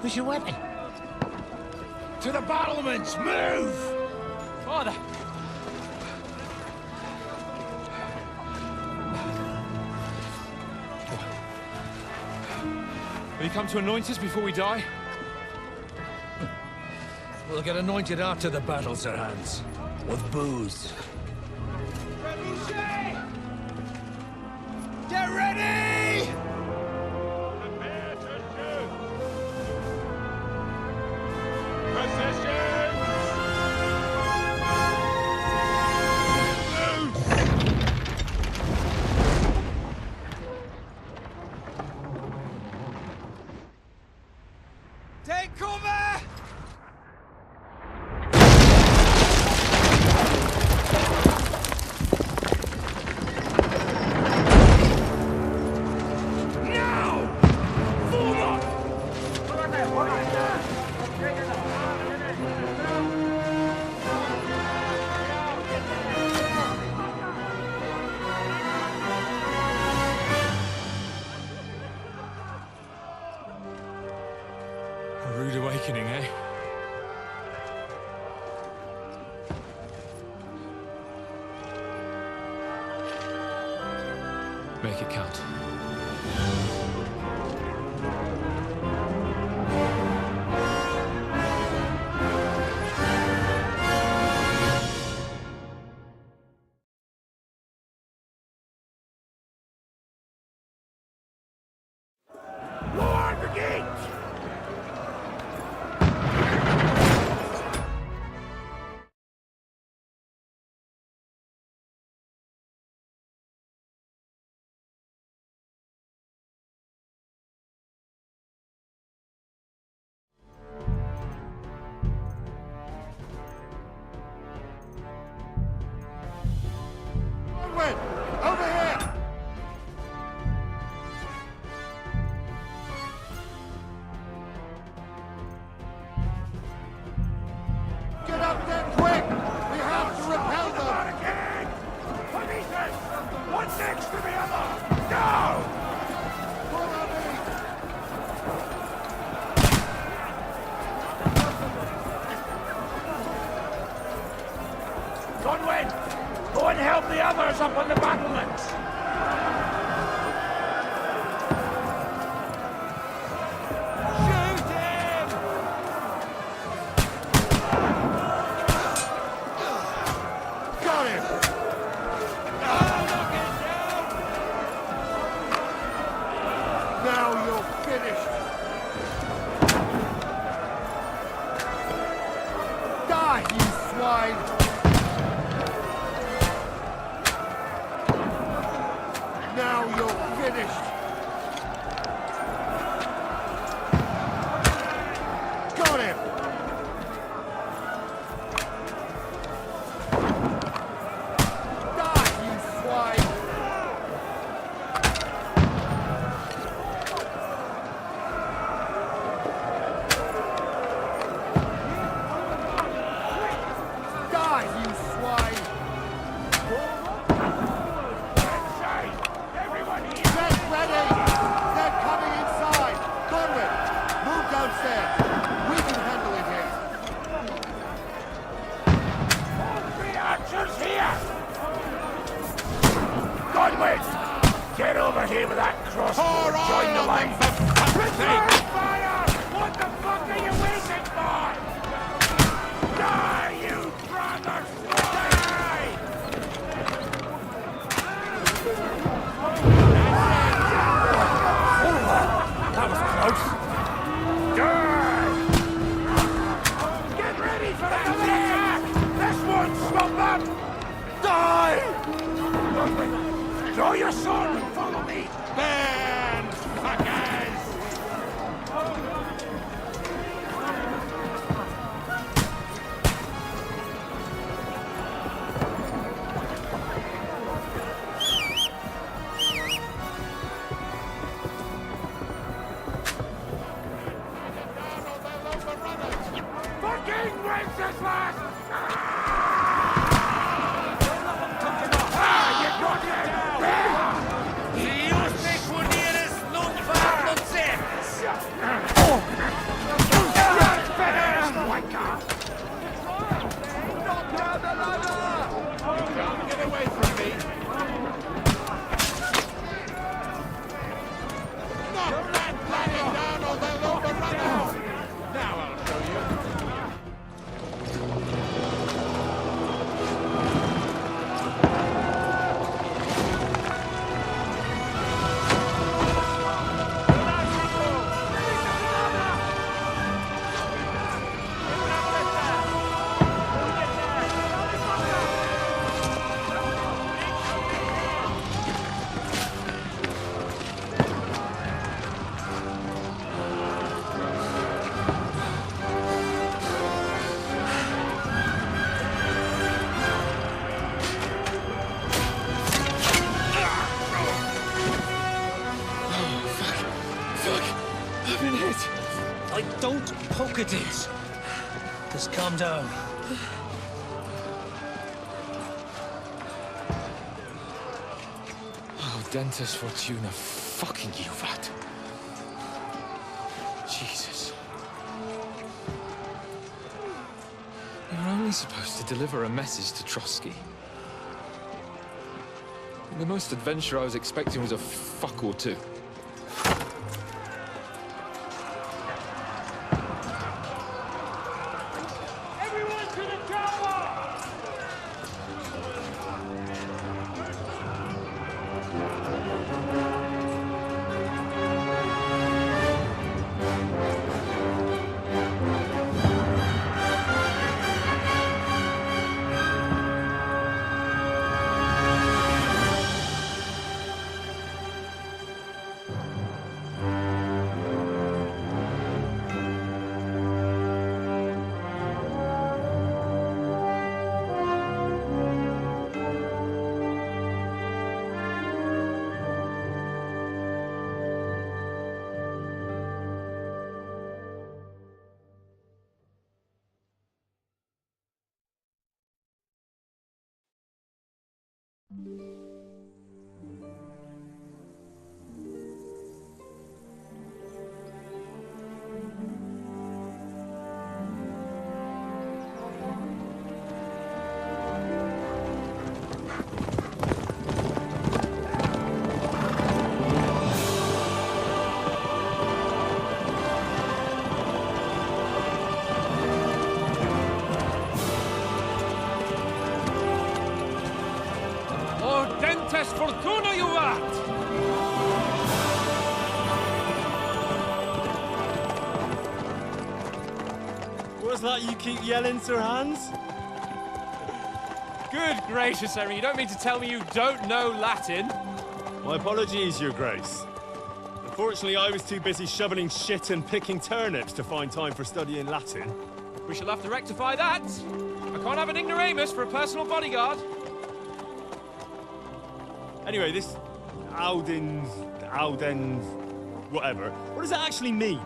Where's your weapon? To the battlements! Move! Father! Will you come to anoint us before we die? We'll get anointed after the battles are hands. With booze. Get ready! Prepare to shoot! Positions! Take cover! A rude awakening, eh? Make it count. Lord the gate! Over here! Get up there quick! We have to repel them! Policemen! One next to the other! Go! Follow me! Conway! Go and help the others up on the battlements! Shoot him! Got him! Now you're finished! Die, you swine! Now you're finished! Got him! Die, you swine! Die, you swine! Get ready! They're coming inside! Conway, move downstairs. We can handle it here. All three archers here! Conway, get over here with that crossbow and join the line. Return fire! What the fuck are you waiting for? Die, you brother! Die! That was close. Get ready for another attack! This won't stop them! Die! Draw your sword and follow me! Burn, fuckers! fuck! I've been hit! Don't poke at it. Just calm down. Oh, Dentes Fortuna, fucking you, vat. Jesus. You were only supposed to deliver a message to Trotsky. The most adventure I was expecting was a fuck or two. Everyone to the tower! Dentes Fortuna, you vat! What's that you keep yelling, Sir Hans? Good gracious, Henry, you don't mean to tell me you don't know Latin? My apologies, Your Grace. Unfortunately, I was too busy shoveling shit and picking turnips to find time for studying Latin. We shall have to rectify that. I can't have an ignoramus for a personal bodyguard. Anyway, this Audens, whatever. What does it actually mean?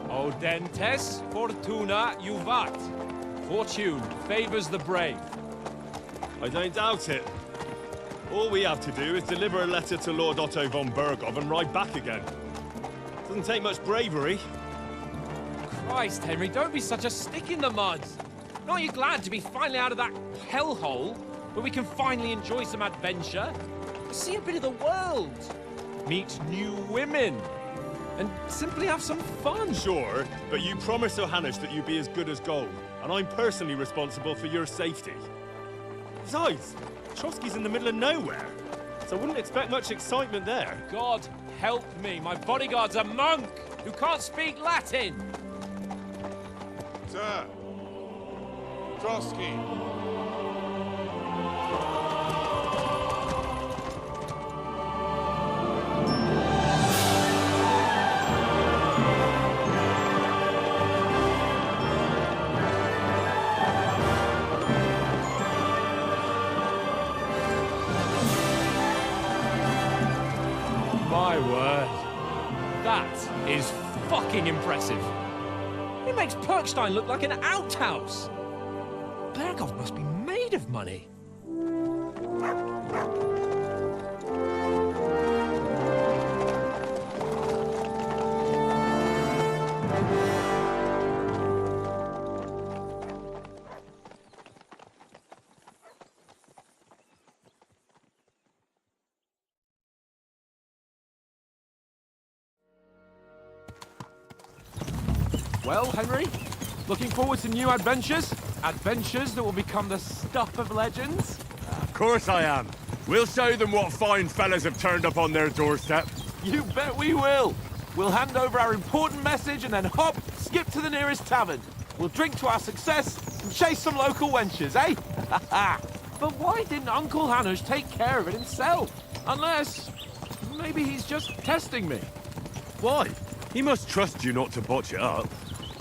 O Dentes Fortuna Juvat. Fortune favors the brave. I don't doubt it. All we have to do is deliver a letter to Lord Otto von Bergov and ride back again. Doesn't take much bravery. Christ, Henry, don't be such a stick in the mud. Aren't you glad to be finally out of that hellhole where we can finally enjoy some adventure? See a bit of the world, meet new women, and simply have some fun. Sure, but you promised Johannes that you'd be as good as gold, and I'm personally responsible for your safety. Besides, Trotsky's in the middle of nowhere, so I wouldn't expect much excitement there. God help me, my bodyguard's a monk who can't speak Latin. Sir! Trotsky! My word. That is fucking impressive. It makes Perkstein look like an outhouse. Bergov must be made of money. Well, Henry, looking forward to new adventures? Adventures that will become the stuff of legends? Of course I am. We'll show them what fine fellas have turned up on their doorstep. You bet we will. We'll hand over our important message and then hop, skip to the nearest tavern. We'll drink to our success and chase some local wenches, eh? But why didn't Uncle Hanush take care of it himself? Unless, maybe he's just testing me. Why? He must trust you not to botch it up.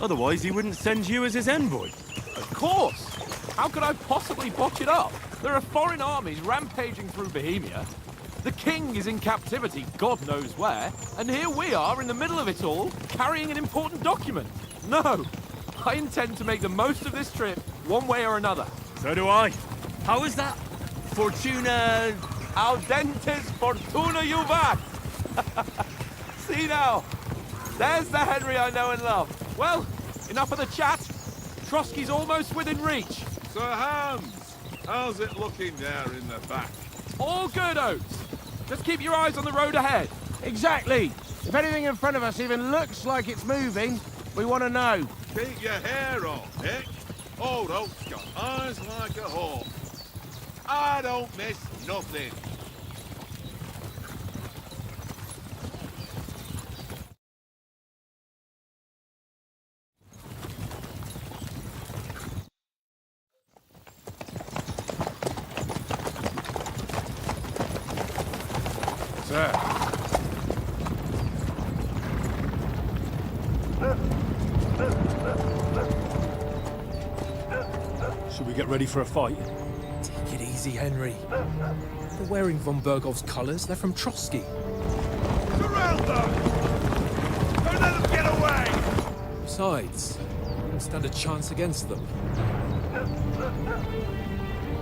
Otherwise, he wouldn't send you as his envoy. Of course! How could I possibly botch it up? There are foreign armies rampaging through Bohemia. The king is in captivity, God knows where, and here we are in the middle of it all, carrying an important document. No, I intend to make the most of this trip, one way or another. So do I. How is that? Fortuna... Audentes fortuna juvat! See now, there's the Henry I know and love. Well, enough of the chat. Trotsky's almost within reach. Sir Hans, how's it looking there in the back? All good, Oates. Just keep your eyes on the road ahead. Exactly. If anything in front of us even looks like it's moving, we want to know. Keep your hair on, Nick. Old Oak's got eyes like a hawk. I don't miss nothing. Sir. Should we get ready for a fight? Take it easy, Henry. They're wearing von Bergov's colours. They're from Trotsky. Surround them! Don't let them get away! Besides, we wouldn't stand a chance against them.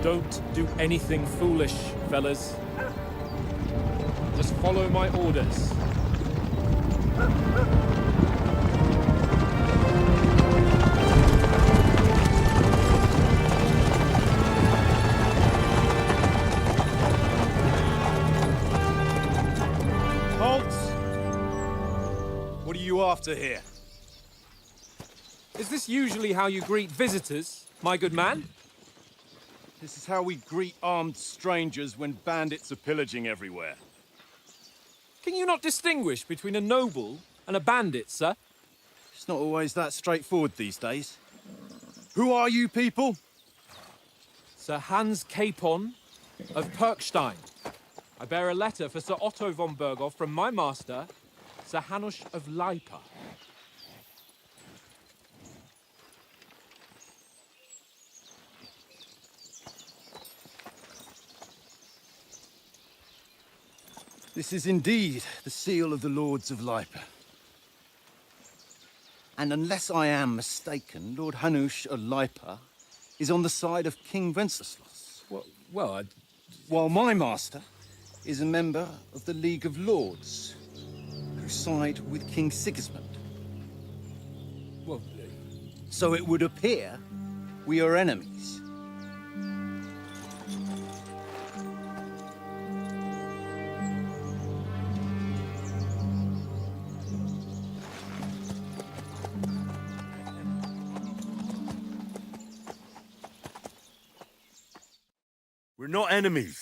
Don't do anything foolish, fellas. Just follow my orders. Halt! What are you after here? Is this usually how you greet visitors, my good man? This is how we greet armed strangers when bandits are pillaging everywhere. Can you not distinguish between a noble and a bandit, sir? It's not always that straightforward these days. Who are you people? Sir Hans Capon of Perkstein. I bear a letter for Sir Otto von Berghoff from my master, Sir Hanush of Lipa. This is indeed the seal of the Lords of Lipa. And unless I am mistaken, Lord Hanush of Lipa is on the side of King Wenceslas. Well, While my master is a member of the League of Lords, who side with King Sigismund. well, So it would appear we are enemies. We're not enemies.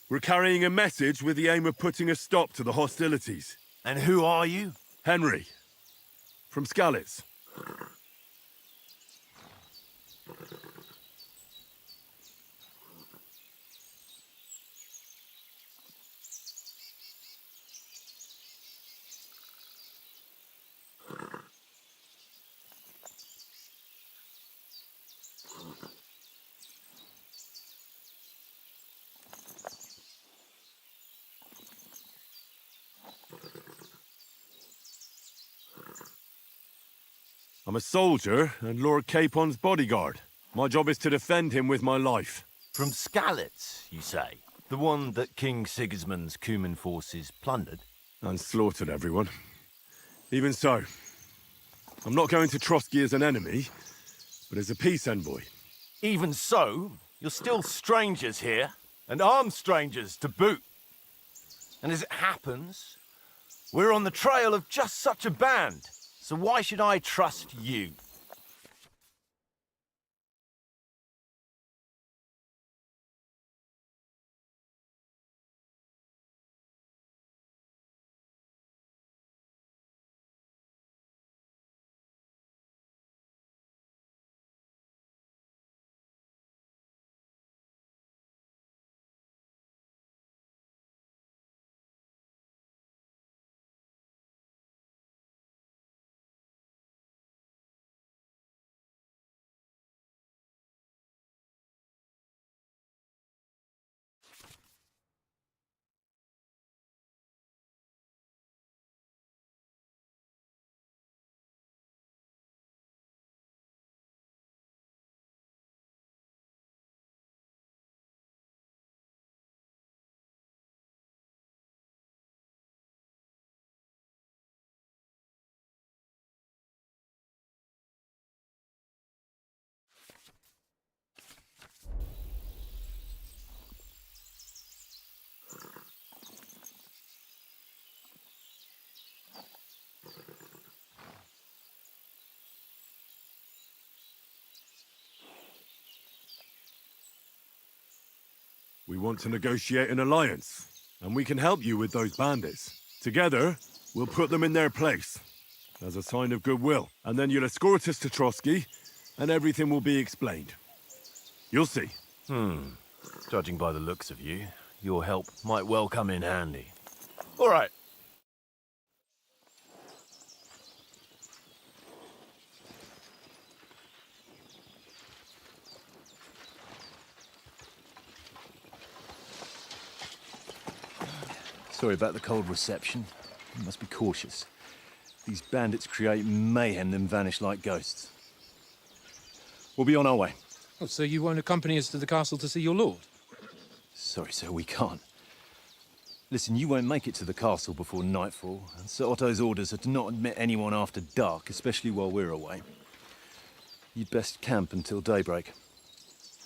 We're carrying a message with the aim of putting a stop to the hostilities. And who are you? Henry, from Skalitz. I'm a soldier and Lord Capon's bodyguard. My job is to defend him with my life. From Skalitz, you say? The one that King Sigismund's Cuman forces plundered? And slaughtered everyone. Even so, I'm not going to Trotsky as an enemy, but as a peace envoy. Even so, you're still strangers here, and armed strangers to boot. And as it happens, we're on the trail of just such a band. So why should I trust you? We want to negotiate an alliance, and we can help you with those bandits. Together, we'll put them in their place, as a sign of goodwill. And then you'll escort us to Trotsky, and everything will be explained. You'll see. Judging by the looks of you, your help might well come in handy. All right. Sorry about the cold reception. You must be cautious. These bandits create mayhem, then vanish like ghosts. We'll be on our way. Oh, so you won't accompany us to the castle to see your lord? Sorry, sir, we can't. Listen, you won't make it to the castle before nightfall, and Sir Otto's orders are to not admit anyone after dark, especially while we're away. You'd best camp until daybreak.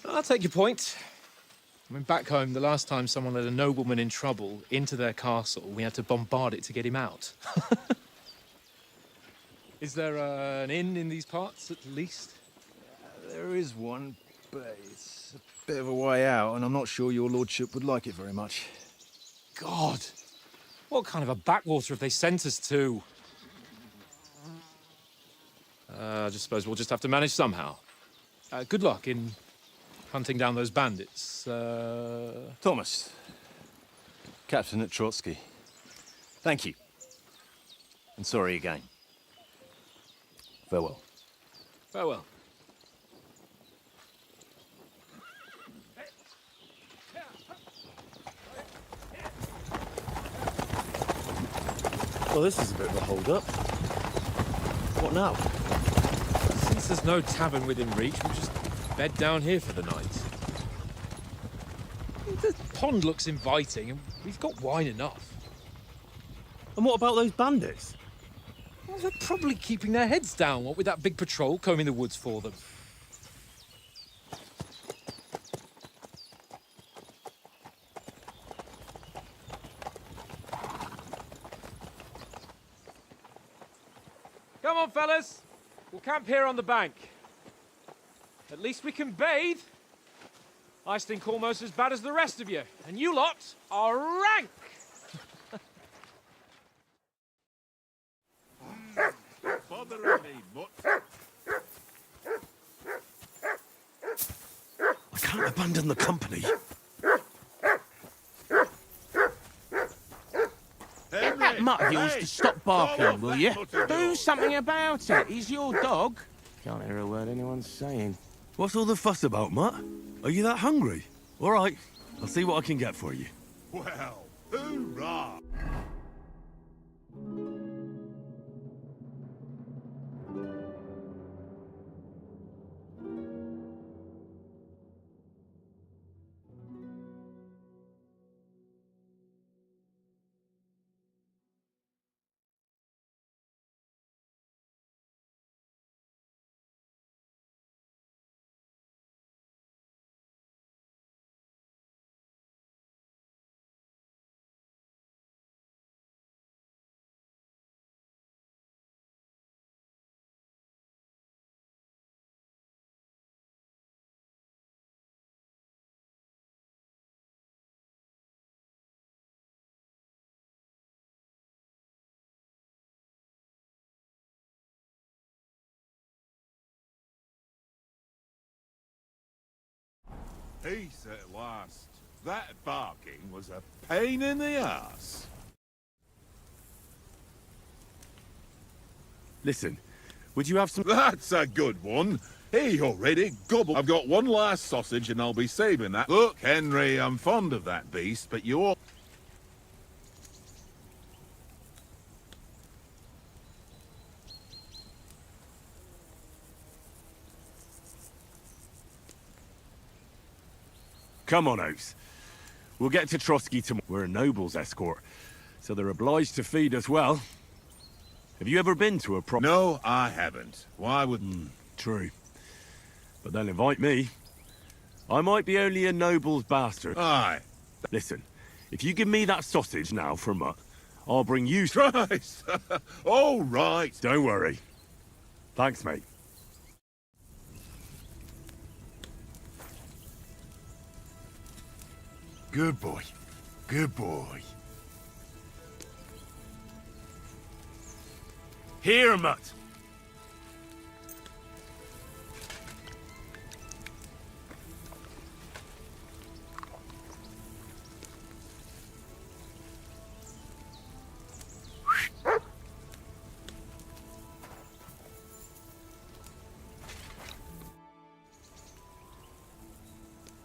I'll take your point. I mean, back home, the last time someone let a nobleman in trouble into their castle, we had to bombard it to get him out. Is there an inn in these parts, at least? There is one, but it's a bit of a way out, and I'm not sure your lordship would like it very much. God! What kind of a backwater have they sent us to? I just suppose we'll just have to manage somehow. Good luck in hunting down those bandits. Thomas, captain at Trotsky. Thank you. And sorry again. Farewell. Farewell. Well, this is a bit of a hold-up. What now? Since there's no tavern within reach, we'll just bed down here for the night. The pond looks inviting, and we've got wine enough. And what about those bandits? Well, they're probably keeping their heads down, what with that big patrol combing the woods for them. Come on, fellas. We'll camp here on the bank. At least we can bathe. I stink almost as bad as the rest of you, and you lot are rank. Bother me, mutt. I can't abandon the company. Get that mutt of yours to stop barking, will you? Do something about it. He's your dog. Can't hear a word anyone's saying. What's all the fuss about, Mutt? Are you that hungry? All right, I'll see what I can get for you. Well, hoorah! Peace at last. That barking was a pain in the ass. Listen, would you have some... That's a good one. Hey, already gobble. I've got one last sausage and I'll be saving that. Look, Henry, I'm fond of that beast, but you all... Come on, Oaks. We'll get to Trotsky tomorrow. We're a noble's escort, so they're obliged to feed us well. Have you ever been to a pro... No, I haven't. Why would... True. But they'll invite me. I might be only a noble's bastard. Aye. Listen, if you give me that sausage now for a mutt, I'll bring you... Christ! All right. Don't worry. Thanks, mate. Good boy. Good boy. Here, Mutt.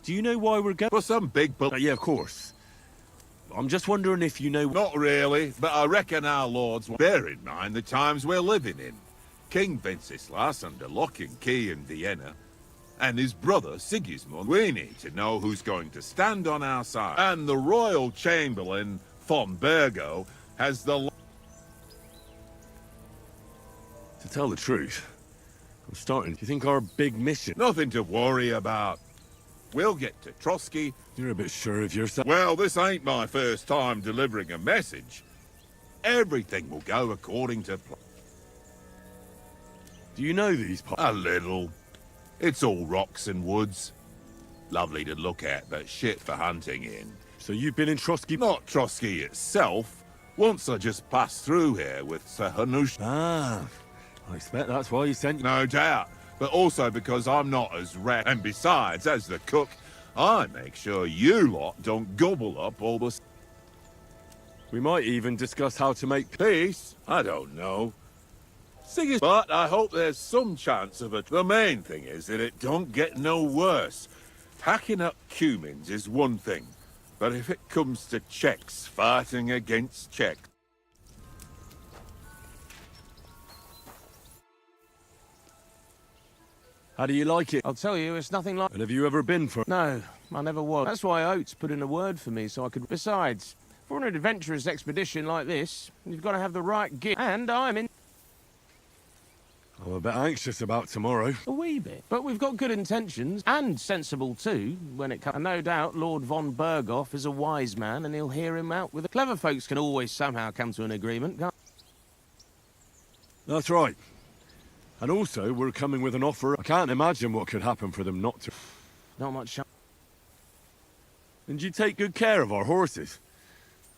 Do you know why we're going? For some big Yeah, of course. I'm just wondering if you know... Not really, but I reckon our lords will bear in mind the times we're living in. King Wenceslas under lock and key in Vienna, and his brother Sigismund. We need to know who's going to stand on our side. And the royal chamberlain, von Burgo, has the... To tell the truth, I'm starting to think our big mission... Nothing to worry about. We'll get to Trotsky. You're a bit sure of yourself. Well, this ain't my first time delivering a message. Everything will go according to plan. Do you know these parts? A little. It's all rocks and woods. Lovely to look at, but shit for hunting in. So you've been in Trotsky? Not Trotsky itself. Once I just passed through here with Sir Hanush. Ah, I expect that's why you sent... No doubt. But also because I'm not as wrecked. And besides, as the cook, I make sure you lot don't gobble up all the... We might even discuss how to make... Peace? I don't know. But I hope there's some chance of it. The main thing is that it don't get no worse. Hacking up Cumins is one thing, but if it comes to Czechs fighting against Czechs... How do you like it? I'll tell you, it's nothing like... And have you ever been for... No, I never was. That's why Oates put in a word for me so I could... Besides, for an adventurous expedition like this, you've got to have the right gear. And I'm in... I'm a bit anxious about tomorrow. A wee bit. But we've got good intentions, and sensible too, when it comes... And no doubt Lord von Berghoff is a wise man, and he'll hear him out with... Clever folks can always somehow come to an agreement, can't... That's right. And also, we're coming with an offer. I can't imagine what could happen for them not to. Not much... And you take good care of our horses.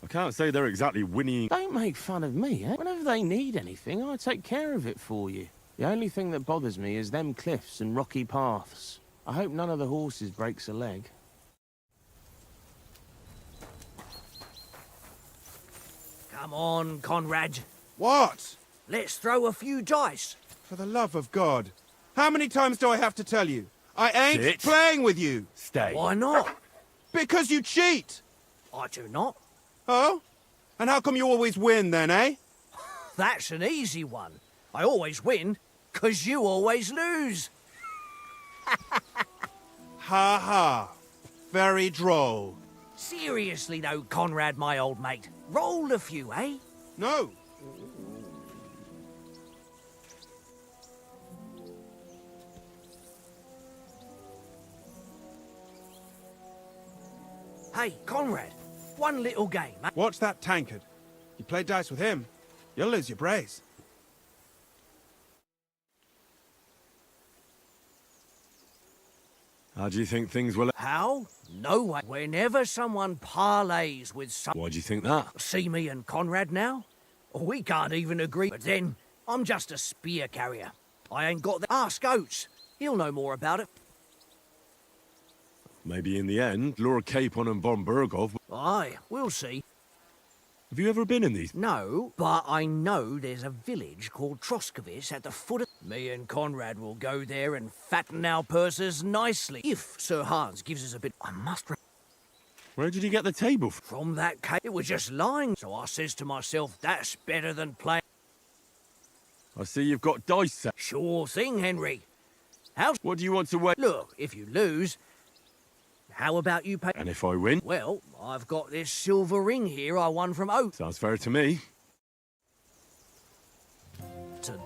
I can't say they're exactly whinnying. Don't make fun of me, eh? Whenever they need anything, I take care of it for you. The only thing that bothers me is them cliffs and rocky paths. I hope none of the horses breaks a leg. Come on, Conrad. What? Let's throw a few dice. For the love of God. How many times do I have to tell you? I ain't Sit. playing with you. Stay. Why not? Because you cheat. I do not. Oh? And how come you always win then, eh? That's an easy one. I always win, 'cause you always lose. Ha ha. Very droll. Seriously though, Conrad, my old mate. Roll a few, eh? No. Hey, Conrad, one little game. Eh? Watch that tankard. You play dice with him, you'll lose your brace. How do you think things will... How? No way. Whenever someone parlays with Why do you think that? See me and Conrad now? We can't even agree. But then, I'm just a spear carrier. I ain't got the... Ask Oates. He'll know more about it. Maybe in the end, Lord Capon and von Berghoff... Aye, we'll see. Have you ever been in these? No, but I know there's a village called Troskovic at the foot of... Me and Conrad will go there and fatten our purses nicely. If Sir Hans gives us a bit... I must... Where did you get the table from? From that cave. It was just lying. So I says to myself, that's better than playing... I see you've got dice set. Sure thing, Henry. How... What do you want to wait? Look, if you lose... How about you pay... And if I win? Well, I've got this silver ring here I won from Oates. Sounds fair to me. To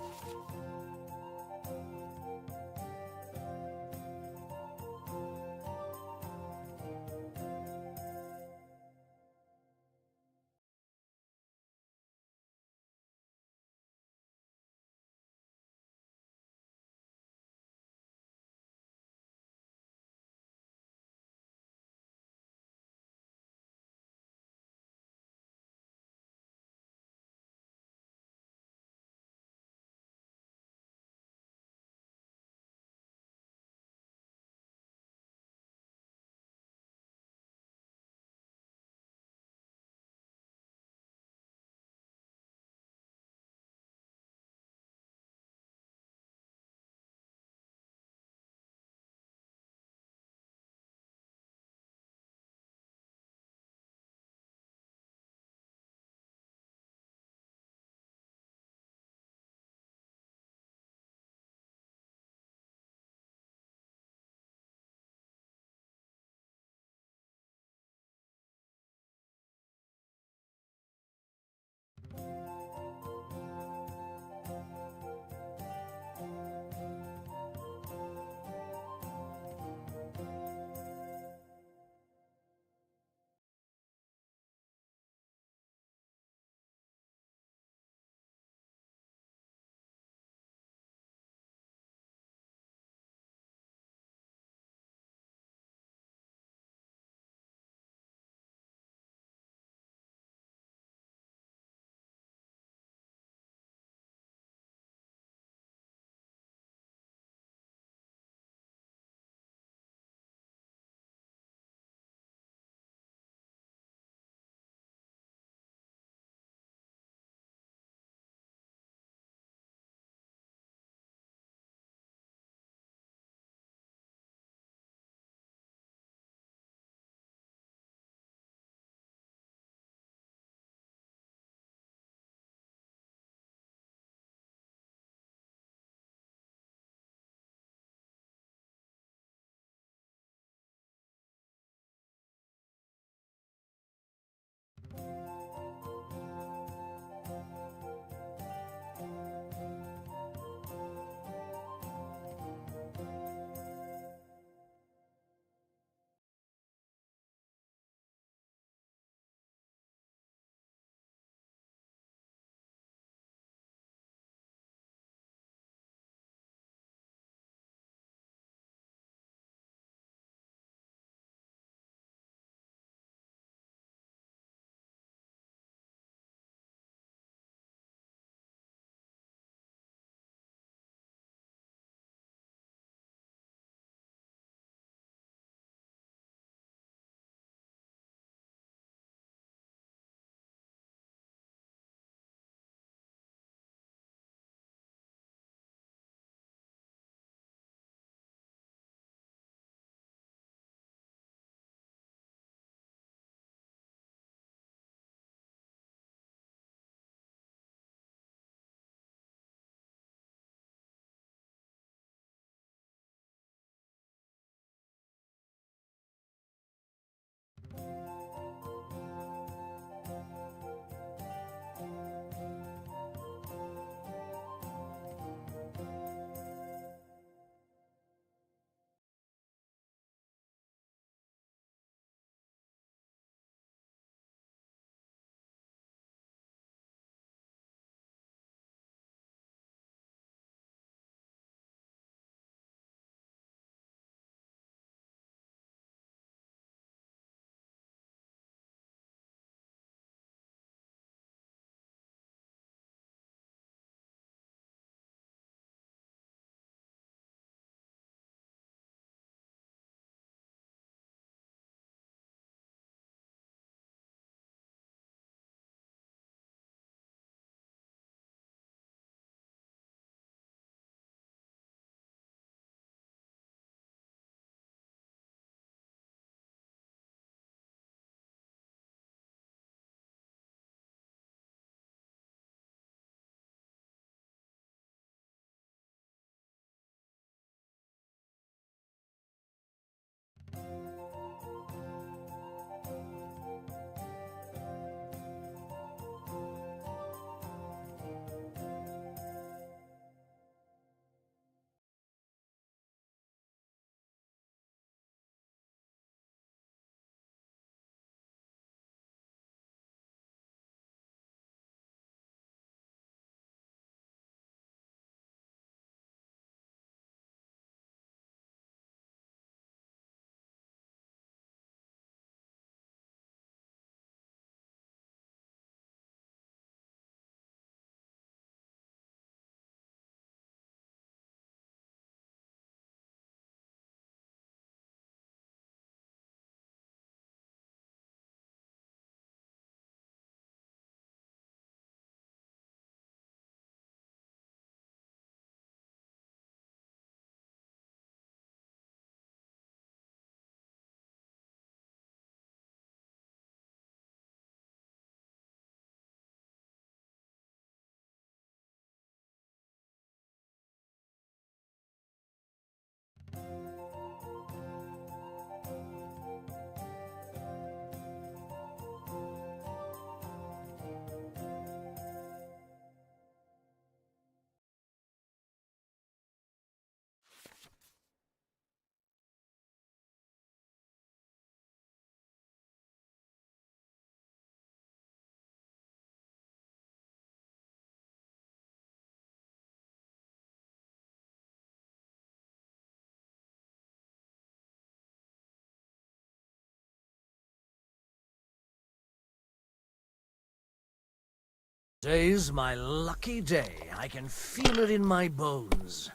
Today's my lucky day. I can feel it in my bones.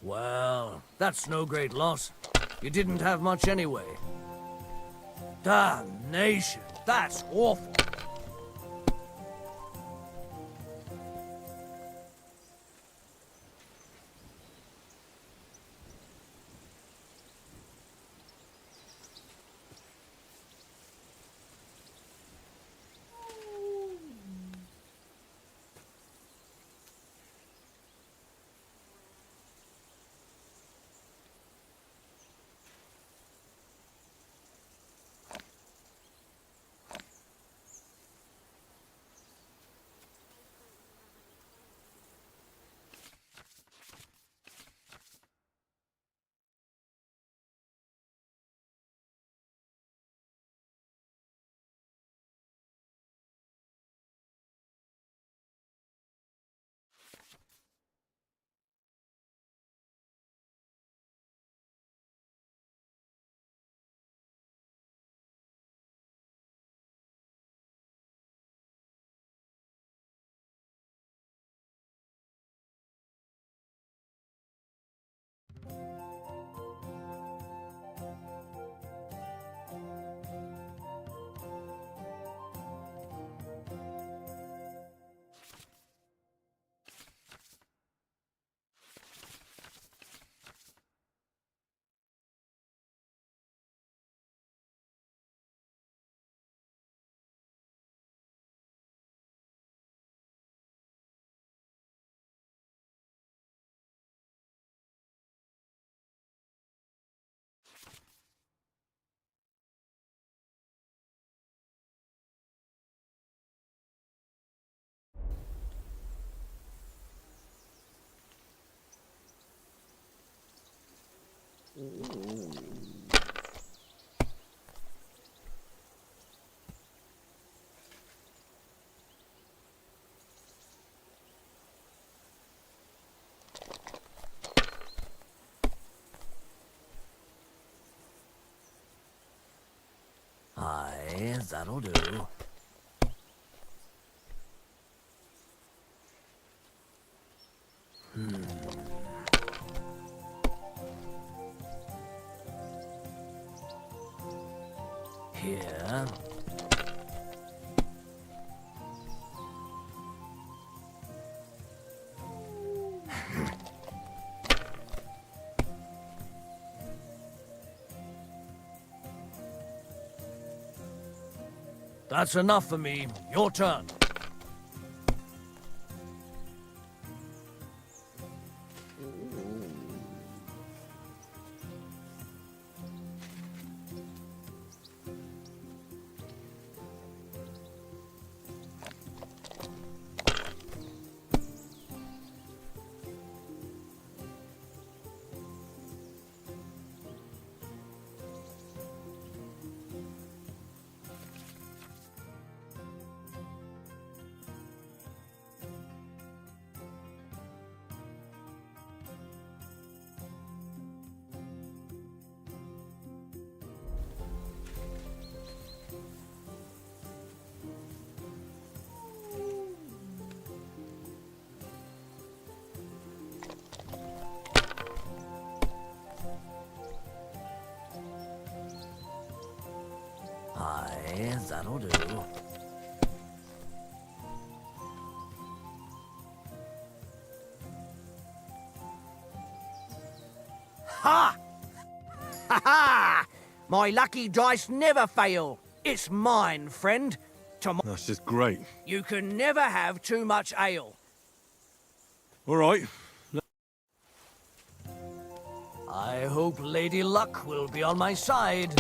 Well, that's no great loss. You didn't have much anyway. Damnation, that's awful. Aye, that'll do. Here. That's enough for me. Your turn. Aye, that'll do. Ha! Ha ha! My lucky dice never fail. It's mine, friend. That's just great. You can never have too much ale. All right. I hope Lady Luck will be on my side.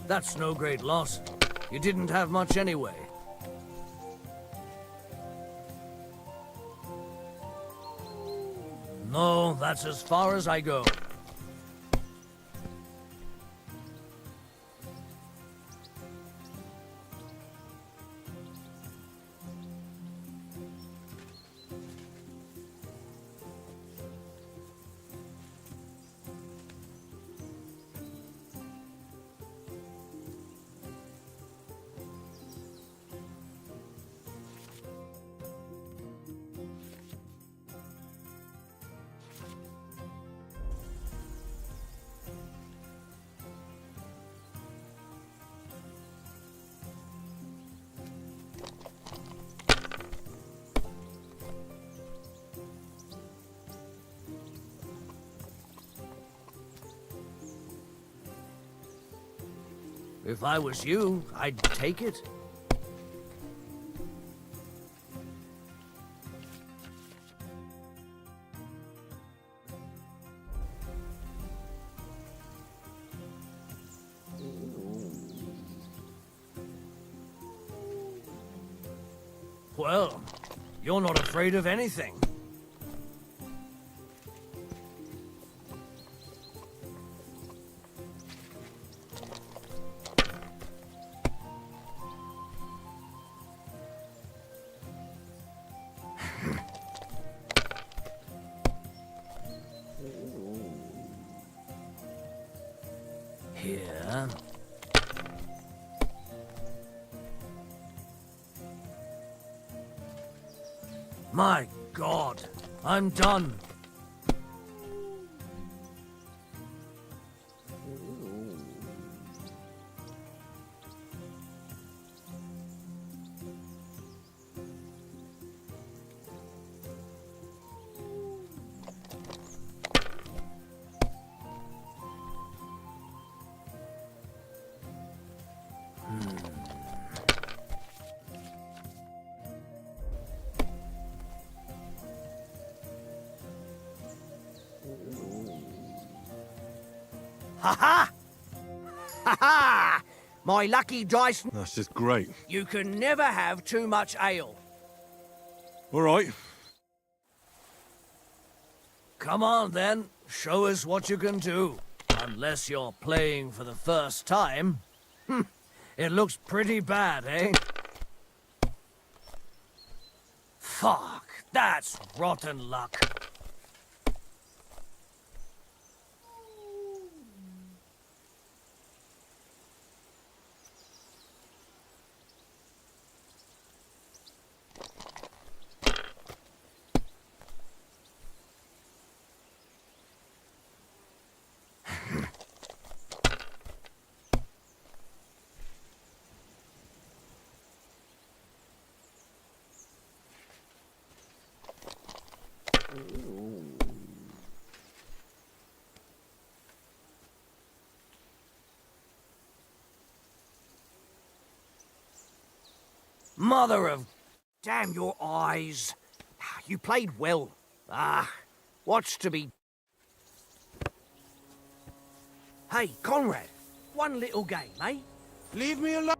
That's no great loss. You didn't have much anyway. No, that's as far as I go. If I was you, I'd take it. Well, you're not afraid of anything. Here. My God, I'm done. Ha-ha! Ha-ha! My lucky dice... That's just great. You can never have too much ale. All right. Come on, then. Show us what you can do. Unless you're playing for the first time. It looks pretty bad, eh? Fuck, that's rotten luck. Mother of... Damn your eyes. You played well. What's to be... Hey, Conrad. One little game, eh? Leave me alone.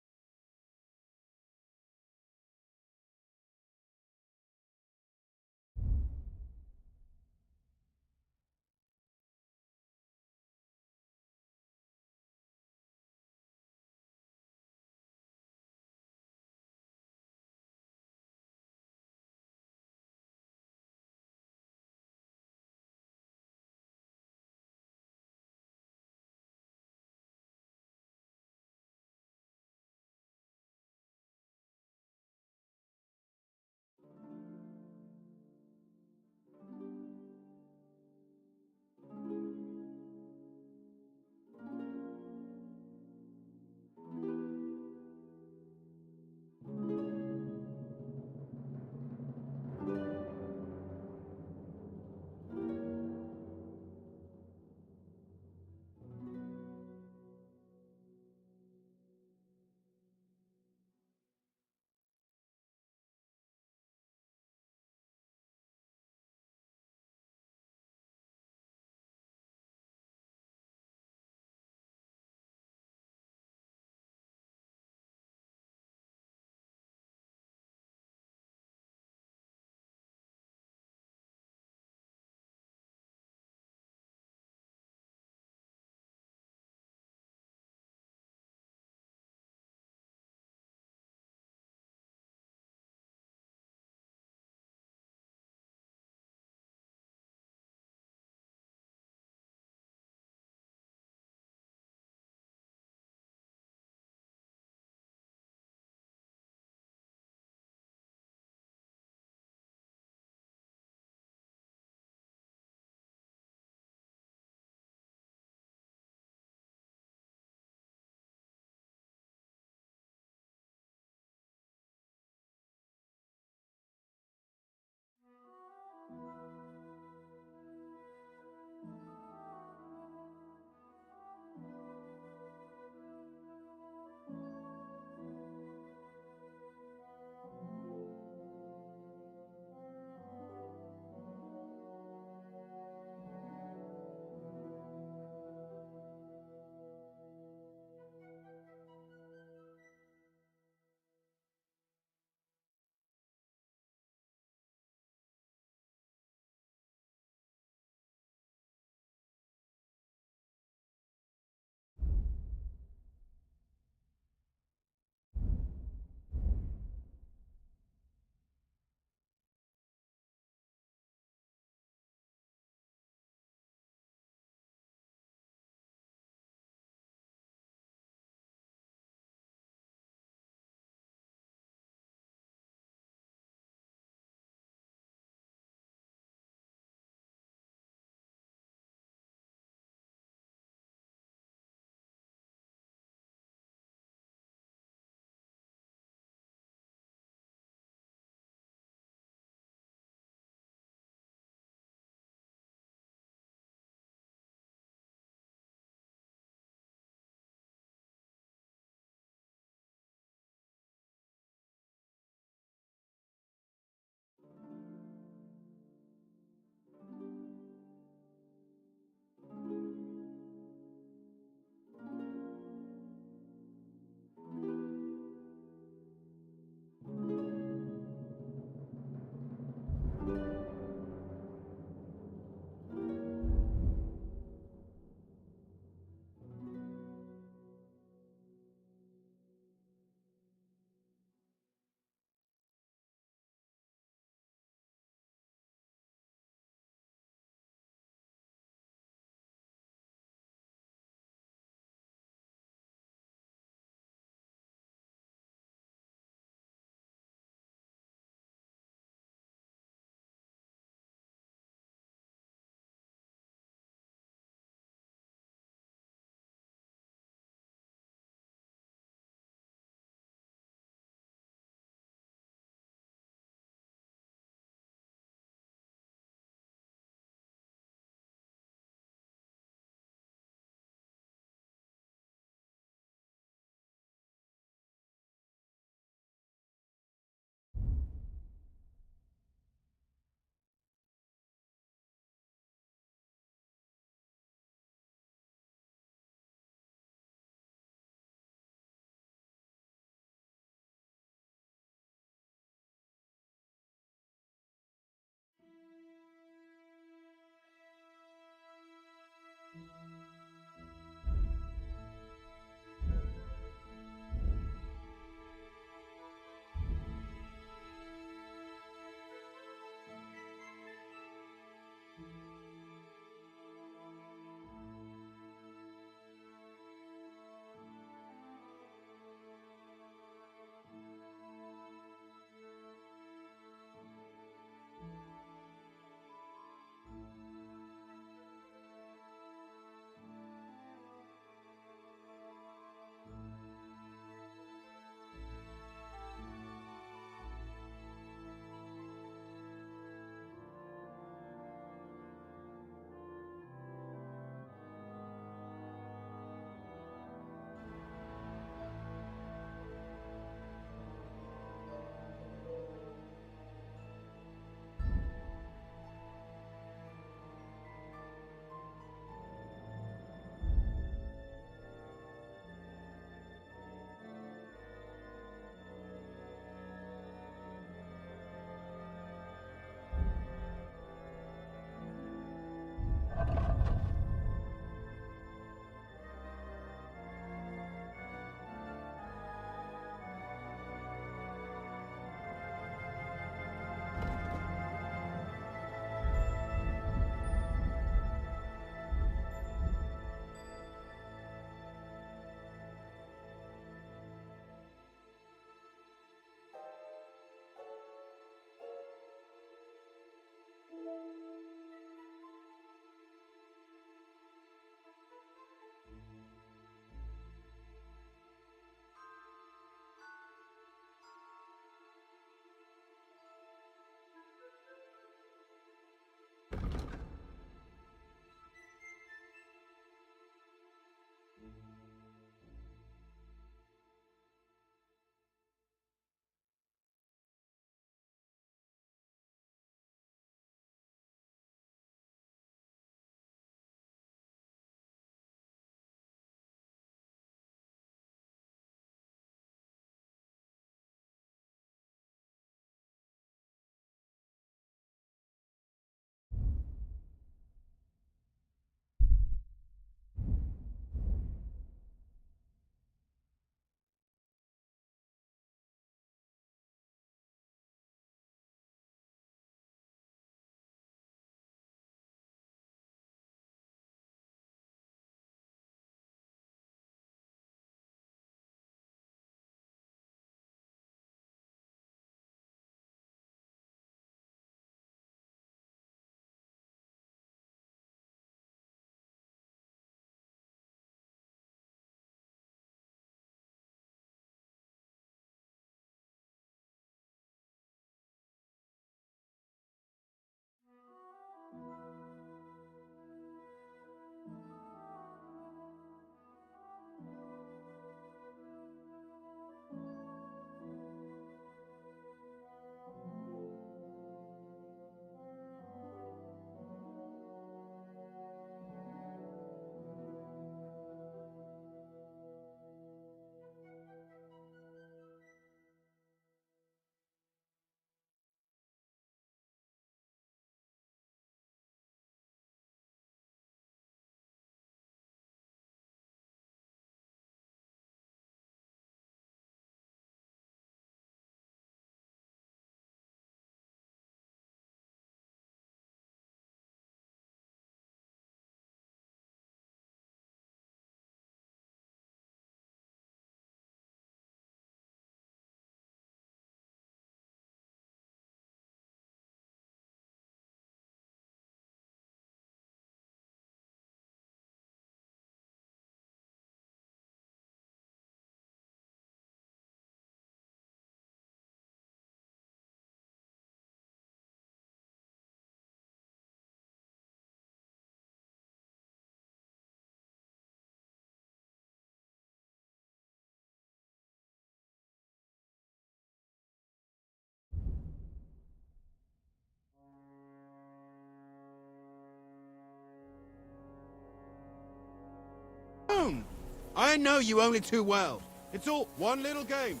I know you only too well. It's all one little game,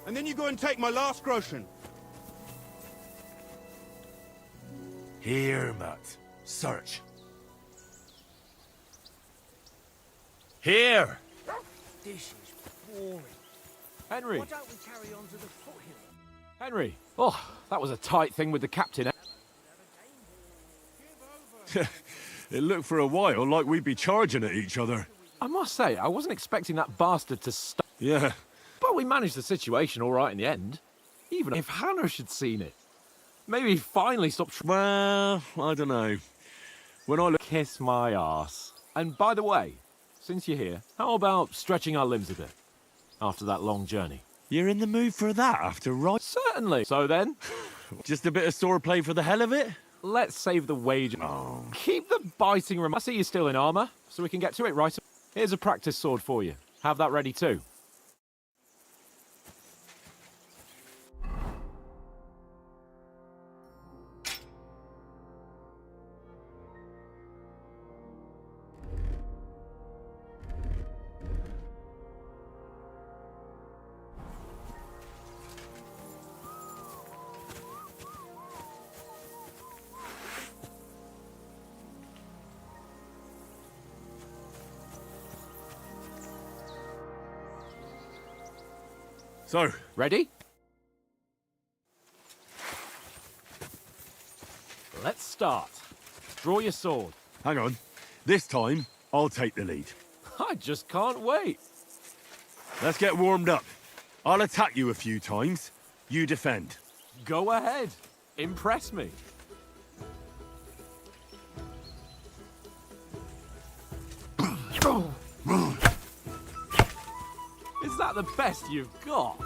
and then you go and take my last groschen. Here, Matt. Search. Here! This is boring. Henry! Why don't we carry on to the foothill? Henry! Oh, that was a tight thing with the captain. It looked for a while like we'd be charging at each other. I must say, I wasn't expecting that bastard to stop. Yeah. But we managed the situation all right in the end. Even if Hannah had seen it. Maybe he finally stopped... Well, I don't know. When I look... Kiss my arse. And by the way, since you're here, how about stretching our limbs a bit? After that long journey. You're in the mood for that after right? Certainly. So then? Just a bit of swordplay for the hell of it? Let's save the wage. Oh. Keep the biting I see you're still in armor, so we can get to it right. Here's a practice sword for you. Have that ready too. So, ready? Let's start. Draw your sword. Hang on. This time, I'll take the lead. I just can't wait. Let's get warmed up. I'll attack you a few times. You defend. Go ahead. Impress me. Is that the best you've got?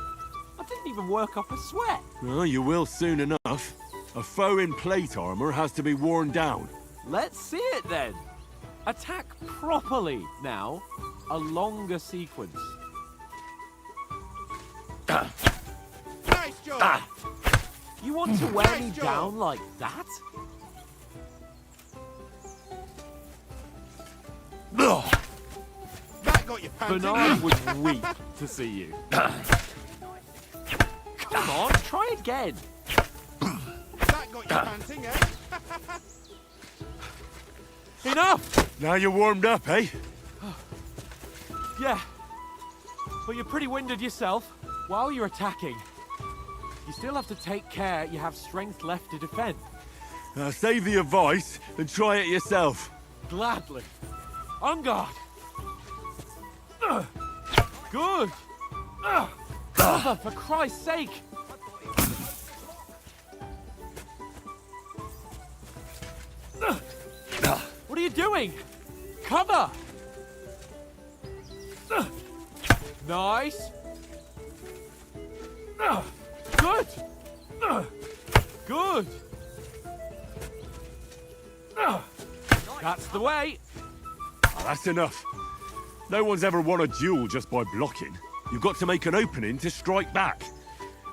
I didn't even work up a sweat. Well, you will soon enough. A foe in plate armor has to be worn down. Let's see it then. Attack properly now. A longer sequence. Nice job! You want to wear Nice me job. down like that? That got you panting. Bernard would weep to see you. Come on, try again. That got you panting, eh? Enough! Now you're warmed up, eh? Yeah. But you're pretty winded yourself. While you're attacking, you still have to take care you have strength left to defend. Now save the advice and try it yourself. Gladly. On guard. Good. Cover, for Christ's sake. What are you doing? Cover. Nice. Good. Good. That's the way. Oh, that's enough. No one's ever won a duel just by blocking. You've got to make an opening to strike back.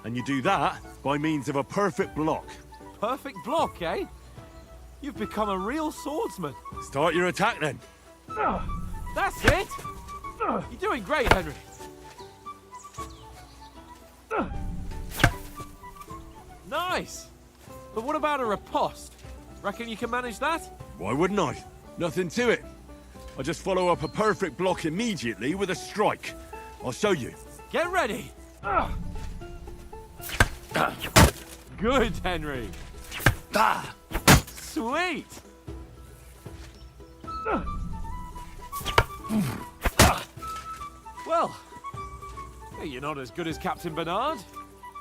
And you do that by means of a perfect block. Perfect block, eh? You've become a real swordsman. Start your attack then. That's it. You're doing great, Henry. Nice. But what about a riposte? Reckon you can manage that? Why wouldn't I? Nothing to it. I just follow up a perfect block immediately with a strike. I'll show you. Get ready. Good, Henry. Sweet. Well, you're not as good as Captain Bernard,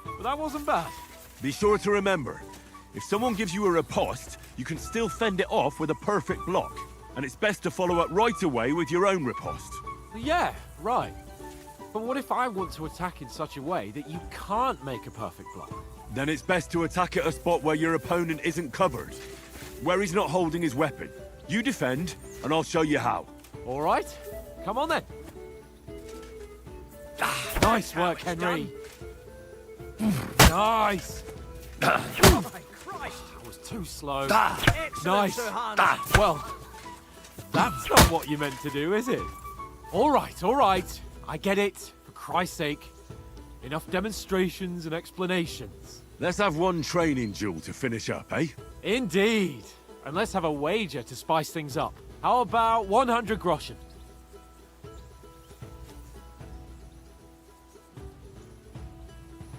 but that wasn't bad. Be sure to remember, if someone gives you a riposte, you can still fend it off with a perfect block. And it's best to follow up right away with your own riposte. Yeah, right. But what if I want to attack in such a way that you can't make a perfect block? Then it's best to attack at a spot where your opponent isn't covered. Where he's not holding his weapon. You defend, and I'll show you how. All right, come on then. Nice work, Henry. Nice. Oh, my Christ! That was too slow. Excellent, Nice. Sir Hans. Well, that's not what you meant to do, is it? All right, all right. I get it. For Christ's sake. Enough demonstrations and explanations. Let's have one training duel to finish up, eh? Indeed. And let's have a wager to spice things up. How about 100 groschen?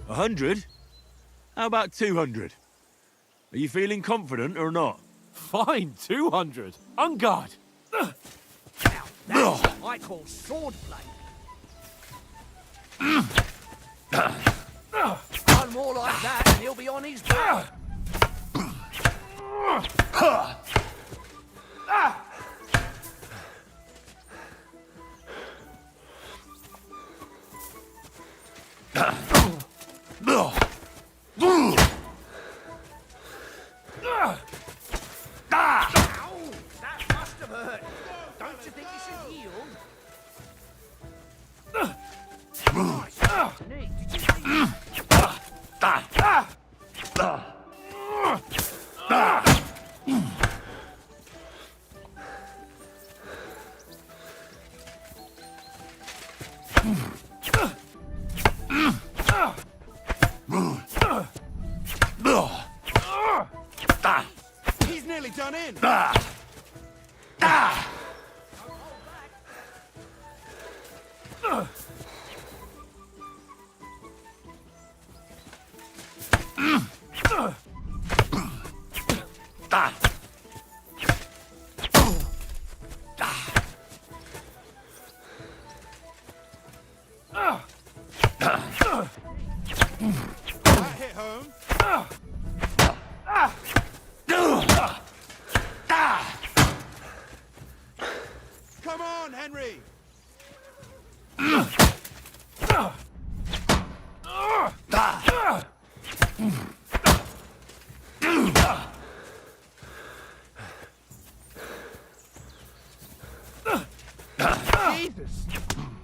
100? How about 200? Are you feeling confident or not? Fine, 200. On guard. Now, that's what I call swordplay. One more like that and he'll be on his back. Ow! That must have hurt. Don't you think you should yield? Nick, did you see? He's nearly done in. That hit home. Come on, Henry.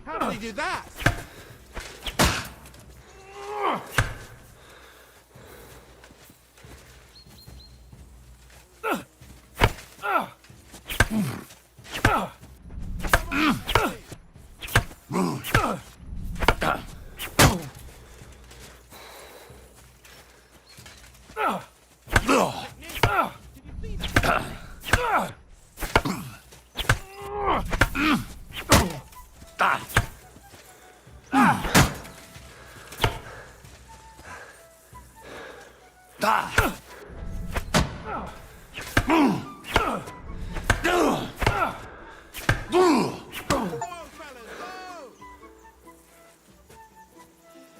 How did he do that?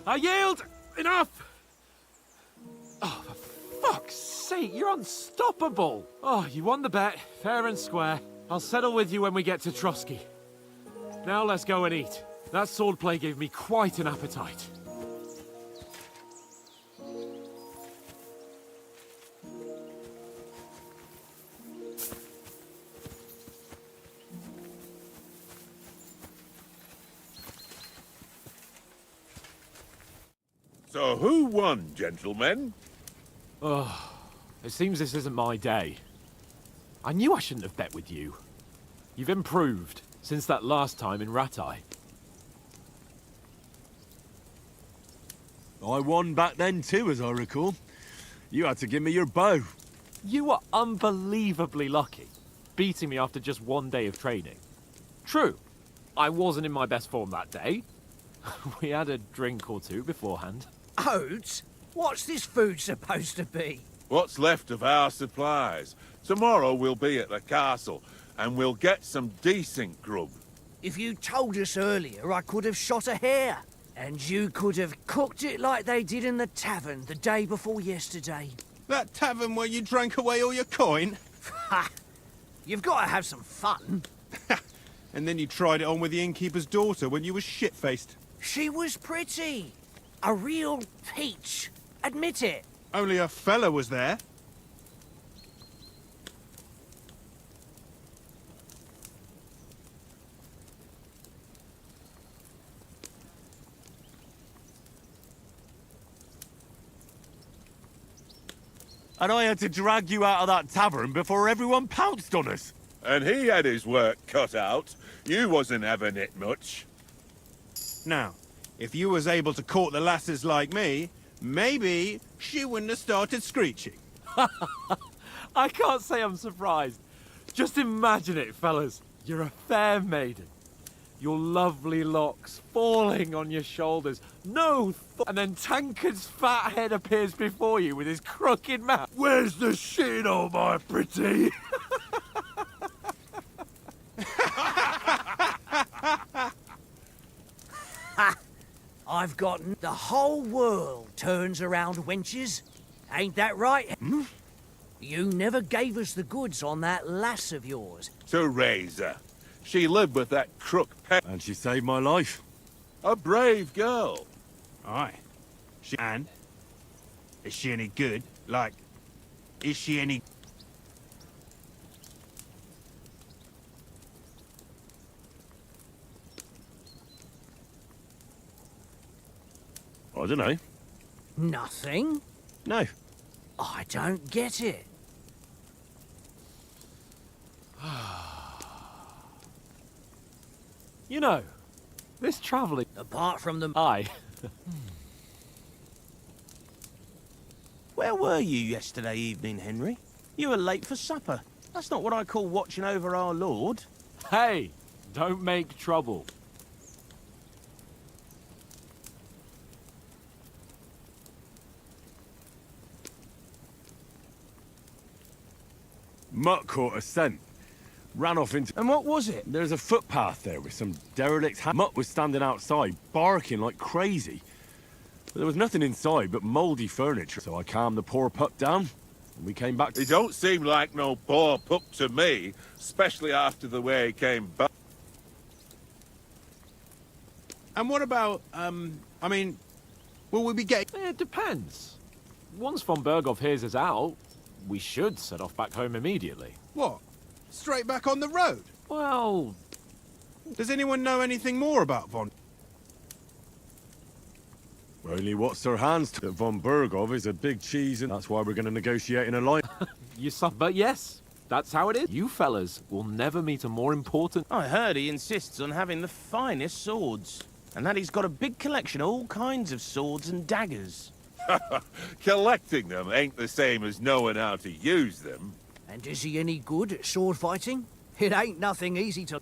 I yield! Enough! Oh, for fuck's sake, you're unstoppable! Oh, you won the bet, fair and square. I'll settle with you when we get to Trotsky. Now let's go and eat. That swordplay gave me quite an appetite. So who won, gentlemen? Oh, it seems this isn't my day. I knew I shouldn't have bet with you. You've improved since that last time in Ratai. I won back then too, as I recall. You had to give me your bow. You were unbelievably lucky, beating me after just one day of training. True, I wasn't in my best form that day. We had a drink or two beforehand. Oats? What's this food supposed to be? What's left of our supplies. Tomorrow we'll be at the castle, and we'll get some decent grub. If you told us earlier, I could have shot a hare. And you could have cooked it like they did in the tavern the day before yesterday. That tavern where you drank away all your coin? Ha! You've got to have some fun. And then you tried it on with the innkeeper's daughter when you were shit-faced. She was pretty. A real peach. Admit it. Only a fella was there. And I had to drag you out of that tavern before everyone pounced on us. And he had his work cut out. You wasn't having it much. Now, if you was able to court the lasses like me, maybe she wouldn't have started screeching. I can't say I'm surprised. Just imagine it, fellas. You're a fair maiden. Your lovely locks falling on your shoulders. And then Tankard's fat head appears before you with his crooked mouth. Where's the shit, oh my pretty? I've got the whole world turns around wenches. Ain't that right? Hmm? You never gave us the goods on that lass of yours. Teresa. She lived with that crook pet. And she saved my life. A brave girl. Aye. And? Is she any good? Like, is she any... I don't know. Nothing? No. I don't get it. You know, this travelling... Apart from the... Aye. Where were you yesterday evening, Henry? You were late for supper. That's not what I call watching over our Lord. Hey, don't make trouble. Mutt caught a scent. Ran off into... And what was it? There's a footpath there with some derelict... Mutt was standing outside, barking like crazy. But there was nothing inside but mouldy furniture, so I calmed the poor pup down, and we came back... He don't seem like no poor pup to me, especially after the way he came back. And what about, I mean, will we be getting... It depends. Once von Berghoff hears us out, we should set off back home immediately. What? Straight back on the road? Well, Does anyone know anything more about Von? Only what Sir Hans told Von Bergov is a big cheese, and that's why we're going to negotiate an alliance. But yes, that's how it is. You fellas will never meet a more important... I heard he insists on having the finest swords, and that he's got a big collection of all kinds of swords and daggers. Collecting them ain't the same as knowing how to use them. And is he any good at sword fighting? It ain't nothing easy to...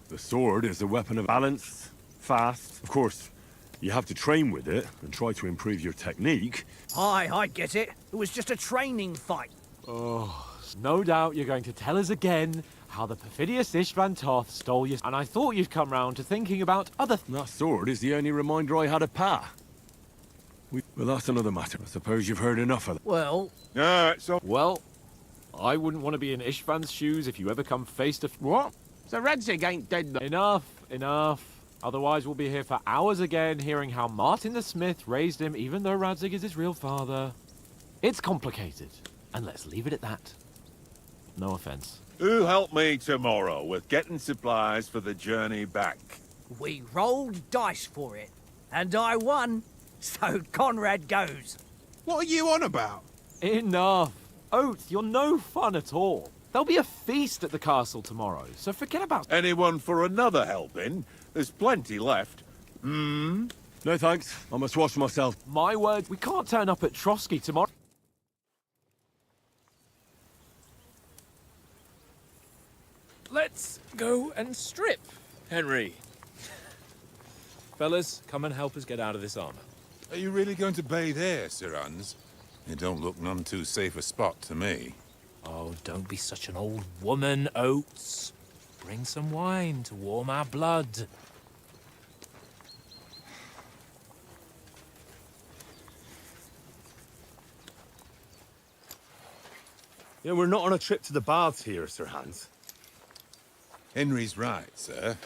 The sword is a weapon of balance, fast. Of course, you have to train with it and try to improve your technique. Aye, I get it. It was just a training fight. Oh, no doubt you're going to tell us again how the perfidious Istvan Toth stole you, and I thought you'd come round to thinking about other... That sword is the only reminder I had of Pa. Well, that's another matter. I suppose you've heard enough of that. Well... Well, I wouldn't want to be in Istvan's shoes if you ever come face to... What? So Radzig ain't dead though. Enough. Otherwise we'll be here for hours again, hearing how Martin the Smith raised him, even though Radzig is his real father. It's complicated, and let's leave it at that. No offense. Who'll help me tomorrow with getting supplies for the journey back? We rolled dice for it, and I won. So Conrad goes. What are you on about? Enough. Oath, you're no fun at all. There'll be a feast at the castle tomorrow, so forget about... Anyone for another helping? There's plenty left. No thanks. I must wash myself. My word, we can't turn up at Trotsky tomorrow. Let's go and strip, Henry. Fellas, come and help us get out of this armor. Are you really going to bathe here, Sir Hans? It don't look none too safe a spot to me. Oh, don't be such an old woman, Oates. Bring some wine to warm our blood. Yeah, we're not on a trip to the baths here, Sir Hans. Henry's right, sir.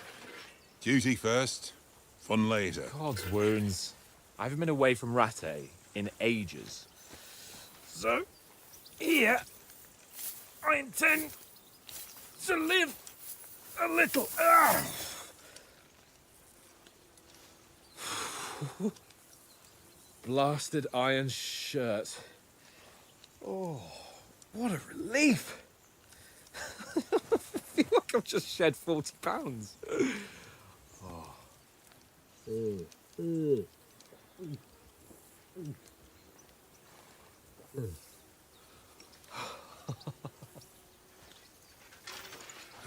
Duty first, fun later. God's wounds. I haven't been away from Rattay in ages. So, here, I intend to live a little. Blasted iron shirt. Oh, what a relief. I feel like I've just shed 40 pounds.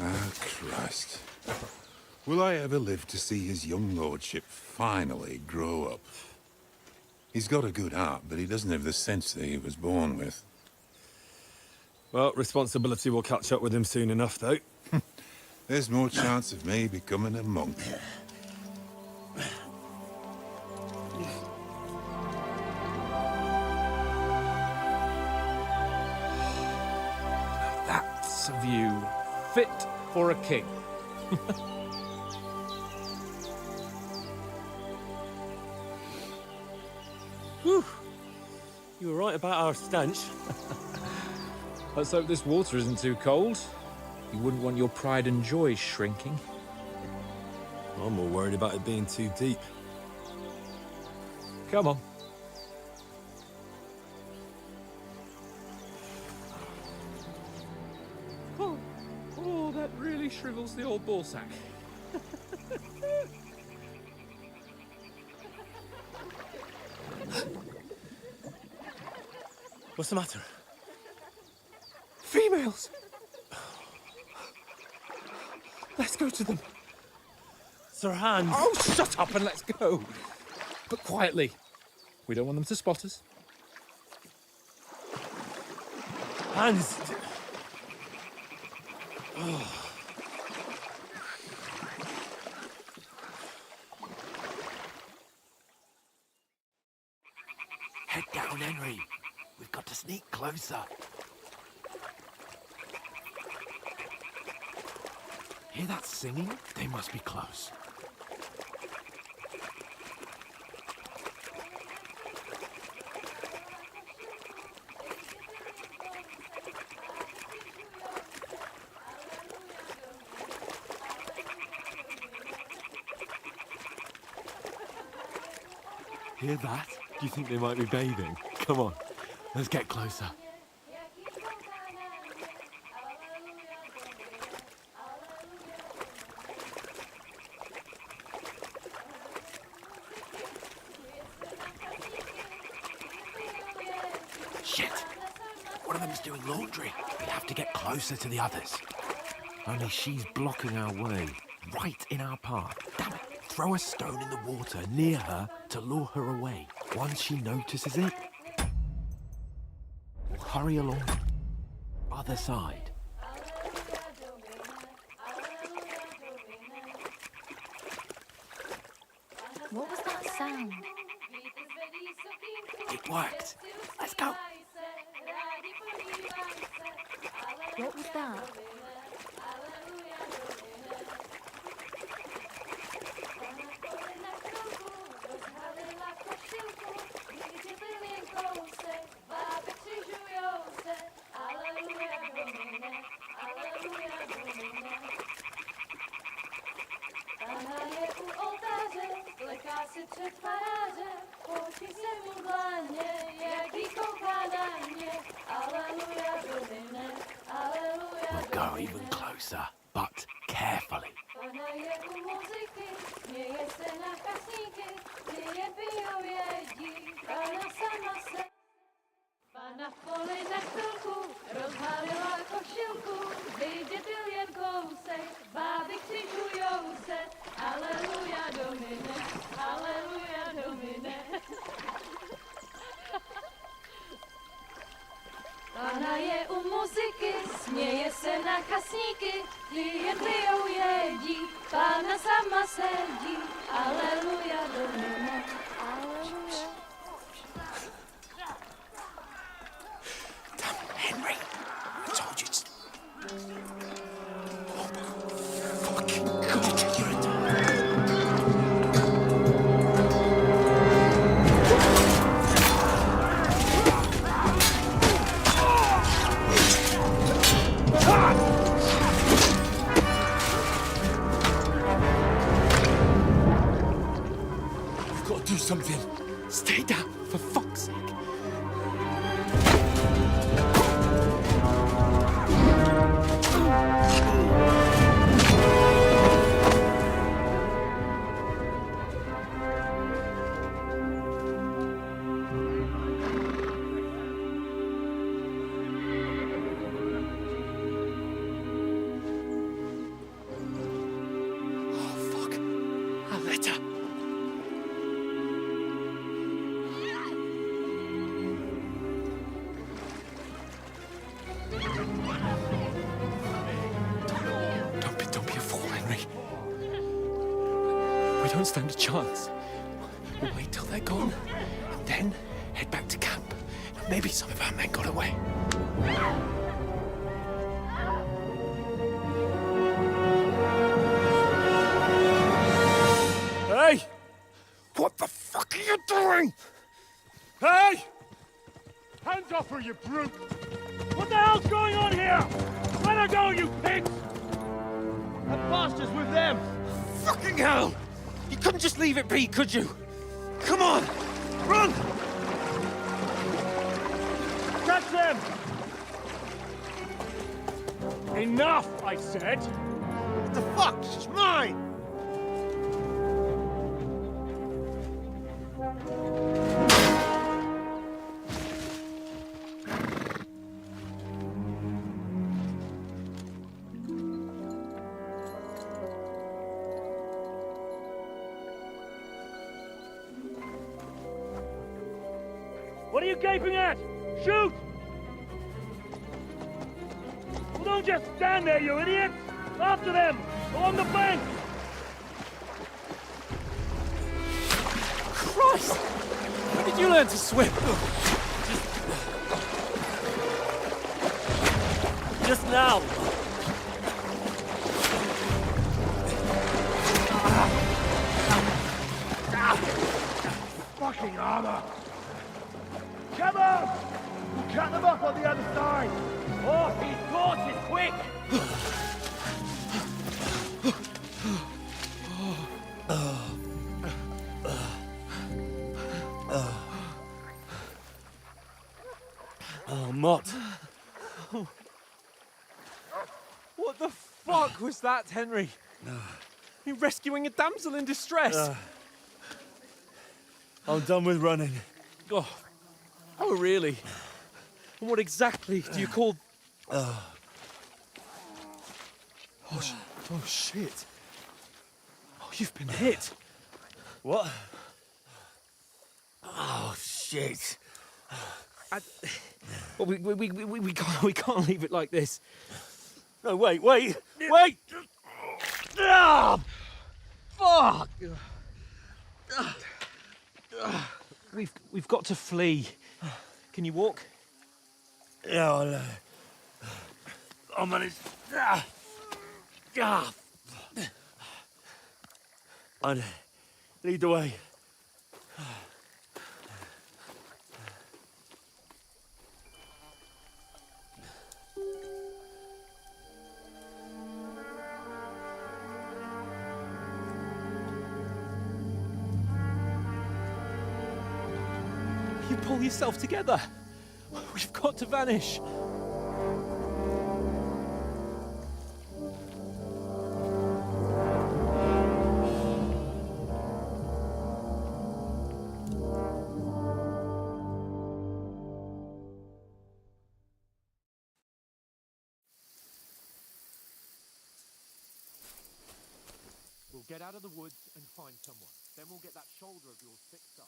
Ah, Christ. Will I ever live to see his young lordship finally grow up? He's got a good heart, but he doesn't have the sense that he was born with. Well, responsibility will catch up with him soon enough, though. There's more chance of me becoming a monk. That's a view fit for a king. Whew. You were right about our stench. Let's hope this water isn't too cold. You wouldn't want your pride and joy shrinking. I'm more worried about it being too deep. Come on. Oh, that really shrivels the old ball sack. What's the matter? Females! Let's go to them. Sir Hans! Oh, shut up and let's go. But quietly. We don't want them to spot us. Hans! Head down, Henry. We've got to sneak closer. Hear that singing? They must be close. Hear that? Do you think they might be bathing? Come on, let's get closer. Shit! One of them's doing laundry. We have to get closer to the others. Only she's blocking our way, right in our path. Damn it! Throw a stone in the water near her to lure her away. Once she notices it, we'll hurry along the other side. What was that sound? It worked. Let's go. What was that? We'll go even closer, but carefully. Pana v poli na chvilku rozhalila košilku, vidět byl jen kousek, báby křižujou se, aleluja Domine, aleluja Domine. Pana je u muziky, směje se na kasníky, klienty ją jedí, Pána sama sedí, aleluja Domine, aleluja. Henry, I told you to... Oh, fucking God, you're a... You've got to do something. Stay down, for fuck's sake. Don't be a fool, Henry. We don't stand a chance. We'll wait till they're gone, and then head back to camp. Maybe some of our men got away. Hey! What the fuck are you doing? Hey! Hands off her, you brute! What the hell's going on here? Let her go, you pigs! That bastard's with them! Fucking hell! You couldn't just leave it be, could you? Come on! Run! Catch them! Enough, I said! What the fuck? She's mine! What are you gaping at? Shoot! Well, don't just stand there, you idiots! After them! Along the bank! Christ! When did you learn to swim? Just now. Fucking armor! Come on! We'll cut them off on the other side! Oh, he's torches, quick! Mott. What the fuck was that, Henry? You rescuing a damsel in distress? I'm done with running. Oh, really? And what exactly do you call... Oh, shit. Oh, you've been hit. What? Oh, shit. Well, we can't leave it like this. No, wait! Ah! Fuck! We've got to flee. Can you walk? Yeah, I'll manage. I'd lead the way. You pull yourself together. We've got to vanish. We'll get out of the woods and find someone. Then we'll get that shoulder of yours fixed up.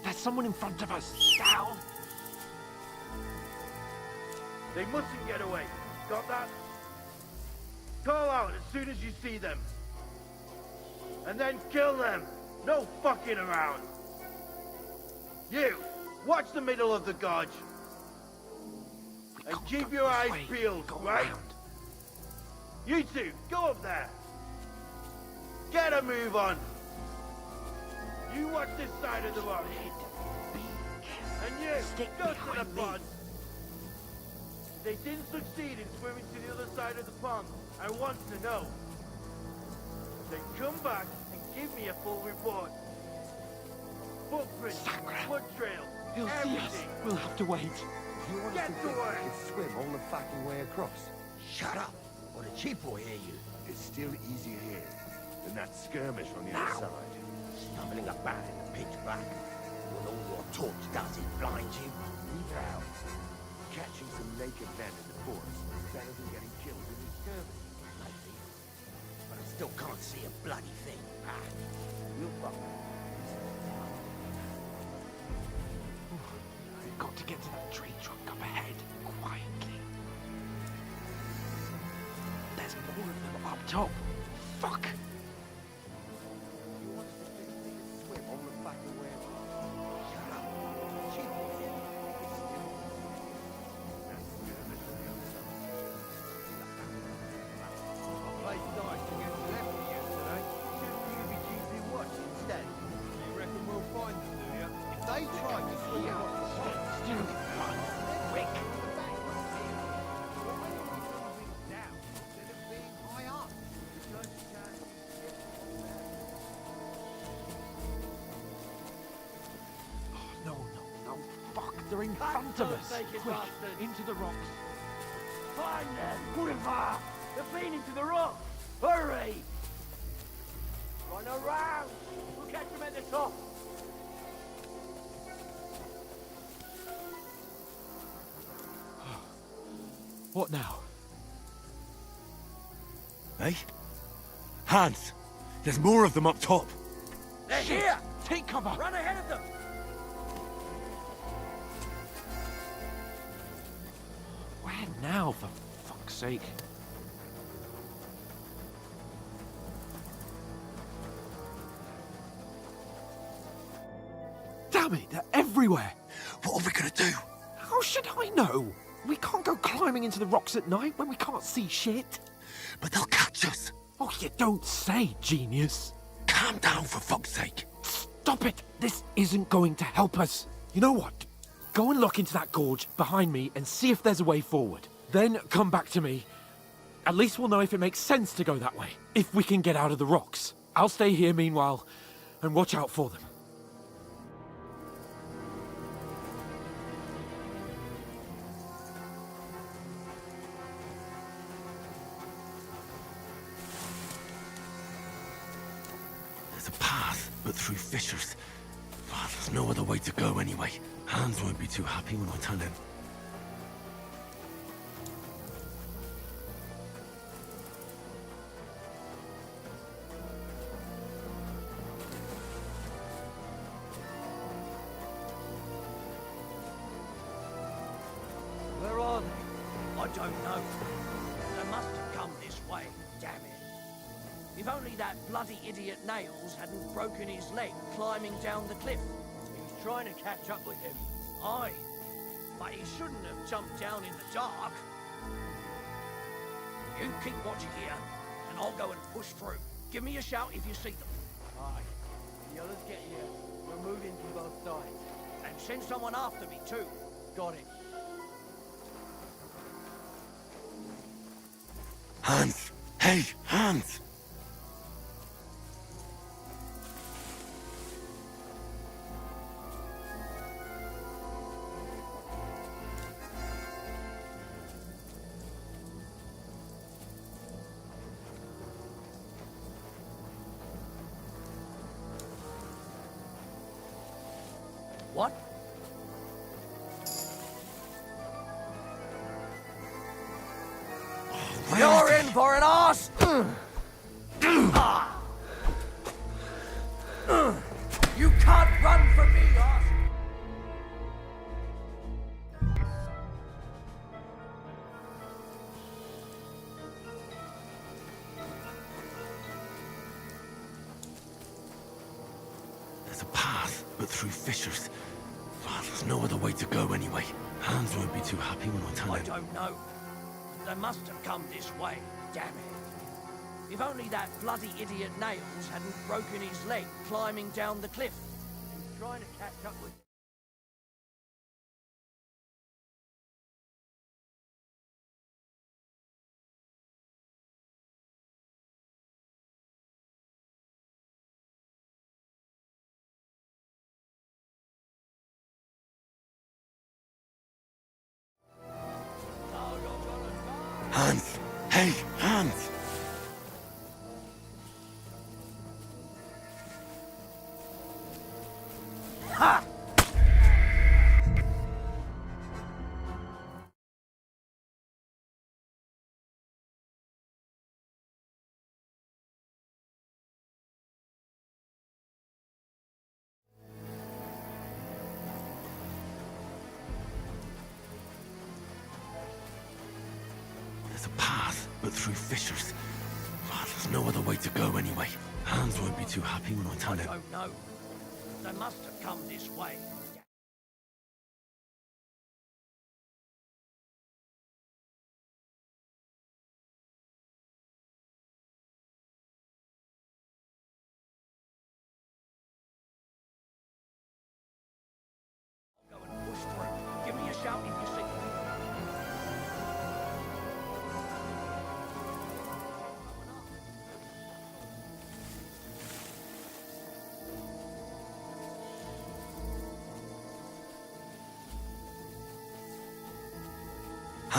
There's someone in front of us. Down. They mustn't get away. Got that? Call out as soon as you see them. And then kill them. No fucking around. You, watch the middle of the gorge. And keep your eyes peeled, right? You two, go up there. Get a move on. You watch this side of the rock. And you, go to the pond. They didn't succeed in swimming to the other side of the pond. I want to know. Then come back and give me a full report. Footprints, blood trail, He'll see us. We'll have to wait. You want Get to to think work. you can swim all the fucking way across? Shut up, or the chief will hear you. It's still easier here than that skirmish on the other side. Stumbling about in the pitch black, when all your torch does is blind you. Leave it out. Catching some naked men in the forest is better than getting killed in a skirmish. Maybe. But I still can't see a bloody thing. We'll fuck. We've got to get to that tree trunk up ahead, quietly. There's more of them up top. Fuck! You want to think you can swim all the fucking way across? Shut up. Chief will hear you. It's still that skirmish on the other side. I'll play dice against them for you today. Shouldn't you be keeping watch instead? You reckon we'll find them, do you? No, fuck, they're in front of us. Quick, into the rocks. Find them! Boulevard! They've been into the rock! Hurry! Run around! We'll catch them at the top! What now? Eh? Hans! There's more of them up top! They're Shit. here! Take cover! Run ahead of them! Where now, for fuck's sake? Damn it, they're everywhere! What are we gonna do? How should I know? We can't go climbing into the rocks at night when we can't see shit. But they'll catch us! Oh, you don't say, genius. Calm down, for fuck's sake! Stop it! This isn't going to help us. You know what? Go and look into that gorge behind me and see if there's a way forward. Then come back to me. At least we'll know if it makes sense to go that way. If we can get out of the rocks. I'll stay here meanwhile and watch out for them. There's a path, but through fissures. Oh, there's no other way to go anyway. Hans won't be too happy when I turn in. Where are they? I don't know. They must have come this way, damn it. If only that bloody idiot Nails hadn't broken his leg climbing down the cliff. He's trying to catch up with him. Aye, but he shouldn't have jumped down in the dark. You keep watching here, and I'll go and push through. Give me a shout if you see them. Aye. The others get here. We're moving from both sides. And send someone after me too. Got it. Hans! Hey, Hans! What? You're in for an arse! You can't run from me, arse! There's a path, but through fissures. Oh, there's no other way to go anyway. Hans won't be too happy when I turn I in. don't know. They must have come this way, damn it. If only that bloody idiot Nails hadn't broken his leg climbing down the cliff. He's trying to catch up with... Hans! Hey, Hans! Ha! There's a path, but through fissures. Oh, there's no other way to go anyway. Hans won't be too happy when I turn in. I don't know. They must have come this way.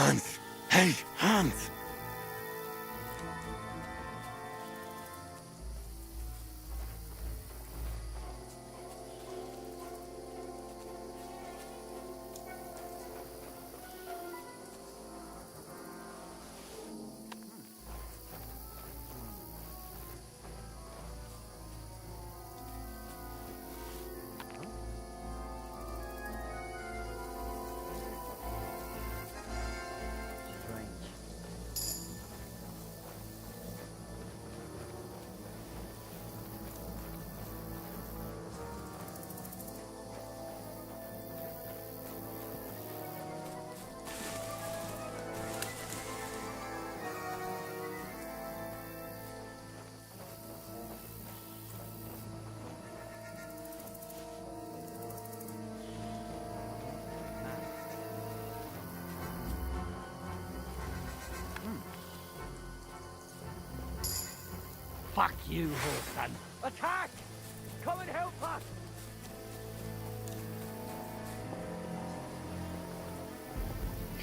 Hans! Hey, Hans! Fuck you, Horton. Attack! Come and help us!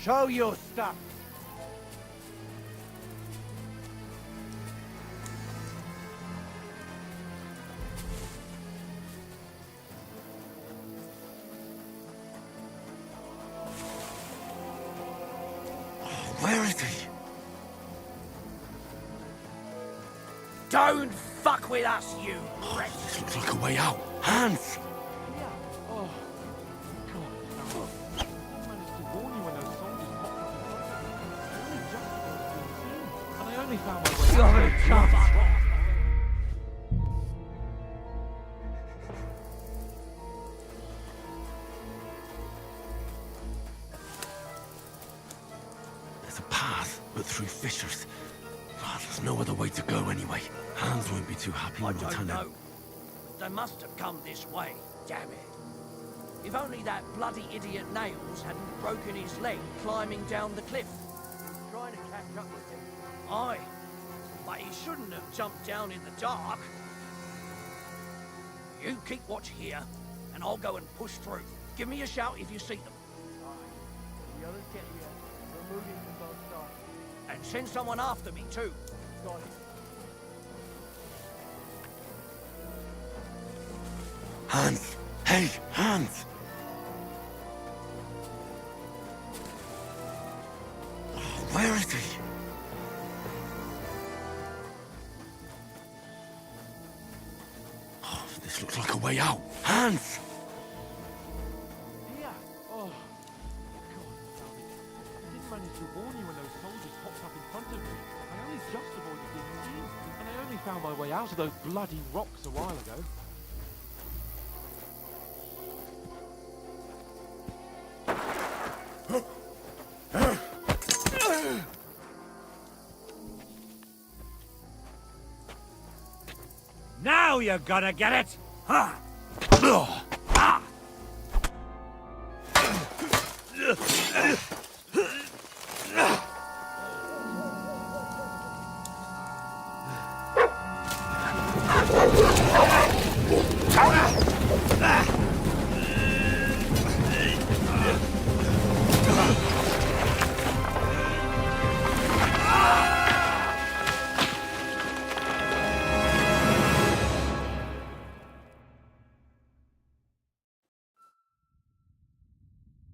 Show your stuff! Where is he? Don't fuck with us, you wretch! This looks like a way out. Hans! Oh, God. I managed to warn you when those soldiers popped up in front of me. I only just being seen, and I only found my way out. You're a tough. There's a path, but through fissures. Oh, there's no other way to go anyway. Hans won't be too happy I when we don't turn know. out. They must have come this way, damn it. If only that bloody idiot Nails hadn't broken his leg climbing down the cliff. Trying to catch up with him. Aye, but he shouldn't have jumped down in the dark. You keep watch here, and I'll go and push through. Give me a shout if you see them. Aye. The others get here. We're moving from both sides. And send someone after me, too. Got it. Hans! Hey, Hans! Oh, where is he? Oh, this looks like a way out. Hans! Yeah. Oh, God, damn it. I did manage to warn you when those soldiers popped up in front of me. I only just avoided being seen, and I only found my way out of those bloody rocks a while ago. Now you're gonna get it! Huh?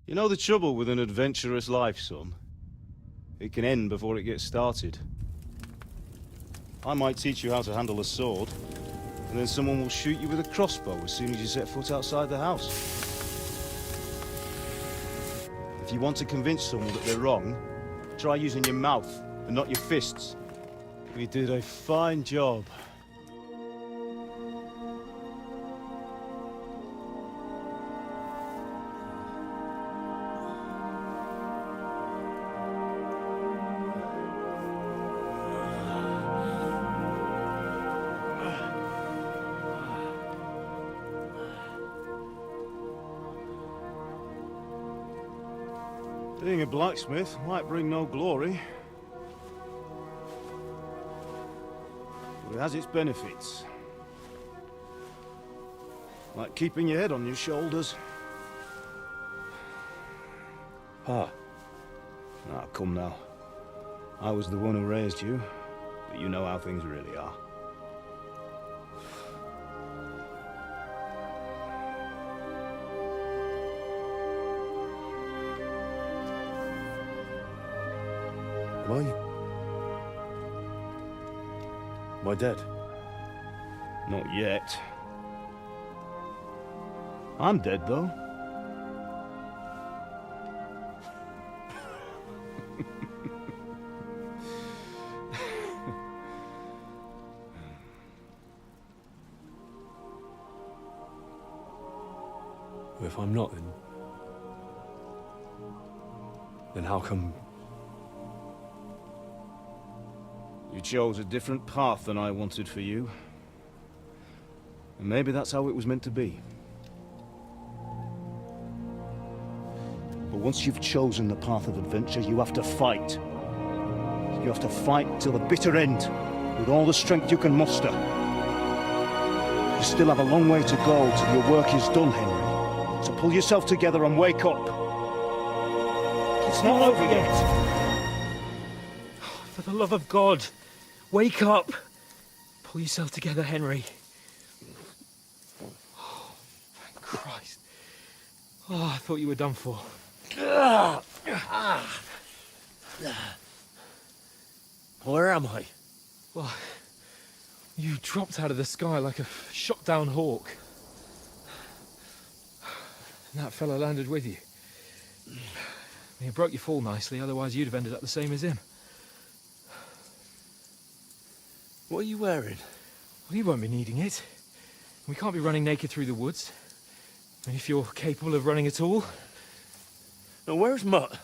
You know the trouble with an adventurous life, son? It can end before it gets started. I might teach you how to handle a sword, and then someone will shoot you with a crossbow as soon as you set foot outside the house. If you want to convince someone that they're wrong, try using your mouth and not your fists. We did a fine job. Being a blacksmith might bring no glory, but it has its benefits. Like keeping your head on your shoulders. Pa, Ah, come now. I was the one who raised you, but you know how things really are. Am I dead? Not yet. I'm dead, though. If I'm not, then how come... You chose a different path than I wanted for you. And maybe that's how it was meant to be. But once you've chosen the path of adventure, you have to fight. You have to fight till the bitter end, with all the strength you can muster. You still have a long way to go till your work is done, Henry. So pull yourself together and wake up. It's not over yet. For the love of God, wake up! Pull yourself together, Henry. Oh, thank Christ. Oh, I thought you were done for. Where am I? Well, you dropped out of the sky like a shot-down hawk. And that fella landed with you. He broke your fall nicely, otherwise you'd have ended up the same as him. What are you wearing? Well, you won't be needing it. We can't be running naked through the woods. I mean, if you're capable of running at all. Now, where's Mutt?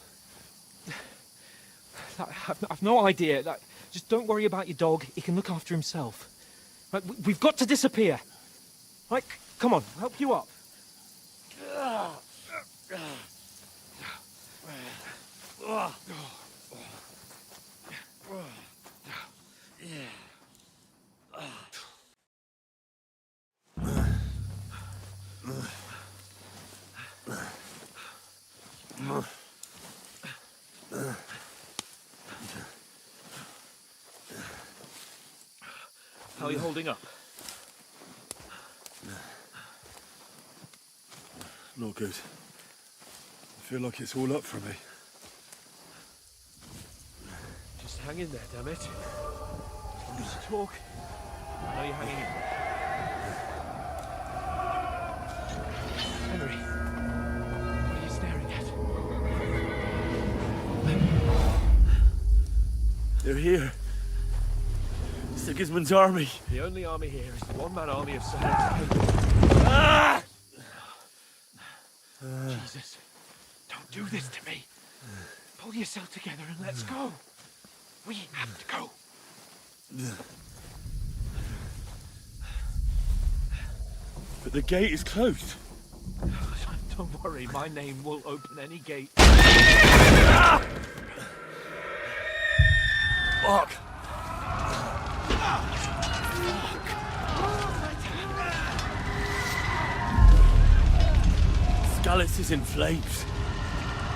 I've no idea. Just don't worry about your dog. He can look after himself. Right, we've got to disappear. Right, come on, I'll help you up. How are you holding up? Not good. I feel like it's all up for me. Just hang in there, damn it. Just talk. I know you're hanging in. Henry, what are you staring at? They're here. Sigismund's army. The only army here is the one-man army of Sir Jesus, don't do this to me. Pull yourself together and let's go. We have to go. But the gate is closed. Don't worry, my name will open any gate. Fuck. Scallis is in flames.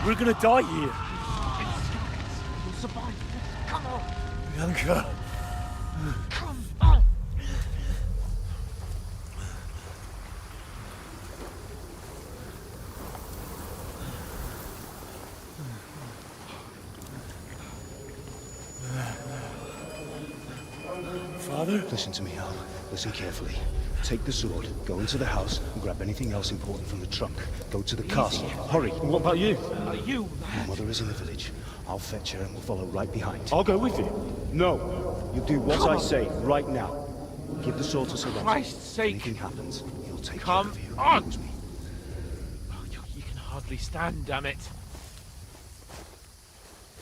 We're gonna die here. We'll survive. Come on. Bianca. Come on. Father? Listen to me, Al. Listen carefully. Take the sword, go into the house, and grab anything else important from the trunk. Go to the castle. Hurry. What about you? You? My mother is in the village. I'll fetch her and we'll follow right behind. I'll go with you. No. You do what I say right now. Give the sword to Sir Roger. Christ's sake. If anything happens, he'll take Come care of you. on. Use me. Oh, you can hardly stand, damn it.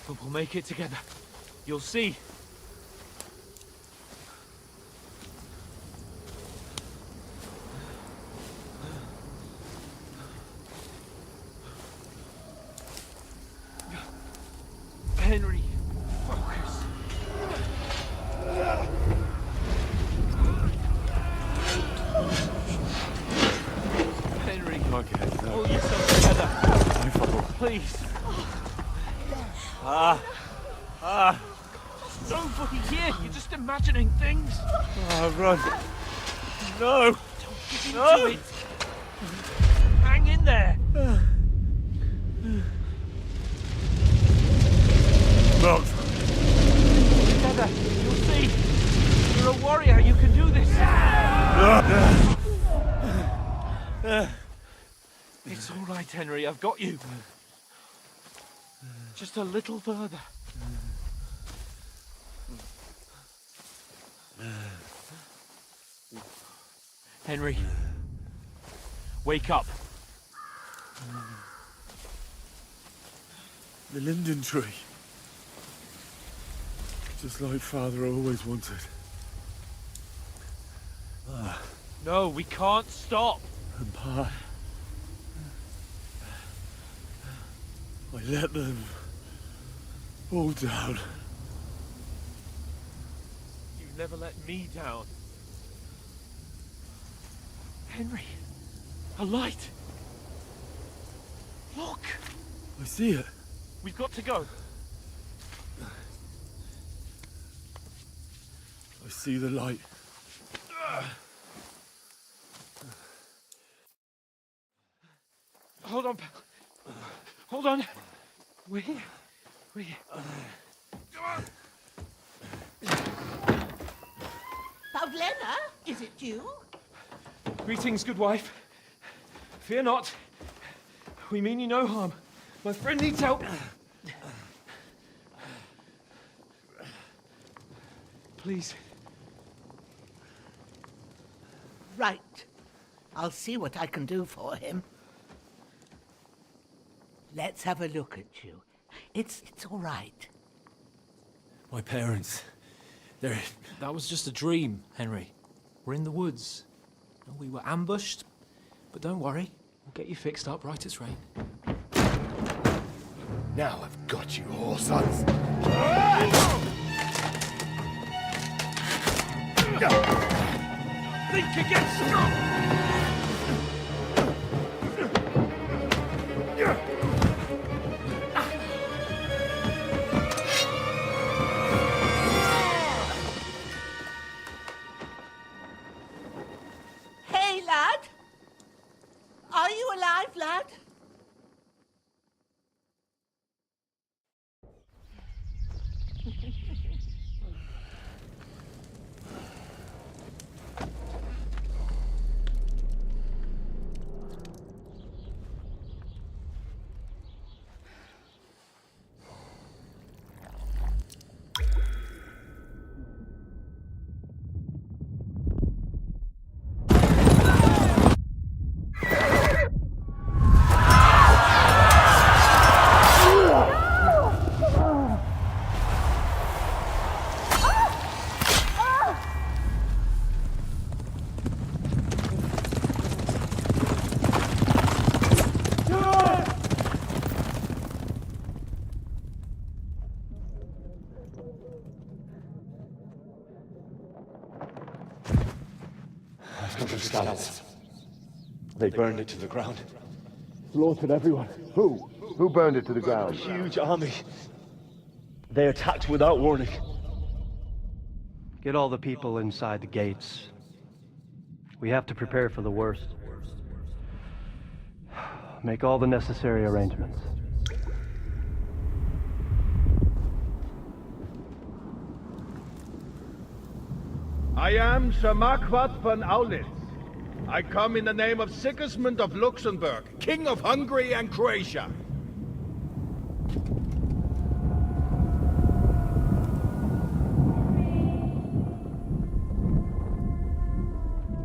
But we'll make it together. You'll see. Henry, focus. Henry, pull yourself together. Please. Nobody here. You're just imagining things. Run. No! Get into it. Hang in there. Not. Together, you'll see. You're a warrior. You can do this. It's all right, Henry. I've got you. Just a little further. Henry, wake up. The linden tree. Just like Father always wanted. No, we can't stop. And Pa, I let them all down. You never let me down. Henry, a light. Look. I see it. We've got to go. I see the light. Hold on, pal. Hold on. We're here. We're here. Come on. Pavlena, is it you? Greetings, good wife. Fear not. We mean you no harm. My friend needs help. Please. Right. I'll see what I can do for him. Let's have a look at you. It's all right. My parents, they're... That was just a dream, Henry. We're in the woods. We were ambushed, but don't worry. We'll get you fixed up right as rain. Now I've got you all, sons. Think again, Hey, lad! Are you alive, lad? Scouts. They burned it to the ground. Slaughtered everyone. Who? Who burned it to the A ground? huge army. They attacked without warning. Get all the people inside the gates. We have to prepare for the worst. Make all the necessary arrangements. I am Sir Marquardt von Aulitz. I come in the name of Sigismund of Luxembourg, King of Hungary and Croatia.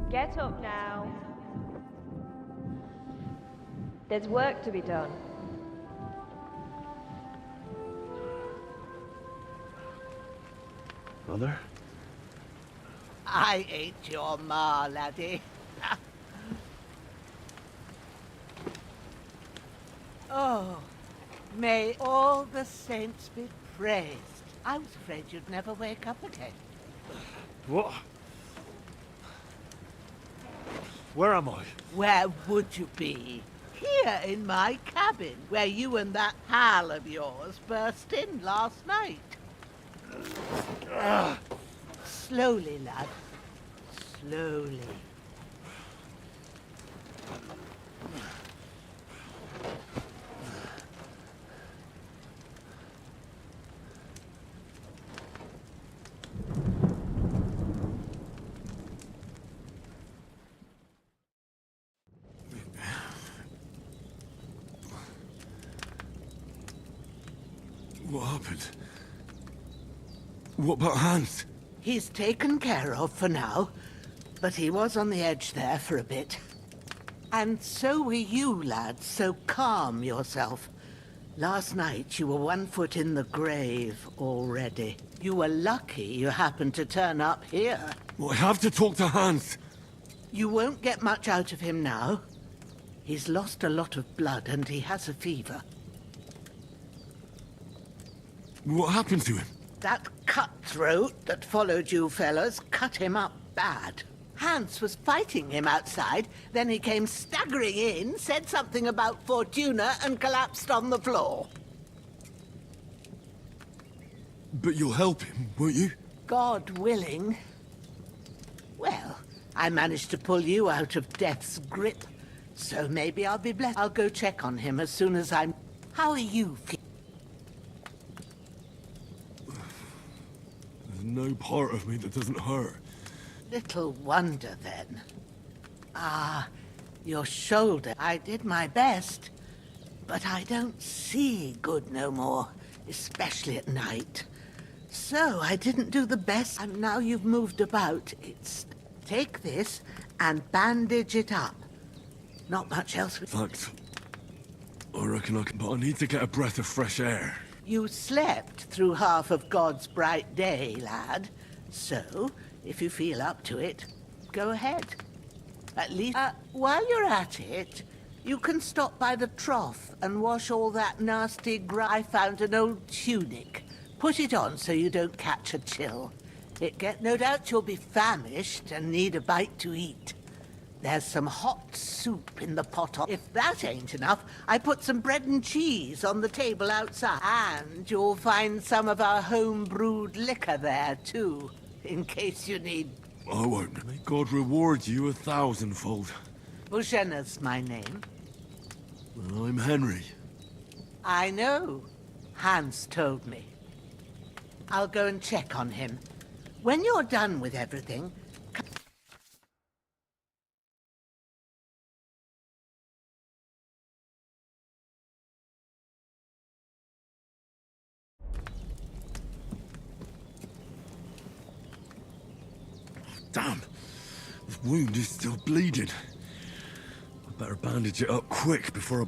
Get up now. There's work to be done. Mother? I ain't your ma, laddie. Oh, may all the saints be praised. I was afraid you'd never wake up again. What? Where am I? Where would you be? Here in my cabin, where you and that pal of yours burst in last night. Slowly, lad. Slowly. What happened? What about Hans? He's taken care of for now, but he was on the edge there for a bit. And so were you, lad, so calm yourself. Last night you were 1 foot in the grave already. You were lucky you happened to turn up here. Well, I have to talk to Hans. You won't get much out of him now. He's lost a lot of blood and he has a fever. What happened to him? That cutthroat that followed you fellas cut him up bad. Hans was fighting him outside, then he came staggering in, said something about Fortuna, and collapsed on the floor. But you'll help him, won't you? God willing. Well, I managed to pull you out of death's grip, so maybe I'll be blessed. I'll go check on him as soon as I'm... How are you feeling? There's no part of me that doesn't hurt. Little wonder, then. Ah, your shoulder. I did my best, but I don't see good no more, especially at night. So I didn't do the best, and now you've moved about. Take this and bandage it up. Not much else. Thanks. I reckon I can, but I need to get a breath of fresh air. You slept through half of God's bright day, lad. So, if you feel up to it, go ahead. At least, while you're at it, you can stop by the trough and wash all that nasty I found an old tunic. Put it on so you don't catch a chill. No doubt you'll be famished and need a bite to eat. There's some hot soup in the pot. If that ain't enough, I put some bread and cheese on the table outside. And you'll find some of our home-brewed liquor there, too, in case you need... I won't. May God reward you 1,000-fold. Božena's my name. Well, I'm Henry. I know. Hans told me. I'll go and check on him. When you're done with everything... Damn! The wound is still bleeding. I better bandage it up quick before I...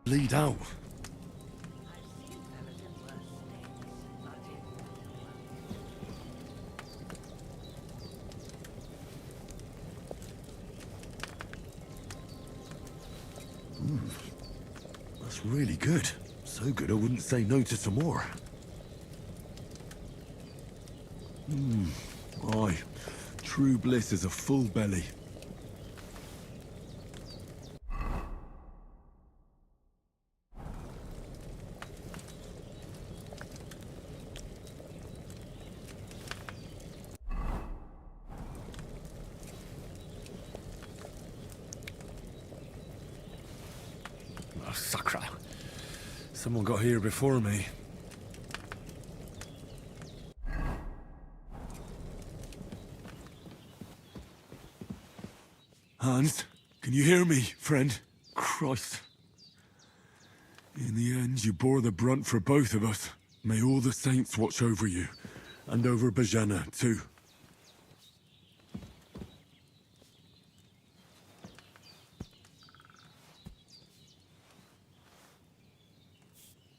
bleed out. That's really good. So good I wouldn't say no to some more. Aye. True bliss is a full belly. Oh, sacre. Someone got here before me. Hans, can you hear me, friend? Christ. In the end, you bore the brunt for both of us. May all the saints watch over you, and over Bojena, too.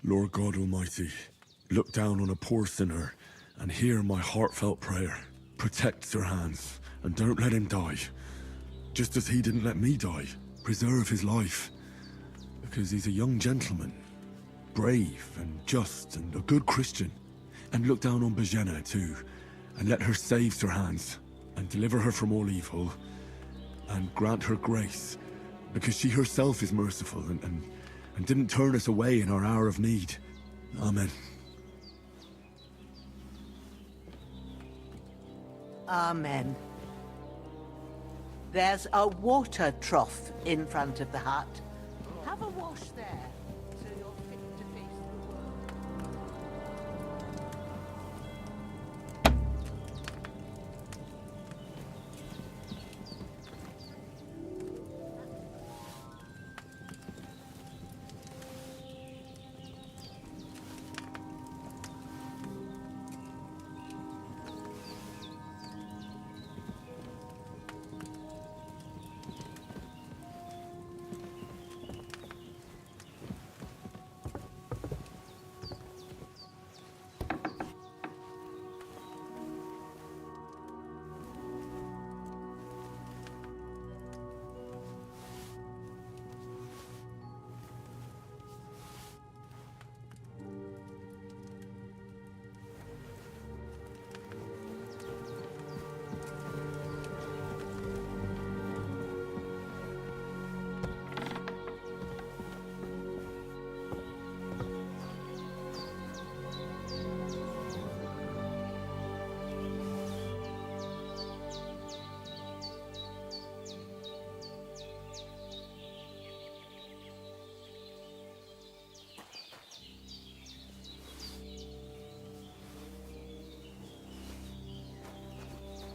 Lord God Almighty, look down on a poor sinner and hear my heartfelt prayer. Protect Sir Hans, and don't let him die. just as he didn't let me die. Preserve his life. Because he's a young gentleman. Brave and just and a good Christian. And look down on Bajena too. And let her save Sir Hans. And deliver her from all evil. And grant her grace. Because she herself is merciful and didn't turn us away in our hour of need. Amen. Amen. There's a water trough in front of the hut. Have a wash there, so you're fit to face the world.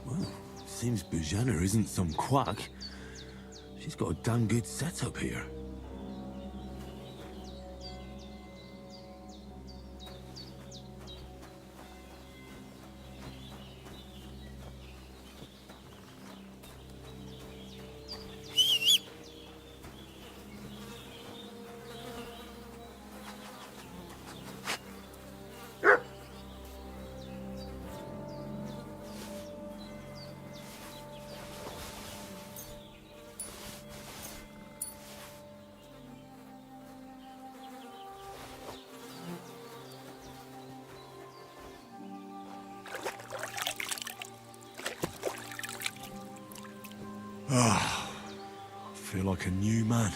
Well, seems Bajena isn't some quack. She's got a damn good setup here. Ah, I feel like a new man.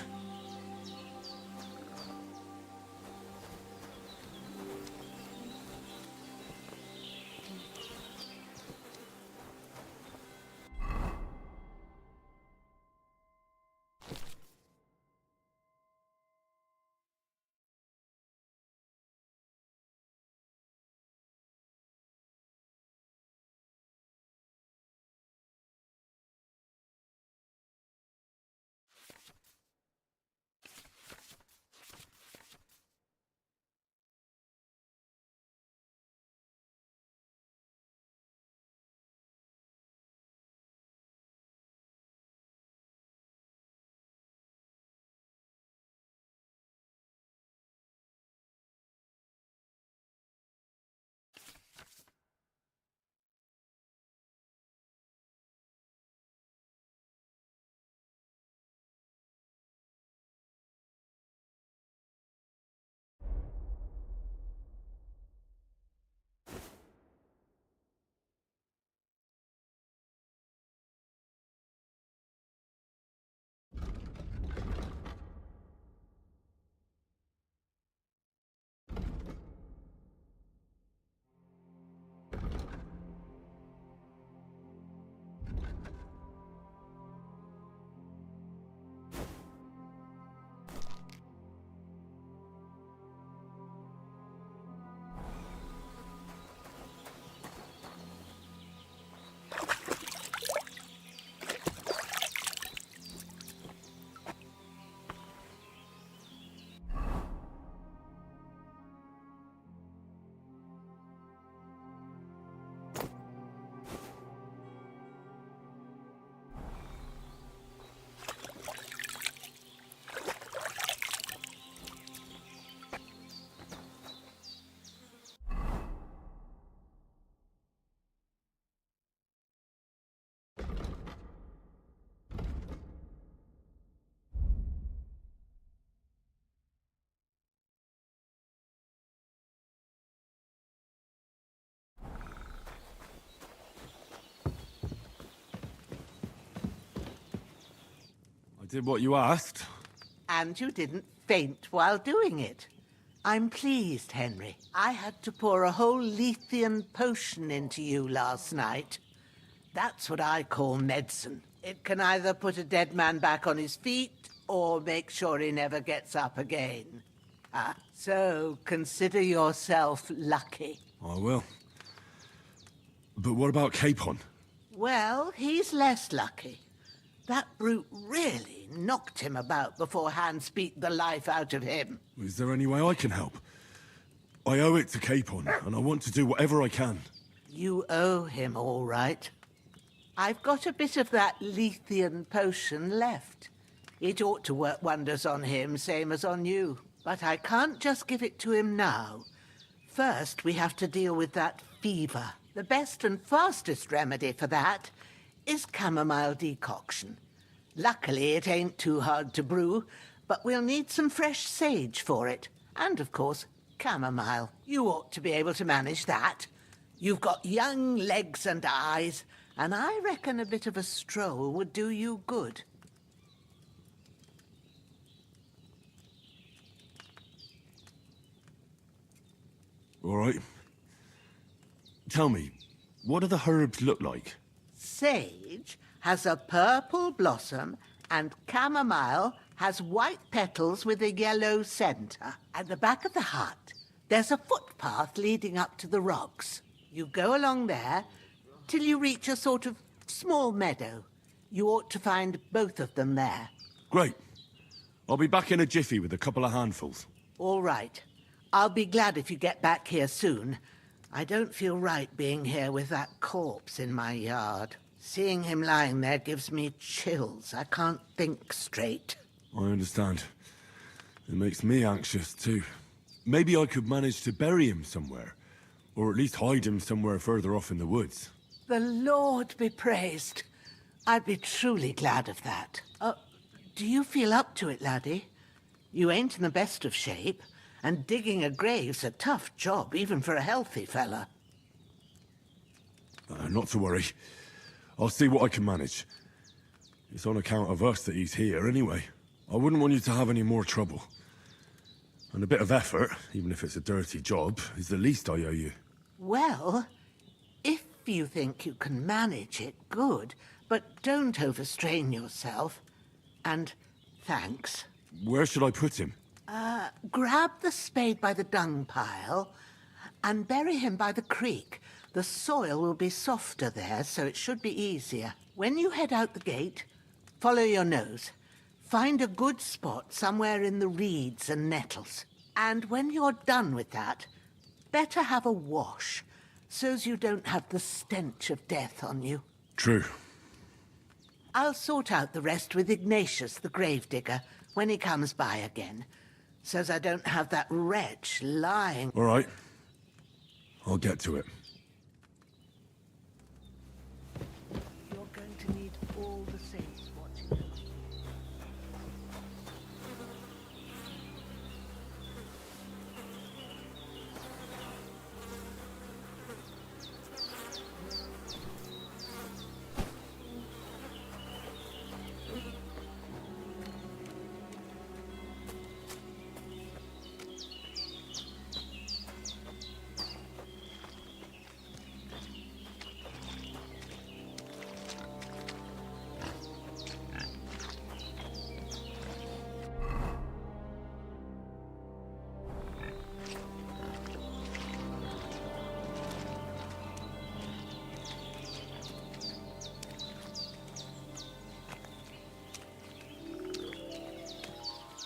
did what you asked. And you didn't faint while doing it. I'm pleased, Henry. I had to pour a whole Lethean potion into you last night. That's what I call medicine. It can either put a dead man back on his feet or make sure he never gets up again. So consider yourself lucky. I will. But what about Capon? Well, he's less lucky. That brute really knocked him about before Hans beat the life out of him. Is there any way I can help? I owe it to Capon, and I want to do whatever I can. You owe him, all right. I've got a bit of that Lethean potion left. It ought to work wonders on him, same as on you. But I can't just give it to him now. First, we have to deal with that fever. The best and fastest remedy for that is chamomile decoction. Luckily, it ain't too hard to brew, but we'll need some fresh sage for it. And, of course, chamomile. You ought to be able to manage that. You've got young legs and eyes, and I reckon a bit of a stroll would do you good. All right. Tell me, what do the herbs look like? Sage has a purple blossom, and chamomile has white petals with a yellow centre. At the back of the hut, there's a footpath leading up to the rocks. You go along there till you reach a sort of small meadow. You ought to find both of them there. Great. I'll be back in a jiffy with a couple of handfuls. All right. I'll be glad if you get back here soon. I don't feel right being here with that corpse in my yard. Seeing him lying there gives me chills. I can't think straight. I understand. It makes me anxious, too. Maybe I could manage to bury him somewhere. Or at least hide him somewhere further off in the woods. The Lord be praised. I'd be truly glad of that. Do you feel up to it, laddie? You ain't in the best of shape, and digging a grave's a tough job, even for a healthy fella. Not to worry. I'll see what I can manage. It's on account of us that he's here, anyway. I wouldn't want you to have any more trouble. And a bit of effort, even if it's a dirty job, is the least I owe you. Well, if you think you can manage it, good. But don't overstrain yourself. And thanks. Where should I put him? Grab the spade by the dung pile and bury him by the creek. The soil will be softer there, so it should be easier. When you head out the gate, follow your nose. Find a good spot somewhere in the reeds and nettles. And when you're done with that, better have a wash, so's you don't have the stench of death on you. True. I'll sort out the rest with Ignatius, the gravedigger, when he comes by again, so's I don't have that wretch lying. All right. I'll get to it. You're going to need all the saints watching over you.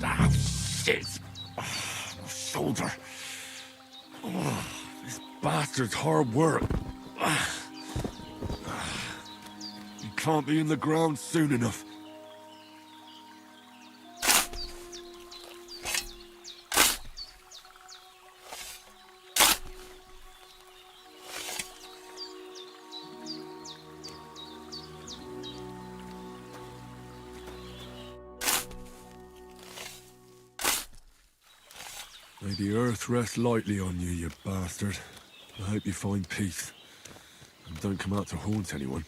Ah, shit! My shoulder. This bastard's hard work. He can't be in the ground soon enough. May the earth rest lightly on you, you bastard. I hope you find peace. And don't come out to haunt anyone.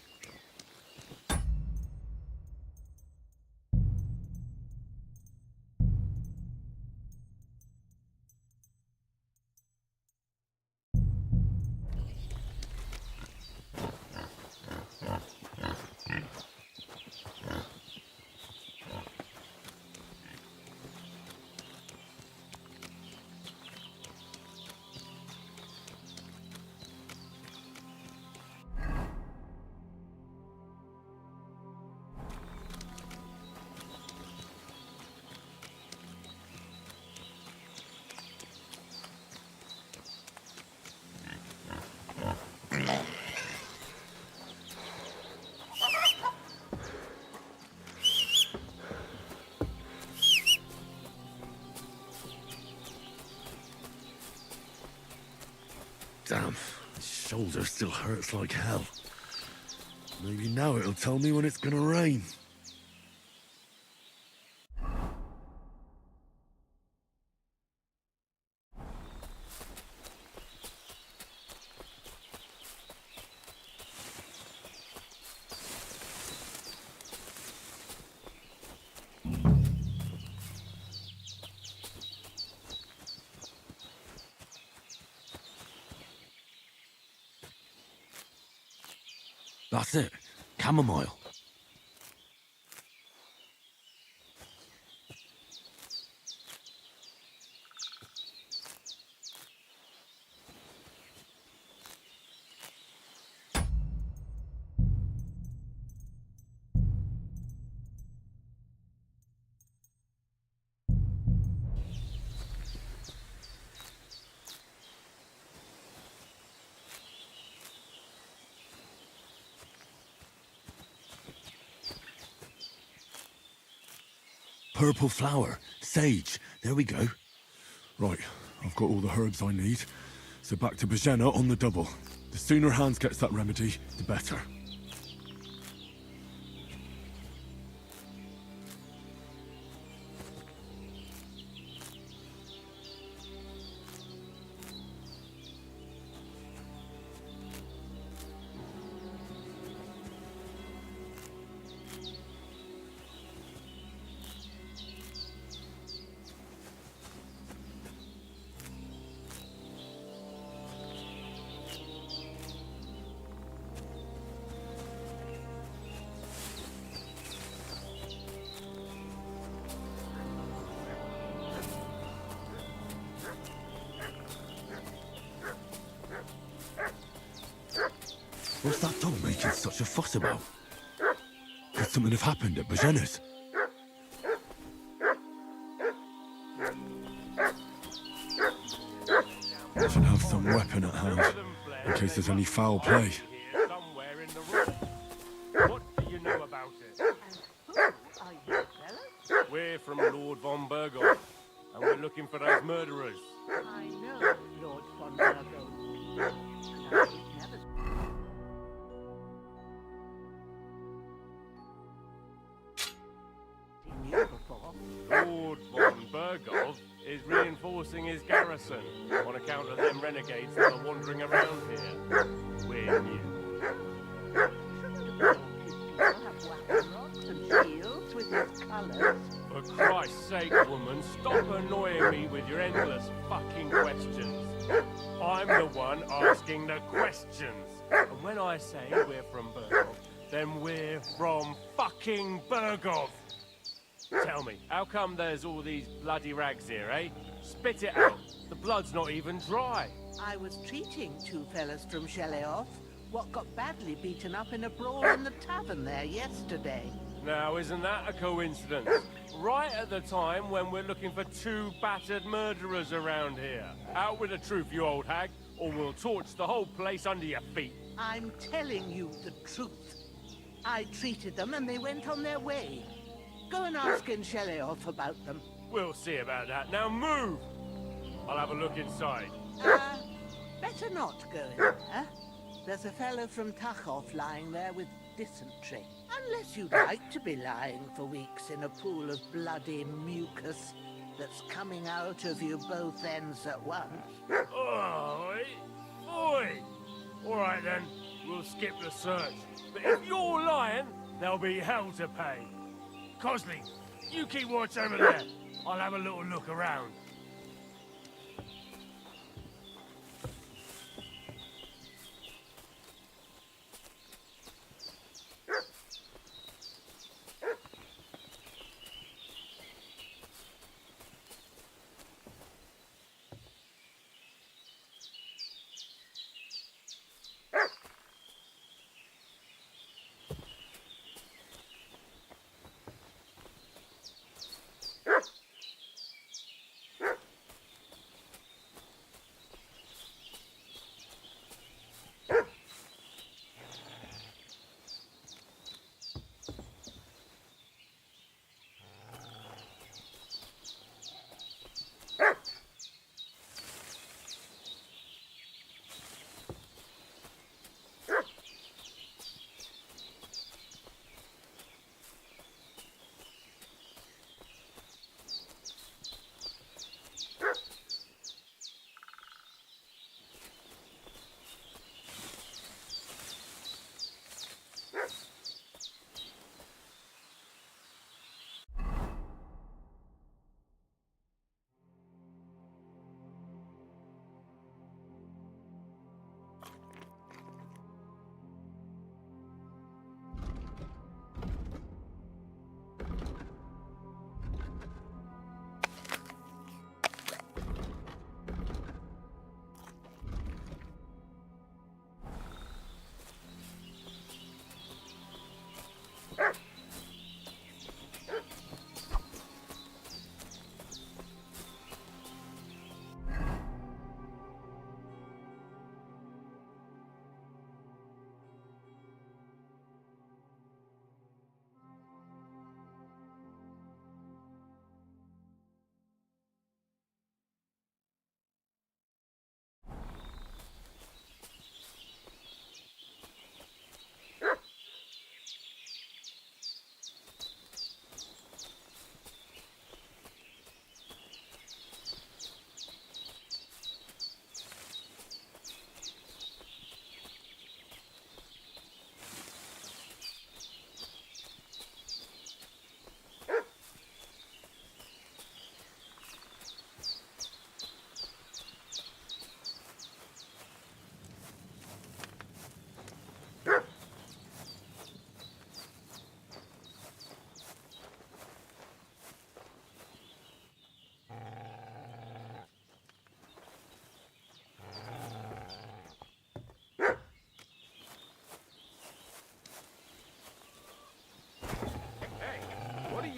shoulder still hurts like hell. Maybe now it'll tell me when it's gonna rain. That's it. Chamomile. Purple flower. Sage. There we go. Right, I've got all the herbs I need. So back to Bajena on the double. The sooner Hans gets that remedy, the better. What's that dog making such a fuss about? Could something have happened at Bajena's? I should have some weapon at hand, in case there's any foul play. Somewhere in the room. What do you know about it? Who are you, fellas? We're from Lord von Burgov, and we're looking for those murderers. I know Lord von Burgo. And I've never seen you before. Lord von Burgov is reinforcing his garrison on account of them renegades that are wandering around here. We're new. People have weapon rocks and shields with his colours. For Christ's sake, woman, stop annoying me with your endless fucking questions. I'm the one asking the questions. And when I say we're from Burgov, then we're from fucking Burgov. Tell me, how come there's all these bloody rags here, eh? Spit it out. The blood's not even dry. I was treating two fellas from Sheleoth, what got badly beaten up in a brawl in the tavern there yesterday. Now, isn't that a coincidence? Right at the time when we're looking for two battered murderers around here. Out with the truth, you old hag, or we'll torch the whole place under your feet. I'm telling you the truth. I treated them and they went on their way. Go and ask in Sheleoth about them. We'll see about that. Now move! I'll have a look inside. Better not go in there. There's a fellow from Tachov lying there with dysentery. Unless you'd like to be lying for weeks in a pool of bloody mucus that's coming out of you both ends at once. Oi! Oi! All right then, we'll skip the search. But if you're lying, there'll be hell to pay. Cosley, you keep watch over there. I'll have a little look around.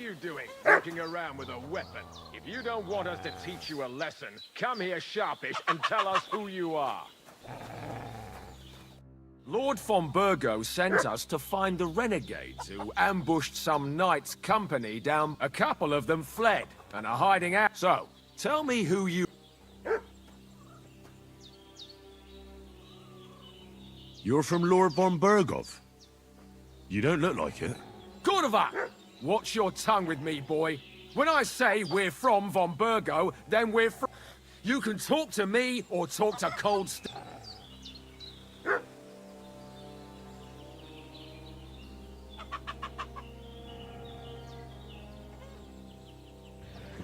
you doing, walking around with a weapon? If you don't want us to teach you a lesson, come here sharpish and tell us who you are. Lord von Burgo sent us to find the renegades who ambushed some knight's company down. A couple of them fled and are hiding out. So, tell me who you... You're from Lord von Burgov? You don't look like it. Cordova! Watch your tongue with me, boy. When I say we're from von Burgo, then we're from... You can talk to me or talk to Cold St...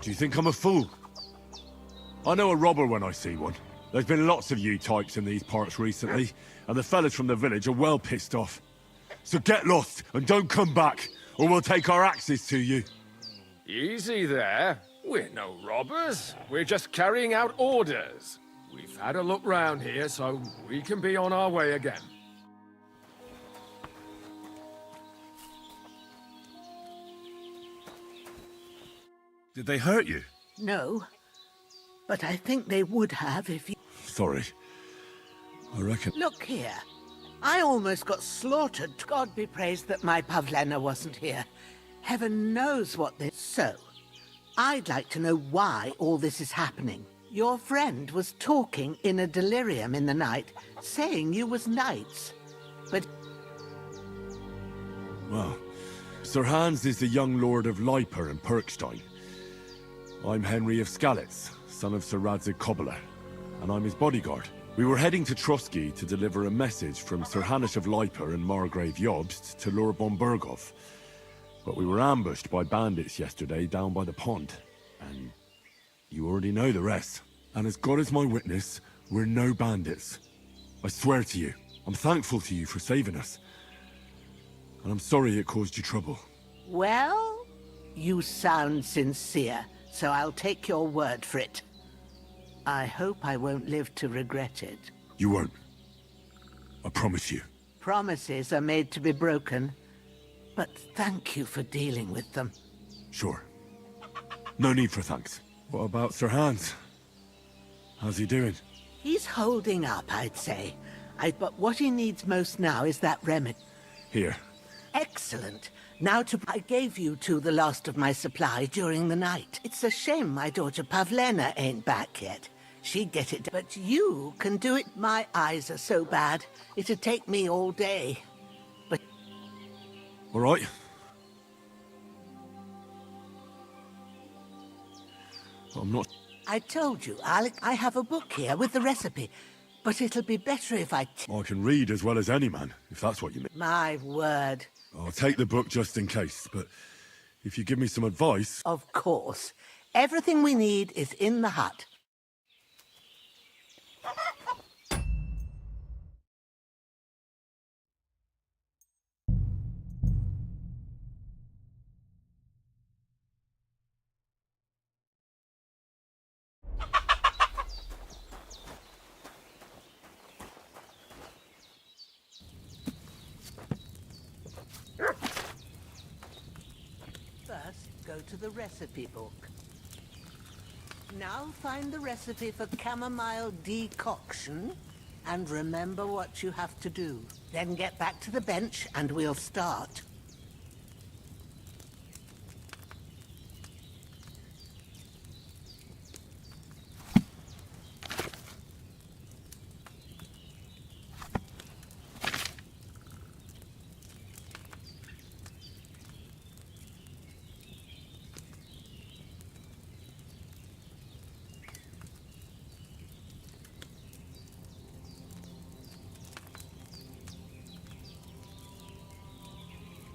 Do you think I'm a fool? I know a robber when I see one. There's been lots of you types in these parts recently, and the fellas from the village are well pissed off. So get lost and don't come back, or we'll take our axes to you. Easy there. We're no robbers. We're just carrying out orders. We've had a look round here, so we can be on our way again. Did they hurt you? No, but I think they would have if you... Sorry. I reckon... Look here. I almost got slaughtered. God be praised that my Pavlena wasn't here. Heaven knows what this... So, I'd like to know why all this is happening. Your friend was talking in a delirium in the night, saying you was knights. But... Well, Sir Hans is the young lord of Leiper and Perkstein. I'm Henry of Skalitz, son of Sir Radzig Kobyla, and I'm his bodyguard. We were heading to Trotsky to deliver a message from Sir Hanush of Leiper and Margrave Jobst to Lord von Burgov. But we were ambushed by bandits yesterday down by the pond, and you already know the rest. And as God is my witness, we're no bandits. I swear to you, I'm thankful to you for saving us. And I'm sorry it caused you trouble. Well, you sound sincere, so I'll take your word for it. I hope I won't live to regret it. You won't. I promise you. Promises are made to be broken, but thank you for dealing with them. Sure. No need for thanks. What about Sir Hans? How's he doing? He's holding up, I'd say. But what he needs most now is that remedy. Here. Excellent. Now I gave you two the last of my supply during the night. It's a shame my daughter Pavlena ain't back yet. She'd get it, but you can do it. My eyes are so bad, it'd take me all day. But... All right. I'm not... I told you, Alec, I have a book here with the recipe, but it'll be better if I can read as well as any man, if that's what you mean. My word. I'll take the book just in case, but if you give me some advice... Of course. Everything we need is in the hut. First, go to the recipe book. Now find the recipe for chamomile decoction and remember what you have to do. Then get back to the bench and we'll start.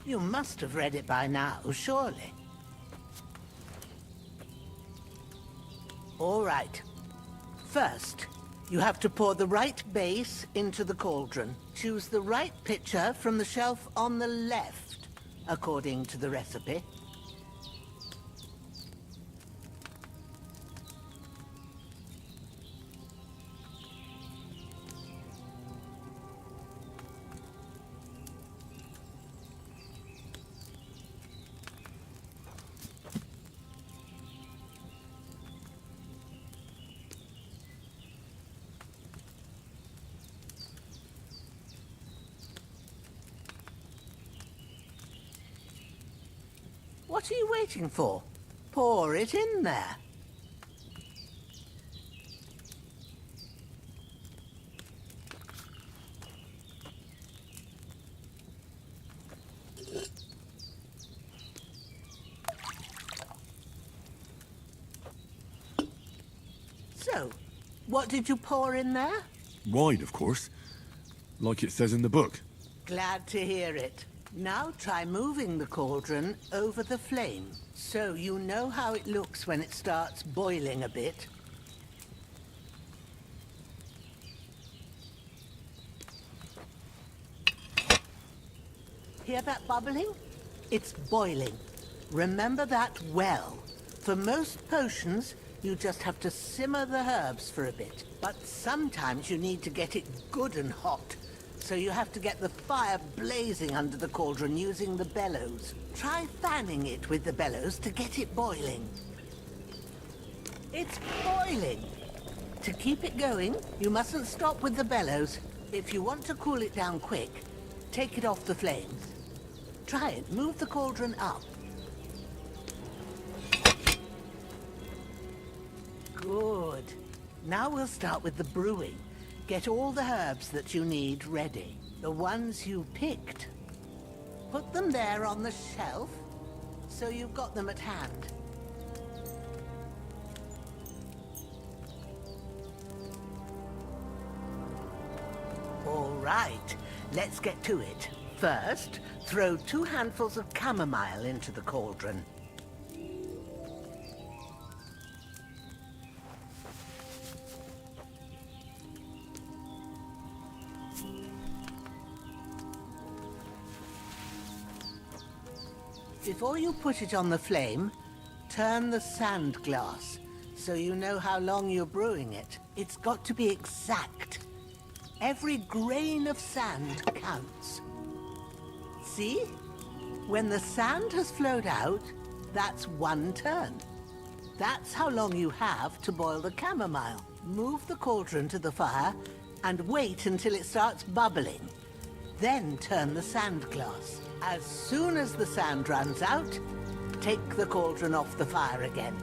You must have read it by now, surely. All right. First, you have to pour the right base into the cauldron. Choose the right pitcher from the shelf on the left, according to the recipe. What are you waiting for? Pour it in there. So, what did you pour in there? Wine, of course. Like it says in the book. Glad to hear it. Now try moving the cauldron over the flame, so you know how it looks when it starts boiling a bit. Hear that bubbling? It's boiling. Remember that well. For most potions, you just have to simmer the herbs for a bit. But sometimes you need to get it good and hot. So you have to get the fire blazing under the cauldron using the bellows. Try fanning it with the bellows to get it boiling. It's boiling! To keep it going, you mustn't stop with the bellows. If you want to cool it down quick, take it off the flames. Try it. Move the cauldron up. Good. Now we'll start with the brewing. Get all the herbs that you need ready. The ones you picked. Put them there on the shelf, so you've got them at hand. All right, let's get to it. First, throw 2 handfuls of chamomile into the cauldron. Before you put it on the flame, turn the sand glass so you know how long you're brewing it. It's got to be exact. Every grain of sand counts. See? When the sand has flowed out, that's 1 turn. That's how long you have to boil the chamomile. Move the cauldron to the fire and wait until it starts bubbling. Then turn the sand glass. As soon as the sand runs out, take the cauldron off the fire again.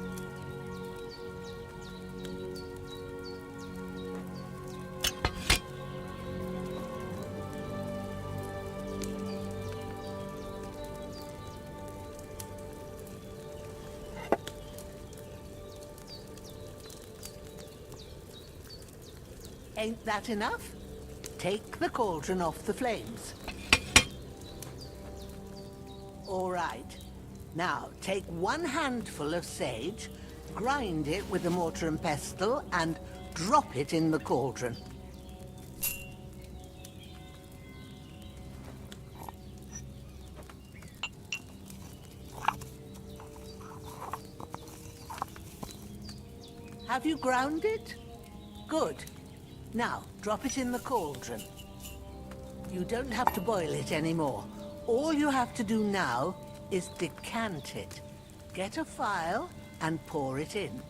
Ain't that enough? Take the cauldron off the flames. All right. Now, take 1 handful of sage, grind it with a mortar and pestle, and drop it in the cauldron. Have you ground it? Good. Now, drop it in the cauldron. You don't have to boil it anymore. All you have to do now is decant it. Get a phial and pour it in.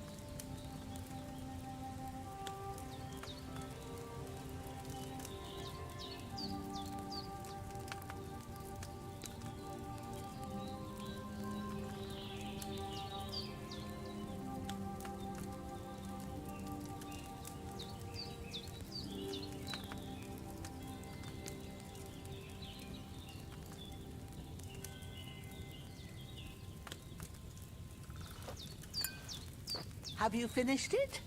Have you finished it?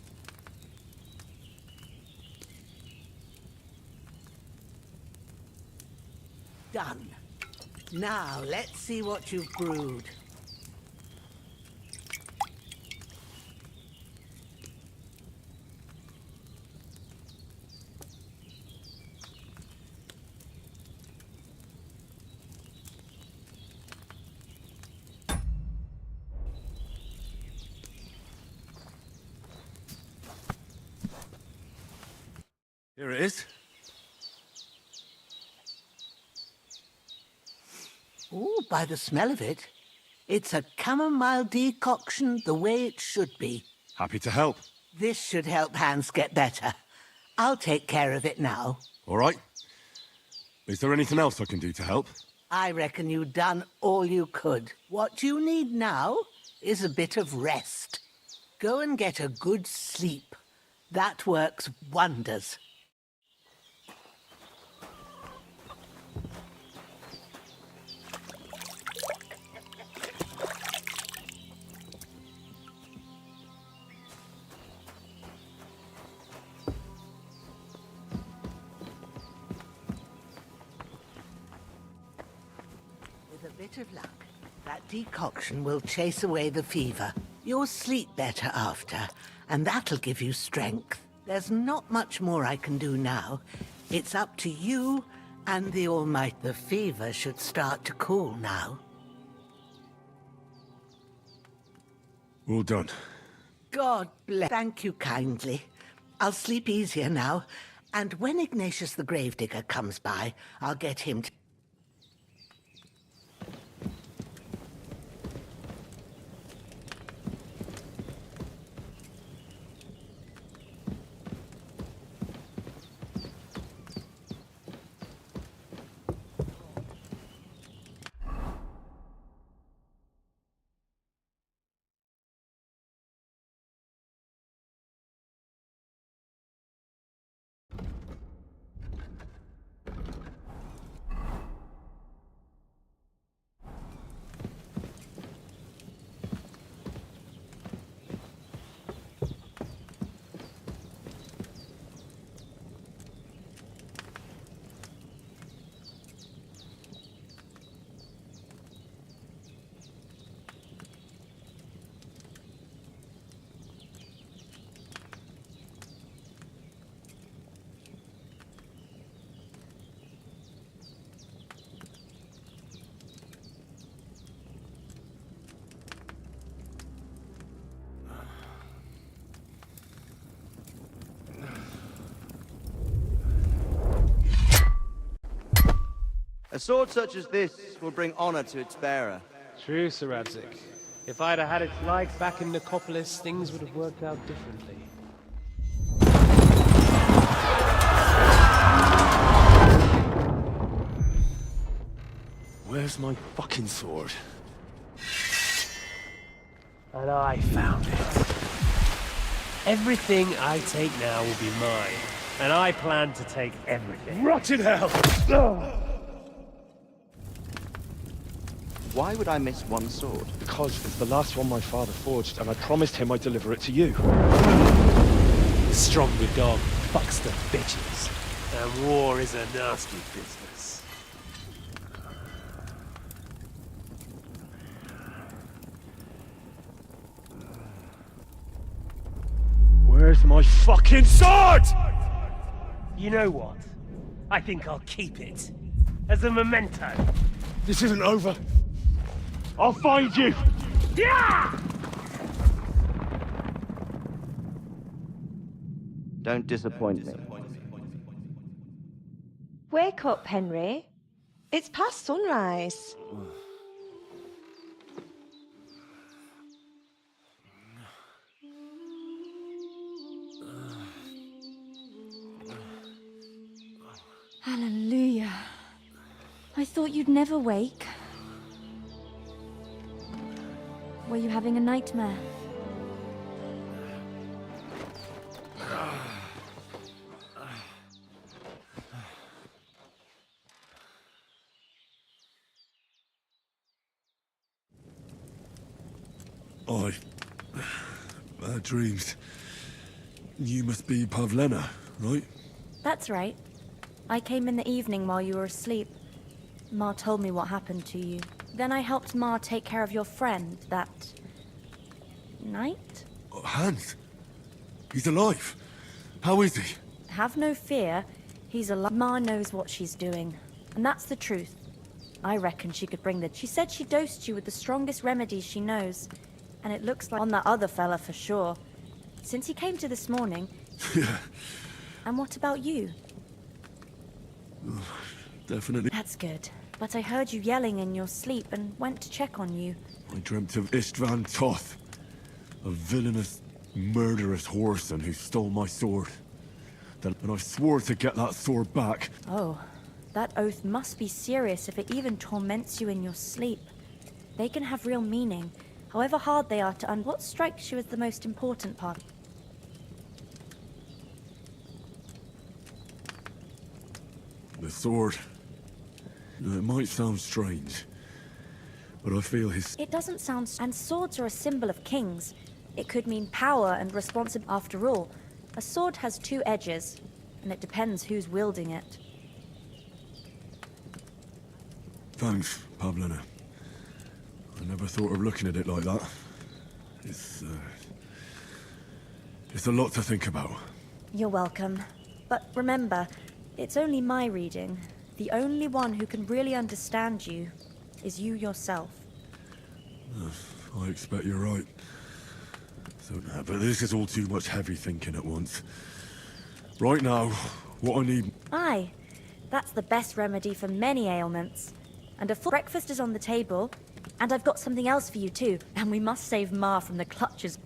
Done. Now, let's see what you've brewed. Here it is. Ooh, by the smell of it, it's a chamomile decoction the way it should be. Happy to help. This should help Hans get better. I'll take care of it now. All right. Is there anything else I can do to help? I reckon you've done all you could. What you need now is a bit of rest. Go and get a good sleep. That works wonders. With a bit of luck, that decoction will chase away the fever. You'll sleep better after, and that'll give you strength. There's not much more I can do now. It's up to you and the Almighty. The fever should start to cool now. All done. God bless. Thank you kindly. I'll sleep easier now, and when Ignatius the Gravedigger comes by, I'll get him to... A sword such as this will bring honor to its bearer. True, Sir Radzik. If I'd have had its like back in Nicopolis, things would have worked out differently. Where's my fucking sword? And I found it. Everything I take now will be mine, and I plan to take everything. Rot in hell! Why would I miss one sword? Because it's the last one my father forged, and I promised him I'd deliver it to you. The stronger dog fucks the bitches, and war is a nasty business. Where's my fucking sword? You know what? I think I'll keep it. As a memento. This isn't over. I'll find you! Yeah! Don't disappoint me. Wake up, Henry. It's past sunrise. Hallelujah. I thought you'd never wake. Were you having a nightmare? Bad dreams. You must be Pavlena, right? That's right. I came in the evening while you were asleep. Ma told me what happened to you. Then I helped Ma take care of your friend that... night? Hans? He's alive. How is he? Have no fear. He's alive. Ma knows what she's doing. And that's the truth. I reckon she could bring the... She said she dosed you with the strongest remedies she knows. And it looks like on that other fella for sure. Since he came to this morning... Yeah. And what about you? Definitely. That's good. But I heard you yelling in your sleep and went to check on you. I dreamt of Istvan Toth, a villainous, murderous whoreson who stole my sword. And I swore to get that sword back. Oh, That oath must be serious if it even torments you in your sleep. They can have real meaning, however hard they are to What strikes you as the most important part? The sword. It might sound strange, but I feel his... It doesn't sound... And swords are a symbol of kings. It could mean power and responsibility. After all, a sword has two edges, and it depends who's wielding it. Thanks, Pavlina. I never thought of looking at it like that. It's a lot to think about. You're welcome. But remember, it's only my reading. The only one who can really understand you is you yourself. I expect you're right. So, but this is all too much heavy thinking at once. Right now, what I need... Aye, that's the best remedy for many ailments. And a full breakfast is on the table, and I've got something else for you too. And we must save Ma from the clutches.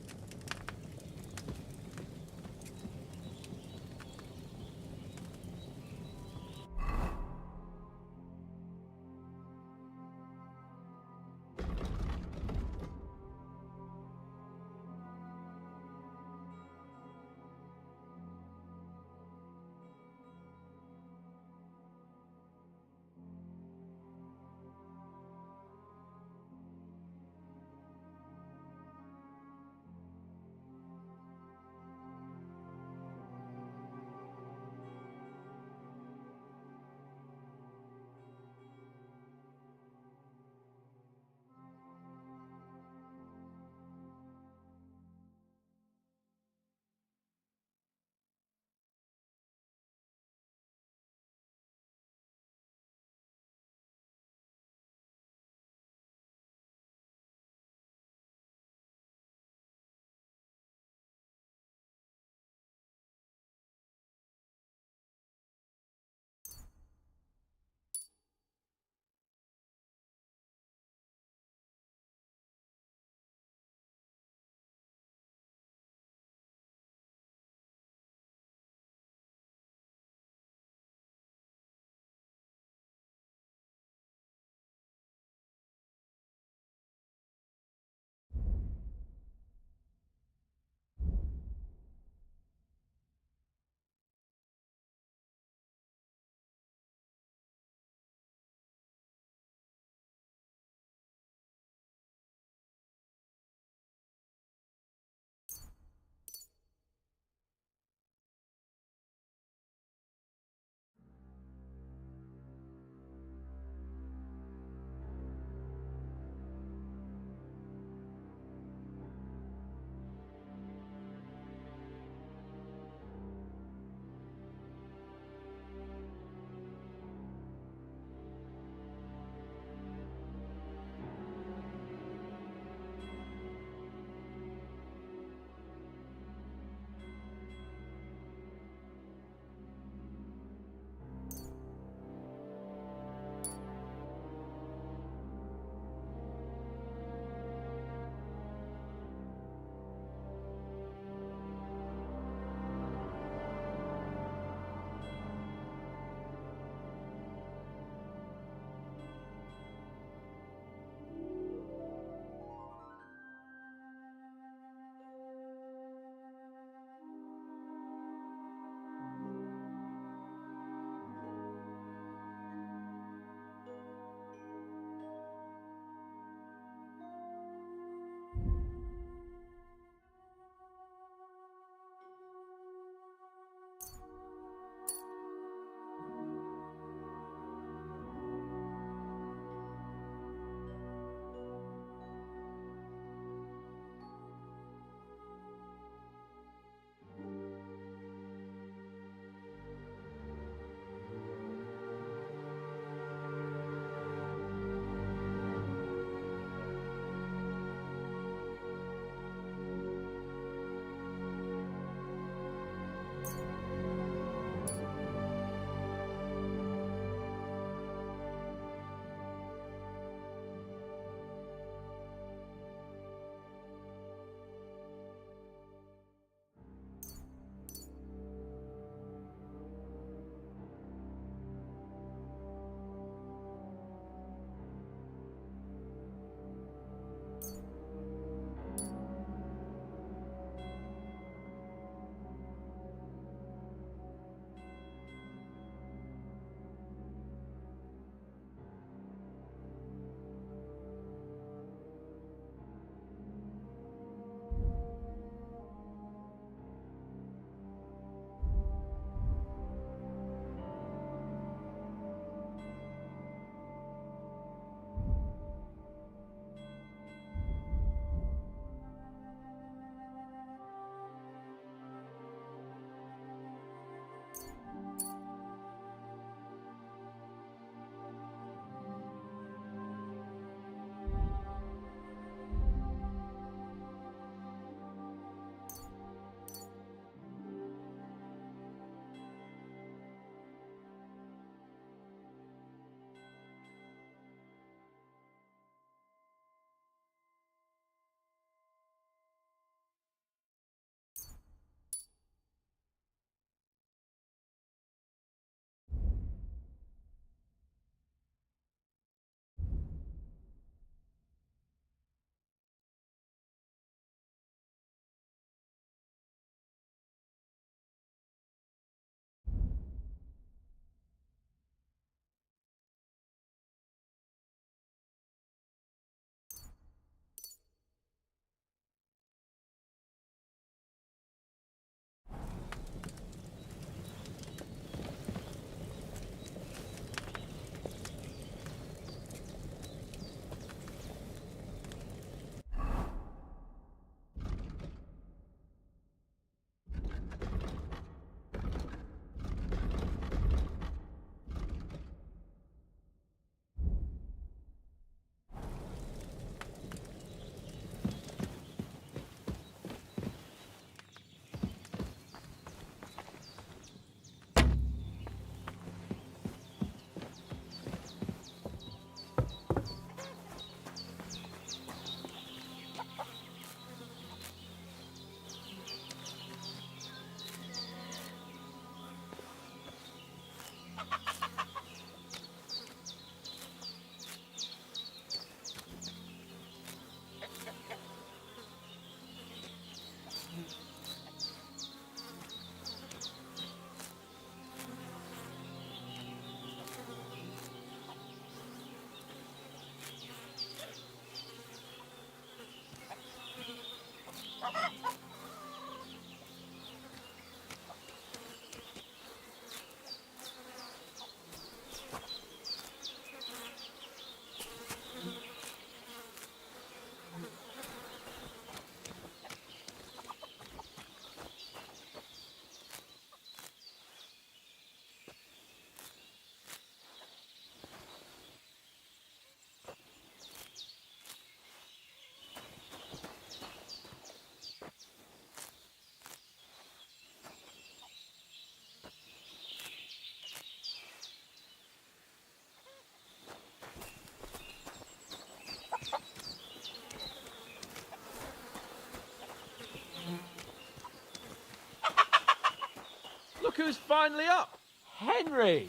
Look who's finally up! Henry!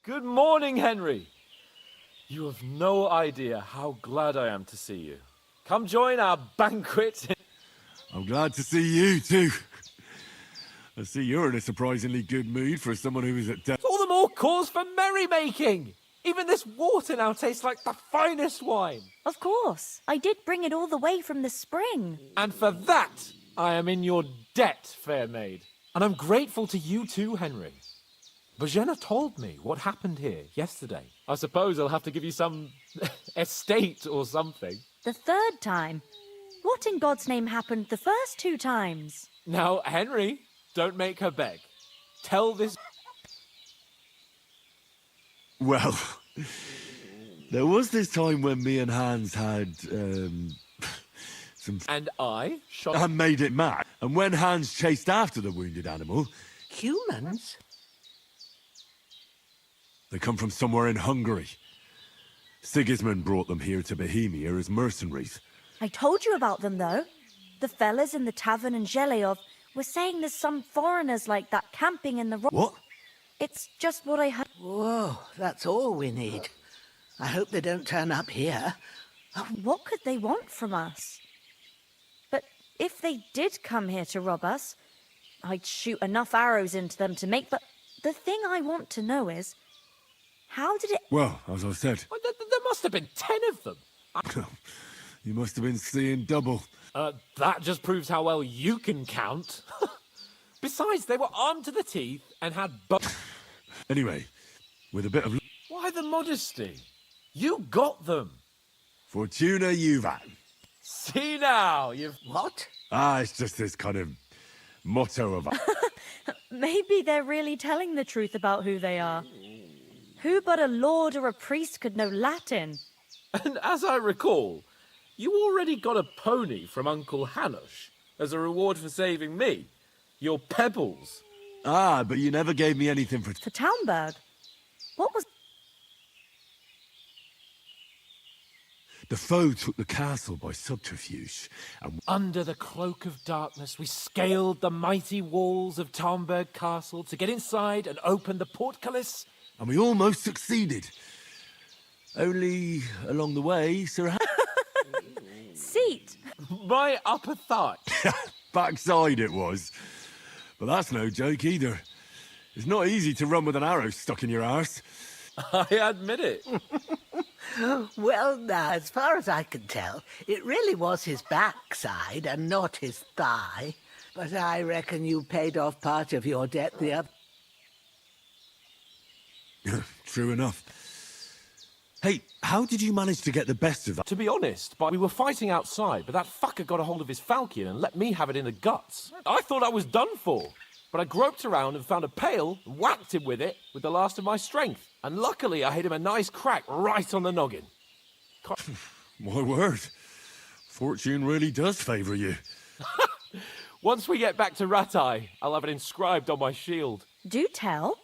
Good morning, Henry! You have no idea how glad I am to see you. Come join our banquet. I'm glad to see you too. I see you're in a surprisingly good mood for someone who is at death. All the more cause for merrymaking! Even this water now tastes like the finest wine. Of course. I did bring it all the way from the spring. And for that, I am in your debt, fair maid. And I'm grateful to you too, Henry. Bojena told me what happened here yesterday. I suppose I'll have to give you some estate or something. The third time? What in God's name happened the first 2 times? Now, Henry, don't make her beg. Tell this... Well, there was this time when me and Hans had, some... And I shot... I made it mad. And when Hans chased after the wounded animal... Humans? They come from somewhere in Hungary. Sigismund brought them here to Bohemia as mercenaries. I told you about them, though. The fellas in the tavern in Zheleov were saying there's some foreigners like that camping in the... What? It's just what I heard. Whoa, that's all we need. I hope they don't turn up here. What could they want from us? But if they did come here to rob us, I'd shoot enough arrows into them to make... But the thing I want to know is, how did it... Well, as I said... Well, there must have been 10 of them. You must have been seeing double. That just proves how well you can count. Besides, they were armed to the teeth and had Anyway, with a bit of... Why the modesty? You got them. Fortuna Juvat. See now, you've... What? It's just this kind of motto of... Maybe they're really telling the truth about who they are. Who but a lord or a priest could know Latin? And as I recall, you already got a pony from Uncle Hanush as a reward for saving me. Your pebbles. But you never gave me anything for... For Townberg? What was... The foe took the castle by subterfuge, and... Under the cloak of darkness, we scaled the mighty walls of Townberg Castle to get inside and open the portcullis. And we almost succeeded. Only, along the way, Sir... Seat! My upper thigh. Backside it was. But that's no joke either. It's not easy to run with an arrow stuck in your arse. I admit it. Well, now, as far as I can tell, it really was his backside and not his thigh. But I reckon you paid off part of your debt the other... True enough. Hey, how did you manage to get the best of that? To be honest, we were fighting outside, but that fucker got a hold of his falchion and let me have it in the guts. I thought I was done for, but I groped around and found a pail and whacked him with it with the last of my strength. And luckily, I hit him a nice crack right on the noggin. My word. Fortune really does favour you. Once we get back to Ratai, I'll have it inscribed on my shield. Do tell.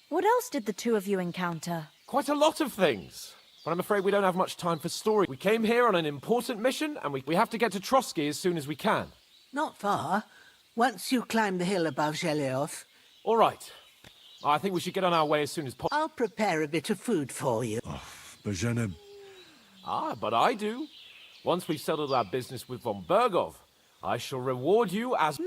What else did the two of you encounter? Quite a lot of things. But I'm afraid we don't have much time for story. We came here on an important mission, and we have to get to Trotsky as soon as we can. Not far. Once you climb the hill above Zheleov. All right. I think we should get on our way as soon as possible. I'll prepare a bit of food for you. Bojena... But I do. Once we've settled our business with von Bergov, I shall reward you as...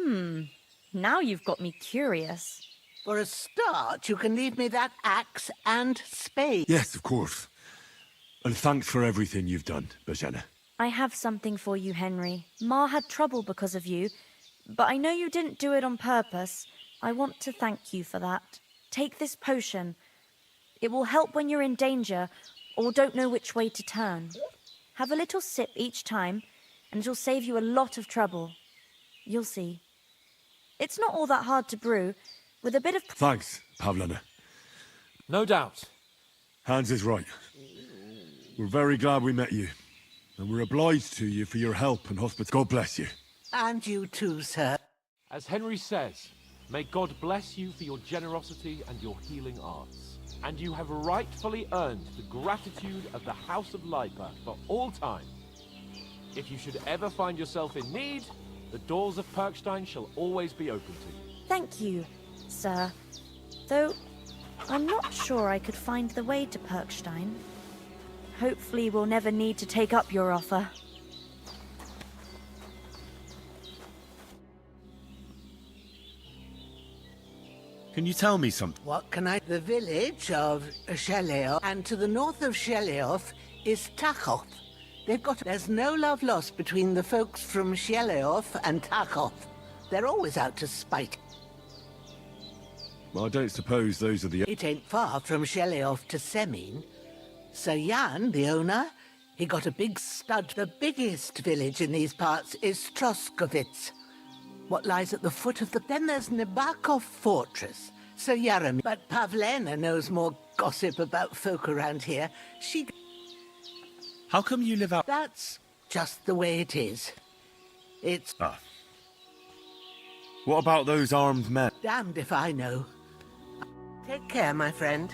Now you've got me curious. For a start, you can leave me that axe and spade. Yes, of course. And thanks for everything you've done, Bojena. I have something for you, Henry. Ma had trouble because of you, but I know you didn't do it on purpose. I want to thank you for that. Take this potion. It will help when you're in danger or don't know which way to turn. Have a little sip each time, and it'll save you a lot of trouble. You'll see. It's not all that hard to brew. With a bit of... Thanks, Pavlena. No doubt. Hans is right. We're very glad we met you. And we're obliged to you for your help and hospitality. God bless you. And you too, sir. As Henry says, may God bless you for your generosity and your healing arts. And you have rightfully earned the gratitude of the House of Lipa for all time. If you should ever find yourself in need, the doors of Perkstein shall always be open to you. Thank you, sir. Though, I'm not sure I could find the way to Perkstein. Hopefully we'll never need to take up your offer. Can you tell me something? What can I... The village of Sheleoth, and to the north of Sheleoth is Tachoth. They've got... There's no love lost between the folks from Sheleoth and Tachoth. They're always out to spite. Well, I don't suppose those are the... It ain't far from Sheleoth to Semin. Sir Jan, the owner, he got a big stud. The biggest village in these parts is Troskovitz, what lies at the foot of the... Then there's Nebakov Fortress, Sir Yaromir. But Pavlena knows more gossip about folk around here. She... How come you live out... That's just the way it is. It's... Ah. What about those armed men? Damned if I know. Take care, my friend.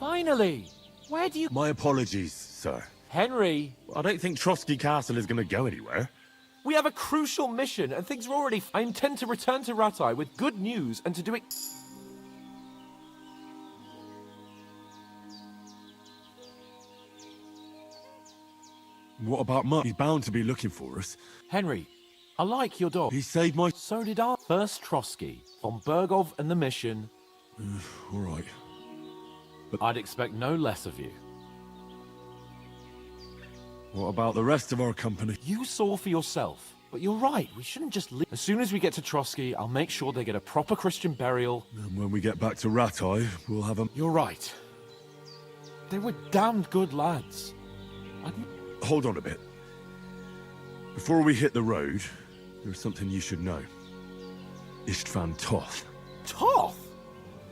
Finally! Where do you... My apologies, sir. Henry! I don't think Trotsky Castle is going to go anywhere. We have a crucial mission, and things are already... I intend to return to Rattay with good news, and to do it... What about Mutt? He's bound to be looking for us. Henry, I like your dog. He saved my... So did I. First Trotsky, von Bergov and the mission. All right. But I'd expect no less of you. What about the rest of our company? You saw for yourself. But you're right, we shouldn't just leave. As soon as we get to Trotsky, I'll make sure they get a proper Christian burial. And when we get back to Rattay, we'll have them... You're right. They were damned good lads. Hold on a bit. Before we hit the road, there's something you should know. Istvan Toth. Toth?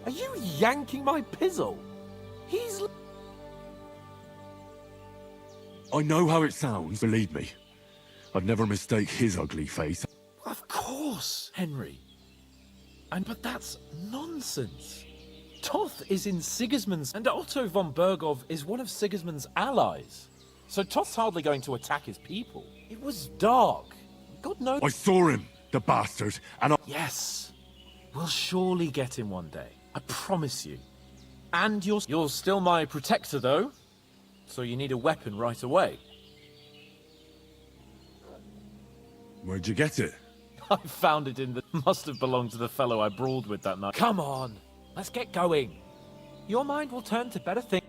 Are you yanking my pizzle? He's... I know how it sounds, believe me. I'd never mistake his ugly face. Of course, Henry. But that's nonsense. Toth is in Sigismund's, and Otto von Bergov is one of Sigismund's allies. So Toth's hardly going to attack his people. It was dark. God knows... I saw him, the bastard, and I... Yes. We'll surely get him one day. I promise you. And you're still my protector, though. So you need a weapon right away. Where'd you get it? I found it in the... Must have belonged to the fellow I brawled with that night. Come on. Let's get going. Your mind will turn to better things.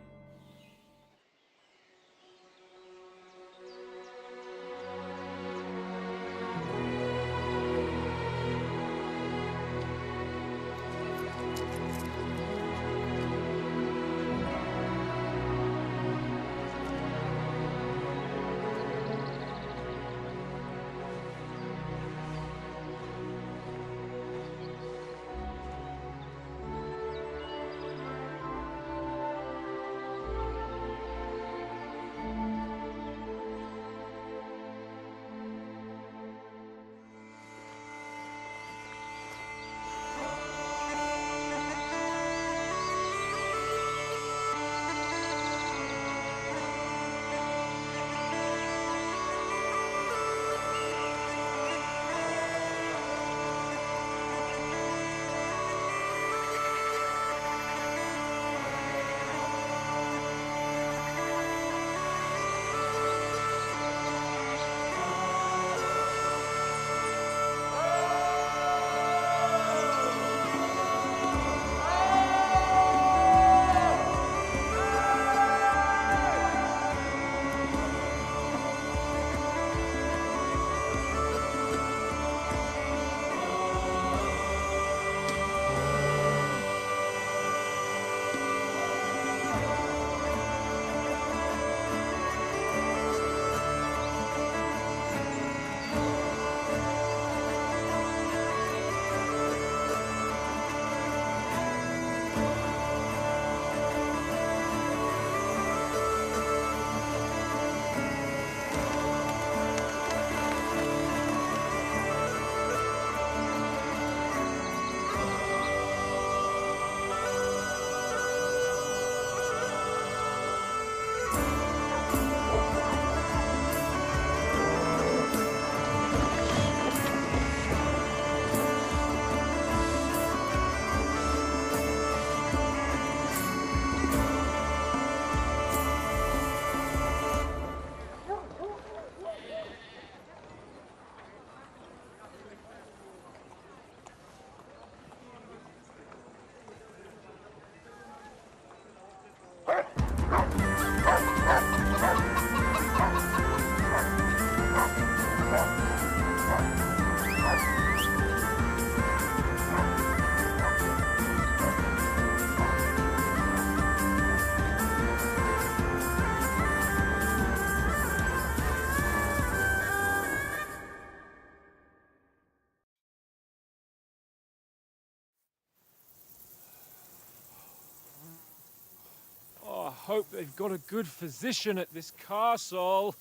Hope they've got a good physician at this castle.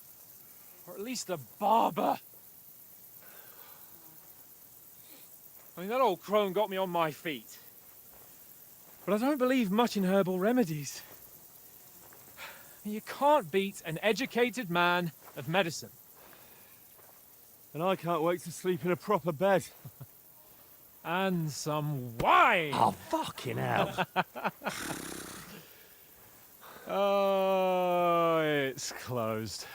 Or at least a barber. I mean, that old crone got me on my feet. But I don't believe much in herbal remedies. You can't beat an educated man of medicine. And I can't wait to sleep in a proper bed. And some wine! Oh, fucking hell. Oh, it's closed.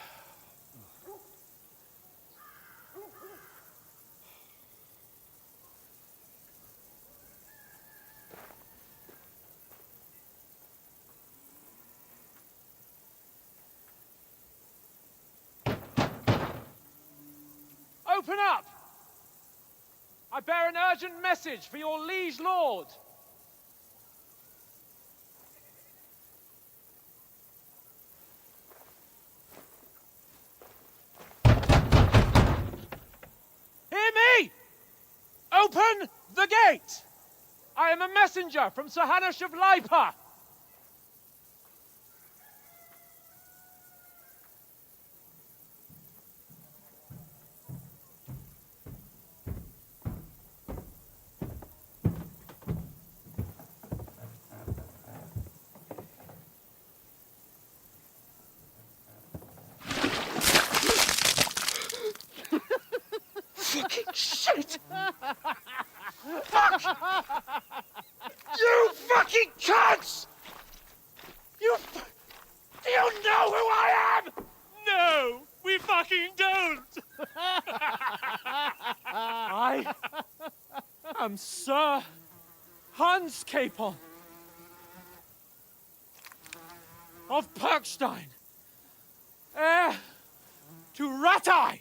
Open up! I bear an urgent message for your liege lord. Hear me! Open the gate! I am a messenger from Sir Hanush of Lipa. Fucking shit! Fuck! You fucking cunts! Do you know who I am? No, we fucking don't! I am Sir Hans Capon of Perkstein, heir to Ratai!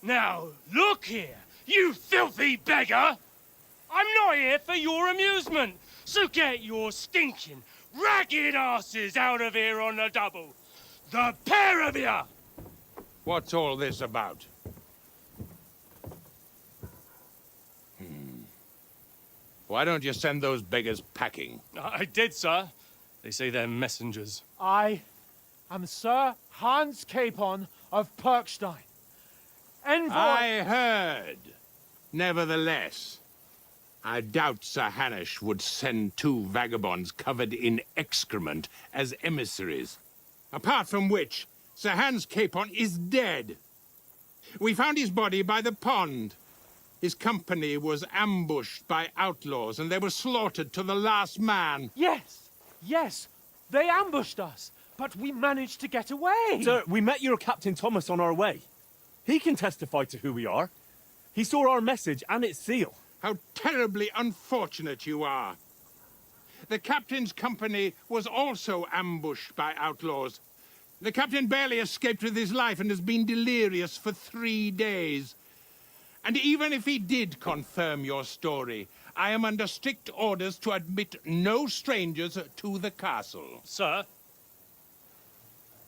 Now, look here, you filthy beggar! I'm not here for your amusement, so get your stinking, ragged asses out of here on the double. The pair of you! What's all this about? Why don't you send those beggars packing? I did, sir. They say they're messengers. I am Sir Hans Capon of Perkstein, envoy... I heard. Nevertheless, I doubt Sir Hanush would send two vagabonds covered in excrement as emissaries. Apart from which, Sir Hans Capon is dead. We found his body by the pond. His company was ambushed by outlaws, and they were slaughtered to the last man. Yes, yes, they ambushed us, but we managed to get away. Sir, we met your Captain Thomas on our way. He can testify to who we are. He saw our message and its seal. How terribly unfortunate you are. The captain's company was also ambushed by outlaws. The captain barely escaped with his life and has been delirious for 3 days. And even if he did confirm your story, I am under strict orders to admit no strangers to the castle. Sir,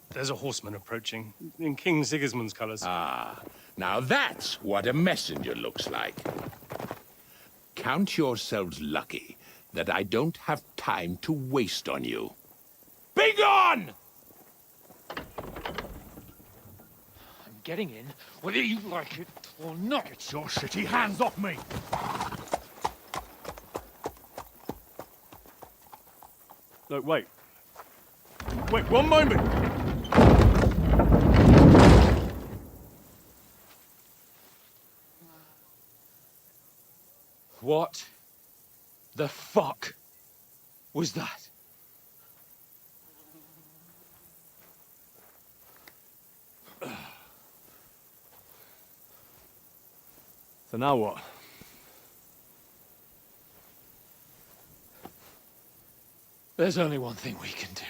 there's a horseman approaching, in King Sigismund's colours. Ah, now that's what a messenger looks like. Count yourselves lucky that I don't have time to waste on you. Be gone! I'm getting in, whether you like it or not. Get your shitty hands off me! Look, wait. Wait, one moment! What the fuck was that? So now what? There's only one thing we can do.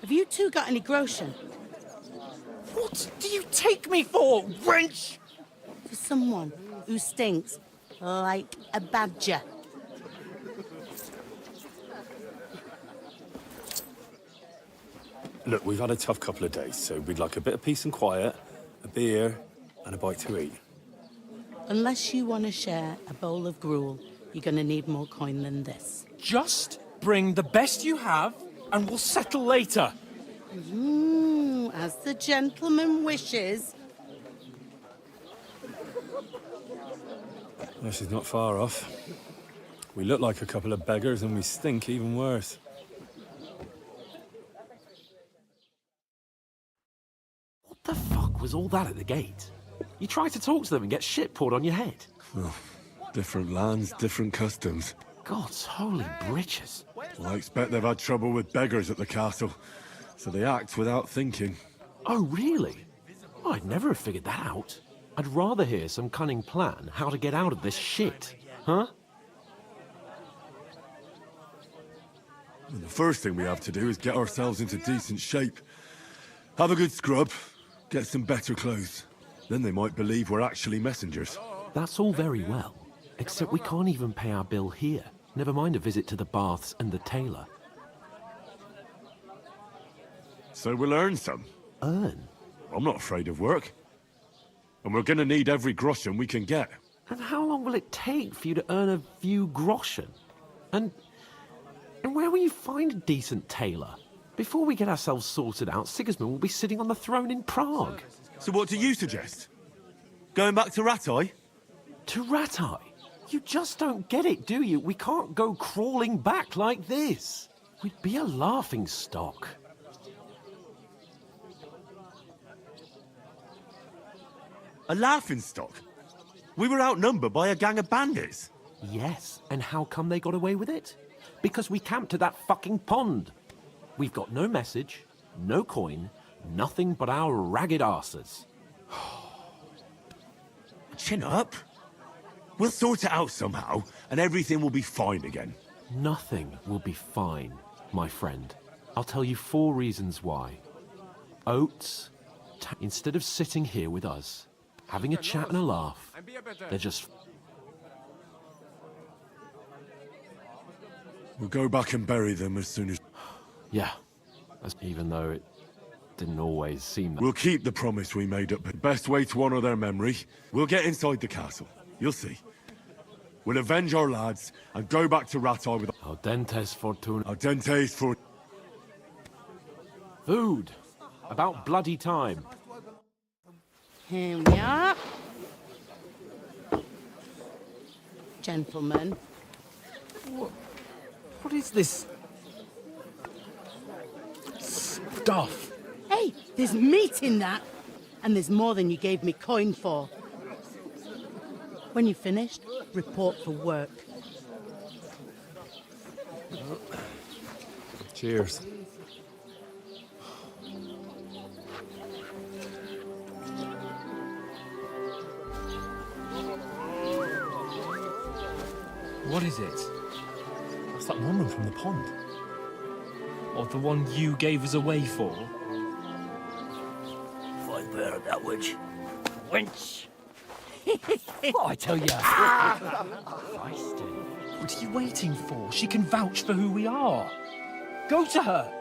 Have you two got any groschen? What do you take me for, wench? For someone who stinks like a badger. Look, we've had a tough couple of days, so we'd like a bit of peace and quiet, a beer, and a bite to eat. Unless you want to share a bowl of gruel, you're going to need more coin than this. Just bring the best you have, and we'll settle later. As the gentleman wishes. This is not far off. We look like a couple of beggars, and we stink even worse. What the fuck was all that at the gate? You tried to talk to them and get shit poured on your head. Well, different lands, different customs. God's holy britches. Well, I expect they've had trouble with beggars at the castle, so they act without thinking. Oh, really? I'd never have figured that out. I'd rather hear some cunning plan how to get out of this shit, huh? Well, the first thing we have to do is get ourselves into decent shape. Have a good scrub, get some better clothes. Then they might believe we're actually messengers. That's all very well, except we can't even pay our bill here. Never mind a visit to the baths and the tailor. So we'll earn some. Earn? I'm not afraid of work. And we're gonna need every groschen we can get. And how long will it take for you to earn a few groschen? And where will you find a decent tailor? Before we get ourselves sorted out, Sigismund will be sitting on the throne in Prague. So what do you suggest? Going back to Rattay? To Rattay? You just don't get it, do you? We can't go crawling back like this. We'd be a laughing stock. A laughingstock? We were outnumbered by a gang of bandits. Yes, and how come they got away with it? Because we camped at that fucking pond. We've got no message, no coin, nothing but our ragged arses. Chin up. We'll sort it out somehow, and everything will be fine again. Nothing will be fine, my friend. I'll tell you 4 reasons why. Oates, instead of sitting here with us, having a chat and a laugh, they're just... We'll go back and bury them as soon as... Yeah, even though it didn't always seem that... We'll keep the promise we made up. The best way to honor their memory, we'll get inside the castle. You'll see. We'll avenge our lads and go back to Rattay with... Audentes fortuna. Audentes for... Food. About bloody time. Here we are. Gentlemen. What is this stuff? Hey, there's meat in that. And there's more than you gave me coin for. When you're finished, report for work. Cheers. What is it? What's that woman from the pond? Or the one you gave us away for? Find better that witch. Wench! What I tell you? What are you waiting for? She can vouch for who we are. Go to her.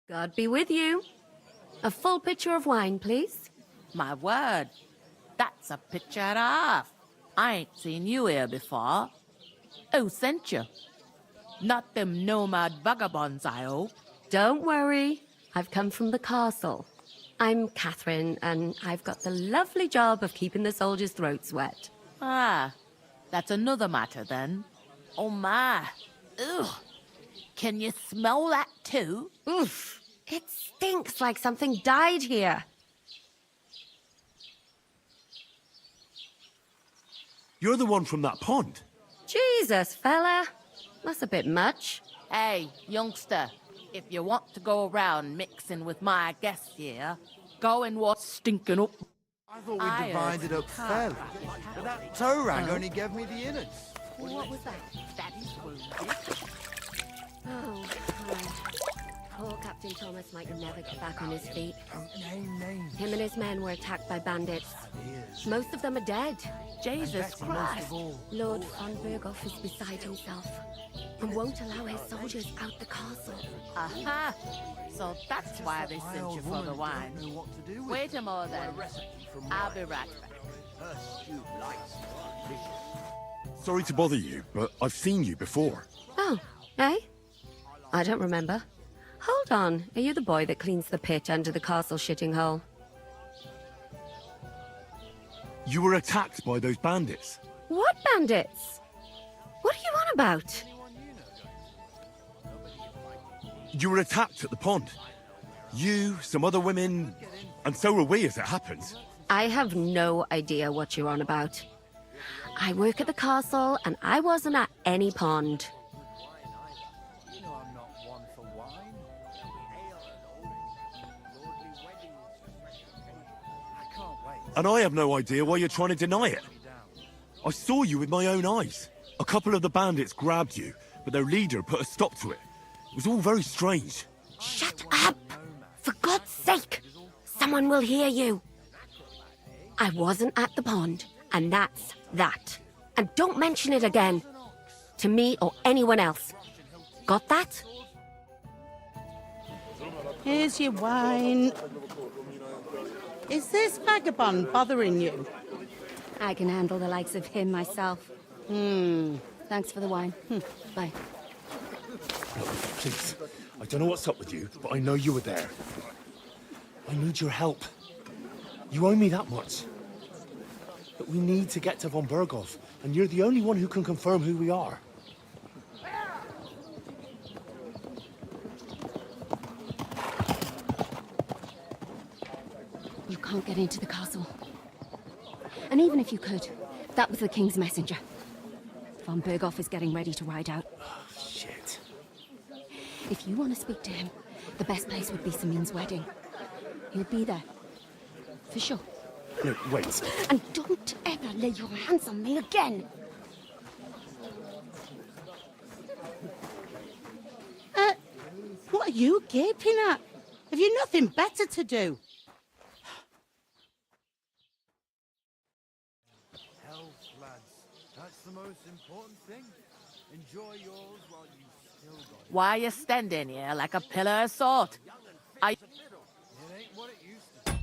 God be with you. A full pitcher of wine, please. My word, that's a picture and a half. I ain't seen you here before. Who sent you? Not them nomad vagabonds, I hope. Don't worry. I've come from the castle. I'm Catherine, and I've got the lovely job of keeping the soldiers' throats wet. Ah, that's another matter then. Oh my. Ugh. Can you smell that too? Oof. It stinks like something died here. You're the one from that pond. Jesus, fella. That's a bit much. Hey, youngster. If you want to go around mixing with my guests here, go and watch stinking up. I thought we divided up fairly. But that toe rag only gave me the innards. What was that? That is wounded. Oh, poor Captain Thomas might never get back on his feet. Name names. Him and his men were attacked by bandits. Most of them are dead. Jesus Christ. Lord von Berghoff is beside himself and won't allow his soldiers out the castle. Aha! So that's why they sent you for the wine. Wait a moment then. I'll be right back. Sorry to bother you, but I've seen you before. Oh, eh? I don't remember. Hold on, are you the boy that cleans the pit under the castle shitting hole? You were attacked by those bandits. What bandits? What are you on about? You were attacked at the pond. You, some other women, and so were we as it happens. I have no idea what you're on about. I work at the castle, and I wasn't at any pond. And I have no idea why you're trying to deny it. I saw you with my own eyes. A couple of the bandits grabbed you, but their leader put a stop to it. It was all very strange. Shut up! For God's sake! Someone will hear you. I wasn't at the pond, and that's that. And don't mention it again. To me or anyone else. Got that? Here's your wine. Is this vagabond bothering you? I can handle the likes of him myself. Thanks for the wine. Bye. Look, please. I don't know what's up with you, but I know you were there. I need your help. You owe me that much. But we need to get to von Berghoff, and you're the only one who can confirm who we are. You can't get into the castle. And even if you could, that was the King's messenger. Von Berghoff is getting ready to ride out. Oh, shit. If you want to speak to him, the best place would be Samin's wedding. He'll be there. For sure. No, wait. And don't ever lay your hands on me again! What are you gaping at? Have you nothing better to do? Health, lads. That's the most important thing. Enjoy yours while you still got it. Why are you standing here like a pillar of salt? I... It ain't what it used to be.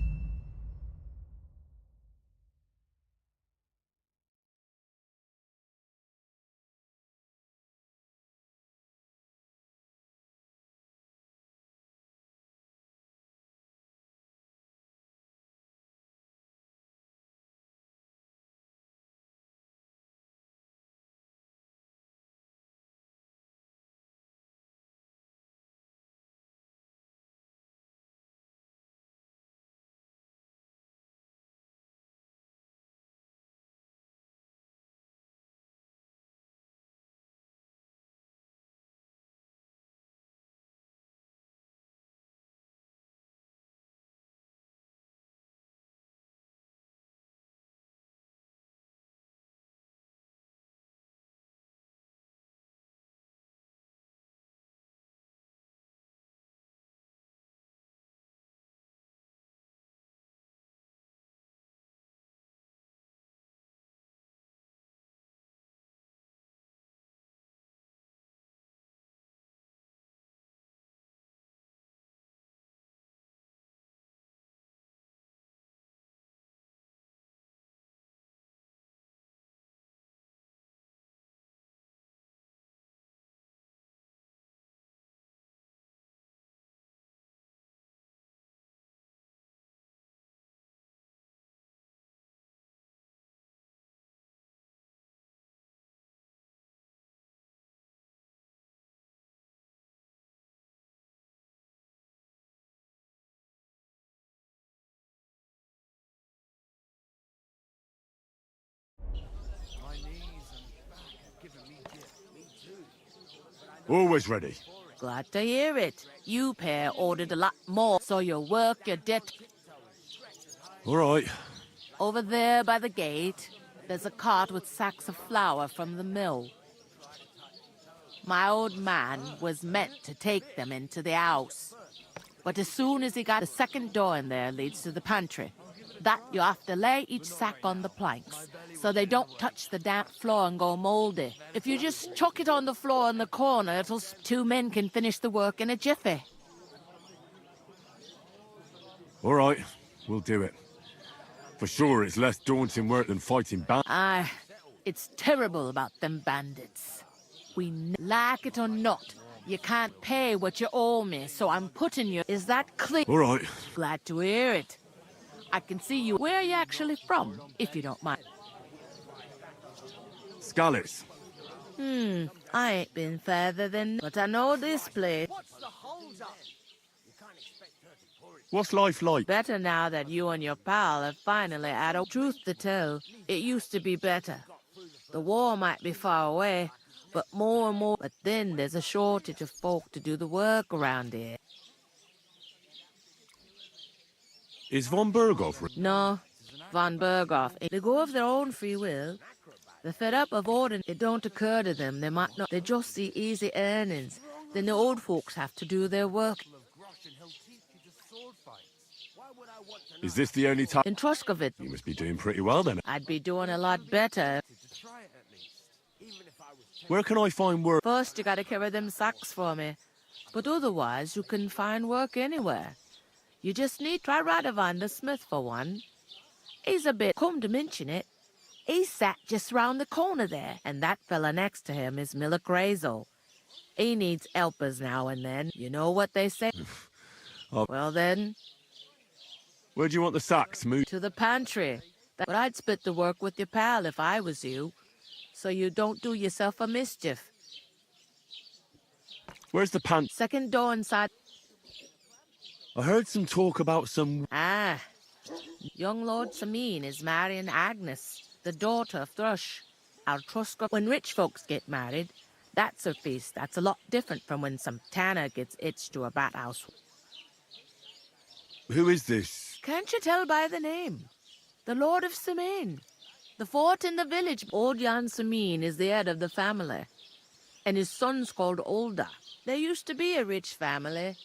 Always ready. Glad to hear it. You pair ordered a lot more, so your work, your debt... All right. Over there by the gate, there's a cart with sacks of flour from the mill. My old man was meant to take them into the house. But as soon as he got the second door in there leads to the pantry, that you have to lay each sack on the planks so they don't touch the damp floor and go mouldy. If you just chuck it on the floor in the corner, two men can finish the work in a jiffy. All right, we'll do it. For sure, it's less daunting work than fighting bandits. Aye, it's terrible about them bandits. Like it or not, you can't pay what you owe me, so I'm putting you... Is that clear? All right. Glad to hear it. I can see you. Where are you actually from, if you don't mind? Skalitz. I ain't been further than... But I know this place. What's life like? Better now that you and your pal have finally had a... Truth to tell, it used to be better. The war might be far away, but more and more... But then there's a shortage of folk to do the work around here. Is von Berghoff... No, von Berghoff. They go of their own free will. They're fed up of ordering. It don't occur to them. They might not. They just see easy earnings. Then the old folks have to do their work. Is this the only time... In Troskovit. You must be doing pretty well then. I'd be doing a lot better. Where can I find work? First, you gotta carry them sacks for me. But otherwise, you can find work anywhere. You just need try Radovan the smith for one. He's a bit... Come to mention it, he's sat just round the corner there. And that fella next to him is Miller Grazel. He needs helpers now and then. You know what they say? Well then... Where do you want the sacks moved? To the pantry. But I'd split the work with your pal if I was you. So you don't do yourself a mischief. Where's the pant? Second door inside. I heard some talk about some... Ah. Young Lord Samin is marrying Agnes, the daughter of Thrush. Our Truska. When rich folks get married, that's a feast. That's a lot different from when some tanner gets hitched to a bat house. Who is this? Can't you tell by the name? The Lord of Samin. The fort in the village. Old Jan Samin is the head of the family. And his son's called Olda. There used to be a rich family.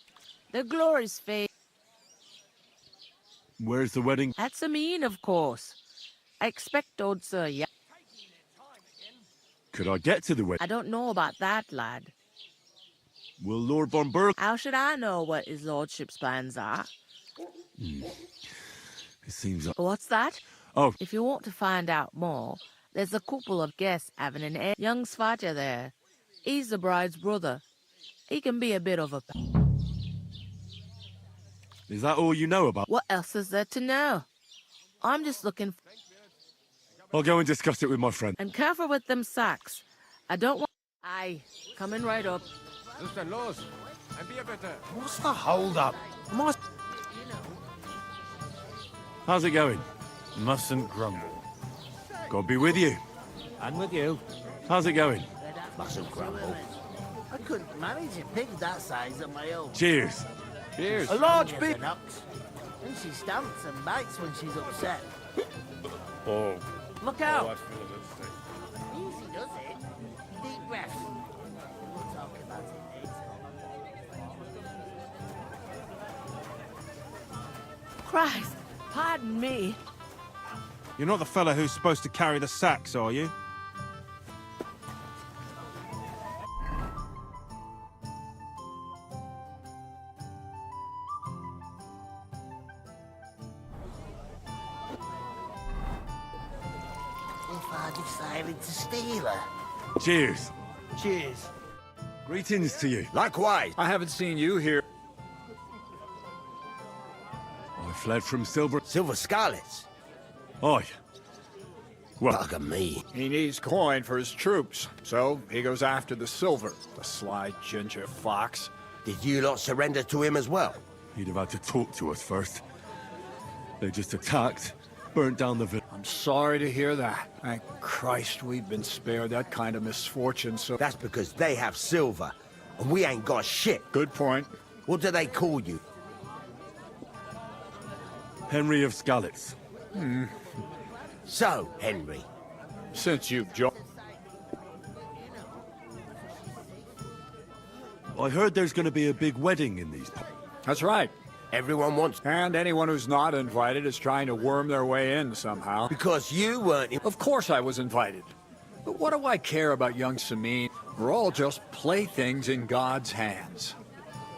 Their glory's fade. Where's the wedding? At Samin, of course. I expect old Sir, yeah. Could I get to the wedding? I don't know about that, lad. Will Lord von Berg... How should I know what his lordship's plans are? It seems like... What's that? Oh. If you want to find out more, there's a couple of guests having an young Svatja there. He's the bride's brother. He can be a bit of a... Is that all you know about? What else is there to know? I'm just looking... I'll go and discuss it with my friend. And careful with them sacks. I don't want... Aye, coming right up. What's the hold-up? How's it going? Mustn't grumble. God be with you. And with you. How's it going? Mustn't grumble. I couldn't manage a pig that size on my own. Cheers. Cheers. A large pig. And she stamps and bites when she's upset. Oh. Look out. Oh, I feel a bit sick. Easy does it. Deep breath. We'll talk about it later. Christ, pardon me. You're not the fella who's supposed to carry the sacks, are you? If I decided to steal her. Cheers. Cheers. Greetings to you. Likewise. I haven't seen you here. I fled from Silver Skalitz. Aye. Well, Bugger me. He needs coin for his troops, so he goes after the silver. The sly ginger fox. Did you lot surrender to him as well? He'd have had to talk to us first. They just attacked, burnt down the village. I'm sorry to hear that. Thank Christ we've been spared that kind of misfortune, so... That's because they have silver, and we ain't got shit. Good point. What do they call you? Henry of Skalitz. So, Henry, since you've joined. I heard there's going to be a big wedding in these parts. That's right. Everyone wants... And anyone who's not invited is trying to worm their way in somehow. Because you weren't... Of course I was invited. But what do I care about young Samin? We're all just playthings in God's hands.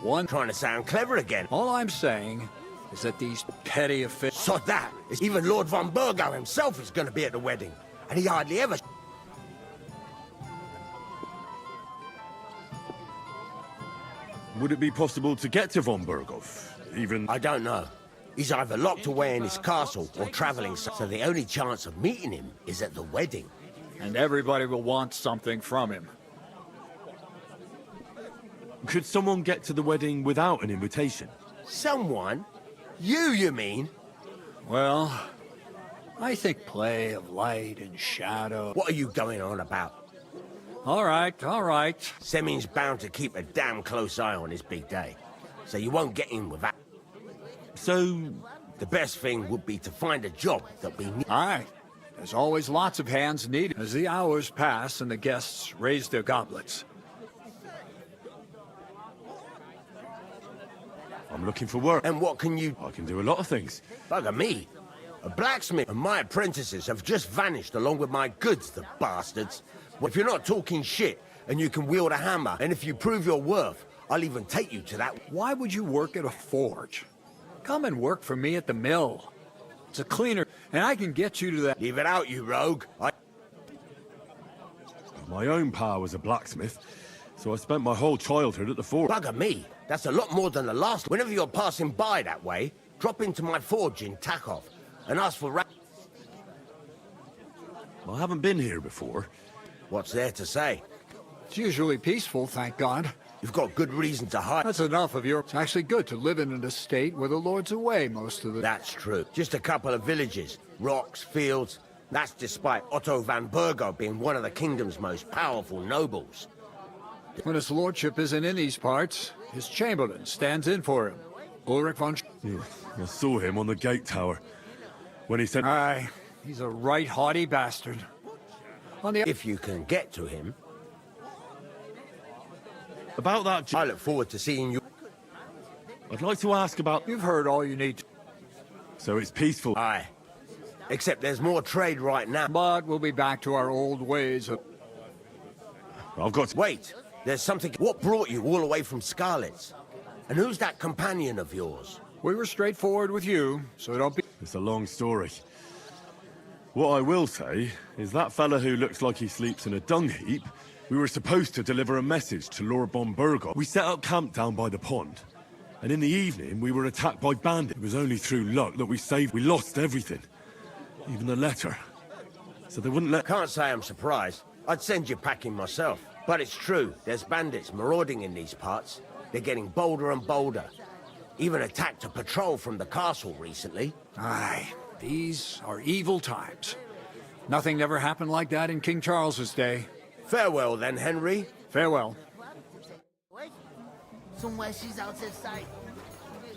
One... Trying to sound clever again. All I'm saying is that these petty officials... So that is even Lord von Burgo himself is going to be at the wedding. And he hardly ever... Would it be possible to get to von Burgov? Even... I don't know. He's either locked away in his castle or traveling, so the only chance of meeting him is at the wedding. And everybody will want something from him. Could someone get to the wedding without an invitation? Someone? You mean? Well, I think play of light and shadow... What are you going on about? All right, all right. Semin's bound to keep a damn close eye on his big day, so you won't get in with that. So... The best thing would be to find a job that we need. Aye. There's always lots of hands needed as the hours pass and the guests raise their goblets. I'm looking for work. And what can you... I can do a lot of things. Bugger me. A blacksmith and my apprentices have just vanished along with my goods, the bastards. Well, if you're not talking shit and you can wield a hammer, and if you prove your worth, I'll even take you to that... Why would you work at a forge? Come and work for me at the mill. It's a cleaner, and I can get you to that... Leave it out, you rogue. My own pa was a blacksmith, so I spent my whole childhood at the forge. Bugger me. That's a lot more than the last. Whenever you're passing by that way, drop into my forge in Takov and ask for... I haven't been here before. What's there to say? It's usually peaceful, thank God. You've got good reason to hide. That's enough of your... It's actually good to live in an estate where the Lord's away most of the... That's true. Just a couple of villages, rocks, fields. That's despite Otto van Burgo being one of the kingdom's most powerful nobles. When his lordship isn't in these parts, his chamberlain stands in for him. Ulrich von... Yeah, I saw him on the gate tower. When he said... Aye, he's a right haughty bastard. On the... If you can get to him... About that... I look forward to seeing you... I'd like to ask about... You've heard all you need to... So it's peaceful? Aye. Except there's more trade right now. But we'll be back to our old ways of... I've got to... Wait! There's something... What brought you all the way from Scarlet's? And who's that companion of yours? We were straightforward with you, so don't be... It's a long story. What I will say is that fella who looks like he sleeps in a dung heap, we were supposed to deliver a message to Lord von Burgo. We set up camp down by the pond, and in the evening we were attacked by bandits. It was only through luck that we saved. We lost everything, even the letter. So they wouldn't let... Can't say I'm surprised. I'd send you packing myself. But it's true, there's bandits marauding in these parts. They're getting bolder and bolder. Even attacked a patrol from the castle recently. Aye, these are evil times. Nothing ever happened like that in King Charles's day. Farewell then, Henry. Farewell. Somewhere she's out of sight.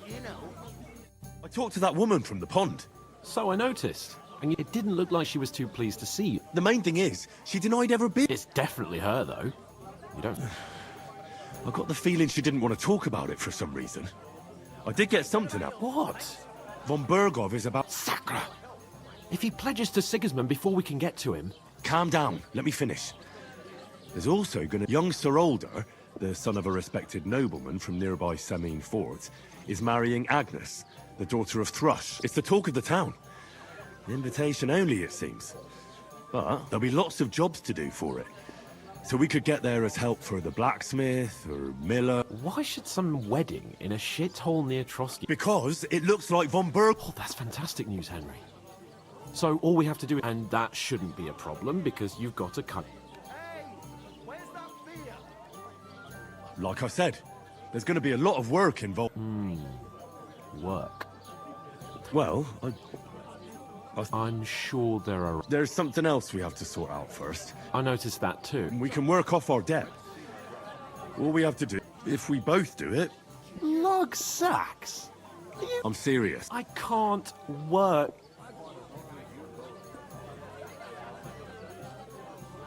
You know. I talked to that woman from the pond. So I noticed. And it didn't look like she was too pleased to see you. The main thing is, she denied ever being... It's definitely her, though. You don't... I got the feeling she didn't want to talk about it for some reason. I did get something out. What? Von Burgov is about... Sacra! If he pledges to Sigismund before we can get to him... Calm down. Let me finish. There's also gonna... Young Sir Older, the son of a respected nobleman from nearby Semine Fort, is marrying Agnes, the daughter of Thrush. It's the talk of the town. An invitation only, it seems. But there'll be lots of jobs to do for it. So we could get there as help for the blacksmith or miller. Why should some wedding in a shithole near Trotsky? Because it looks like von Burg... Oh, that's fantastic news, Henry. So all we have to do... And that shouldn't be a problem, because you've got to cut... Like I said, there's going to be a lot of work involved. Work. Well, I'm sure there are... There's something else we have to sort out first. I noticed that too. We can work off our debt. All we have to do, if we both do it... Lug sacks? I'm serious. I can't work.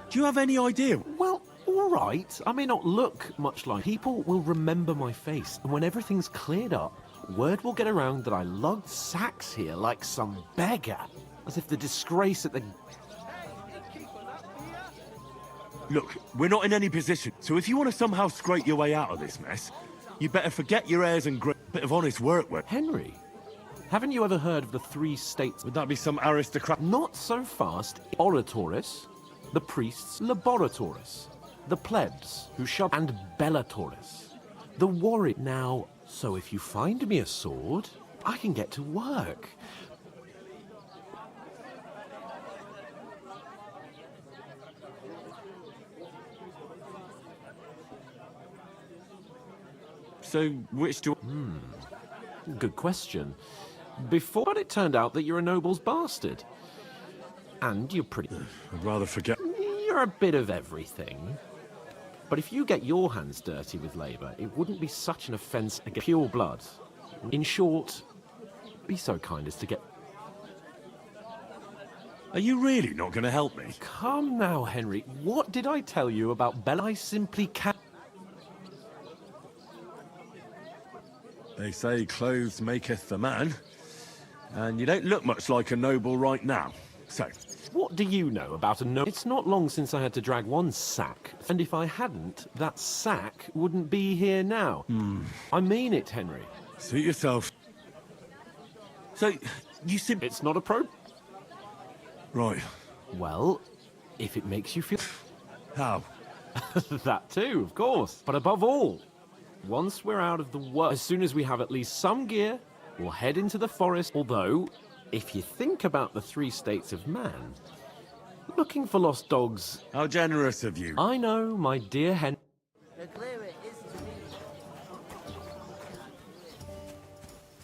Do you have any idea? Well, all right. I may not look much like... People will remember my face, and when everything's cleared up, word will get around that I lugged sacks here like some beggar. As if the disgrace at the... Look, we're not in any position, so if you want to somehow scrape your way out of this mess, you better forget your airs and bit of honest work with. Henry, haven't you ever heard of the 3 states? Would that be some aristocrat? Not so fast. Oratoris, the priests, laboratoris, the plebs, who shall... and bellatoris, the warrior. Now, so if you find me a sword, I can get to work. So, which do... Good question. Before, but it turned out that you're a noble's bastard. And you're pretty... I'd rather forget... You're a bit of everything. But if you get your hands dirty with labour, it wouldn't be such an offence against pure blood. In short, be so kind as to get... Are you really not going to help me? Come now, Henry. What did I tell you about Bella? I simply can't... They say clothes maketh the man, and you don't look much like a noble right now. So... What do you know about a noble? It's not long since I had to drag one sack, and if I hadn't, that sack wouldn't be here now. I mean it, Henry. Suit yourself. So, you simply... It's not a pro... Right. Well, if it makes you feel... How? That too, of course. But above all, once we're out of the work, as soon as we have at least some gear, we'll head into the forest. Although, if you think about the 3 states of man, looking for lost dogs... How generous of you. I know, my dear Henry. The clearer it is to me.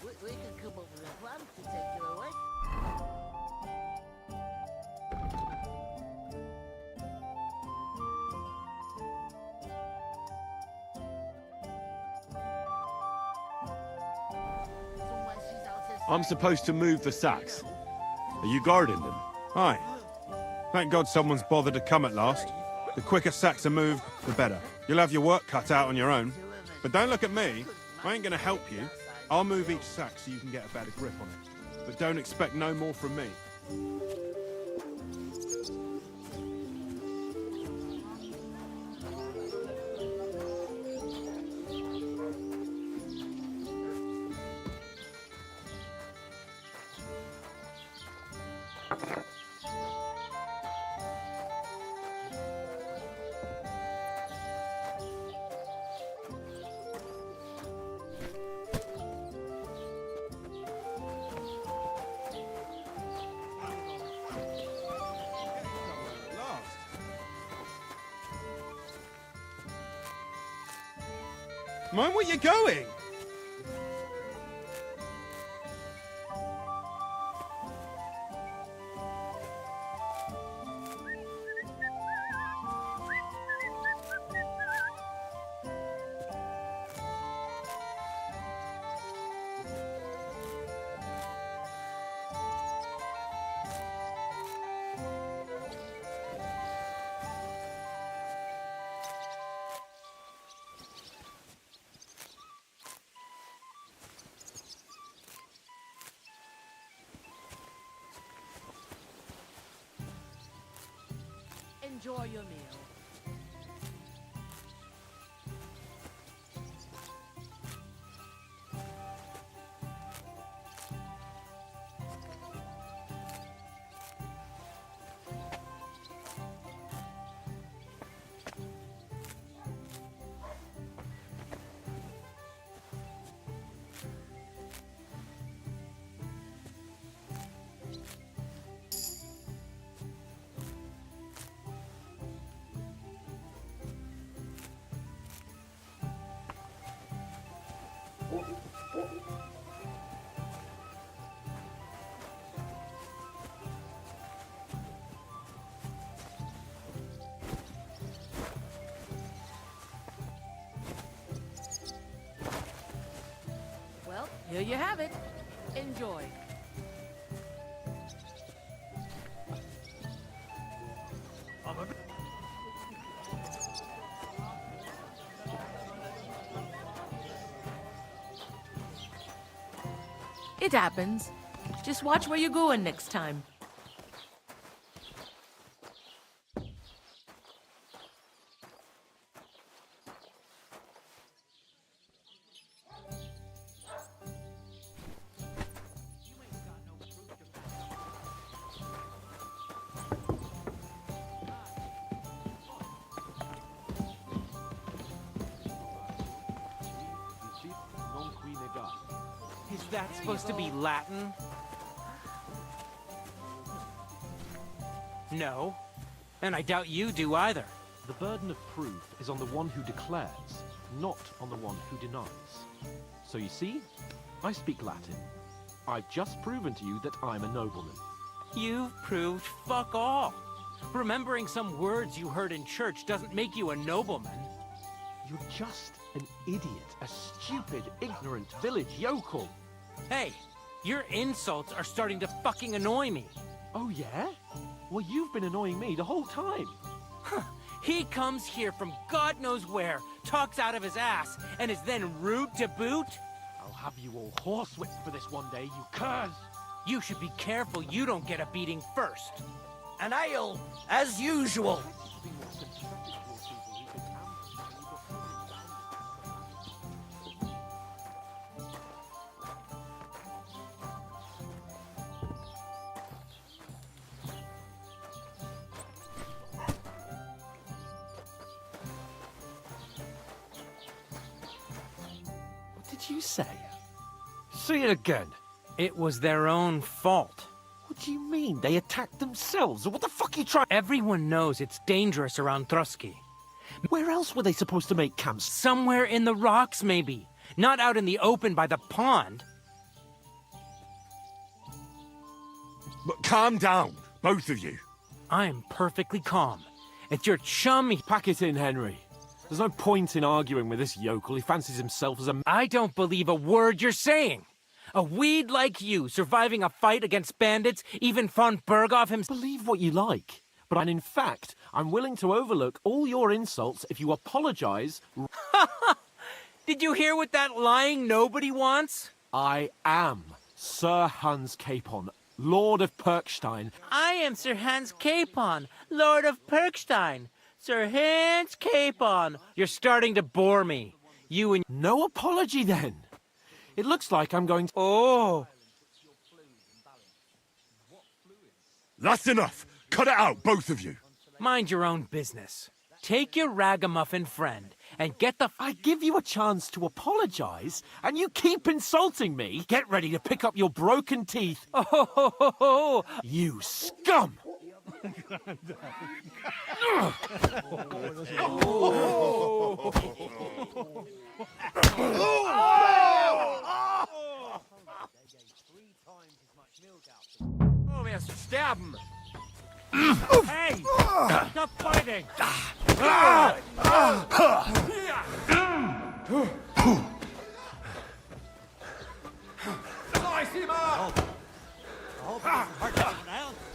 We can come up with a plan to take you away. I'm supposed to move the sacks. Are you guarding them? Aye. Thank God someone's bothered to come at last. The quicker sacks are moved, the better. You'll have your work cut out on your own. But don't look at me. I ain't gonna help you. I'll move each sack so you can get a better grip on it. But don't expect no more from me. Mind where you're going? Enjoy your meal. Well, here you have it. Enjoy. It happens. Just watch where you're going next time. Is that supposed to be Latin? No. And I doubt you do either. The burden of proof is on the one who declares, not on the one who denies. So you see, I speak Latin. I've just proven to you that I'm a nobleman. You've proved fuck all. Remembering some words you heard in church doesn't make you a nobleman. You're just an idiot, a stupid, ignorant village yokel. Hey, your insults are starting to fucking annoy me. Oh yeah? Well, you've been annoying me the whole time. He comes here from God knows where, talks out of his ass, and is then rude to boot? I'll have you all horsewhipped for this one day, you curs! You should be careful you don't get a beating first. An ale, as usual. What did you say? Say it again. It was their own fault. What do you mean? They attacked themselves? What the fuck are you trying? Everyone knows it's dangerous around Trusky. Where else were they supposed to make camps? Somewhere in the rocks, maybe. Not out in the open by the pond. But calm down, both of you. I'm perfectly calm. It's your chum. Pack it in, Henry. There's no point in arguing with this yokel. He fancies himself as a... I don't believe a word you're saying. A weed like you, surviving a fight against bandits, even von Berghoff himself. Believe what you like, but in fact, I'm willing to overlook all your insults if you apologize. Did you hear what that lying nobody wants? I am Sir Hans Capon, Lord of Perkstein. I am Sir Hans Capon, Lord of Perkstein. Sir Hans Capon. You're starting to bore me. You and... No apology, then. It looks like I'm going to... Oh! That's enough! Cut it out, both of you! Mind your own business. Take your ragamuffin friend and get the... I give you a chance to apologize, and you keep insulting me. Get ready to pick up your broken teeth. Oh! You scum! Oh, wir sterben! Hey! Stop fighting! Slice him up!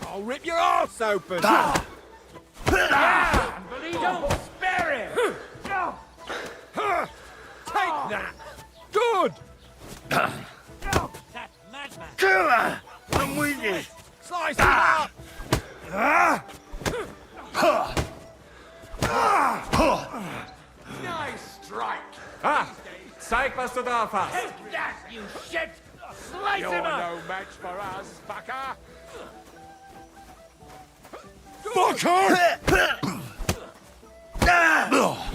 I'll rip your arse open! Yeah! Don't spare him! Take that! Good! That madman! Killer! I'm with you! Slice him up! Nice strike! Zeig, was du drauf hast! Take that, you shit! Slice him up! You're no match for us, fucker! Fucker!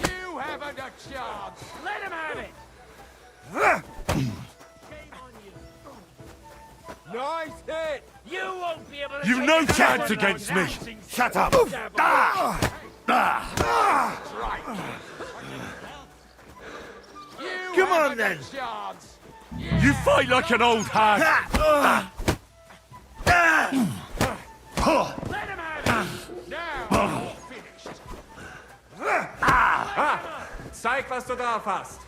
You haven't a chance! Let him have it! Nice hit! You won't be able to... You've no chance against me! Shut up! Come on then! You fight like an old hag! Let him have it! Now you're finished! Zeig, was du drauf hast!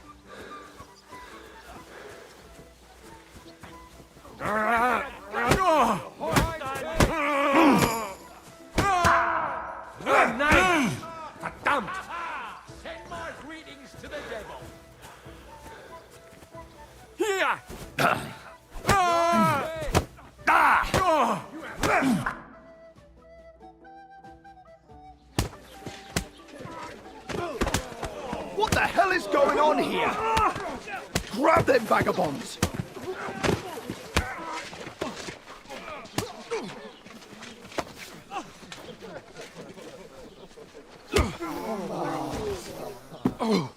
Nein! Verdammt! Send my greetings to the devil! Here! Grab them vagabonds! Oh.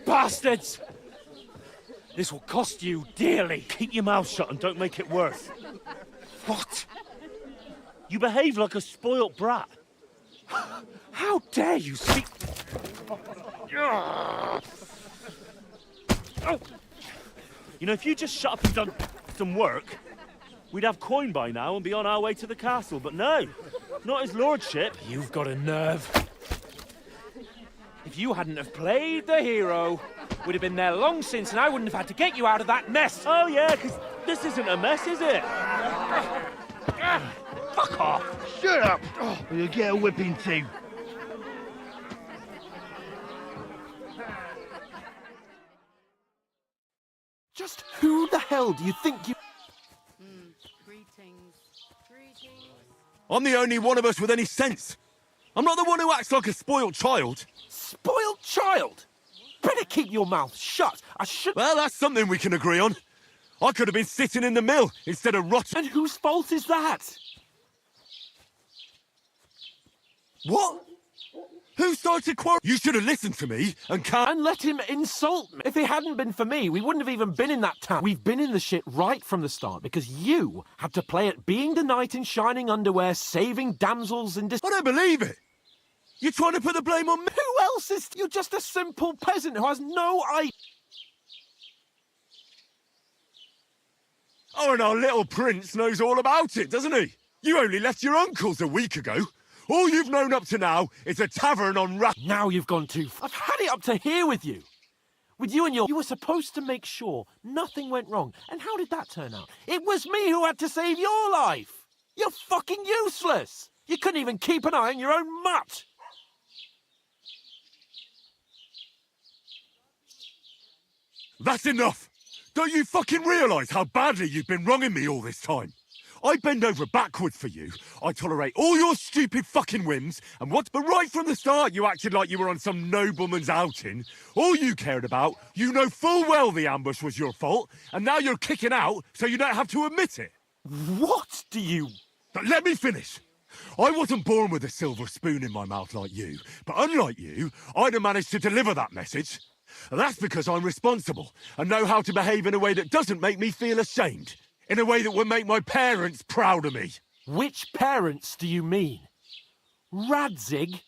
Bastards! This will cost you dearly. Keep your mouth shut and don't make it worse. What? You behave like a spoilt brat. How dare you speak... You know, if you just shut up and done some work, we'd have coin by now and be on our way to the castle. But no, not his lordship. You've got a nerve. If you hadn't have played the hero, we'd have been there long since and I wouldn't have had to get you out of that mess. Oh yeah, because this isn't a mess, is it? Fuck off. Shut up, or you'll get a whipping too. Just who the hell do you think you... Greetings. Greetings. I'm the only one of us with any sense. I'm not the one who acts like a spoiled child. Spoiled child? Better keep your mouth shut. I should... Well, that's something we can agree on. I could have been sitting in the mill instead of rotting. And whose fault is that? What? Who started quarrel? You should have listened to me and can't... And let him insult me. If it hadn't been for me, we wouldn't have even been in that town. We've been in the shit right from the start because you had to play at being the knight in shining underwear, saving damsels in I don't believe it. You're trying to put the blame on me. Who else is... You're just a simple peasant who has no idea... Oh, and our little prince knows all about it, doesn't he? You only left your uncle's a week ago. All you've known up to now is a tavern on Now you've gone too far. I've had it up to here with you. With you and your... You were supposed to make sure nothing went wrong. And how did that turn out? It was me who had to save your life. You're fucking useless. You couldn't even keep an eye on your own mutt. That's enough! Don't you fucking realise how badly you've been wronging me all this time? I bend over backwards for you. I tolerate all your stupid fucking whims, and what? But right from the start you acted like you were on some nobleman's outing. All you cared about, you know full well the ambush was your fault, and now you're kicking out so you don't have to admit it. What do you... But let me finish. I wasn't born with a silver spoon in my mouth like you, but unlike you, I'd have managed to deliver that message. That's because I'm responsible and know how to behave in a way that doesn't make me feel ashamed. In a way that would make my parents proud of me. Which parents do you mean? Radzig?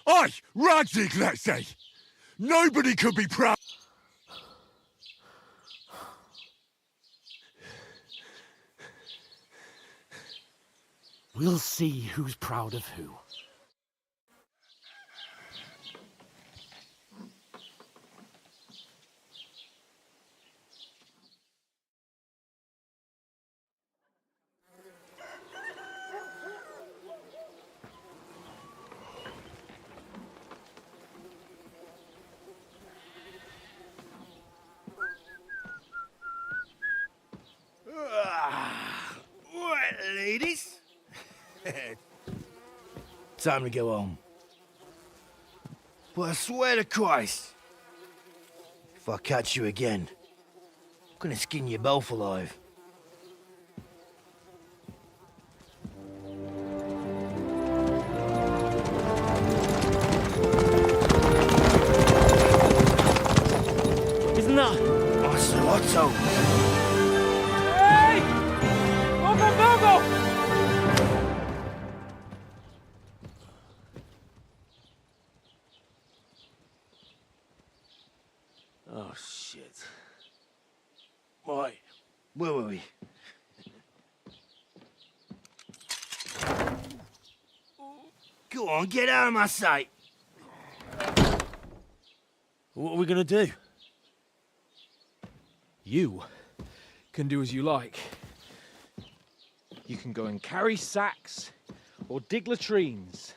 Aye, Radzig, let's say. Nobody could be proud. We'll see who's proud of who. Right, ladies. Time to go home. But I swear to Christ, if I catch you again, I'm gonna skin you both alive. Isn't that... Otto. Hey! Go! Oh, shit. Right, where were we? Go on, get out of my sight. What are we gonna do? You can do as you like. You can go and carry sacks or dig latrines.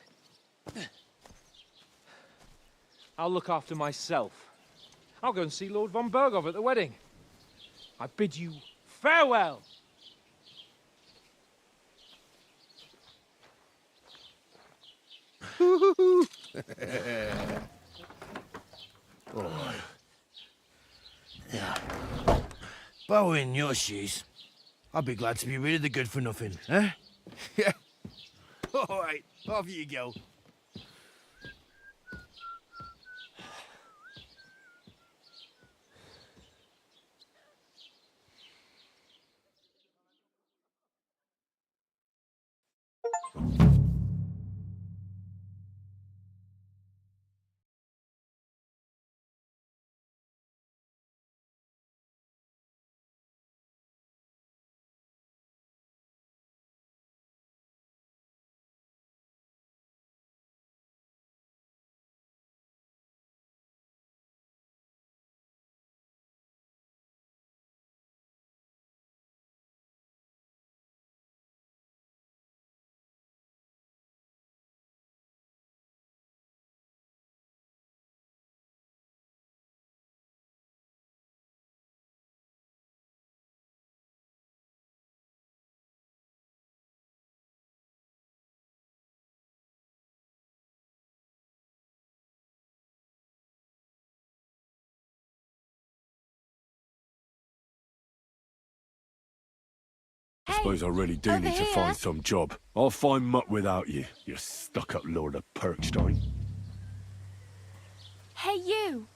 I'll look after myself. I'll go and see Lord von Berghoff at the wedding. I bid you farewell. If I were in your shoes, I'd be glad to be rid of the good for nothing, eh? Yeah. All right, off you go. I suppose I really do need to find some job. I'll find mutt without you, you stuck-up Lord of Perkstein. Hey, you!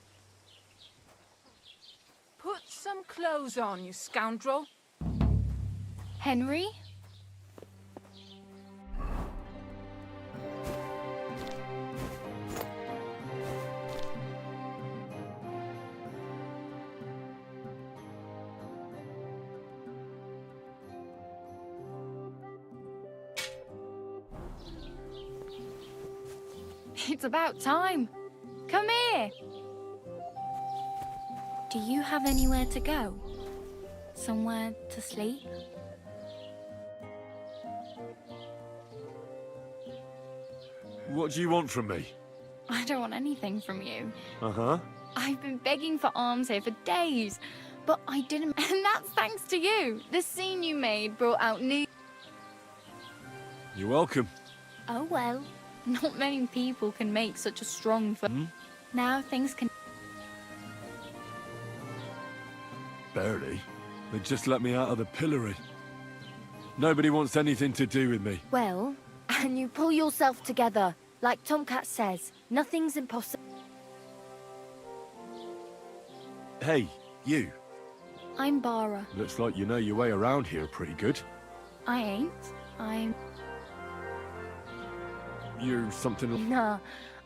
Put some clothes on, you scoundrel. Henry? It's about time. Come here. Do you have anywhere to go? Somewhere to sleep? What do you want from me? I don't want anything from you. Uh-huh. I've been begging for alms here for days, but I didn't. And that's thanks to you. The scene you made brought out new. You're welcome. Oh well. Not many people can make such a strong. Now things can. Barely. They just let me out of the pillory. Nobody wants anything to do with me. Well, and you pull yourself together. Like Tomcat says, nothing's impossible. Hey, you. I'm Bara. Looks like you know your way around here pretty good. I ain't. I'm... You're something... Nah.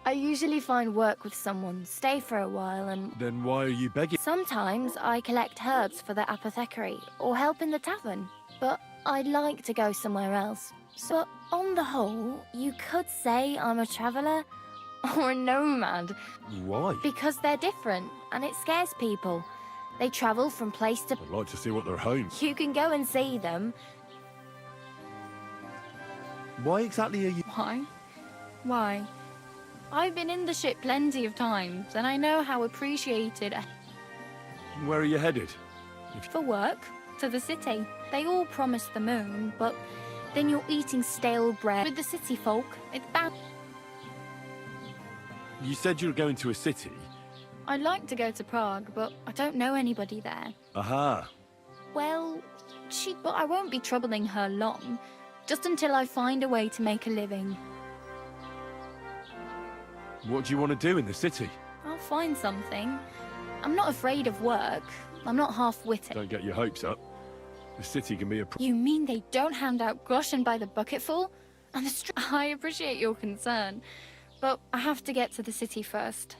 I usually find work with someone, stay for a while and... Then why are you begging? Sometimes I collect herbs for the apothecary, or help in the tavern. But I'd like to go somewhere else. So, on the whole, you could say I'm a traveller, or a nomad. Why? Because they're different, and it scares people. They travel from place to... I'd like to see what their homes. You can go and see them. Why exactly are you... Why? Why? I've been in the ship plenty of times, and I know how appreciated... Where are you headed? For work, to the city. They all promise the moon, but then you're eating stale bread. With the city folk, it's bad. You said you were going to a city? I'd like to go to Prague, but I don't know anybody there. Aha. Well, but I won't be troubling her long, just until I find a way to make a living. What do you want to do in the city? I'll find something. I'm not afraid of work. I'm not half-witted. Don't get your hopes up. The city can be a... You mean they don't hand out groschen by the bucketful? And the I appreciate your concern, but I have to get to the city first.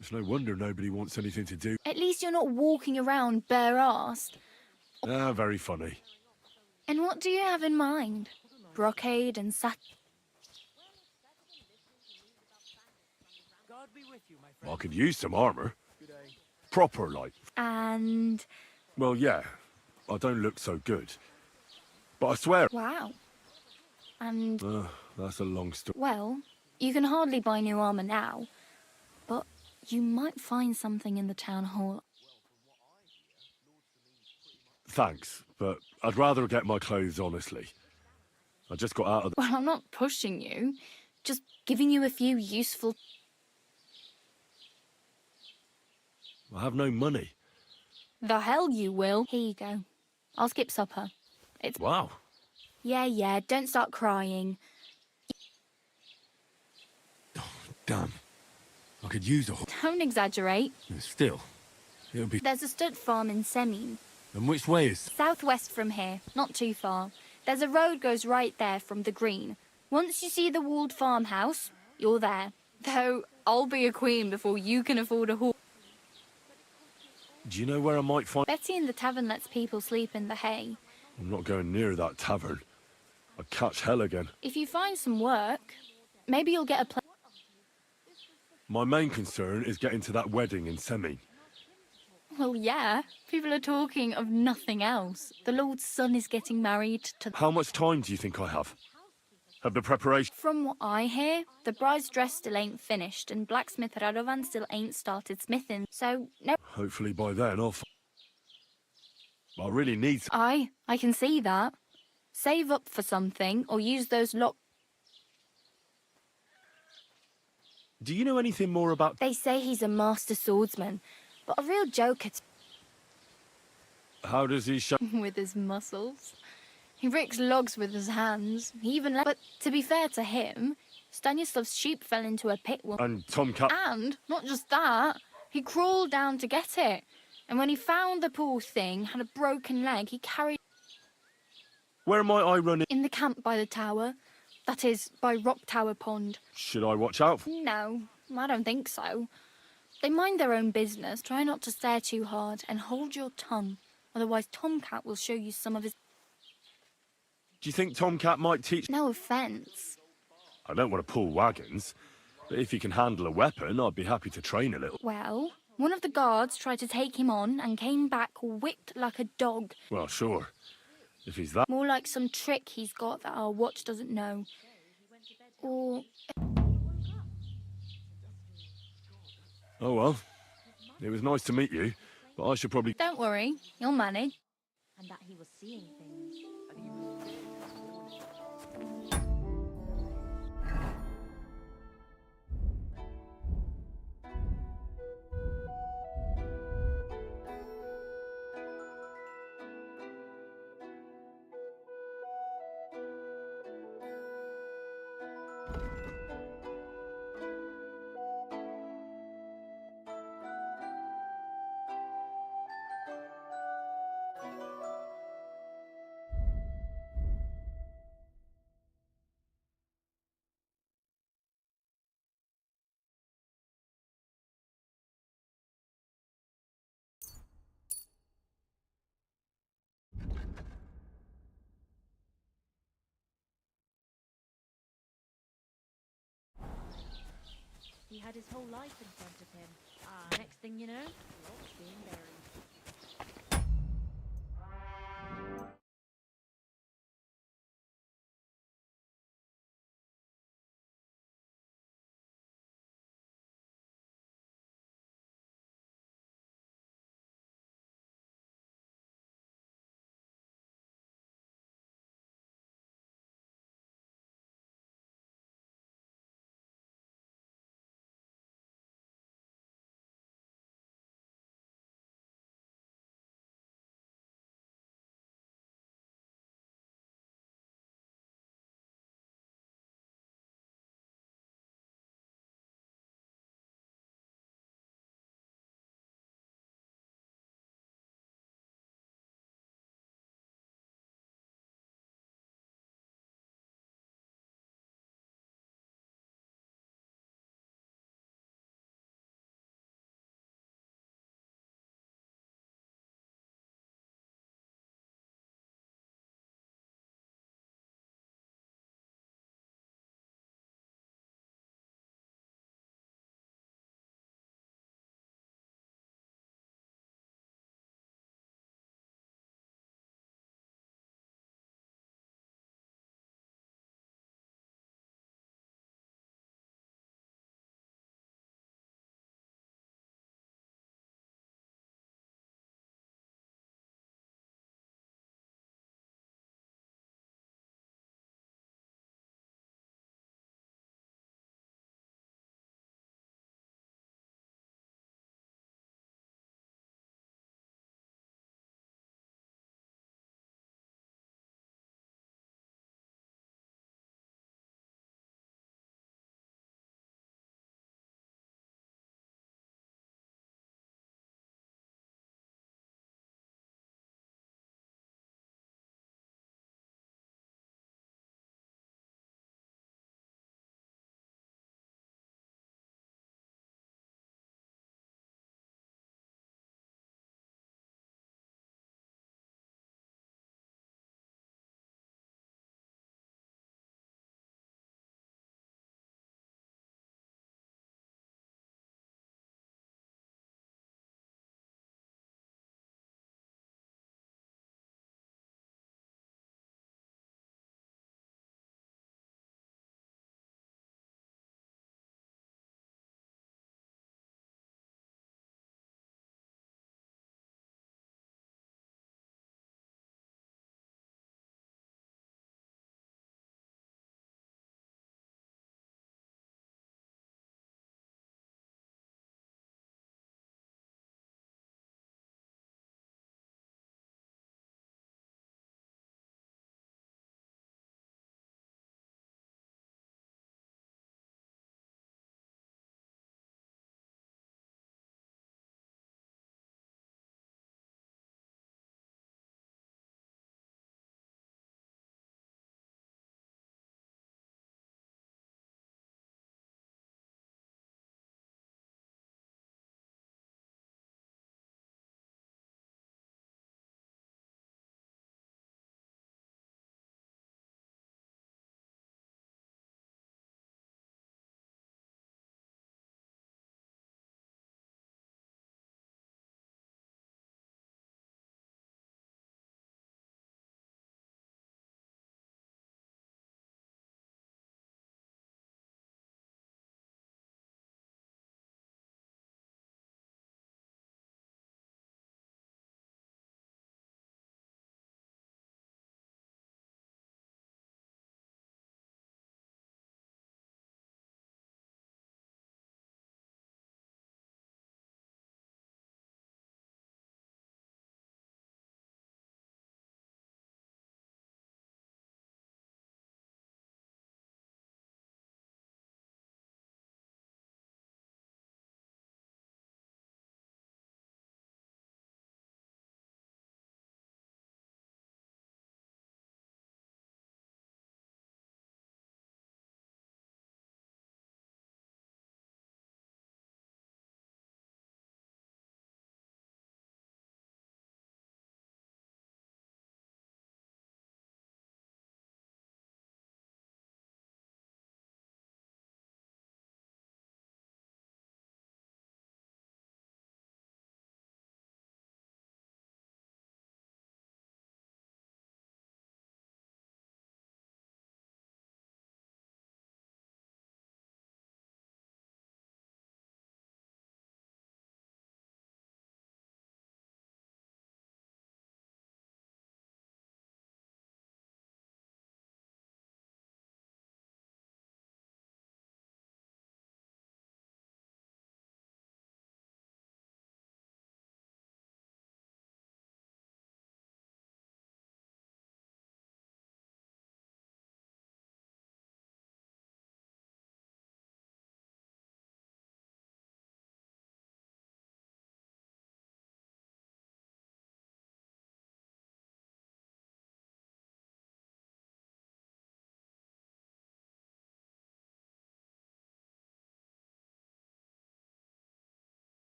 It's no wonder nobody wants anything to do. At least you're not walking around bare-assed. Ah, very funny. And what do you have in mind? Brocade and I could use some armor. Proper, like. And... Well, yeah. I don't look so good. But I swear... Wow. And... that's a long story. Well, you can hardly buy new armor now. But you might find something in the town hall. Thanks, but I'd rather get my clothes honestly. I just got out of the... Well, I'm not pushing you. Just giving you a few useful... I have no money. The hell you will. Here you go. I'll skip supper. It's... Wow. Yeah, don't start crying. Damn. I could use a... Don't exaggerate. Still, it'll be... There's a stud farm in Semin. And which way is... Southwest from here, not too far. There's a road goes right there from the green. Once you see the walled farmhouse, you're there. Though, I'll be a queen before you can afford a horse. Do you know where I might find... Betty in the tavern lets people sleep in the hay. I'm not going near that tavern. I'd catch hell again. If you find some work, maybe you'll get a place. My main concern is getting to that wedding in Semin. Well, yeah. People are talking of nothing else. The Lord's son is getting married to... How much time do you think I have? Have the preparation... From what I hear, the bride's dress still ain't finished, and blacksmith Radovan still ain't started smithing, so no... Hopefully by then I'll... I really need... I can see that. Save up for something, or use those Do you know anything more about... They say he's a master swordsman, but a real joker How does he show... with his muscles. He ricks logs with his hands. He even let... But to be fair to him, Stanislav's sheep fell into a pit once. And Tomcat... And, not just that, he crawled down to get it. And when he found the poor thing had a broken leg, he carried... Where might I run in? In the camp by the tower. That is, by Rock Tower Pond. Should I watch out for... No, I don't think so. They mind their own business. Try not to stare too hard and hold your tongue. Otherwise Tomcat will show you some of his... Do you think Tomcat might teach... No offence. I don't want to pull wagons, but if he can handle a weapon, I'd be happy to train a little. Well, one of the guards tried to take him on and came back whipped like a dog. Well, sure. If he's that... More like some trick he's got that our watch doesn't know. Or... Oh, well. It was nice to meet you, but I should probably... Don't worry, you'll manage. And that he was seeing things. He had his whole life in front of him. Next thing you know, lots being buried.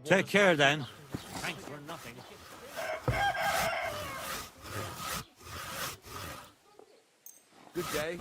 Take care, then. Thanks for nothing. Good day.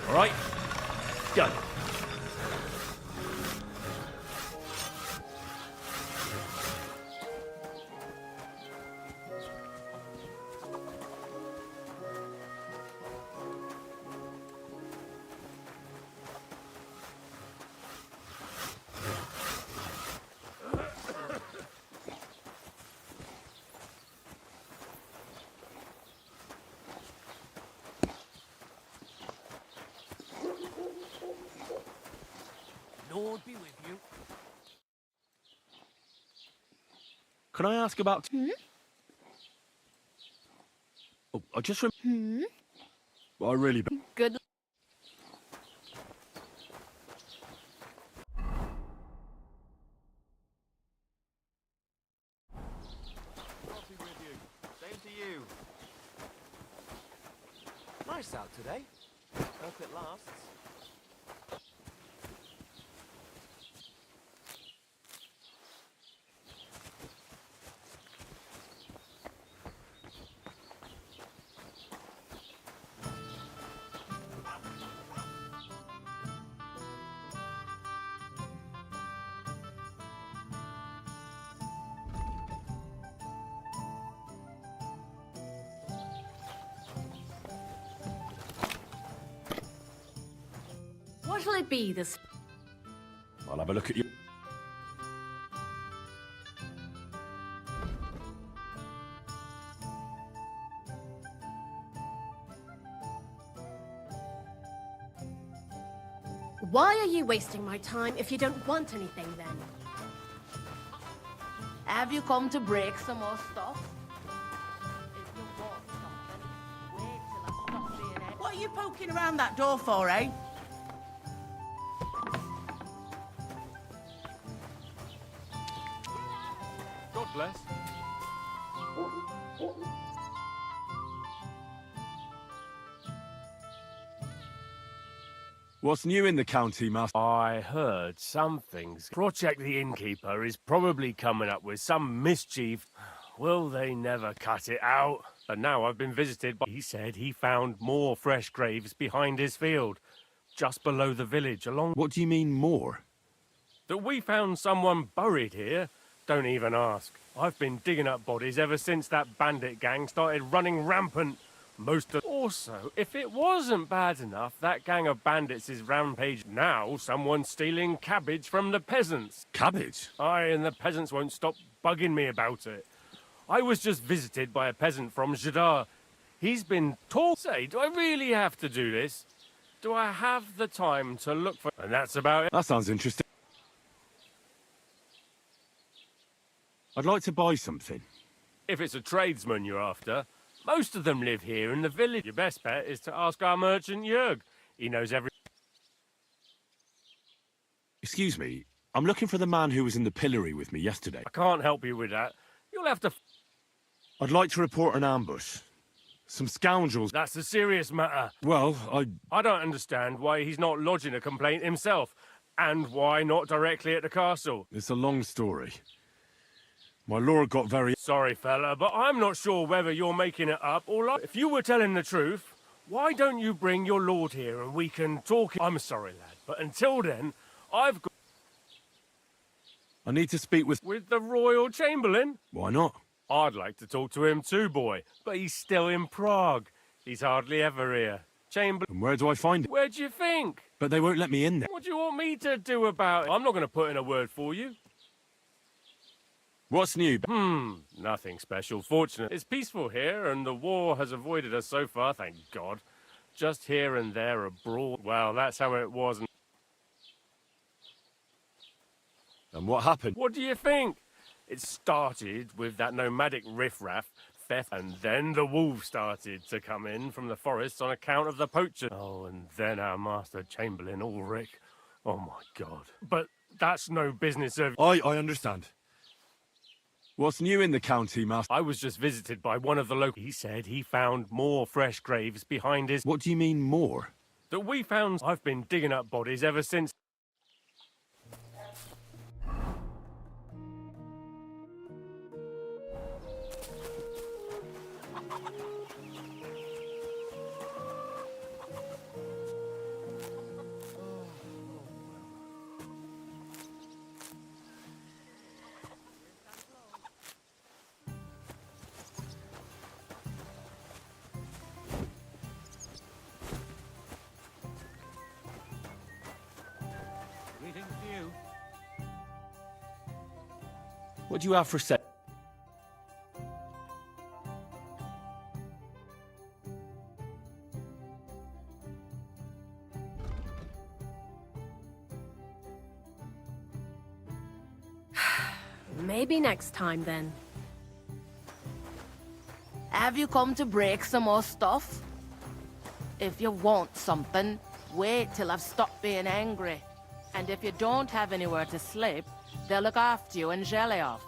All right, go. Lord be with you. Can I ask about... Oh, I just I really... Good. Same to you. Nice out today. Hope it lasts. What'll it be this? I'll have a look at you. Why are you wasting my time if you don't want anything then? Have you come to break some more stuff? If you want something, wait till I stop being it. What are you poking around that door for, eh? God bless. What's new in the county, Master? I heard some things. Project the Innkeeper is probably coming up with some mischief. Will they never cut it out? And now I've been visited by... He said he found more fresh graves behind his field, just below the village, along... What do you mean, more? That we found someone buried here. Don't even ask. I've been digging up bodies ever since that bandit gang started running rampant. Most of... Also, if it wasn't bad enough, that gang of bandits is rampage. Now someone's stealing cabbage from the peasants. Cabbage? Aye, and the peasants won't stop bugging me about it. I was just visited by a peasant from Jadar. He's been taught... Say, do I really have to do this? Do I have the time to look for... And that's about it. That sounds interesting. I'd like to buy something. If it's a tradesman you're after, most of them live here in the village. Your best bet is to ask our merchant Jörg. He knows every... Excuse me, I'm looking for the man who was in the pillory with me yesterday. I can't help you with that. You'll have to... I'd like to report an ambush. Some scoundrels... That's a serious matter. Well, I don't understand why he's not lodging a complaint himself, and why not directly at the castle. It's a long story. My lord got very... Sorry, fella, but I'm not sure whether you're making it up or... If you were telling the truth, Why don't you bring your lord here and we can talk? I'm sorry, lad, but until then, I've got... I need to speak with... With the Royal Chamberlain? Why not? I'd like to talk to him too, boy, but he's still in Prague. He's hardly ever here. Chamberlain... And where do I find it? Where do you think? But they won't let me in there. What do you want me to do about it? I'm not going to put in a word for you. What's new? Nothing special, fortunate. It's peaceful here, and the war has avoided us so far, thank God. Just here and there abroad. Well, that's how it was. And what happened? What do you think? It started with that nomadic riffraff, theft, and then the wolves started to come in from the forests on account of the poachers. Oh, and then our Master Chamberlain, Ulrich. Oh, my God. But that's no business of... I understand. What's new in the county, Master? I was just visited by one of the local... He said he found more fresh graves behind his... What do you mean, more? That we found... I've been digging up bodies ever since... What do you have for sale? Maybe next time, then. Have you come to break some more stuff? If you want something, wait till I've stopped being angry. And if you don't have anywhere to sleep, they'll look after you in Zhelyav.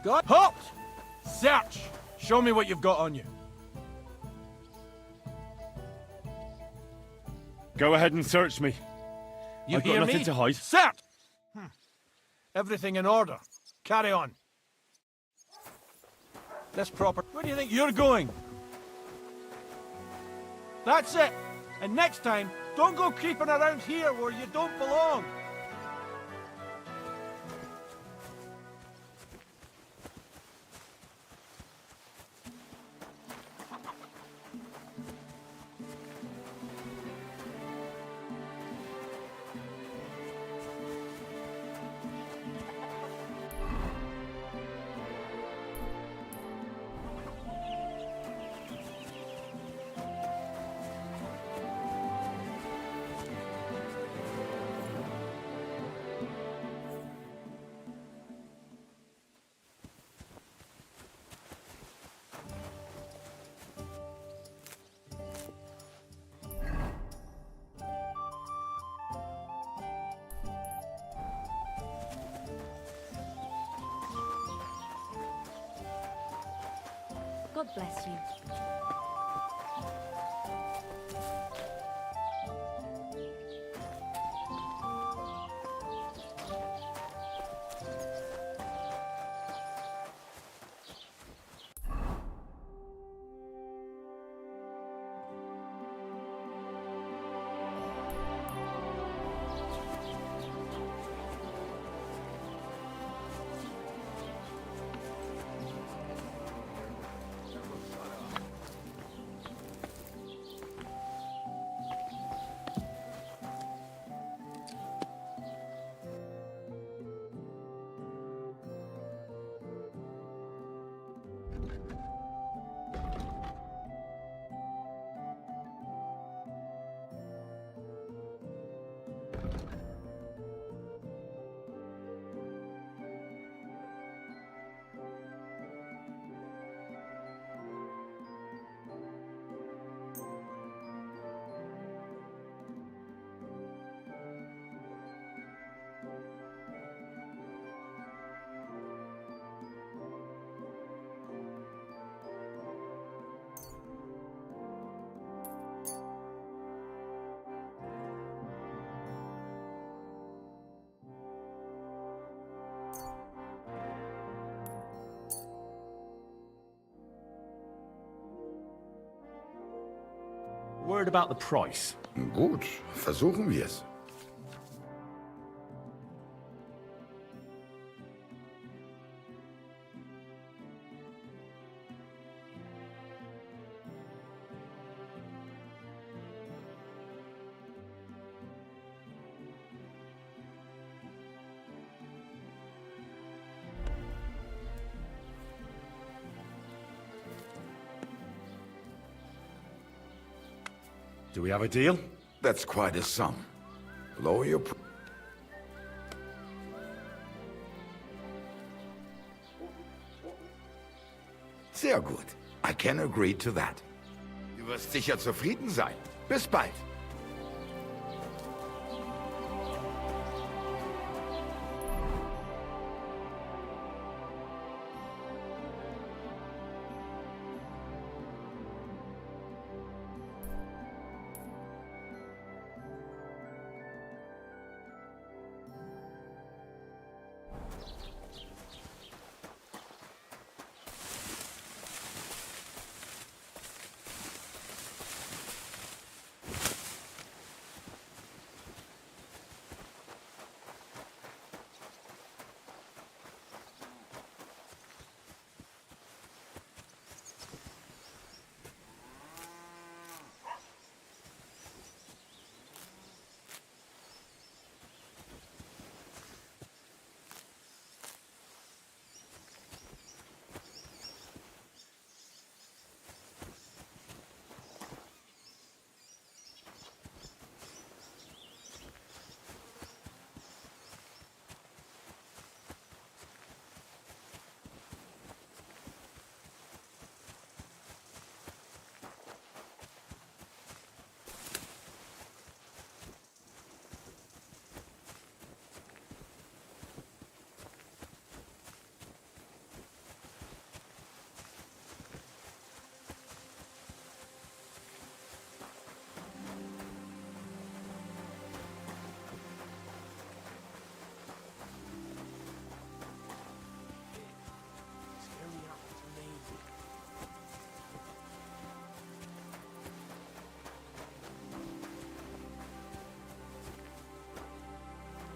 Got halt! Search! Show me what you've got on you. Go ahead and search me. You I've hear got nothing me? to hide. Search! Everything in order. Carry on. This proper... Where do you think you're going? That's it! And next time, don't go creeping around here where you don't belong! God bless you. Word about the price. Gut, versuchen wir's. Do we have a deal? That's quite a sum. Lower your... Sehr gut. I can agree to that. Du wirst sicher zufrieden sein. Bis bald.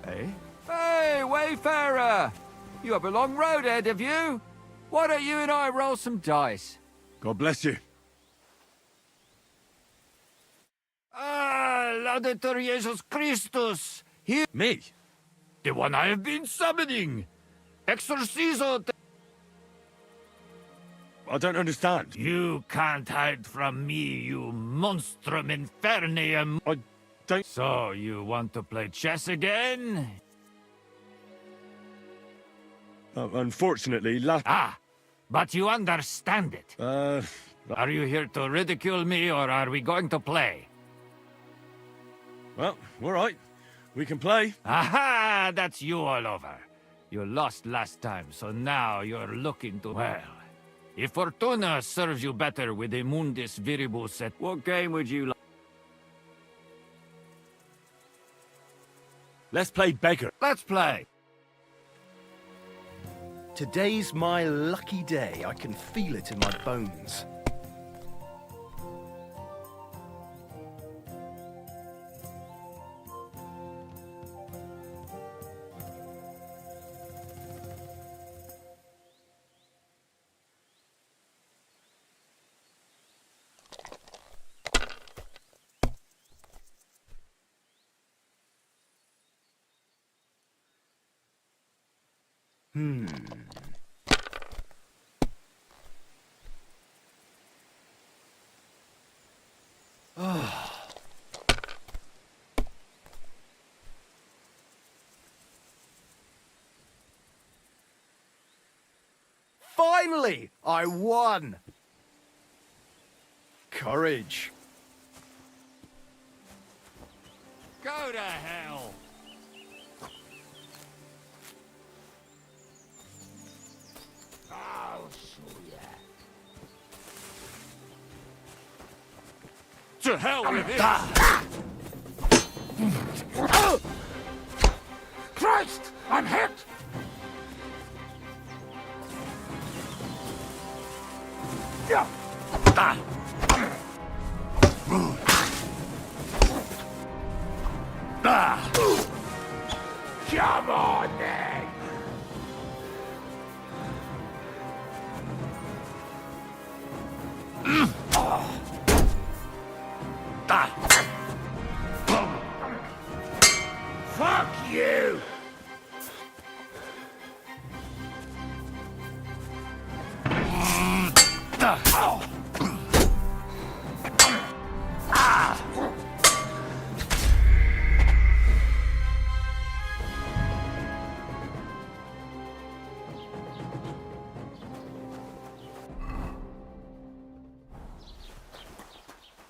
Hey? Hey, Wayfarer! You have a long road ahead of you. Why don't you and I roll some dice? God bless you. Ah, Laudetur Jesus Christus! Here... Me? The one I have been summoning! Exorcizo... I don't understand. You can't hide from me, you monstrum infernium! I don't... So, you want to play chess again? Unfortunately, Ah! But you understand it. Are you here to ridicule me, or are we going to play? Well, all right. We can play. Aha! That's you all over. You lost last time, so now you're looking to... Well, if Fortuna serves you better with a Mundus Viribus et... What game would you like? Let's play beggar. Let's play. Today's my lucky day. I can feel it in my bones. Finally! I won! Courage. Go to hell! I'll show ya. To hell with it! Christ! I'm hit! Yeah. Come on, then! Fuck you!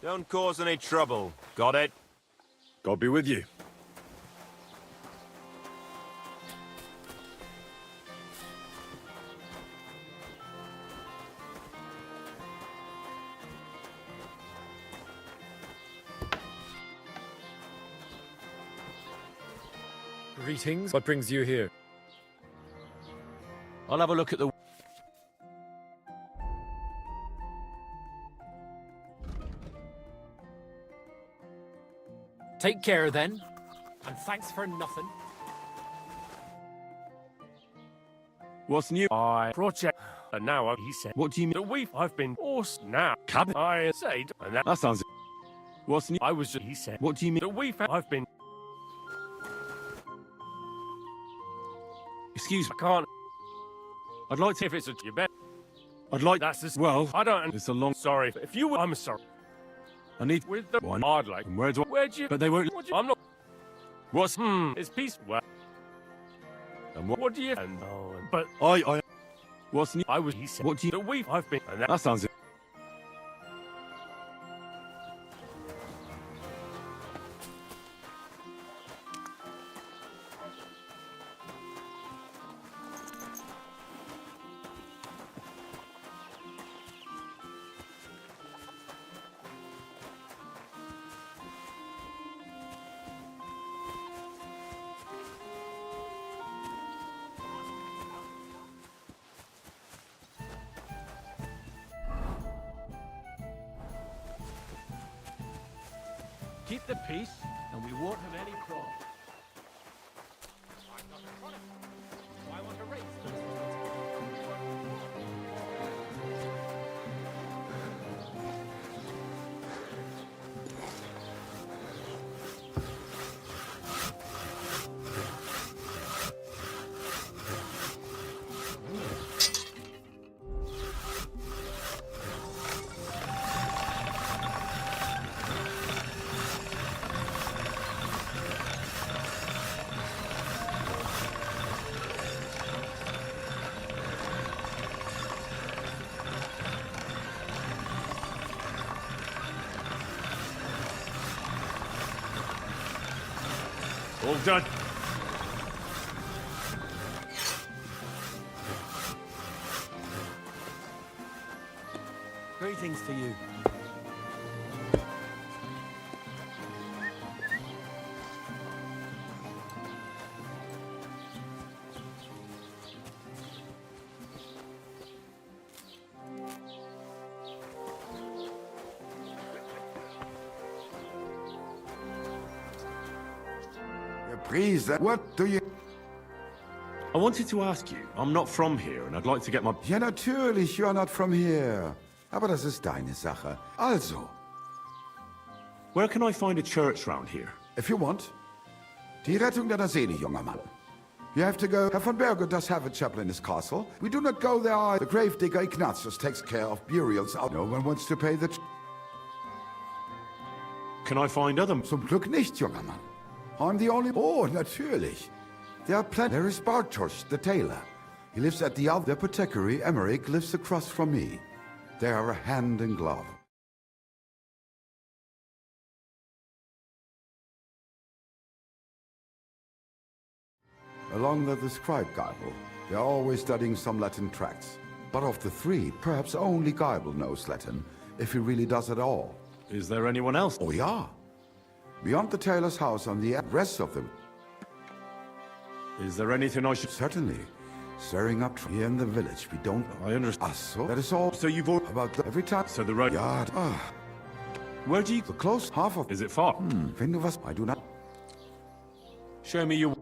Don't cause any trouble. Got it? God be with you. Greetings. What brings you here? I'll have a look at the... Take care, then. And thanks for nothing. What's new? Project. And now he said. What do you mean? I've been forced now. Cab? I said. And That sounds... What's new? I was just. He said. What do you mean? I've been. Excuse me. I can't. I'd like to... If it's a you bet. I'd like... That's just. Well... I don't. It's a long... Sorry. If you were. I'm sorry. I need... With the one. I'd like. And where do I... Where'd you... But they won't... I'm not... What's... It's peaceful. Well, And what... what do you... And, but... I... What's new? I was... He said. What do you... I've been... And That sounds... Keep the peace, and we won't have any problems. I want to raise All done. Greetings to you. Priest, what do you... I wanted to ask you. I'm not from here, and I'd like to get my... Ja, natürlich, you're not from here. Aber das ist deine Sache. Also. Where can I find a church round here? If you want. Die Rettung deiner Seele, junger Mann. You have to go. Herr von Berger does have a chapel in his castle. We do not go there. The gravedigger Ignatius takes care of burials. No one wants to pay the... Can I find other... Zum Glück nicht, junger Mann. I'm the only... Oh, natürlich. There are plenty. There is Bartosz, the tailor. He lives at the other apothecary. Emmerich lives across from me. They are hand in glove. Along with the scribe Geibel, they are always studying some Latin tracts. But of the three, perhaps only Geibel knows Latin, if he really does at all. Is there anyone else? Oh yeah. Beyond the tailor's house on the rest of them. Is there anything I should... Certainly. Stirring up here in the village, we don't... I understand. So that is all. So you've all... About every time... So the road... Yard. Where do you... The close half of... Is it far? Think of us. I do not... Show me your...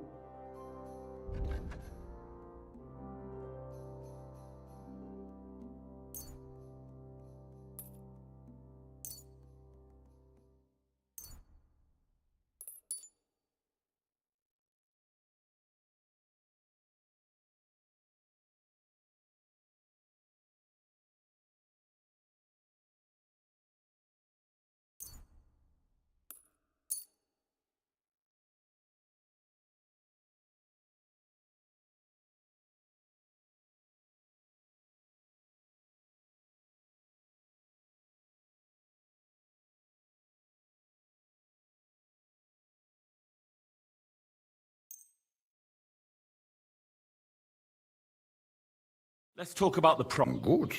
Let's talk about the prom. Good.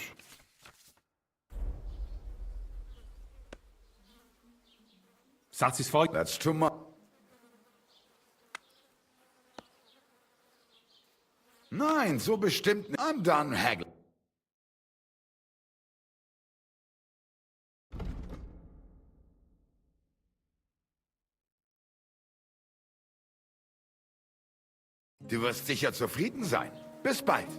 Satisfied? That's too much. Nein, so bestimmt nicht. I'm done, Hagel. Du wirst sicher zufrieden sein. Bis bald.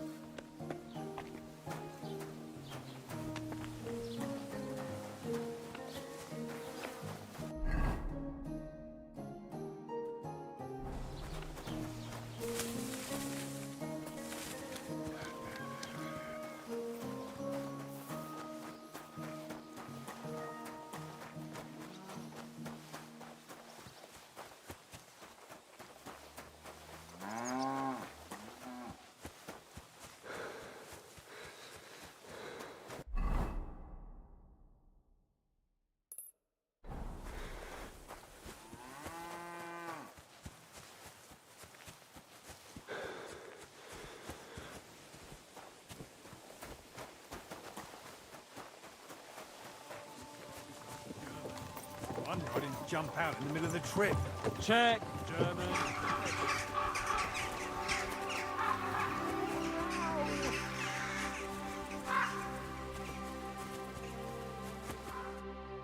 wonder I didn't jump out in the middle of the trip. Check, German.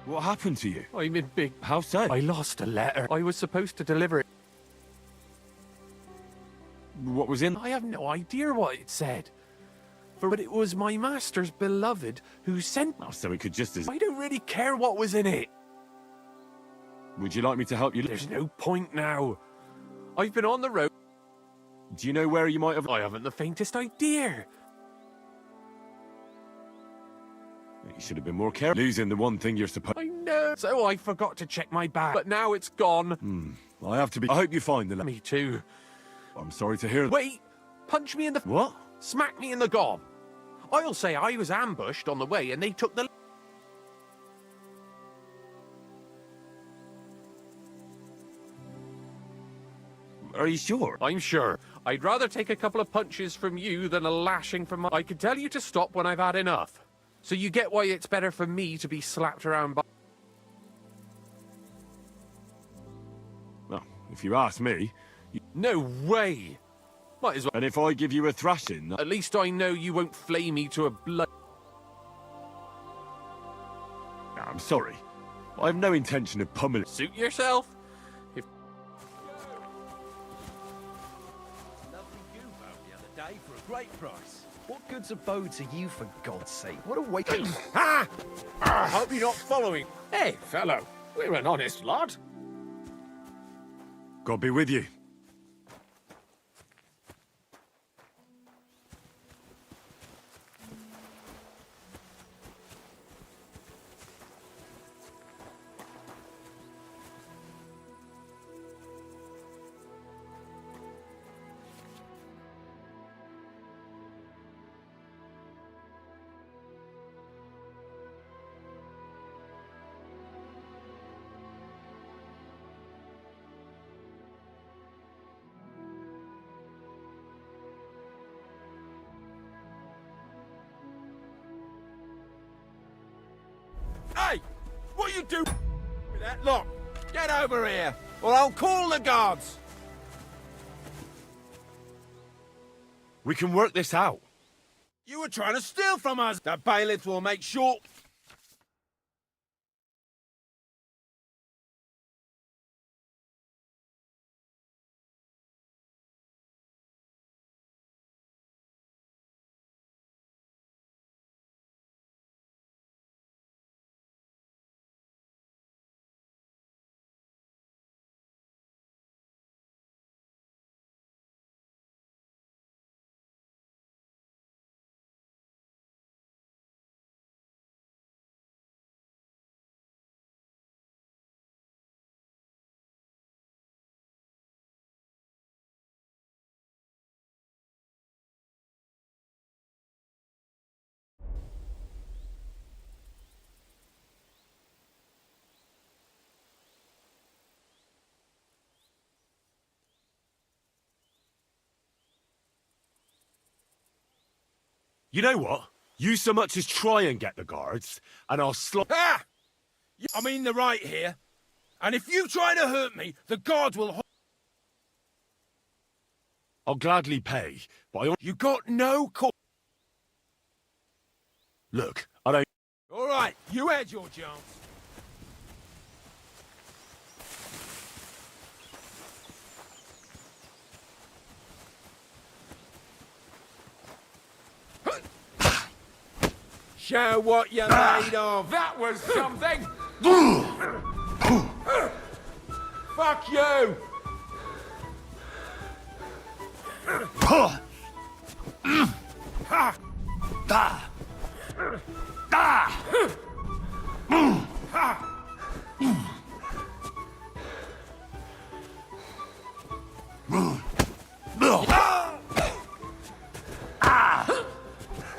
What happened to you? I'm in big... How so? I lost a letter. I was supposed to deliver it. What was in? I have no idea what it said. But it was my master's beloved who sent... Oh, so it could just as... I don't really care what was in it. Would you like me to help you? There's no point now. I've been on the road. Do you know where you might have... I haven't the faintest idea. You should have been more careful. Losing the one thing you're supposed... I know. So I forgot to check my bag. But now it's gone. I have to be... I hope you find the... Me too. I'm sorry to hear... Wait! Punch me in the... What? Smack me in the gob. I'll say I was ambushed on the way and they took the... Are you sure? I'm sure. I'd rather take a couple of punches from you than a lashing from my... I can tell you to stop when I've had enough. So you get why it's better for me to be slapped around by... Well, if you ask me... No way! Might as well... And if I give you a thrashing... At least I know you won't flay me to a blood... I'm sorry. I have no intention of pummeling... Suit yourself? If... Lovely goof out the other day for a great price. What good's a bow to you, for God's sake? What a waste... Ha! I hope you're not following. Hey, fellow. We're an honest lot. God be with you. What you do with that lot? Get over here, or I'll call the guards. We can work this out. You were trying to steal from us. The bailiff will make sure... You know what? You so much as try and get the guards, and I'll Ah! I'm in the right here. And if you try to hurt me, the guards will... I'll gladly pay, but I... You got no call. Look, I don't... All right, you had your chance. Show what you're made of. That was something! Fuck you!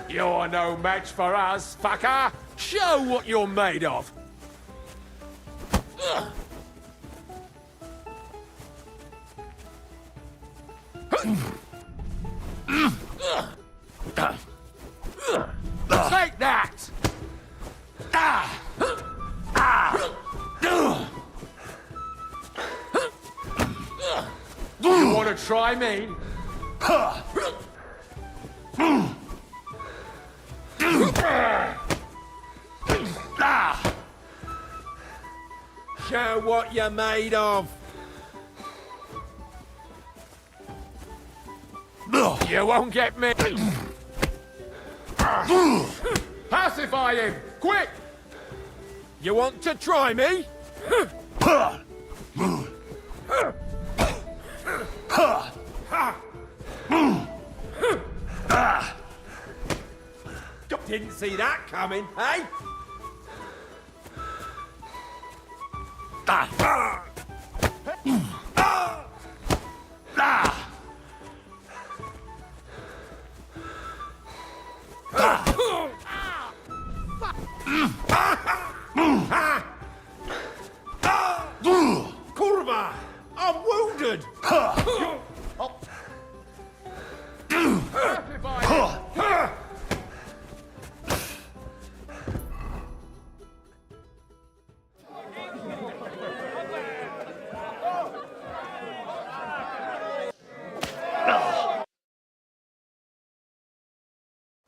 You're no match for us, fucker! Show what you're made of. Take that! You want to try me? Show what you're made of. You won't get me. Pacify him, quick! You want to try me? Didn't see that coming, eh? Kurva! I'm wounded!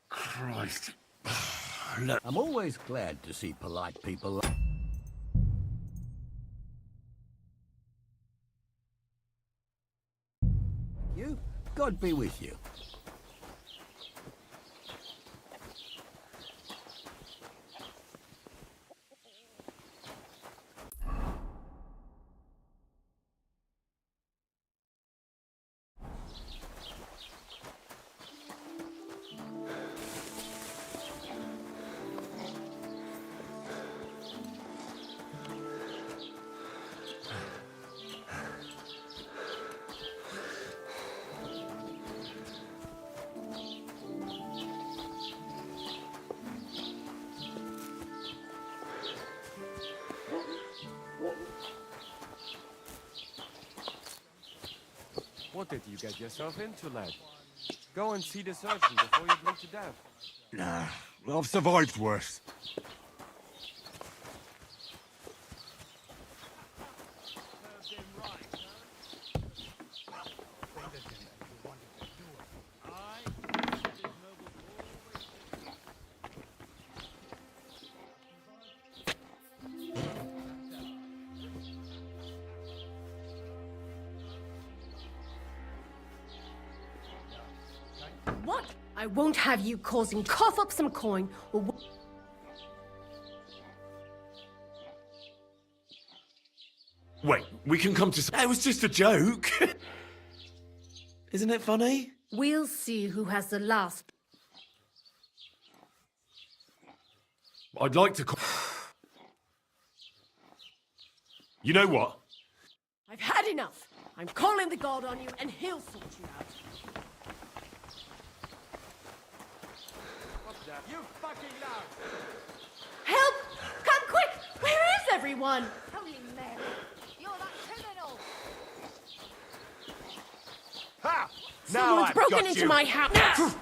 Christ. Look, I'm always glad to see polite people. You? God be with you. What did you get yourself into, lad? Go and see the surgeon before you bleed to death. Nah, I've survived worse. What? I won't have you causing cough up some coin or... Wait, we can come to... It was just a joke. Isn't it funny? We'll see who has the last... I'd like to... You know what? I've had enough. I'm calling the god on you and he'll sort you out. You fucking loud! Help! Come quick! Where is everyone? Holy Mary! You're that criminal! Ha! Someone's I've broken got into you. my house!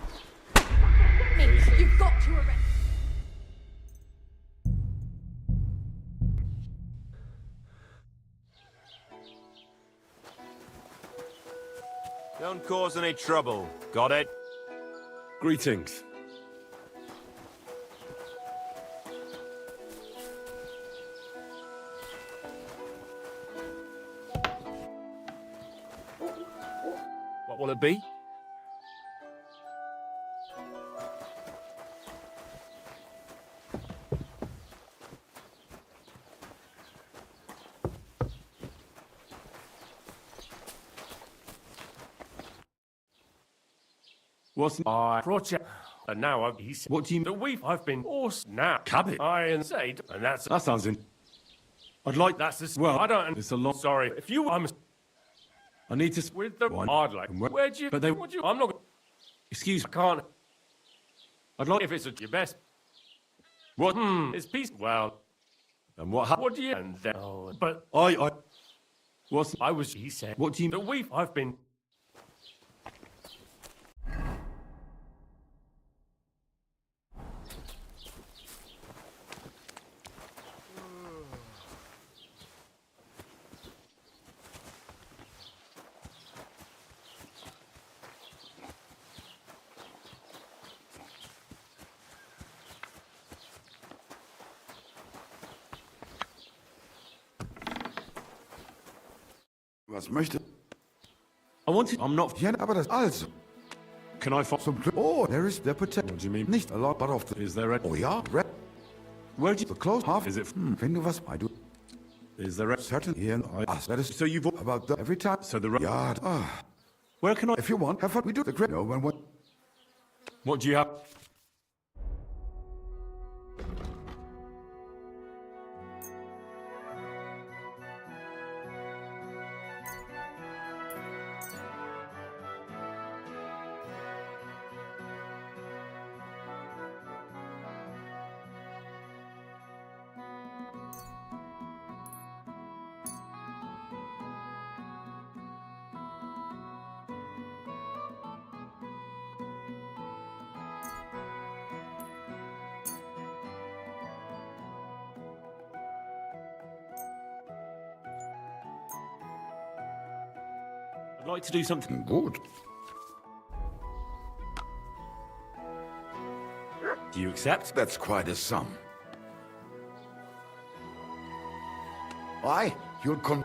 Me, you've got to arrest... Don't cause any trouble. Got it? Greetings. What will it be? What's... I brought you, and now I've... What do you... I've been forced now. Cabot? I insane, and that's... That sounds in... I'd like... That's this... Well, I don't... It's a lot... Sorry, if you... I need to... With the... One. I'd like... And where- Where'd you... But they... Would you... I'm not... Excuse I can't... I'd like... If it's at your best... What? It's peace... Well... And what happened? What do you... And then... Oh, but... I... What's... I was... He said... What do you... That I've been... Was möchte... I wanted... I'm not... Ja, aber das... Also... Can I find... Zum Glück... Oh, there is the potential. What do you mean? Nicht a lot, but of the... Is there a... Oh ja, red... Where'd you... The close half... Is it... Wenn du was... I do... Is there a... Certain here... That is... So you've... About the... Every time... So the... Ja, Where can I... If you want, have fun. We do the great... No one... What do you have? I'd like to do something... Good. Do you accept? That's quite a sum. Why? You'll con...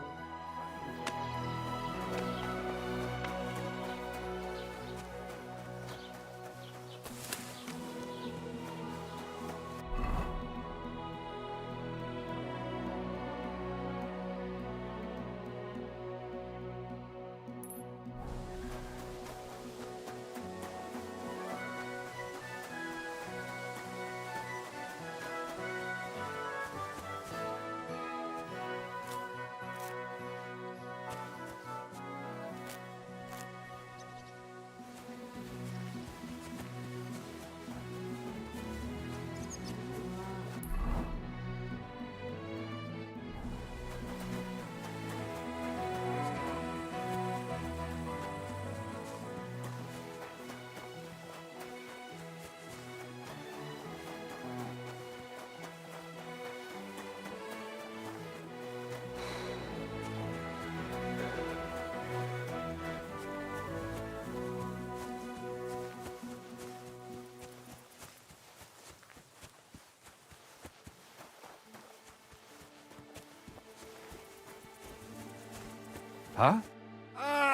Huh?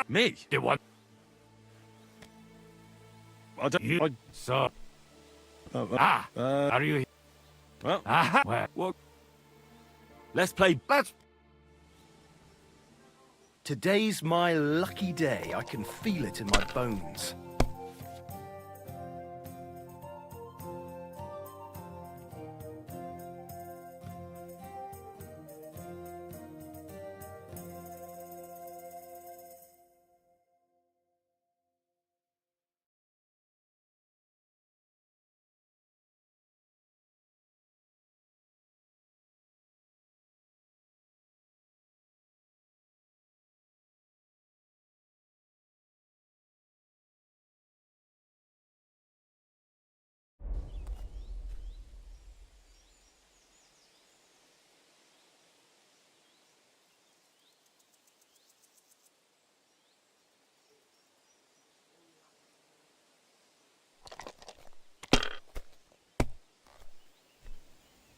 Me? Do what? I don't... So... are you... Well... Well... Let's play... Today's my lucky day. I can feel it in my bones.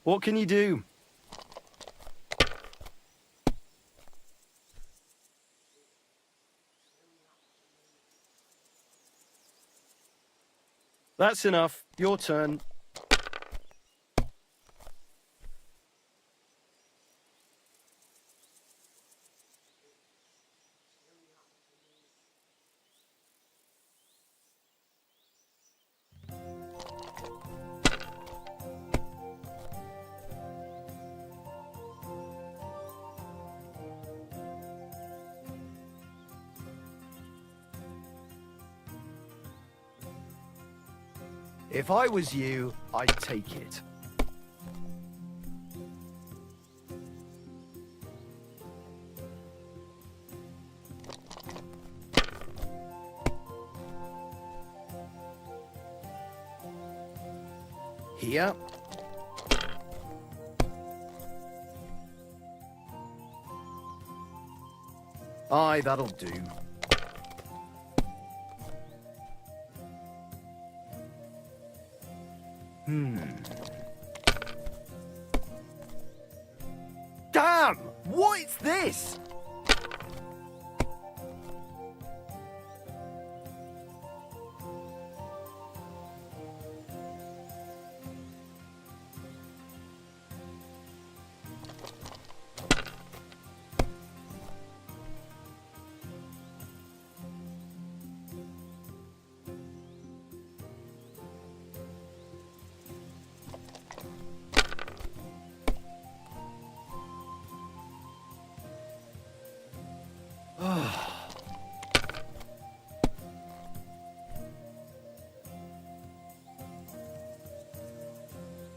What can you do? That's enough. Your turn. If I was you, I'd take it. Here. Aye, that'll do. Damn! What's this?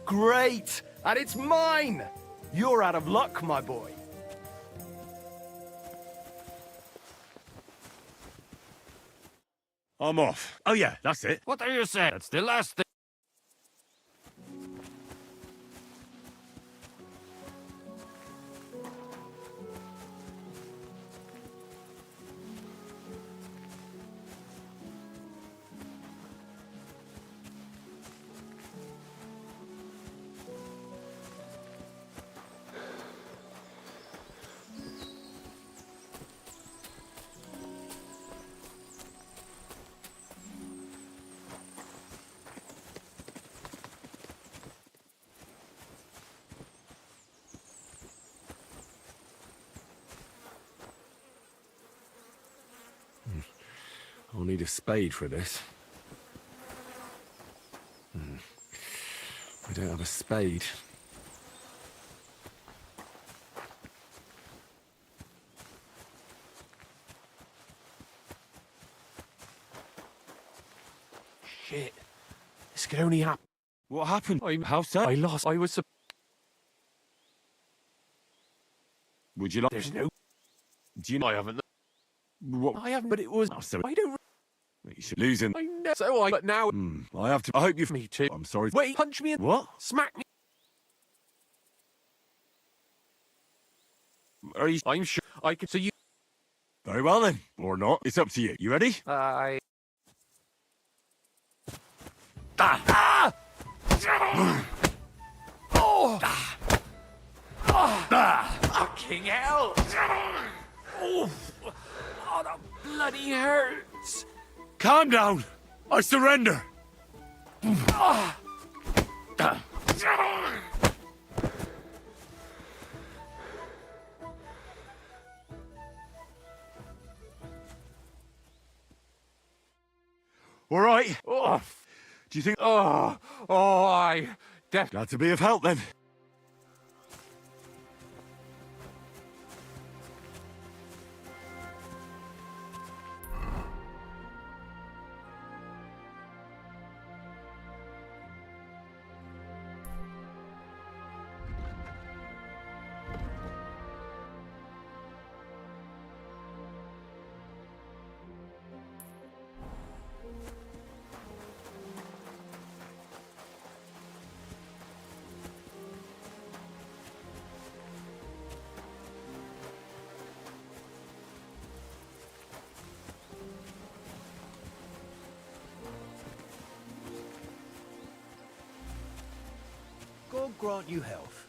Great! And it's mine! You're out of luck, my boy. I'm off. Oh yeah, that's it. What are you saying? That's the last thing. I'll need a spade for this. I don't have a spade. Shit. This could only happen. What happened? How so? I lost. I was. Would you like? There's no. Do you know I haven't? What? I haven't, but it was. I don't. You should losing. I know. So I. But now. I have to. I hope you. Me too. I'm sorry. Wait. Punch me in. What? Smack me. Are you? I'm sure I can. So you. Very well then, or not. It's up to you. You ready? I. Ah! Oh! Ah! Fucking hell! Oh, that bloody hurts! Calm down. I surrender! All right. Oh, Do you think... I... Glad to be of help, then. God grant you health.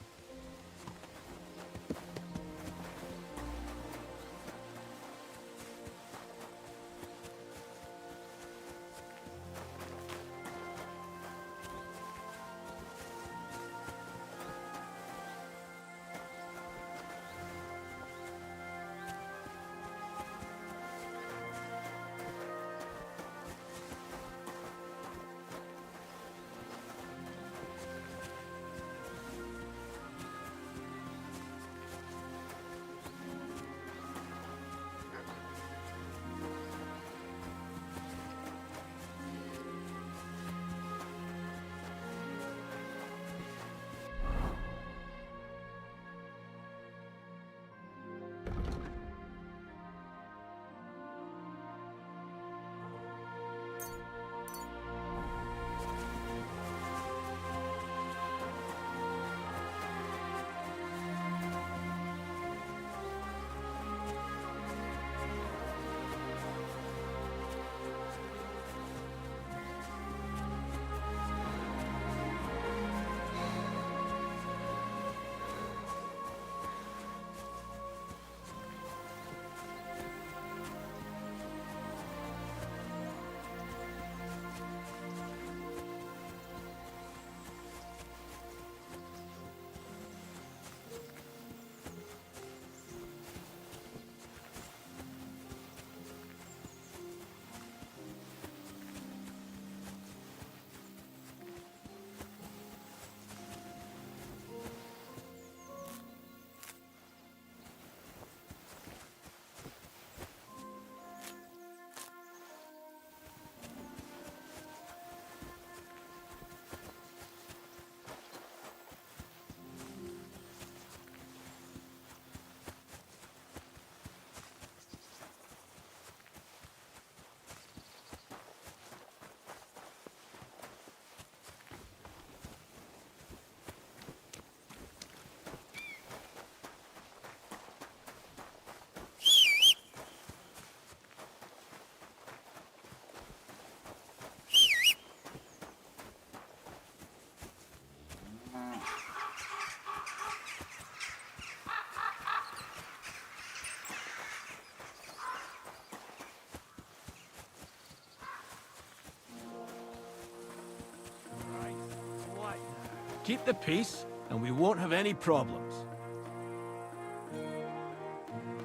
Keep the peace, and we won't have any problems.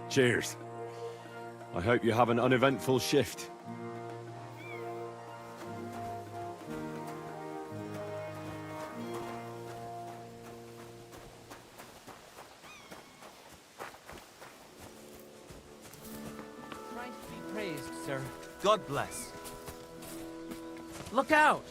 Cheers. I hope you have an uneventful shift. Christ be praised, sir. God bless. Look out!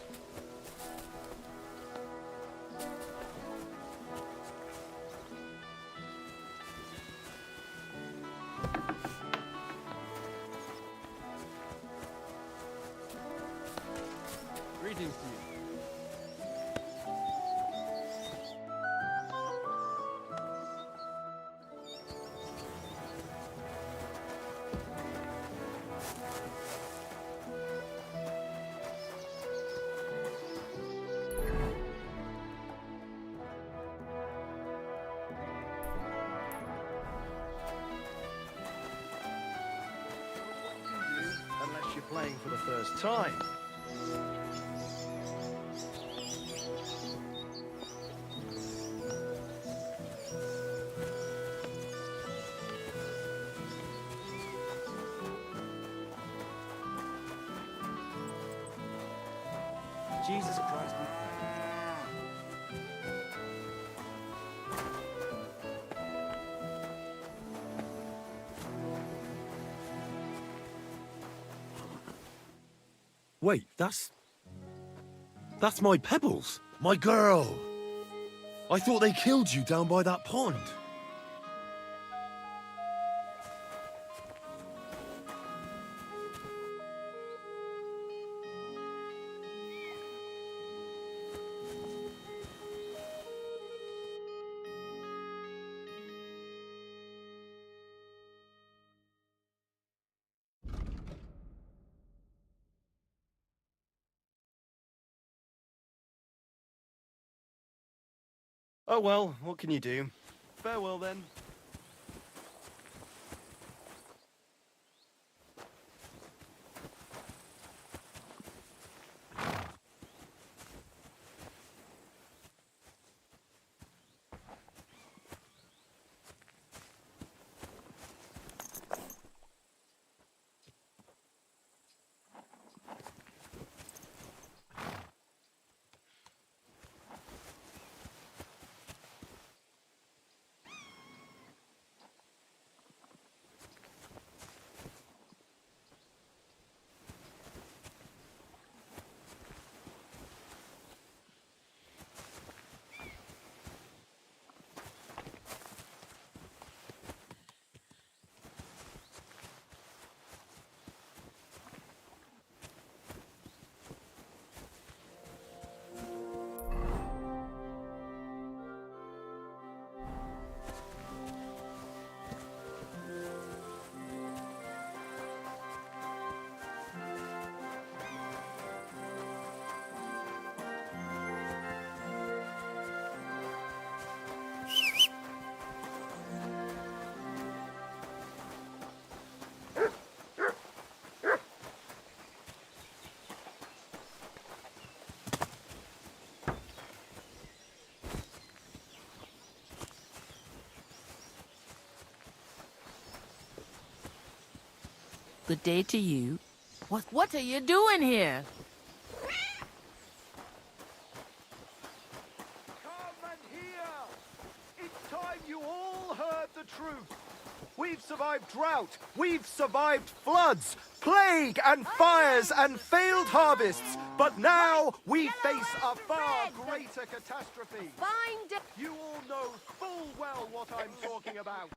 Greetings to you. Unless you're playing for the first time. Jesus Christ, we pray. Wait, that's my Pebbles, my girl. I thought they killed you down by that pond. Oh well, what can you do? Farewell then. Good day to you. What are you doing here? Come and hear! It's time you all heard the truth. We've survived drought, we've survived floods, plague and fires and failed harvests, but now we face a far greater catastrophe. You all know full well what I'm talking about.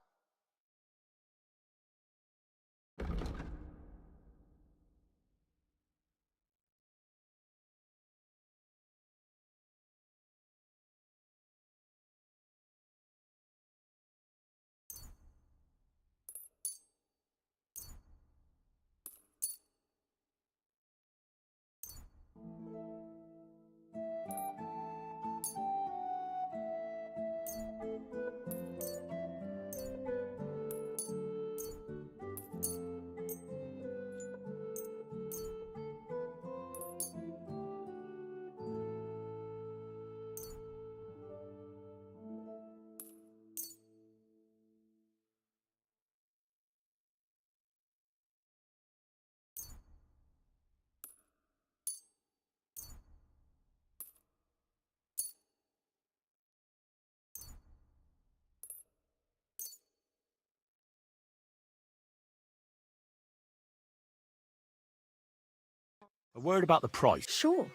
A word about the price. Sure.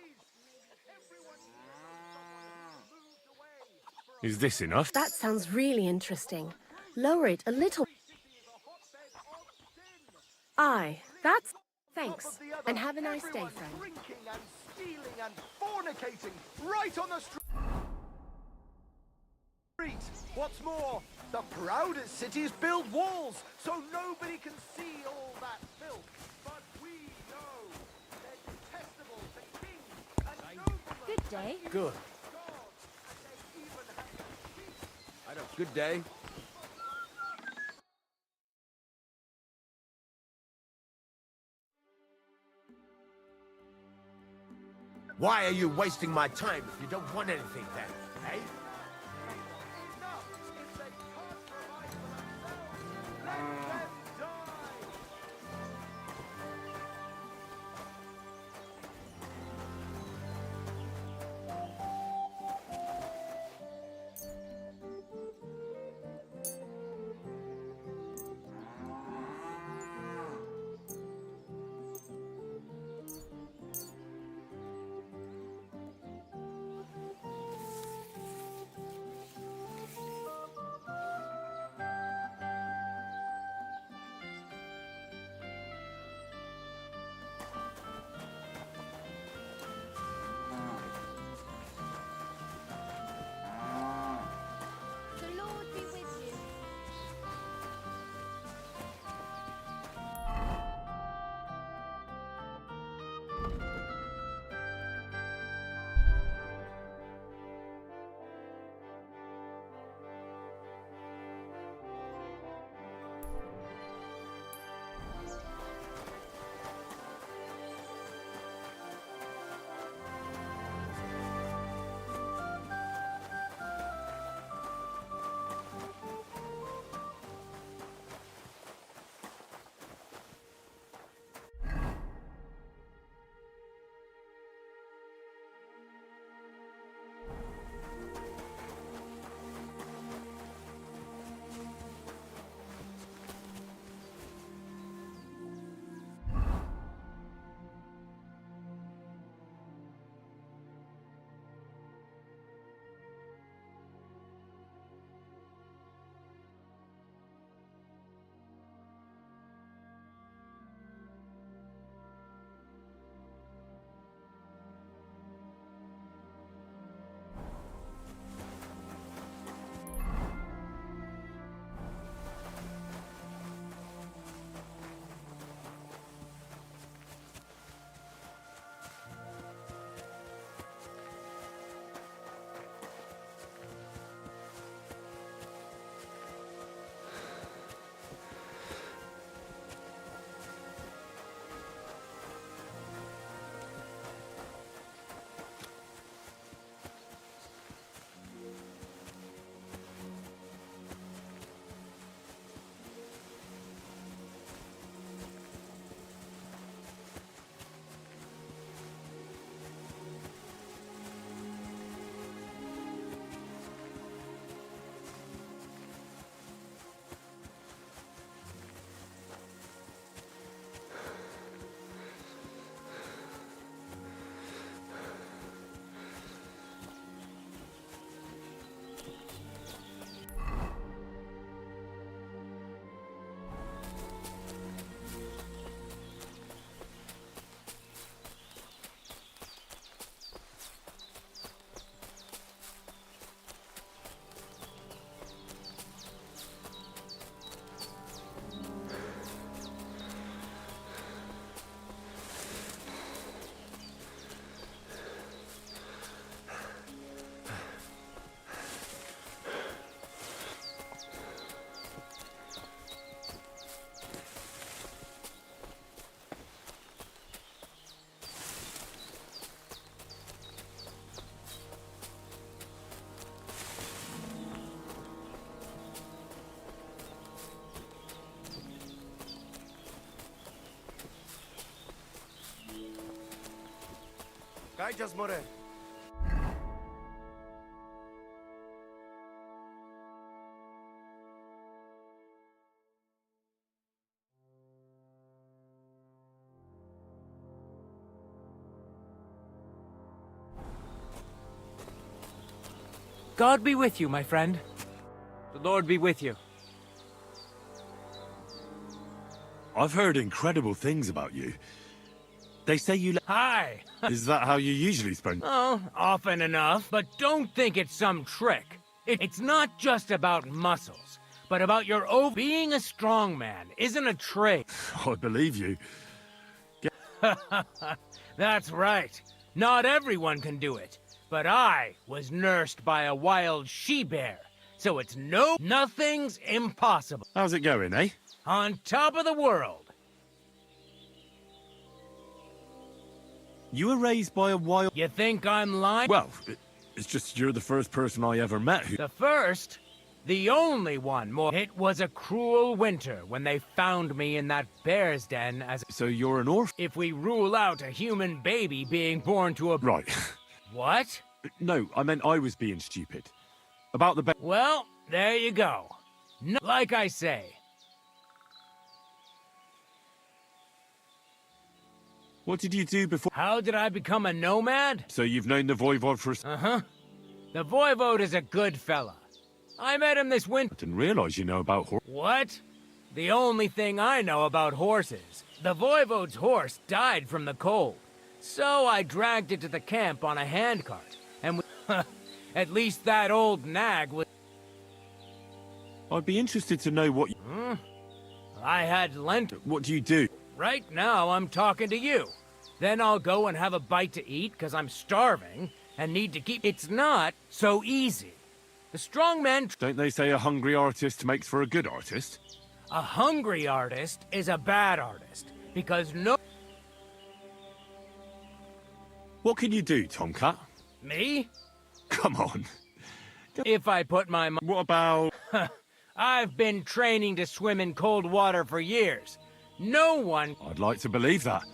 Is this enough? That sounds really interesting. Lower it a little. Aye, that's... Thanks. And have a nice day, friend. Drinking and stealing and fornicating right on the street. What's more, the proudest cities build walls so nobody can see all that filth. But we know they're detestable to kings and noblemen. Good day. Good. Good day. Why are you wasting my time if you don't want anything then, eh? The Lord be with you. Kajjas, more. God be with you, my friend. The Lord be with you. I've heard incredible things about you. They say you... Hi! Is that how you usually spend... Oh, often enough, but don't think it's some trick. It's not just about muscles, but about your being a strong man isn't a trait. I believe you. That's right. Not everyone can do it. But I was nursed by a wild she-bear, so it's nothing's impossible. How's it going, eh? On top of the world. You were raised by a wild... You think I'm lying? Well, it's just you're the first person I ever met who... The first? The only one more. It was a cruel winter when they found me in that bear's den as... So you're an orphan? If we rule out a human baby being born to a... Right. What? No, I meant I was being stupid. About the... Well, there you go. No, like I say. What did you do before... How did I become a nomad? So you've known the Voivod for... Uh-huh. The Voivod is a good fella. I met him this winter. I didn't realize you know about horse... What? The only thing I know about horses. The Voivod's horse died from the cold. So I dragged it to the camp on a handcart. And we... At least that old nag was... I'd be interested to know what... I had lent... What do you do? Right now, I'm talking to you. Then I'll go and have a bite to eat, because I'm starving, and need to keep... It's not so easy. The strong men... Don't they say a hungry artist makes for a good artist? A hungry artist is a bad artist, because no... What can you do, Tomcat? Me? Come on. If I put my... What about... I've been training to swim in cold water for years. No one... I'd like to believe that.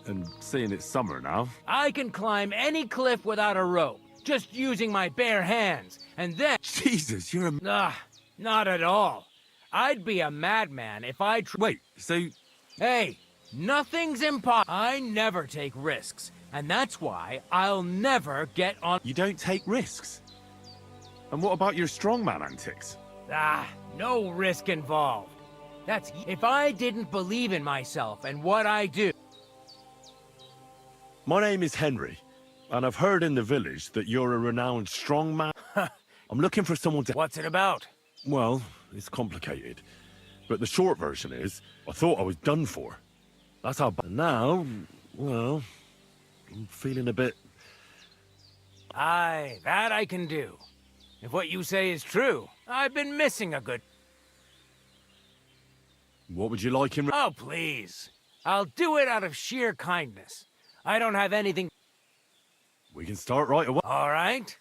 And seeing it's summer now... I can climb any cliff without a rope, just using my bare hands, and then... Jesus, you're a... Not at all. I'd be a madman if I... Wait, so... Hey, nothing's impossible. I never take risks, and that's why I'll never get on... You don't take risks? And what about your strongman antics? No risk involved. That's... If I didn't believe in myself and what I do... My name is Henry, and I've heard in the village that you're a renowned strongman. I'm looking for someone to... What's it about? Well, it's complicated. But the short version is, I thought I was done for. That's how bad. Now, well, I'm feeling a bit... Aye, that I can do. If what you say is true, I've been missing a good... What would you like in... Oh, please. I'll do it out of sheer kindness. I don't have anything... We can start right away. All right.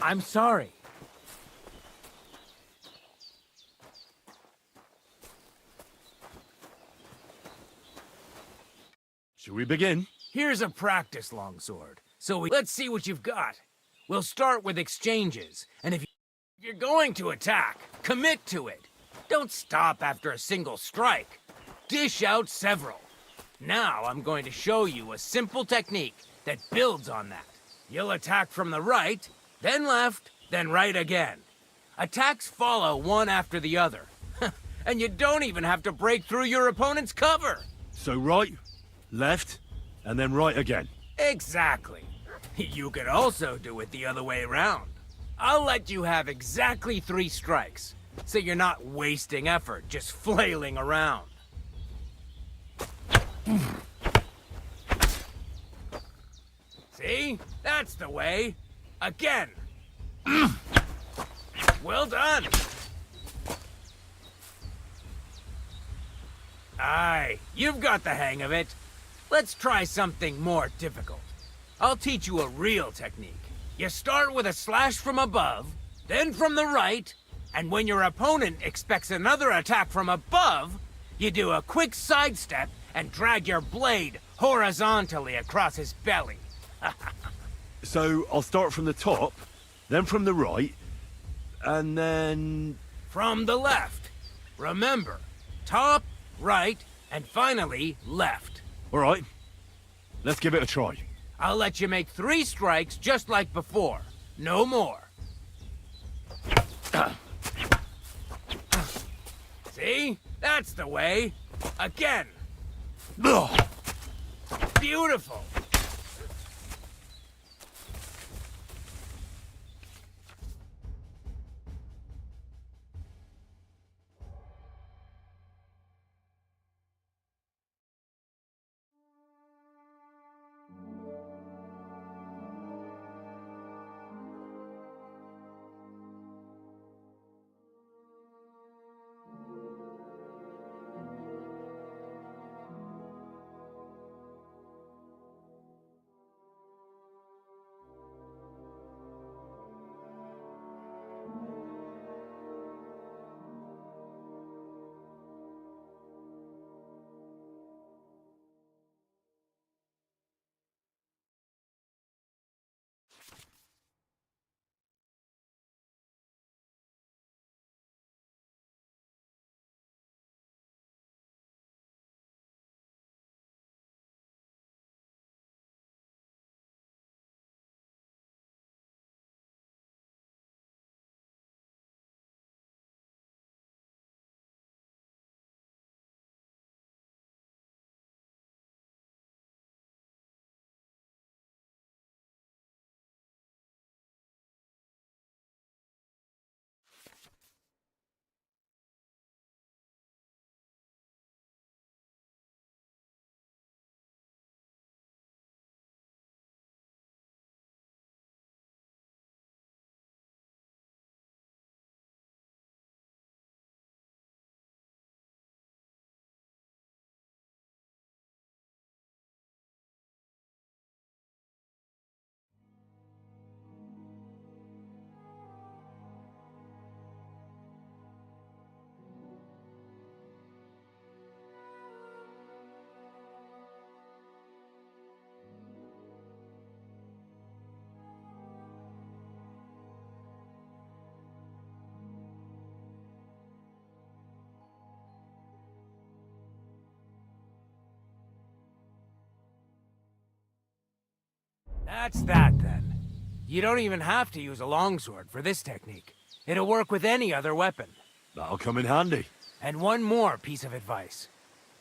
I'm sorry. Should we begin? Here's a practice longsword. Let's see what you've got. We'll start with exchanges, and if you're going to attack, commit to it. Don't stop after a single strike. Dish out several. Now I'm going to show you a simple technique that builds on that. You'll attack from the right, then left, then right again. Attacks follow one after the other. And you don't even have to break through your opponent's cover. So right, left, and then right again. Exactly. You could also do it the other way around. I'll let you have exactly 3 strikes, so you're not wasting effort just flailing around. See? That's the way. Again. Well done. Aye, you've got the hang of it. Let's try something more difficult. I'll teach you a real technique. You start with a slash from above, then from the right, and when your opponent expects another attack from above, you do a quick sidestep and drag your blade horizontally across his belly. So I'll start from the top, then from the right, and then... From the left. Remember, top, right, and finally left. All right, let's give it a try. I'll let you make 3 strikes just like before. No more. See? That's the way. Again. Beautiful. That's that, then. You don't even have to use a longsword for this technique. It'll work with any other weapon. That'll come in handy. And one more piece of advice.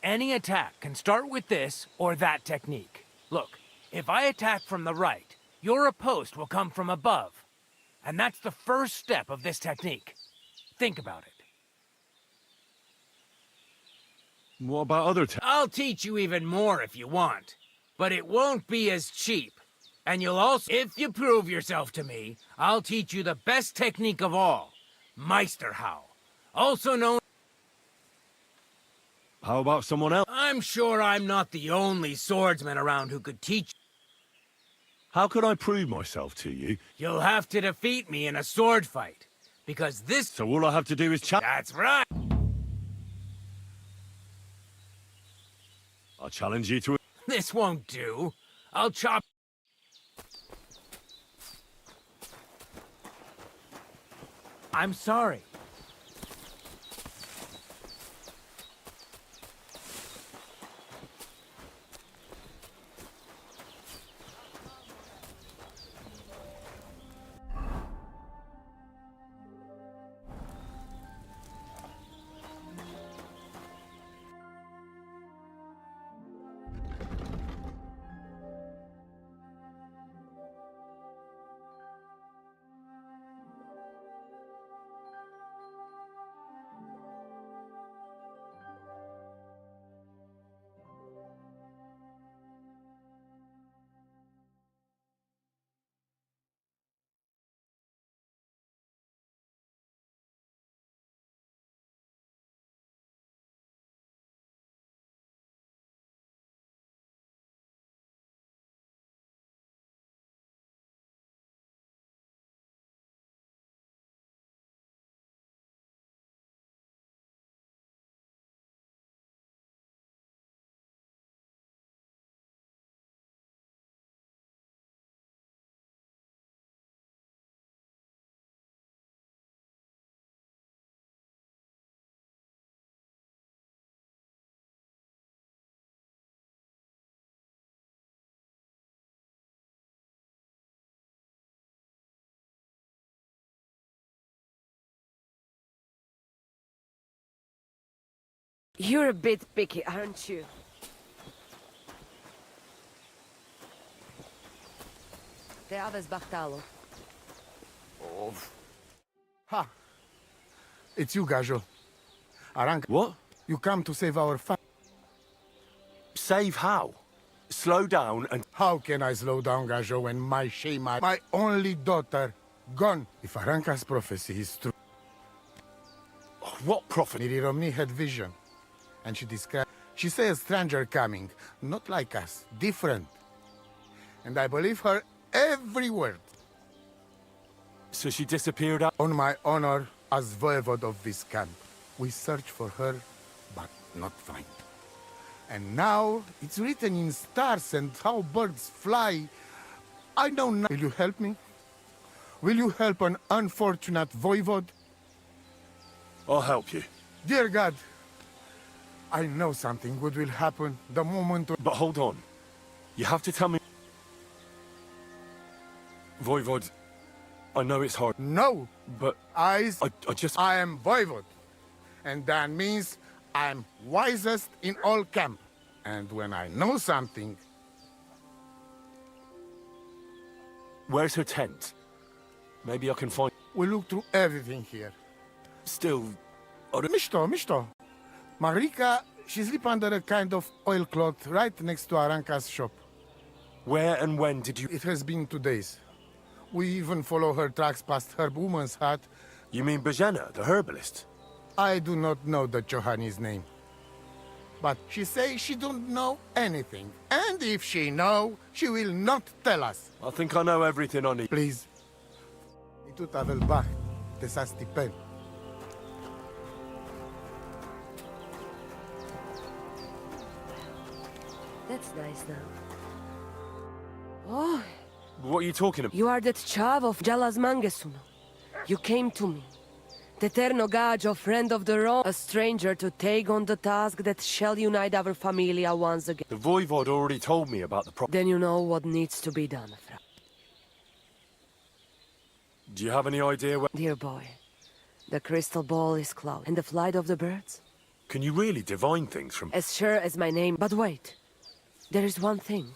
Any attack can start with this or that technique. Look, if I attack from the right, your riposte will come from above. And that's the first step of this technique. Think about it. What about other I'll teach you even more if you want. But it won't be as cheap. And you'll also, if you prove yourself to me, I'll teach you the best technique of all. Meisterhau. Also known... How about someone else? I'm sure I'm not the only swordsman around who could teach. How could I prove myself to you? You'll have to defeat me in a sword fight. Because this... So all I have to do is That's right! I'll challenge you to... This won't do. I'll chop... I'm sorry. You're a bit picky, aren't you? Te aveți Bartalo. Oh. Ha! It's you, Gajo. Aranka. What? You come to save our family. Save how? Slow down and... How can I slow down, Gajo, when my Shema, my only daughter, gone? If Aranka's prophecy is true... What prophet? Miri Romni had vision. And she described... She said a stranger coming. Not like us. Different. And I believe her every word. So she disappeared out? On my honor as voivode of this camp. We searched for her, but not find. And now it's written in stars and how birds fly. I know now. Will you help me? Will you help an unfortunate voivode? I'll help you. Dear God, I know something good will happen the moment... But hold on. You have to tell me... Voivode, I know it's hard. No! But... I am voivode. And that means I'm wisest in all camp. And when I know something... Where's her tent? Maybe I can find... We look through everything here. Still... Misto. Marika, she sleep under a kind of oilcloth right next to Aranka's shop. Where and when did you... It has been 2 days. We even follow her tracks past her woman's hut. You mean Bajana, the herbalist? I do not know the Johanni's name. But she say she don't know anything. And if she know, she will not tell us. I think I know everything I need. Please. Tu tavel bach, te sa stipen. That's nice now. Oh, What are you talking about? you are that chav of Jalas Mangesuno. You came to me. The Terno Gajo, friend of the Rome, a stranger to take on the task that shall unite our familia once again. The Voivode already told me about the problem. Then you know what needs to be done, Fra. Do you have any idea where... Dear boy, the crystal ball is cloud. And the flight of the birds? Can you really divine things from... As sure as my name. But wait. There is one thing.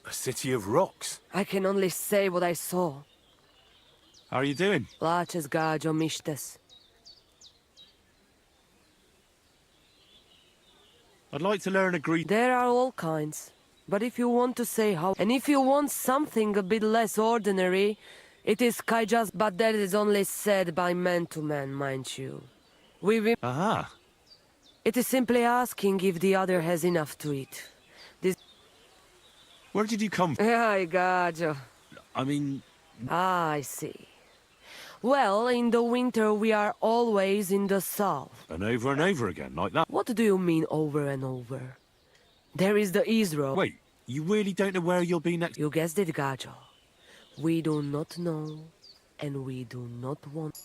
A city of rocks? I can only say what I saw. How are you doing? Laches gajo mishtes. I'd like to learn a Greek... There are all kinds. But if you want to say how... And if you want something a bit less ordinary, it is kaijas, but that is only said by man to man, mind you. Aha. It is simply asking if the other has enough to eat. This... Where did you come from? Ay, gajo. I mean... Ah, I see. Well, in the winter we are always in the south. And over again, like that? What do you mean over and over? There is the Israel. Wait, you really don't know where you'll be next? You guessed it, gajo. We do not know, and we do not want...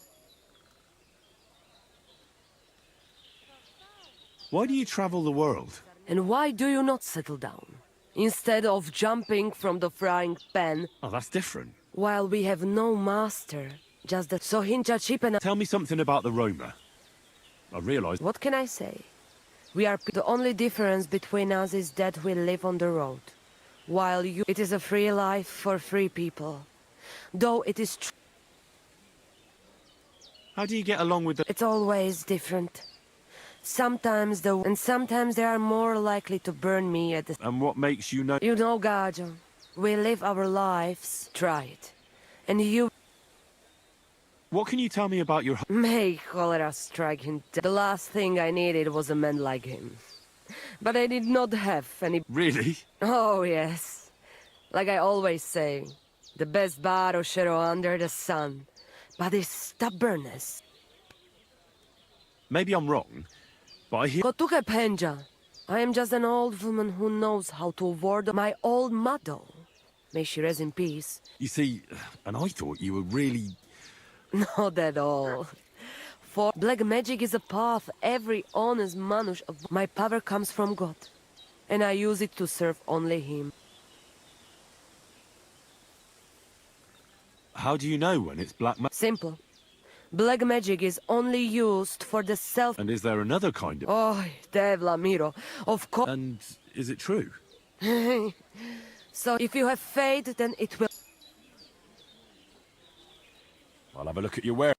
Why do you travel the world? And why do you not settle down? Instead of jumping from the frying pan... Oh, that's different. While we have no master, just that Sohincha chip and... Tell me something about the Roma. I realize... What can I say? We are... The only difference between us is that we live on the road. While you... It is a free life for free people. Though it is true... How do you get along with the... It's always different. Sometimes the... And sometimes they are more likely to burn me at the... And what makes you know... You know, gajo, we live our lives. Try it. And you... What can you tell me about your... May cholera strike him dead. The last thing I needed was a man like him. But I did not have any... Really? Oh, yes. Like I always say, the best baroshero under the sun. But his stubbornness... Maybe I'm wrong, but I hear... Kotuke Penja. I am just an old woman who knows how to ward my old mother. May she rest in peace. You see, and I thought you were really... Not at all. For black magic is a path every honest manush of... My power comes from God, and I use it to serve only Him. How do you know when it's black magic? Simple. Black magic is only used for the self... And is there another kind of... Oh, Devla Miro, of course... And is it true? So if you have faith, then it will... I'll have a look at your wear.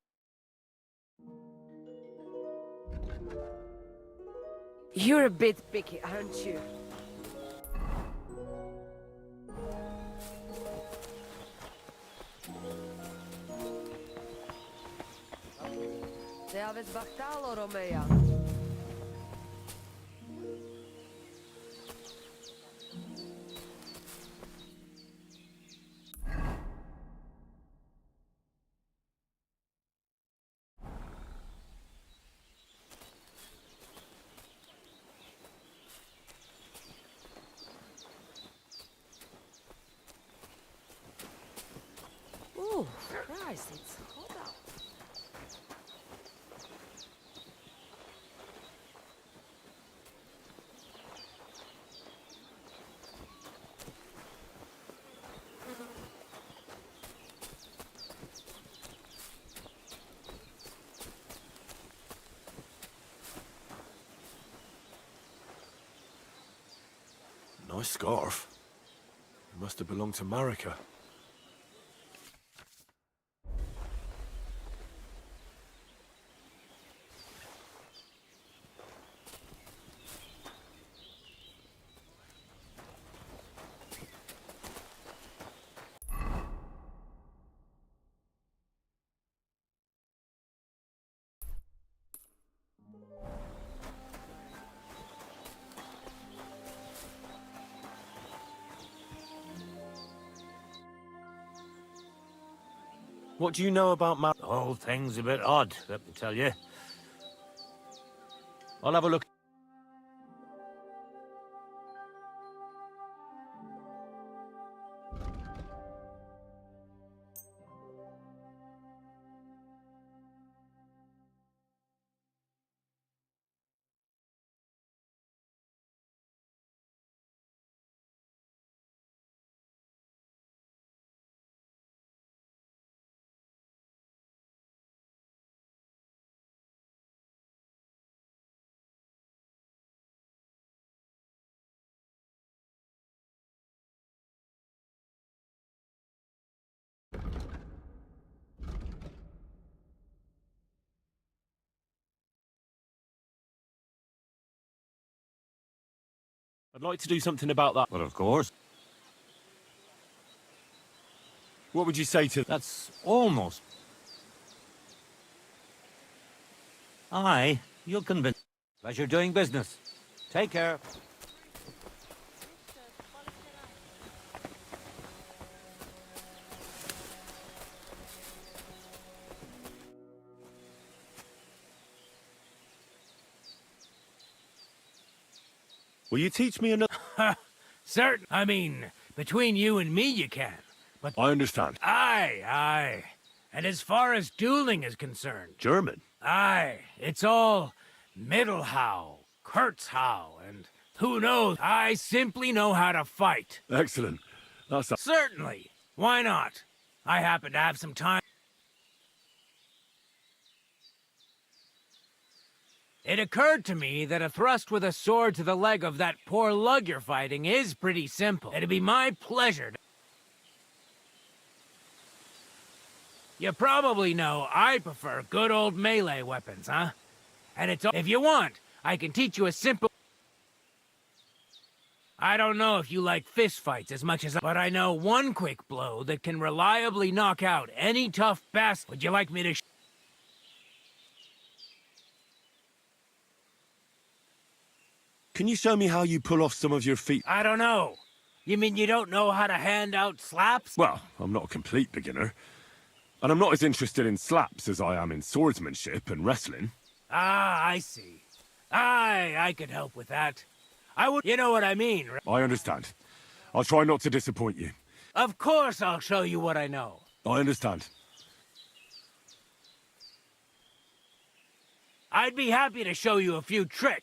You're a bit picky, aren't you? Te aveți bactalo, Romea. Oh, Christ, it's hot out. Nice scarf. It must have belonged to Marika. What do you know about Mar... The whole thing's a bit odd, let me tell you. I'll have a look. I'd like to do something about that. Well, of course. What would you say to... That's almost... Aye, you'll convince... Pleasure doing business. Take care. Will you teach me another... Certain. I mean, between you and me you can. But I understand. Aye, aye. And as far as dueling is concerned... German? Aye, it's all Mittelhau, Kurzhau, and who knows? I simply know how to fight. Excellent. That's... Certainly. Why not? I happen to have some time. It occurred to me that a thrust with a sword to the leg of that poor lug you're fighting is pretty simple. It'd be my pleasure to... You probably know I prefer good old melee weapons, huh? And it's... If you want, I can teach you a simple... I don't know if you like fist fights as much as I... But I know one quick blow that can reliably knock out any tough bastard. Would you like me to... Can you show me how you pull off some of your feet? I don't know. You mean you don't know how to hand out slaps? Well, I'm not a complete beginner. And I'm not as interested in slaps as I am in swordsmanship and wrestling. Ah, I see. I could help with that. I would... You know what I mean, right? I understand. I'll try not to disappoint you. Of course I'll show you what I know. I understand. I'd be happy to show you a few tricks.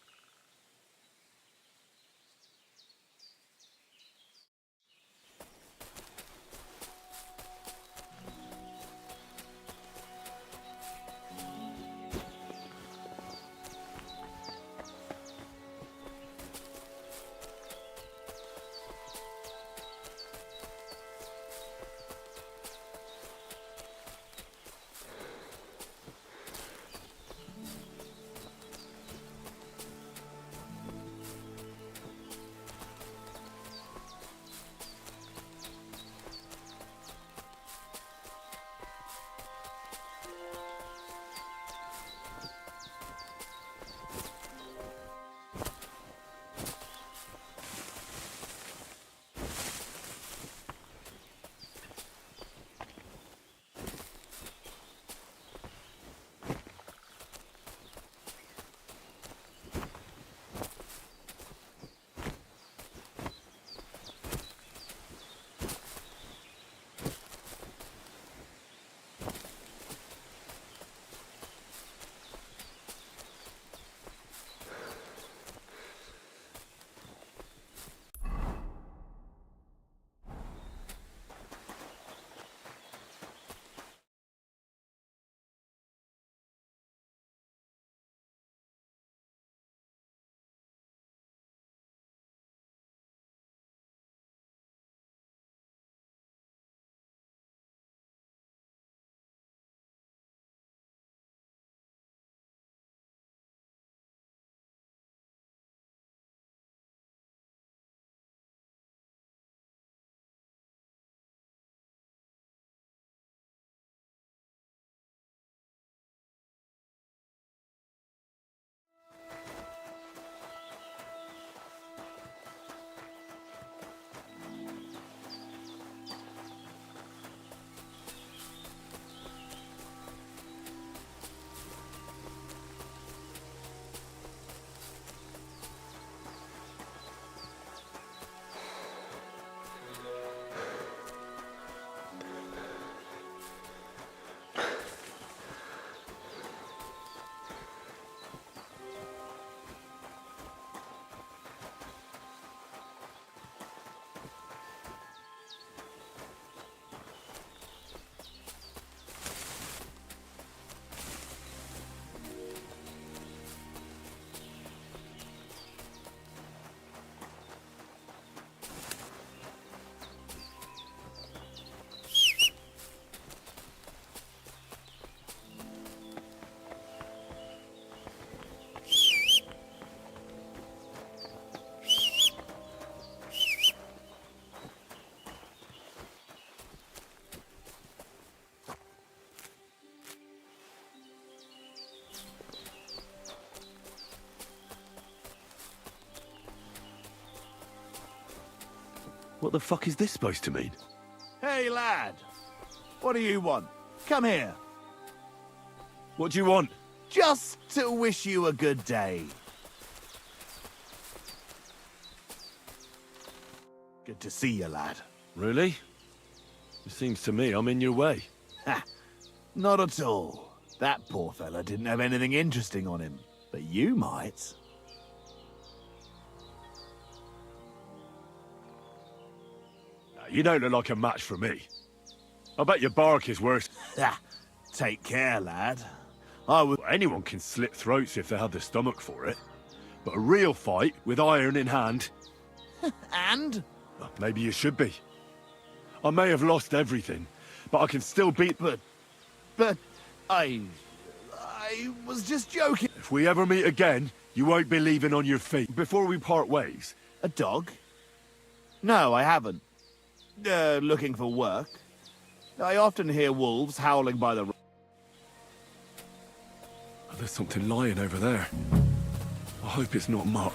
What the fuck is this supposed to mean? Hey, lad. What do you want? Come here. What do you want? Just to wish you a good day. Good to see you, lad. Really? It seems to me I'm in your way. Ha! Not at all. That poor fella didn't have anything interesting on him. But you might. You don't look like a match for me. I bet your bark is worse. Ha! Take care, lad. Anyone can slit throats if they have the stomach for it. But a real fight, with iron in hand... And? Well, maybe you should be. I may have lost everything, but I can still beat... But... I was just joking. If we ever meet again, you won't be leaving on your feet. Before we part ways... A dog? No, I haven't. Looking for work. I often hear wolves howling by the... There's something lying over there. I hope it's not Mutt.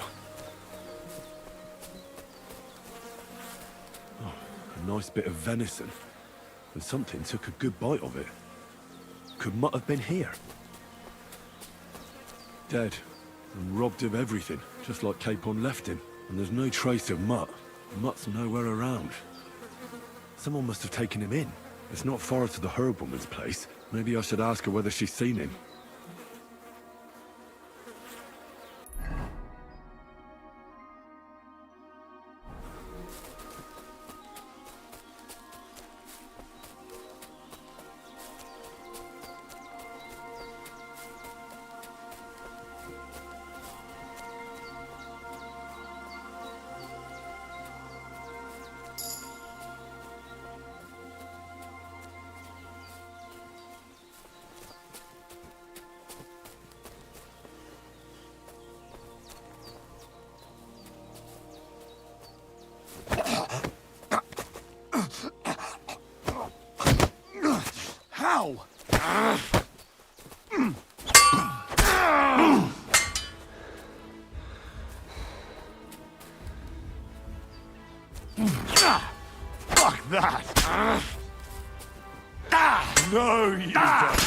Oh, a nice bit of venison. And something took a good bite of it. Could Mutt have been here? Dead. And robbed of everything, just like Capon left him. And there's no trace of Mutt. Mutt's nowhere around. Someone must have taken him in. It's not far to the herb woman's place. Maybe I should ask her whether she's seen him. How? Fuck that! No, you don't!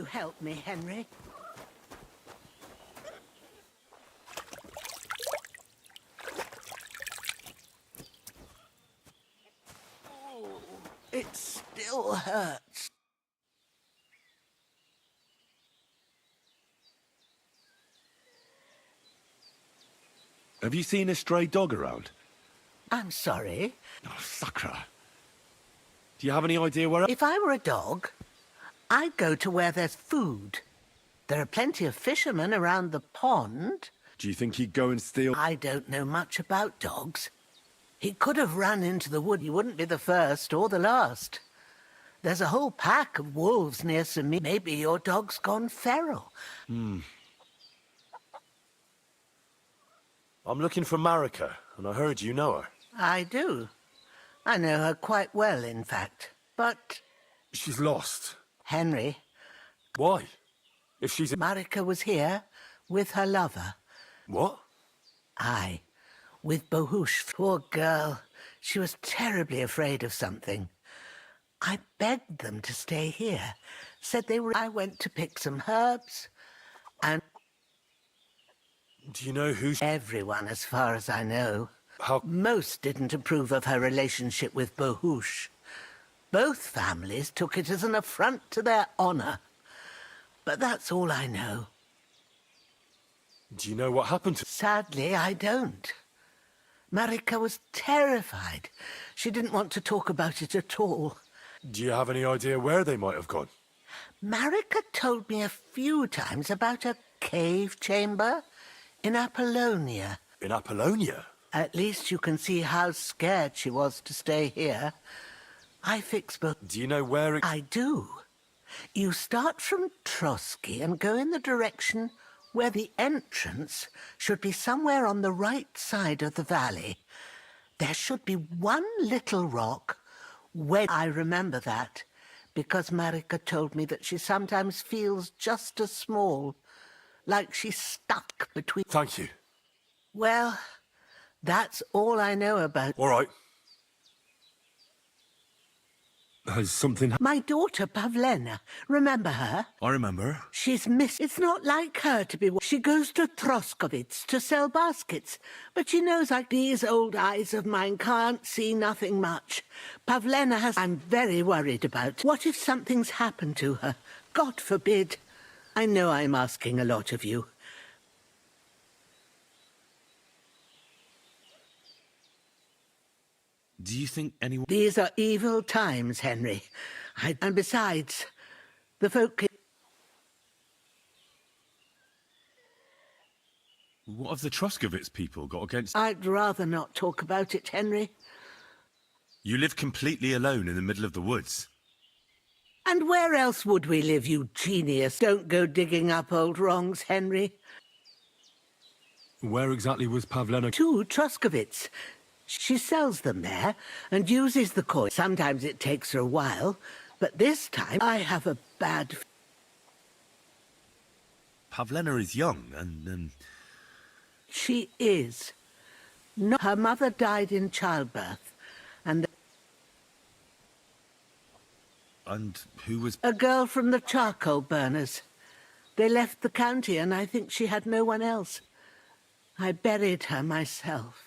you help me, Henry? It still hurts. Have you seen a stray dog around? I'm sorry. Oh, Sakra. Do you have any idea where... If I were a dog, I'd go to where there's food. There are plenty of fishermen around the pond. Do you think he'd go and steal... I don't know much about dogs. He could have run into the wood. He wouldn't be the first or the last. There's a whole pack of wolves near Sami. Maybe your dog's gone feral. I'm looking for Marika, and I heard you know her. I do. I know her quite well, in fact. But... She's lost. Henry. Why? If she's... Marika was here with her lover. What? Aye. With Bohush. Poor girl. She was terribly afraid of something. I begged them to stay here. Said they were... I went to pick some herbs. And... Do you know who... Everyone, as far as I know. How... Most didn't approve of her relationship with Bohush. Both families took it as an affront to their honor. But that's all I know. Do you know what happened to... Sadly, I don't. Marika was terrified. She didn't want to talk about it at all. Do you have any idea where they might have gone? Marika told me a few times about a cave chamber in Apollonia. In Apollonia? At least you can see how scared she was to stay here. I fix both. Do you know where it... I do. You start from Trotsky and go in the direction where the entrance should be somewhere on the right side of the valley. There should be one little rock where... I remember that, because Marika told me that she sometimes feels just as small, like she's stuck between... Thank you. Well, that's all I know about... All right. Has something... My daughter, Pavlena. Remember her? I remember. She's It's not like her to be... She goes to Troskovitz to sell baskets. But she knows like these old eyes of mine can't see nothing much. Pavlena has... I'm very worried about... What if something's happened to her? God forbid. I know I'm asking a lot of you. Do you think anyone... These are evil times, Henry. And besides, the folk... What have the Troskovitz people got against... I'd rather not talk about it, Henry. You live completely alone in the middle of the woods. And where else would we live, you genius? Don't go digging up old wrongs, Henry. Where exactly was Pavlena? To Troskovitz. She sells them there and uses the coin. Sometimes it takes her a while, but this time I have a bad... Pavlena is young and... She is. No, her mother died in childbirth, and... And who was... A girl from the charcoal burners. They left the county and I think she had no one else. I buried her myself.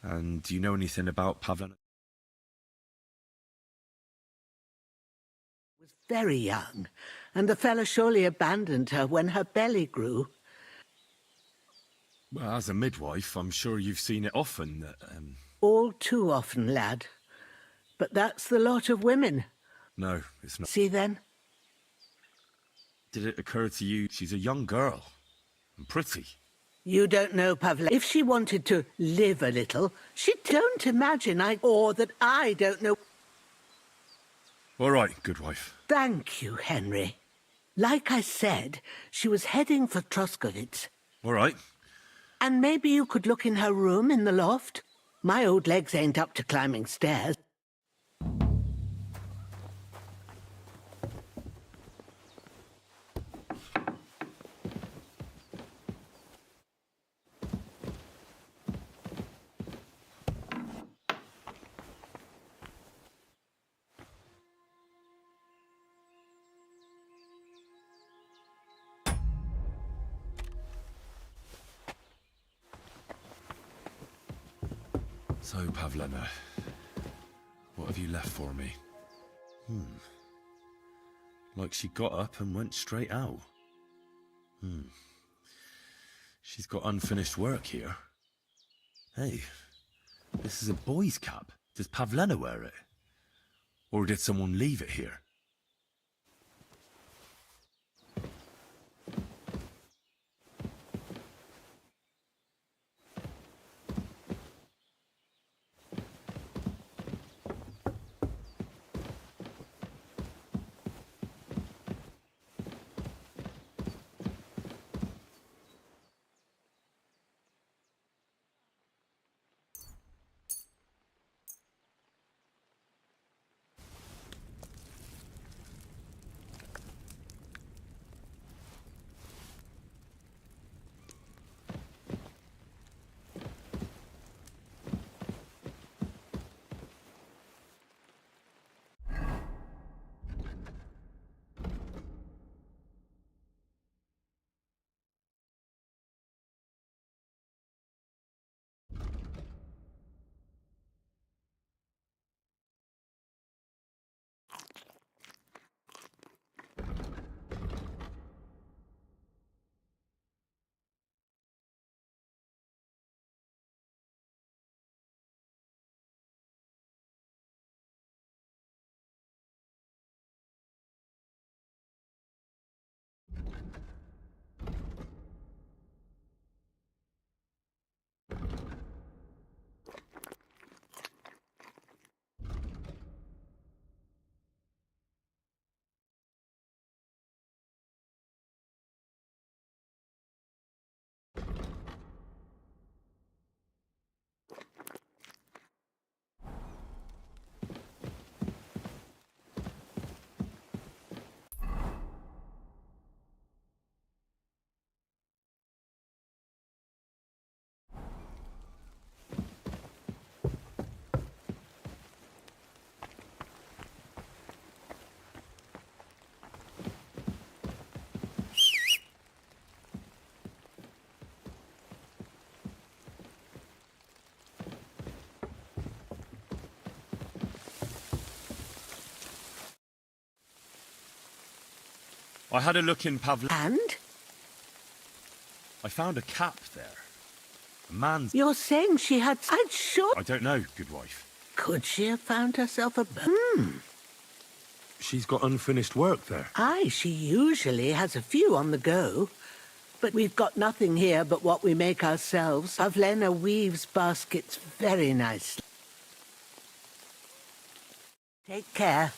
And do you know anything about Pavlena? Was very young, and the fella surely abandoned her when her belly grew. Well, as a midwife, I'm sure you've seen it often. All too often, lad. But that's the lot of women. No, it's not. See then? Did it occur to you she's a young girl and pretty? You don't know, Pavlena. If she wanted to live a little, she don't imagine or that I don't know. All right, good wife. Thank you, Henry. Like I said, she was heading for Troskovitz. All right. And maybe you could look in her room in the loft. My old legs ain't up to climbing stairs. So, Pavlena, what have you left for me? Like she got up and went straight out. She's got unfinished work here. Hey, this is a boy's cap. Does Pavlena wear it? Or did someone leave it here? I had a look in Pavlena. And? I found a cap there. A man's... You're saying she had... I'm sure... I don't know, good wife. Could she have found herself a... She's got unfinished work there. Aye, she usually has a few on the go. But we've got nothing here but what we make ourselves. Pavlena weaves baskets very nicely. Take care.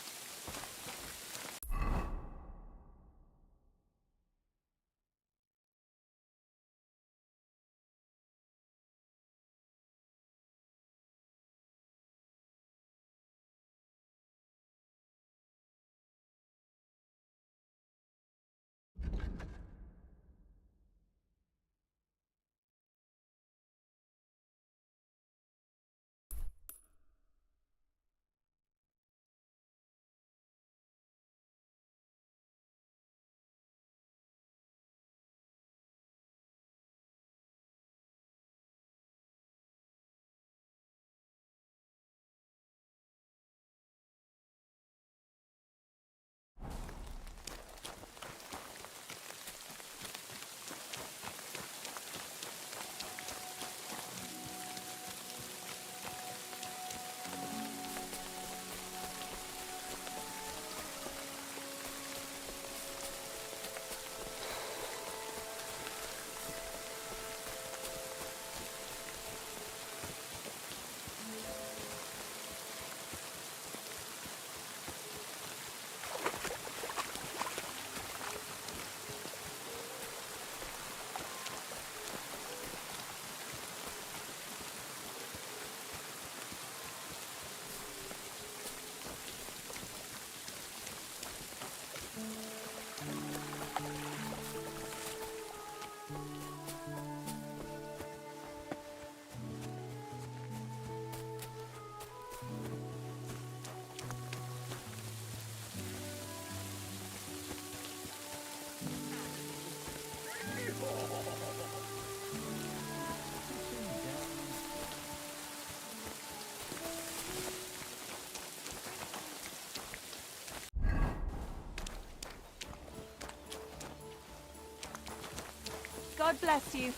God bless you.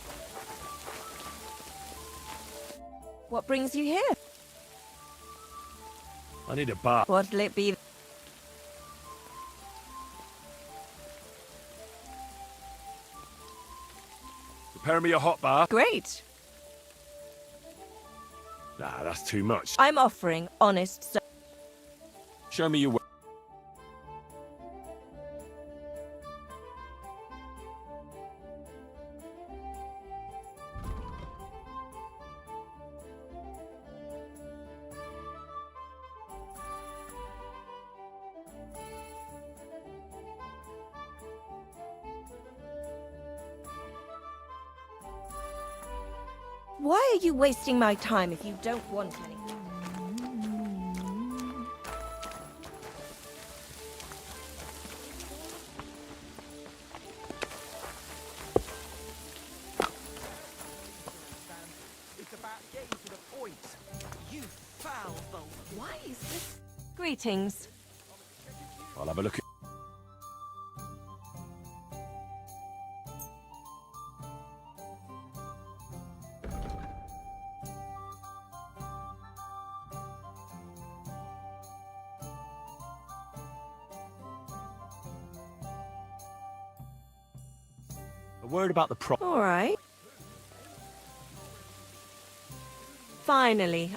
What brings you here? I need a bath. What'll it be? Prepare me a hot bath. Great. Nah, that's too much. I'm offering honest. Show me your way. Why are you wasting my time if you don't want any? It's about getting to the point. You foul bolt. Why is this? Greetings. I'll have a look at... A word about the All right. Finally,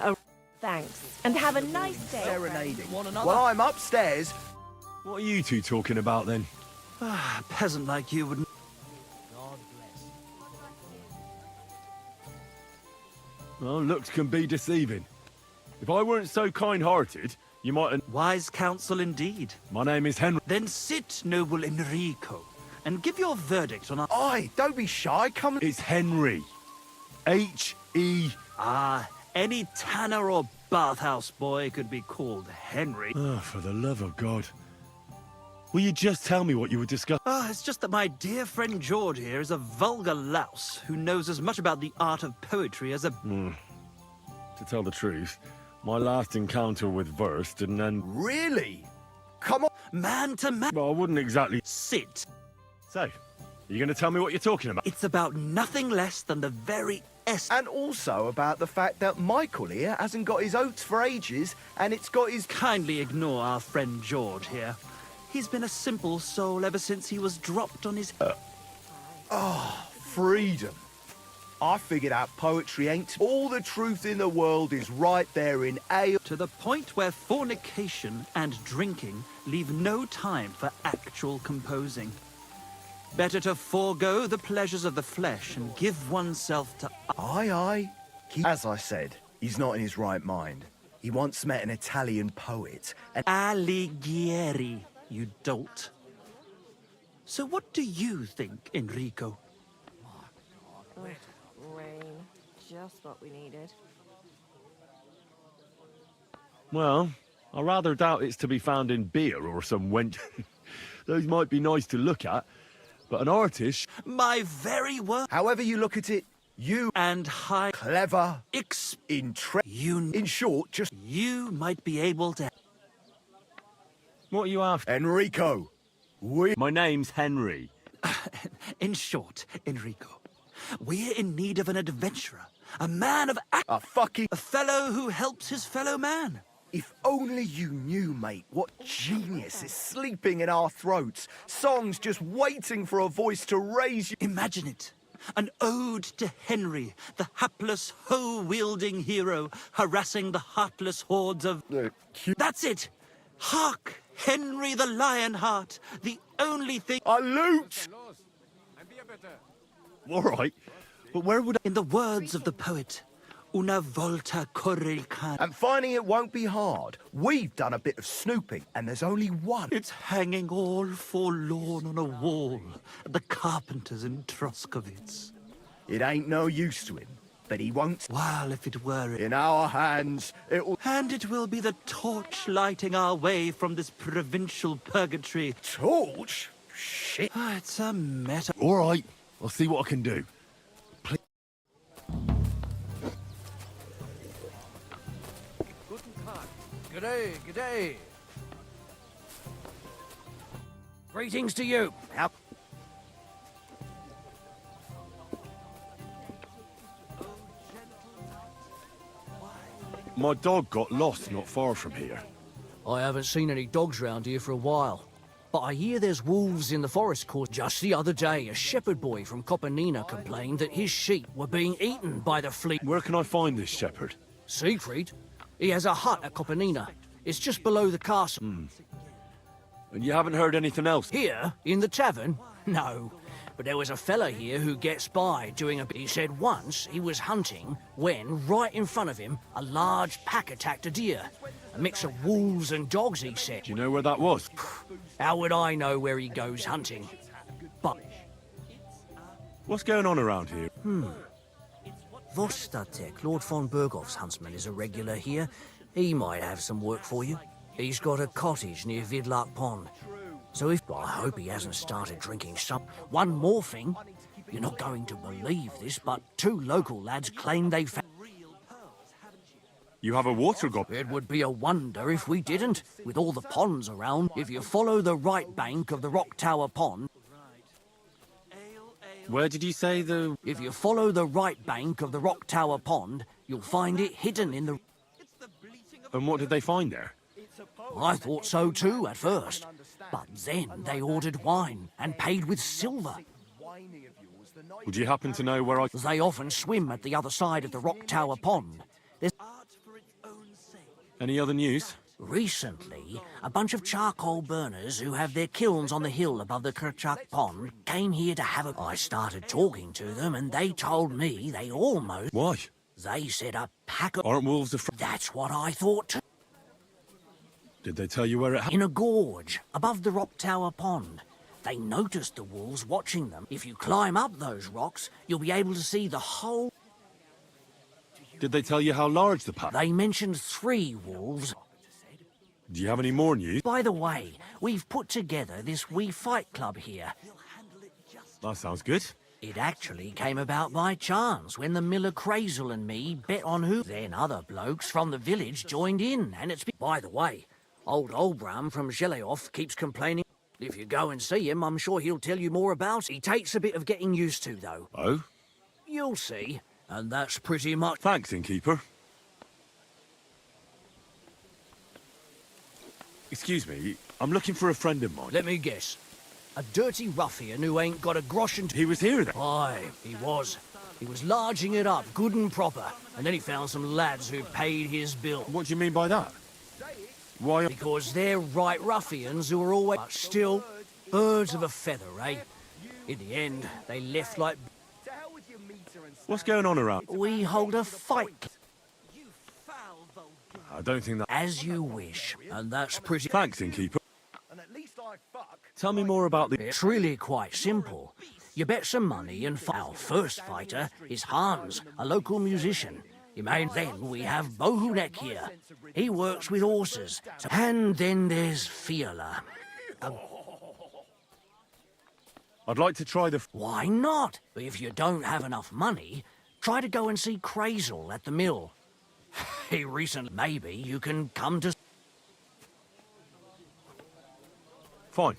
thanks. And have a nice day. Serenading one another. Well, I'm upstairs. What are you two talking about then? A peasant like you wouldn't. Well, looks can be deceiving. If I weren't so kind-hearted, you might... Wise counsel indeed. My name is Henry. Then sit, noble Enrico, and give your verdict on our... Aye, don't be shy, come... It's Henry. H-E... Ah, any tanner or bathhouse boy could be called Henry. Oh, for the love of God. Will you just tell me what you were discussing? Ah, it's just that my dear friend George here is a vulgar louse who knows as much about the art of poetry as a... To tell the truth, my last encounter with verse didn't end... Really? Come on. Man to man. Well, I wouldn't exactly... Sit. So, are you going to tell me what you're talking about? It's about nothing less than the very essence. And also about the fact that Michael here hasn't got his oats for ages, and it's got his... Kindly ignore our friend George here. He's been a simple soul ever since he was dropped on his... freedom. I figured out poetry ain't... All the truth in the world is right there in ale. To the point where fornication and drinking leave no time for actual composing. Better to forego the pleasures of the flesh and give oneself to... Aye. As I said, he's not in his right mind. He once met an Italian poet, and... Alighieri, you dolt. So what do you think, Enrico? Rain. Just what we needed. Well, I rather doubt it's to be found in beer or some wench. Those might be nice to look at, but an artist... My very word. However you look at it, you... And high... Clever. You... In short, just... You might be able to... What are you after? Enrico. My name's Henry. In short, Enrico, we're in need of an adventurer. A man of... A fucking... A fellow who helps his fellow man. If only you knew, mate, what genius is sleeping in our throats. Songs just waiting for a voice to raise you. Imagine it. An ode to Henry, the hapless, hoe-wielding hero, harassing the heartless hordes of... That's it! Hark! Henry the Lionheart, the only thing... A loot! All right, but where would... In the words of the poet, una volta corre il cane. And finding it won't be hard. We've done a bit of snooping, and there's only one. It's hanging all forlorn on a wall at the carpenter's in Troskovitz. It ain't no use to him, but he won't... Well, if it were... In our hands, it'll... And it will be the torch lighting our way from this provincial purgatory. Torch? Shit. It's a meta... All right, I'll see what I can do. G'day, g'day. Greetings to you. My dog got lost not far from here. I haven't seen any dogs round here for a while. But I hear there's wolves in the forest course. Just the other day, a shepherd boy from Copenina complained that his sheep were being eaten by the fleet. Where can I find this shepherd? Siegfried? He has a hut at Copenina. It's just below the castle. And you haven't heard anything else? Here, in the tavern? No. But there was a fella here who gets by doing a... He said once he was hunting when, right in front of him, a large pack attacked a deer. A mix of wolves and dogs, he said. Do you know where that was? How would I know where he goes hunting? But... What's going on around here? Vostatek, Lord von Berghoff's huntsman, is a regular here. He might have some work for you. He's got a cottage near Vidlark Pond. So if... I hope he hasn't started drinking some... One more thing. You're not going to believe this, but 2 local lads claim they found... You have a water goblin? It would be a wonder if we didn't, with all the ponds around. If you follow the right bank of the Rock Tower Pond... Where did you say the... If you follow the right bank of the Rock Tower Pond, you'll find it hidden in the... And what did they find there? I thought so too at first. But then they ordered wine and paid with silver. Would you happen to know where I... They often swim at the other side of the Rock Tower Pond. There's... Any other news? Recently, a bunch of charcoal burners who have their kilns on the hill above the Kerchak Pond came here to have a... I started talking to them and they told me they almost... Why? They said a pack of... Aren't wolves afraid? That's what I thought too. Did they tell you where it... In a gorge, above the Rock Tower Pond. They noticed the wolves watching them. If you climb up those rocks, you'll be able to see the whole... Did they tell you how large the pack... They mentioned 3 wolves. Do you have any more news? By the way, we've put together this wee fight club here. That sounds good. It actually came about by chance when the miller Crazel and me bet on who... Then other blokes from the village joined in, and it's... By the way, old Olbram from Zheleoff keeps complaining. If you go and see him, I'm sure he'll tell you more about it. He takes a bit of getting used to, though. Oh? You'll see. And that's pretty much... Thanks, innkeeper. Excuse me, I'm looking for a friend of mine. Let me guess. A dirty ruffian who ain't got a grosh and... He was here then? Aye, he was. He was larging it up, good and proper. And then he found some lads who paid his bill. What do you mean by that? Why? Because they're right ruffians who are always... But still, birds of a feather, eh? In the end, they left like... What's going on around? We hold a fight. I don't think that... As you wish, and that's pretty... Thanks, innkeeper. Tell me more about the... It's really quite simple. You bet some money and... Our first fighter is Hans, a local musician. Then we have Bohunek here. He works with horses. And then there's Fiala. I'd like to try the... Why not? If you don't have enough money, try to go and see Crazel at the mill. He recently... Maybe you can come to... Fine.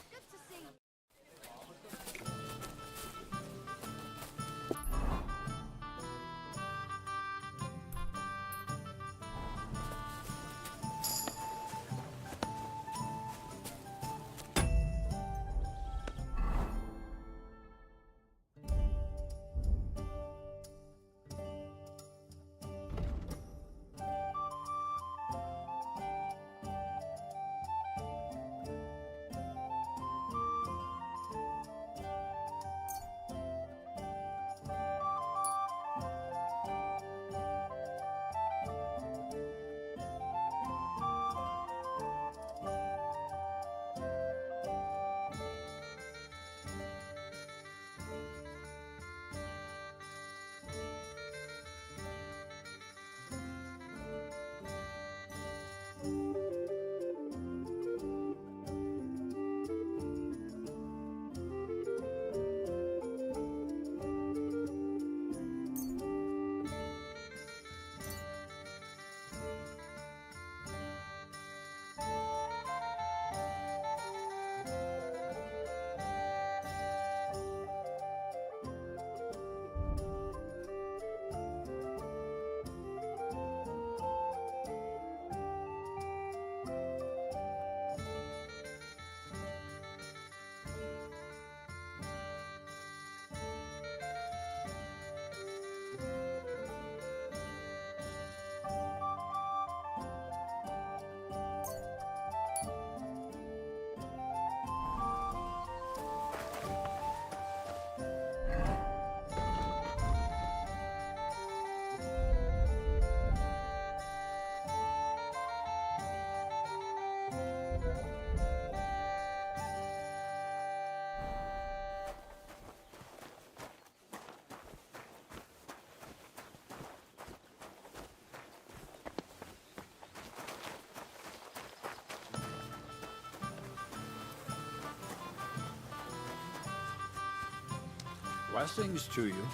Blessings to you.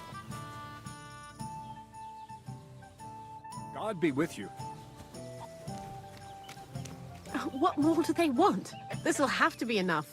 God be with you. What more do they want? This'll have to be enough.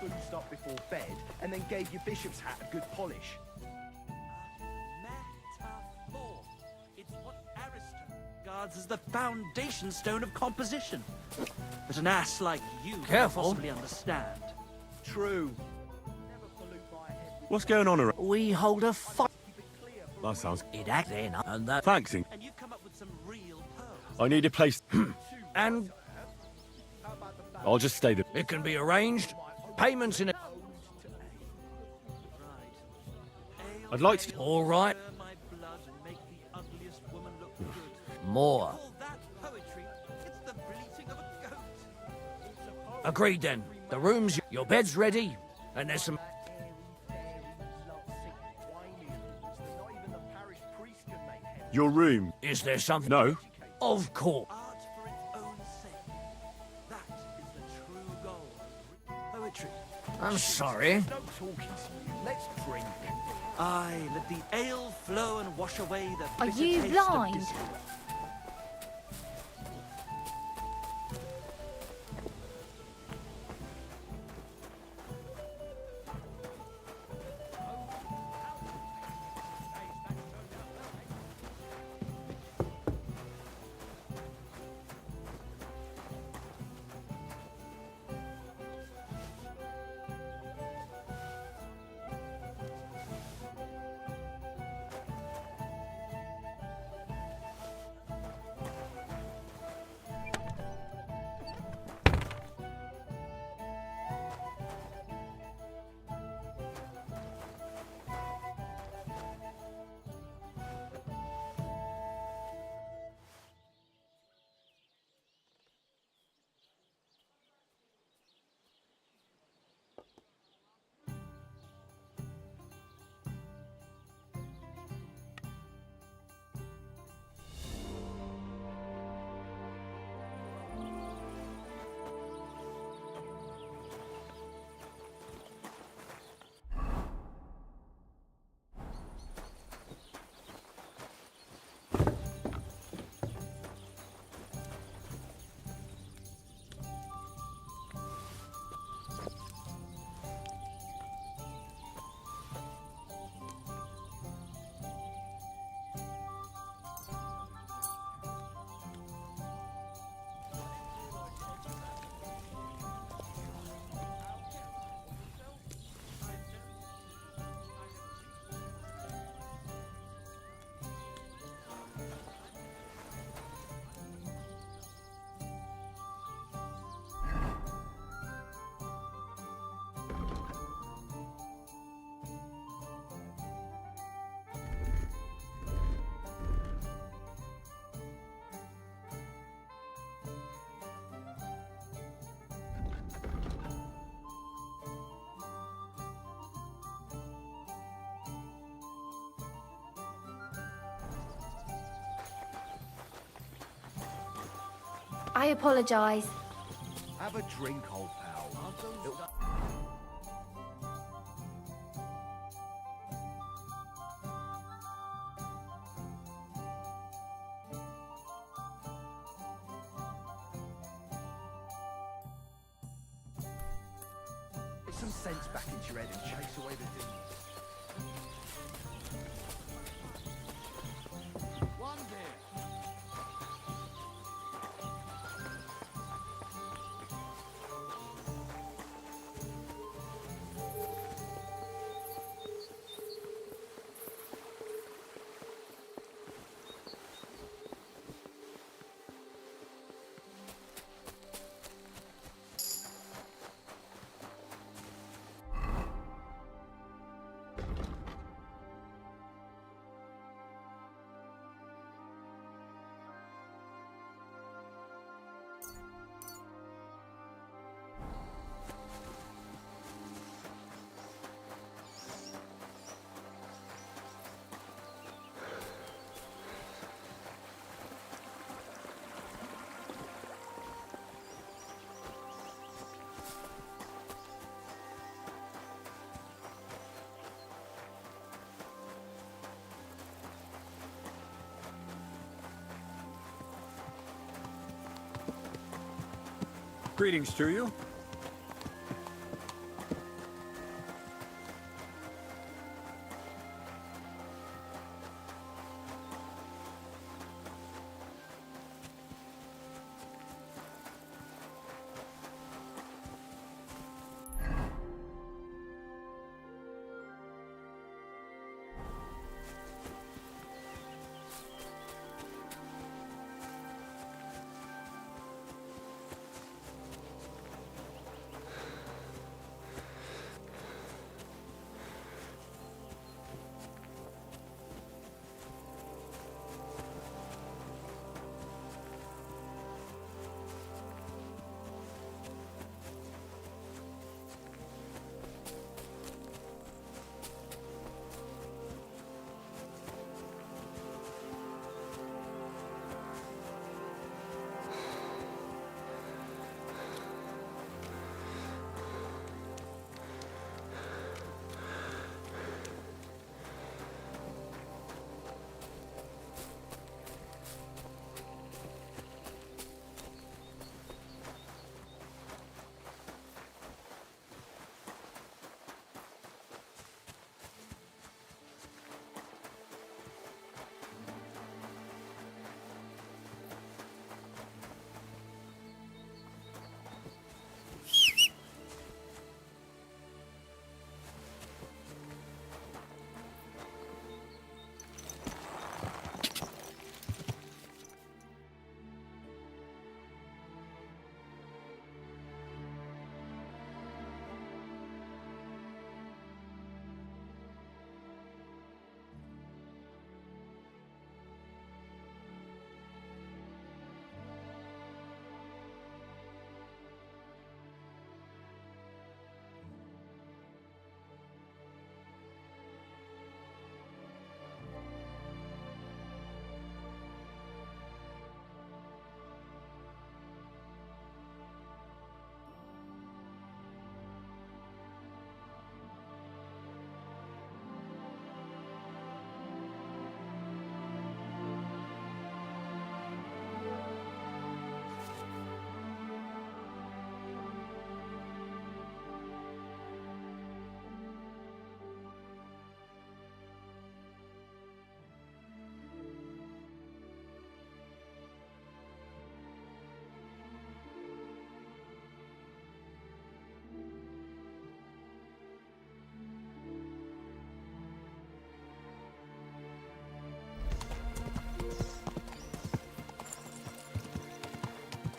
Boost up before bed, and then gave your bishop's hat a good polish. It's what Aristotle regards as the foundation stone of composition. But an ass like you Careful. can possibly understand. True. What's going on around? We hold a fight. That sounds... It acts in, and that... Thanks, Ing. And you come up with some real pearls. I need a place... And I'll just stay there. it can be arranged. Payments in it. I'd like to... All right. More. Agreed then. The room's... Your bed's ready. And there's some... Your room. Is there something... No. Of course. Poetry. I'm sorry. No talking to you. Let's drink. Aye, let the ale flow and wash away the Are bitter you taste of blind? discord. I apologise. Have a drink, old pal. Get some sense back into your head and chase away the demons. One beer. Greetings to you.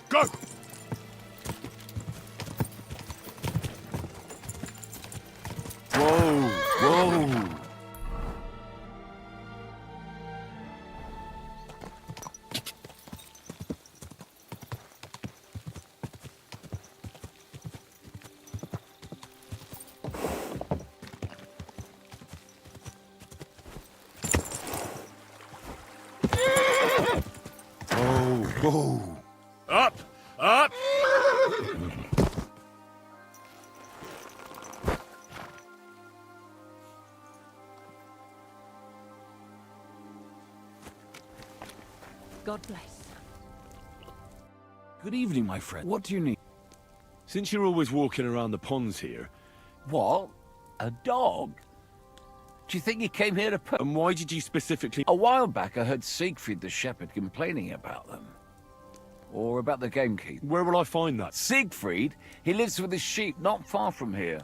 Go! Whoa! Whoa! Whoa! Up! Up! God bless. Good evening, my friend. What do you need? Since you're always walking around the ponds here... What? A dog? Do you think he came here to put... And why did you specifically... A while back I heard Siegfried the shepherd complaining about them. Or about the gamekeeper. Where will I find that? Siegfried? He lives with his sheep not far from here.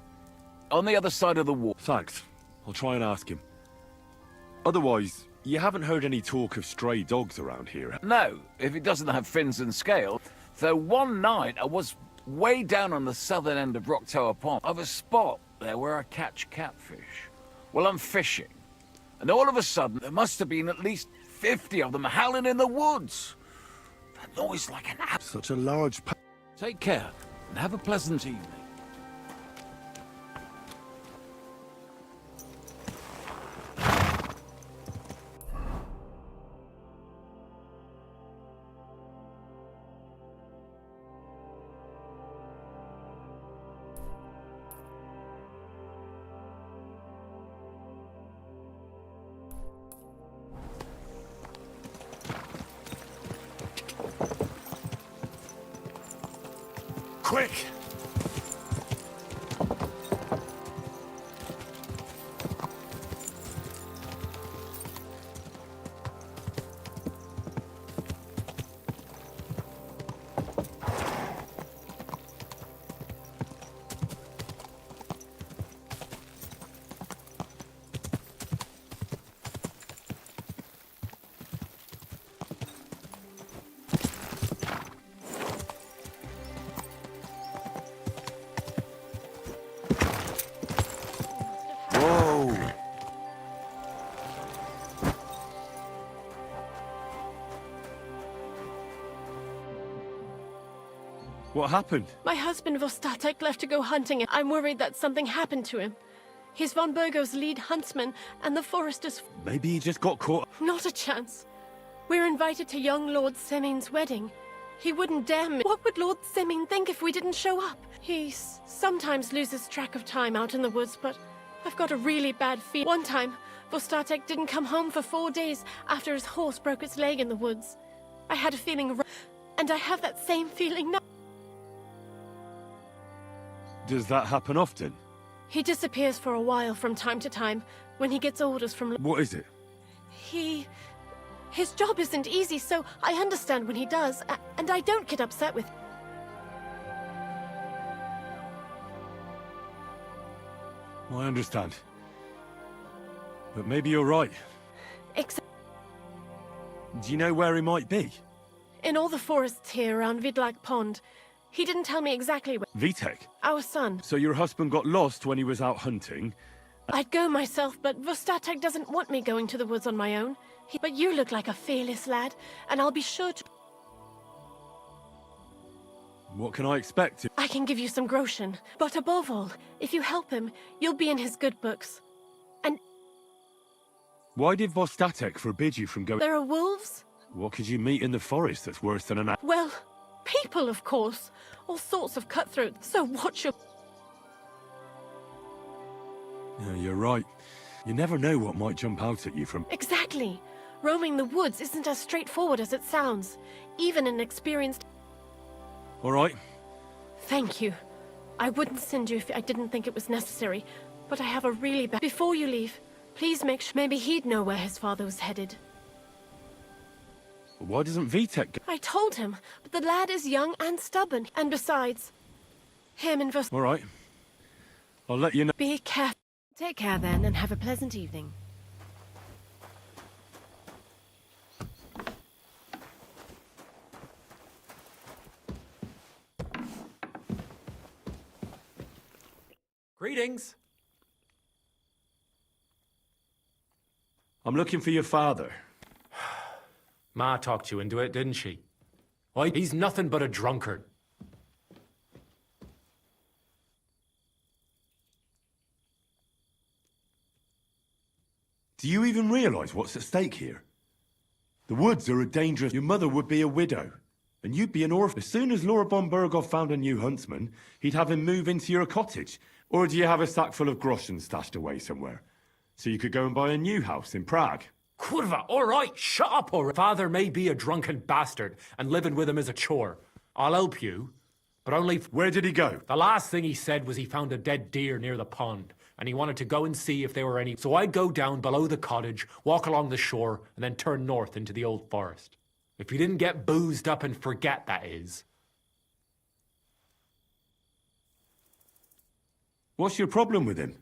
On the other side of the wall. Thanks. I'll try and ask him. Otherwise, you haven't heard any talk of stray dogs around here? No, if it doesn't have fins and scale. Though one night I was way down on the southern end of Rock Tower Pond. I have a spot there where I catch catfish. Well, I'm fishing. And all of a sudden, there must have been at least 50 of them howling in the woods. A noise like an app. Such a large... Take care, and have a pleasant evening. quick! Whoa! What happened? My husband Vostatek left to go hunting. I'm worried that something happened to him. He's von Burgo's lead huntsman, and the forest is... Maybe he just got caught. Not a chance. We're invited to young Lord Semin's wedding. He wouldn't dare me. What would Lord Semin think if we didn't show up? He sometimes loses track of time out in the woods, but I've got a really bad feel. One time, Vostatek didn't come home for 4 days after his horse broke its leg in the woods. I had a feeling, and I have that same feeling now. Does that happen often? He disappears for a while from time to time when he gets orders from... What is it? His job isn't easy, so I understand when he does, and I don't get upset with... I understand. But maybe you're right. Except Do you know where he might be? in all the forests here around Vidlak Pond. He didn't tell me exactly where... Vitek? Our son. So your husband got lost when he was out hunting? I'd go myself, but Vostatek doesn't want me going to the woods on my own. But you look like a fearless lad, and I'll be sure to... What can I expect? I can give you some groschen. But above all, if you help him, you'll be in his good books. And Why did Vostatek forbid you from going... there are wolves? What could you meet in the forest that's worse than an... Well, people, of course. All sorts of cutthroats, so watch your... Yeah, you're right. You never know what might jump out at you from... Exactly. Roaming the woods isn't as straightforward as it sounds. Even an experienced... All right. Thank you. I wouldn't send you if I didn't think it was necessary, but I have a really bad... Before you leave, please make sure maybe he'd know where his father was headed. Why doesn't Vitek go... I told him, but the lad is young and stubborn. And besides, him and Vos... All right. I'll let you know... Be careful. Take care then, and have a pleasant evening. Greetings. I'm looking for your father. Ma talked you into it, didn't she? Why, he's nothing but a drunkard. Do you even realize what's at stake here? The woods are a dangerous... Your mother would be a widow, and you'd be an orphan. As soon as Laura von Burgov found a new huntsman, he'd have him move into your cottage. Or do you have a sack full of groschen stashed away somewhere? So you could go and buy a new house in Prague? Kurva, all right, shut up, or father may be a drunken bastard, and living with him is a chore. I'll help you, but only... Where did he go? The last thing he said was he found a dead deer near the pond, and he wanted to go and see if there were any. So I'd go down below the cottage, walk along the shore, and then turn north into the old forest. If you didn't get boozed up and forget, that is. What's your problem with him?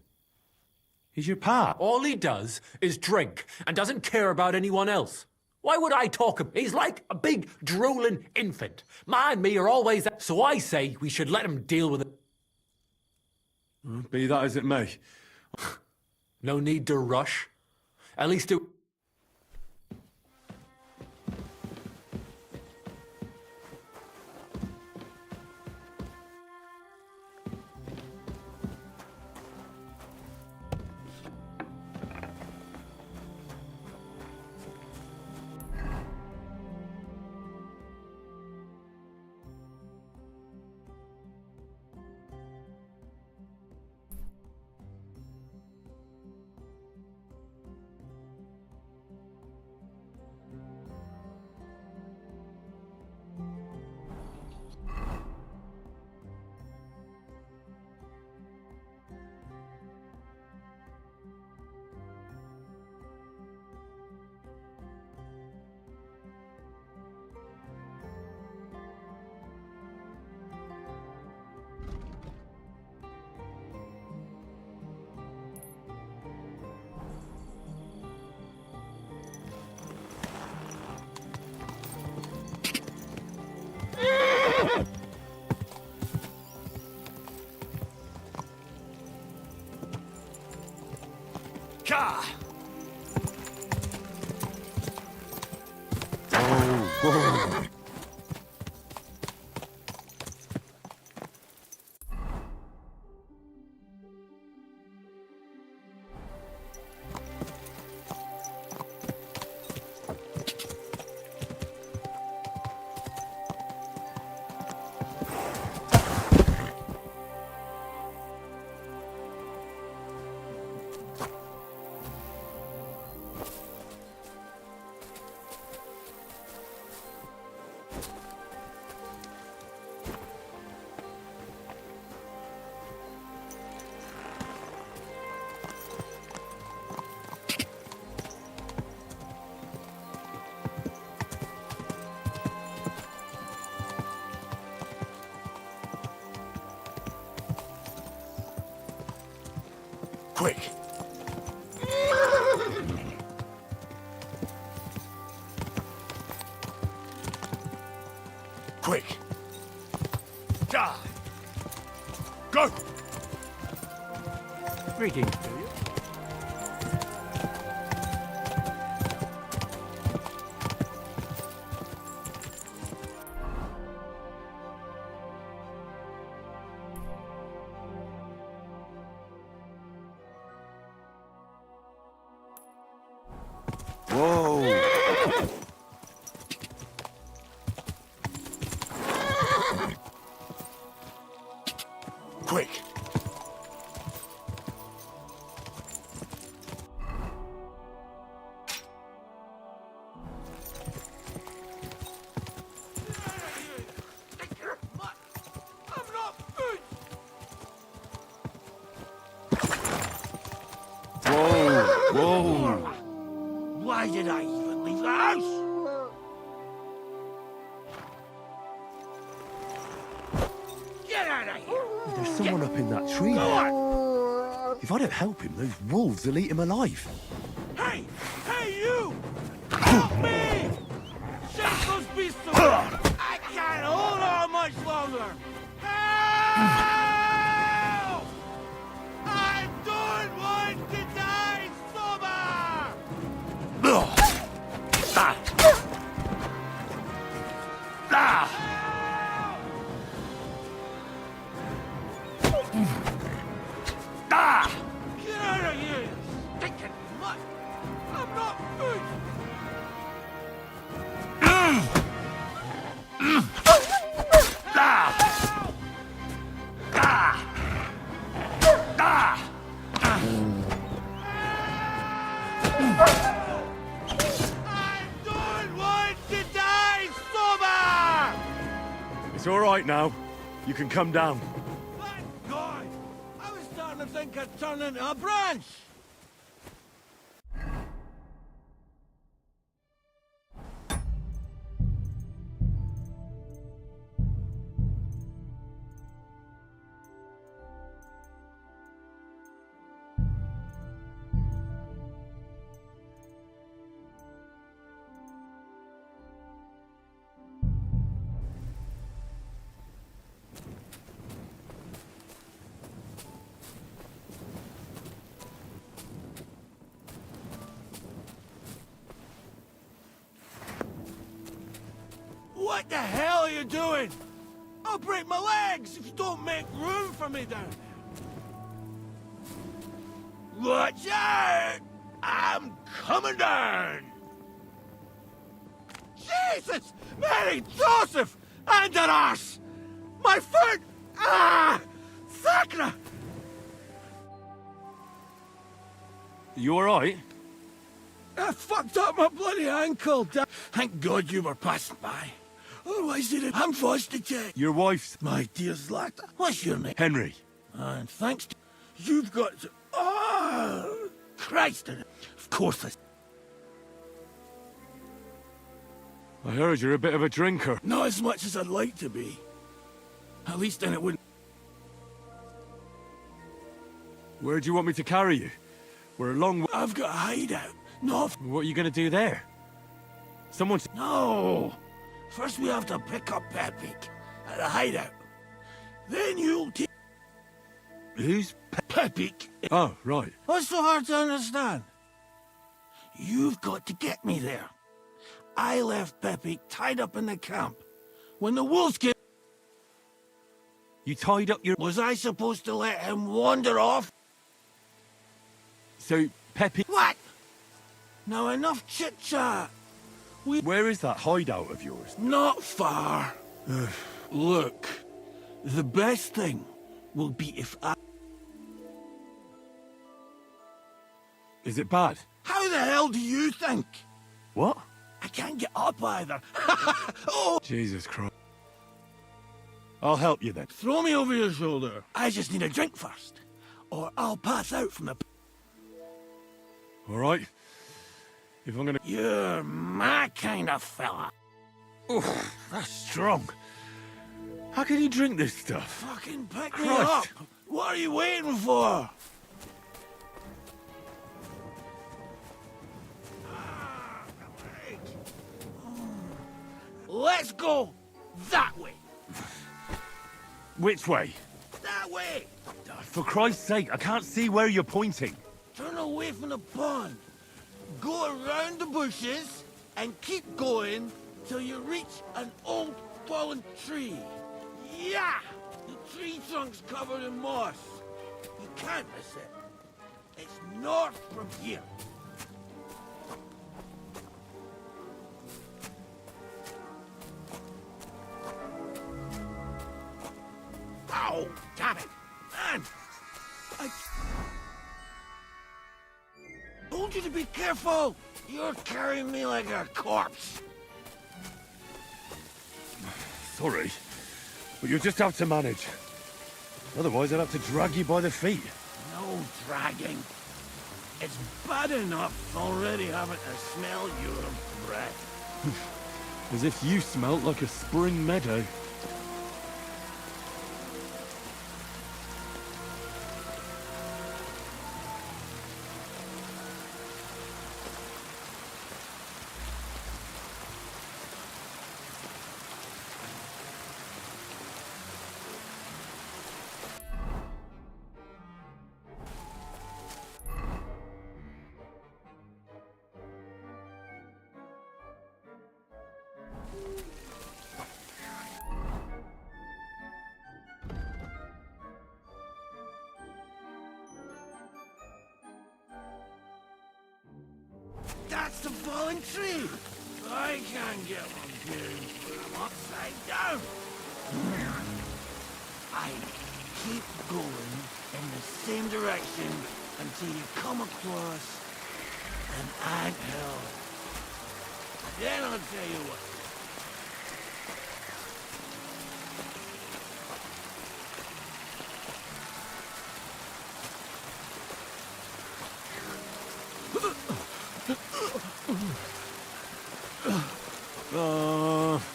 He's your pa. All he does is drink and doesn't care about anyone else. Why would I talk him? He's like a big drooling infant. Ma and me are always... So I say we should let him deal with it. Be that as it may. No need to rush. At least it... Ka! Quick! Quick! Die! Go! Greetings to you. Whoa! Quick! Whoa! Whoa! Why did I even leave the house? Get out of here! There's someone up in that tree Go there. If I don't help him, those wolves will eat him alive. Hey! Hey, you! Help me! Shake those beasts away! I can't hold on much longer! Help! I don't want to die sober! Get out of here, you stinking mutt! I'm not food! I don't want to die sober! It's all right now. You can come down. Thank God! I was starting to think I'd turn into a branch! What the hell are you doing? I'll break my legs if you don't make room for me down here. Watch out! I'm coming down! Jesus! Mary Joseph! And an arse! My foot! Ah! Sacra! You all right? I fucked up my bloody ankle. Thank God you were passing by. Otherwise, I'm forced to check. Your wife's... My dear's lad. What's your name? Henry. And thanks to... You've got to... Oh, Christ. Of course I heard you're a bit of a drinker. Not as much as I'd like to be. At least then it wouldn't... Where do you want me to carry you? We're a long... I've got a hideout. No. What are you going to do there? Someone's... No. First we have to pick up Pepik at a hideout. Then you'll take... Who's Pepik? Oh, right. What's so hard to understand? You've got to get me there. I left Pepik tied up in the camp. When the wolves came... You tied up your... Was I supposed to let him wander off? So, Peppy... What? Now enough chit-chat. Where is that hideout of yours? Not far. Look, the best thing will be if I... Is it bad? How the hell do you think? What? I can't get up either. Oh! Jesus Christ. I'll help you then. Throw me over your shoulder. I just need a drink first. Or I'll pass out from the... All right. If I'm gonna... You're my kind of fella. Oof, that's strong. How can you drink this stuff? Fucking pick me Christ. up. What are you waiting for? Let's go that way. Which way? That way. For Christ's sake, I can't see where you're pointing. Turn away from the pond. Go around the bushes and keep going till you reach an old fallen tree. Yeah! The tree trunk's covered in moss. You can't miss it. It's north from here. Ow! Damn it! Man! I told you to be careful! You're carrying me like a corpse. Sorry, but you'll just have to manage. Otherwise, I'd have to drag you by the feet. No dragging. It's bad enough already having to smell your breath. As if you smelt like a spring meadow. That's the fallen tree. I can't get one bearing from upside down. I keep going in the same direction until you come across an anthill. Then I'll tell you what.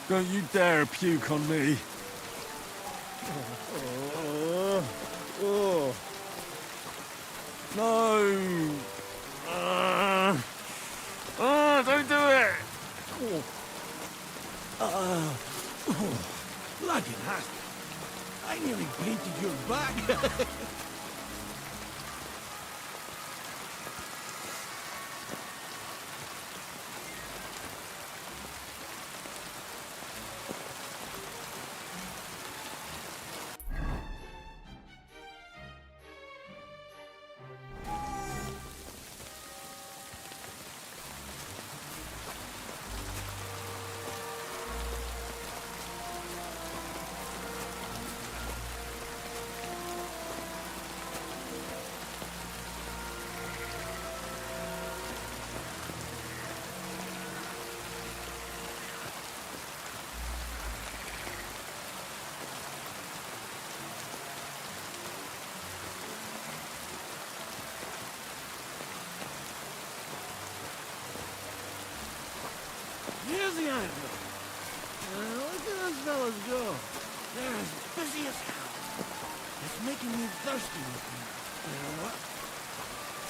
Don't you dare puke on me. No! Don't do it! Bloody nasty. I nearly painted your back. Here's the anthill. Look at those fellas go. They're as busy as hell. It's making me thirsty looking. You know what?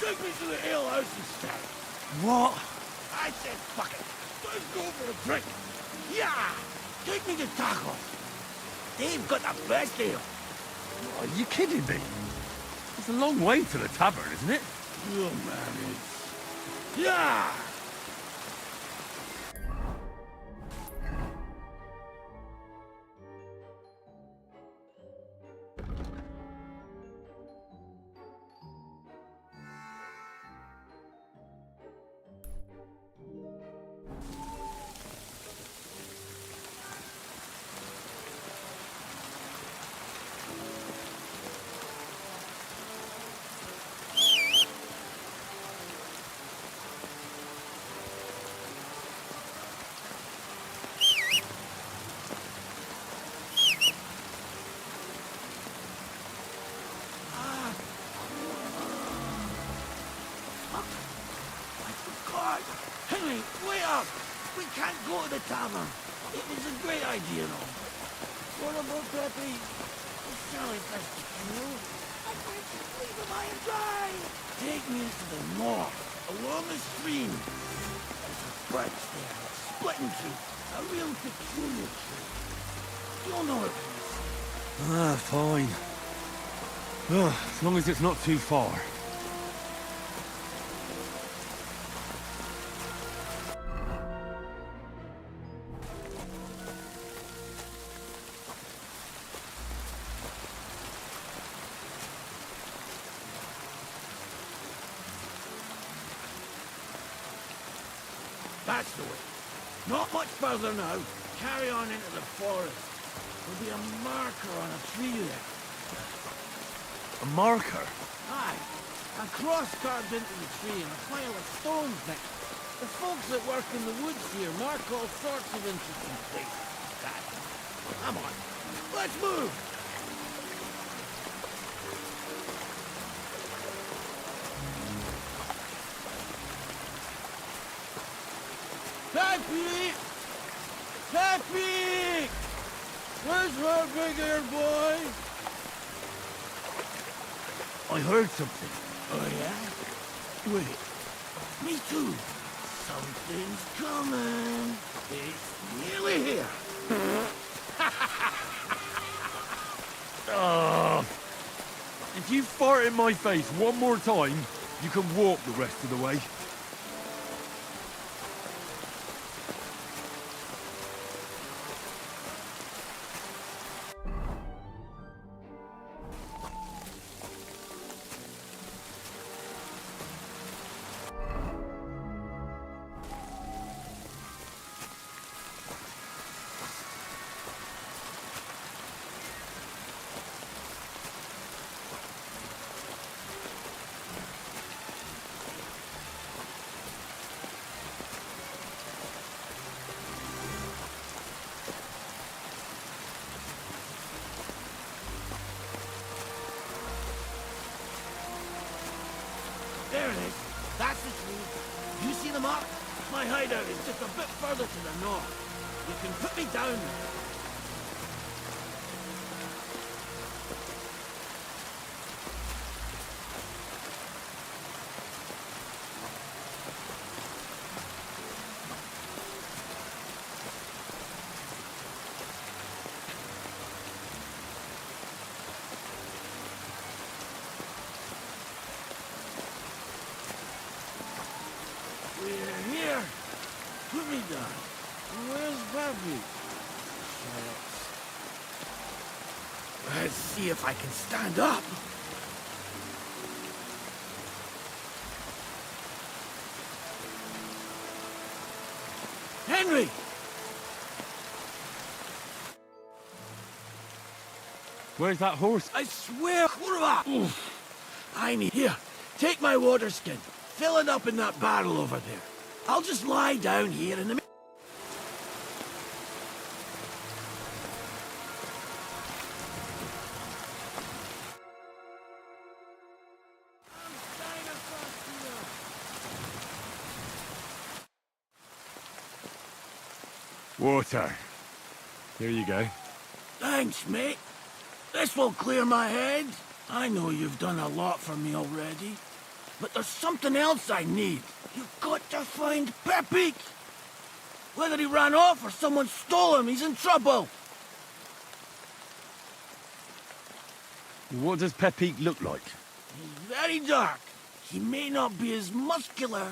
Take me to the ale house instead. What? I said fuck it. Let's go for a drink. Yeah! Take me to tacos. They've got the best ale. Are you kidding me? It's a long way to the tavern, isn't it? You manage. Yeah! God! Henry, wait up! We can't go to the tavern. It was a great idea, though. What about Peppy? He's surely thirsty, you. I can't just leave him high and dry. Take me to the north, along the stream. There's a branch there that's split in two. A real peculiar tree. You'll know it. Ah, fine. As long as it's not too far. That's the way. Not much further now. Carry on into the forest. There'll be a marker on a tree there. A marker? Aye. A cross carved into the tree and a pile of stones next. The folks that work in the woods here mark all sorts of interesting places. That. Come on. Let's move! Peppy! Peppy! Where's her big ear boy? I heard something. Oh, yeah? Wait. Me too. Something's coming. It's nearly here. If you fart in my face one more time, you can walk the rest of the way. There it is. That's the tree. You see the mark? My hideout is just a bit further to the north. You can put me down there. We're here. Put me down. Where's Bobby? Let's see if I can stand up. Henry! Where's that horse? I swear, Kurva! I need... Here, take my water skin. Fill it up in that barrel over there. I'll just lie down here in the... Water. Here you go. Thanks, mate. This will clear my head. I know you've done a lot for me already. But there's something else I need. You've got to find Peppy. Whether he ran off or someone stole him, he's in trouble. What does Pepe look like? He's very dark. He may not be as muscular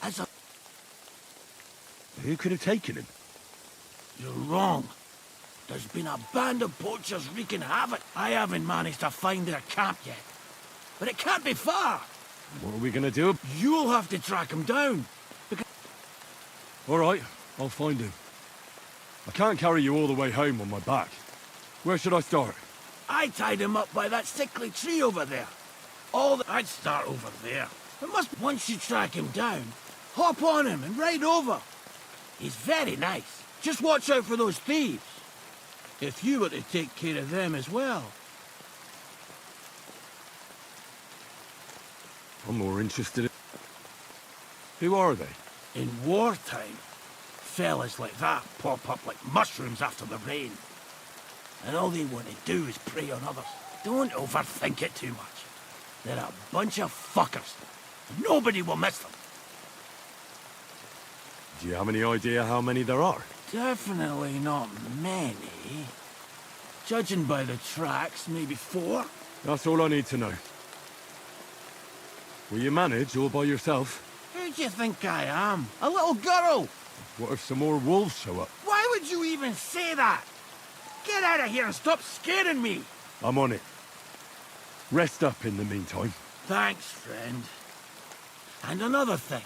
as a... Who could have taken him? You're wrong. There's been a band of poachers wreaking havoc. I haven't managed to find their camp yet. But it can't be far. What are we gonna do? You'll have to track him down. All right, I'll find him. I can't carry you all the way home on my back. Where should I start? I tied him up by that sickly tree over there. I'd start over there. Once you track him down, hop on him and ride over. He's very nice. Just watch out for those thieves. If you were to take care of them as well. I'm more interested in... Who are they? In wartime, fellas like that pop up like mushrooms after the rain. And all they want to do is prey on others. Don't overthink it too much. They're a bunch of fuckers. Nobody will miss them. Do you have any idea how many there are? Definitely not many. Judging by the tracks, maybe 4. That's all I need to know. Will you manage all by yourself? Who do you think I am? A little girl? What if some more wolves show up? Why would you even say that? Get out of here and stop scaring me! I'm on it. Rest up in the meantime. Thanks, friend. And another thing.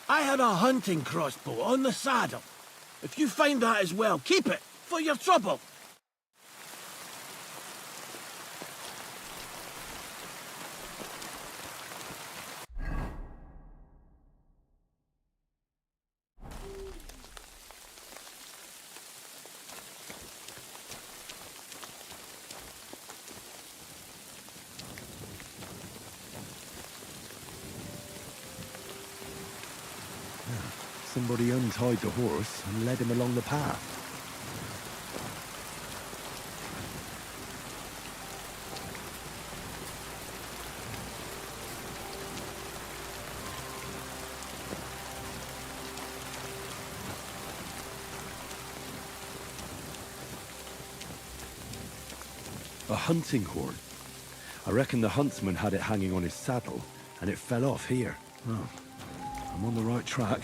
I had a hunting crossbow on the saddle. If you find that as well, keep it, for your trouble. Somebody untied the horse and led him along the path. A hunting horn. I reckon the huntsman had it hanging on his saddle, and it fell off here. Oh, I'm on the right track.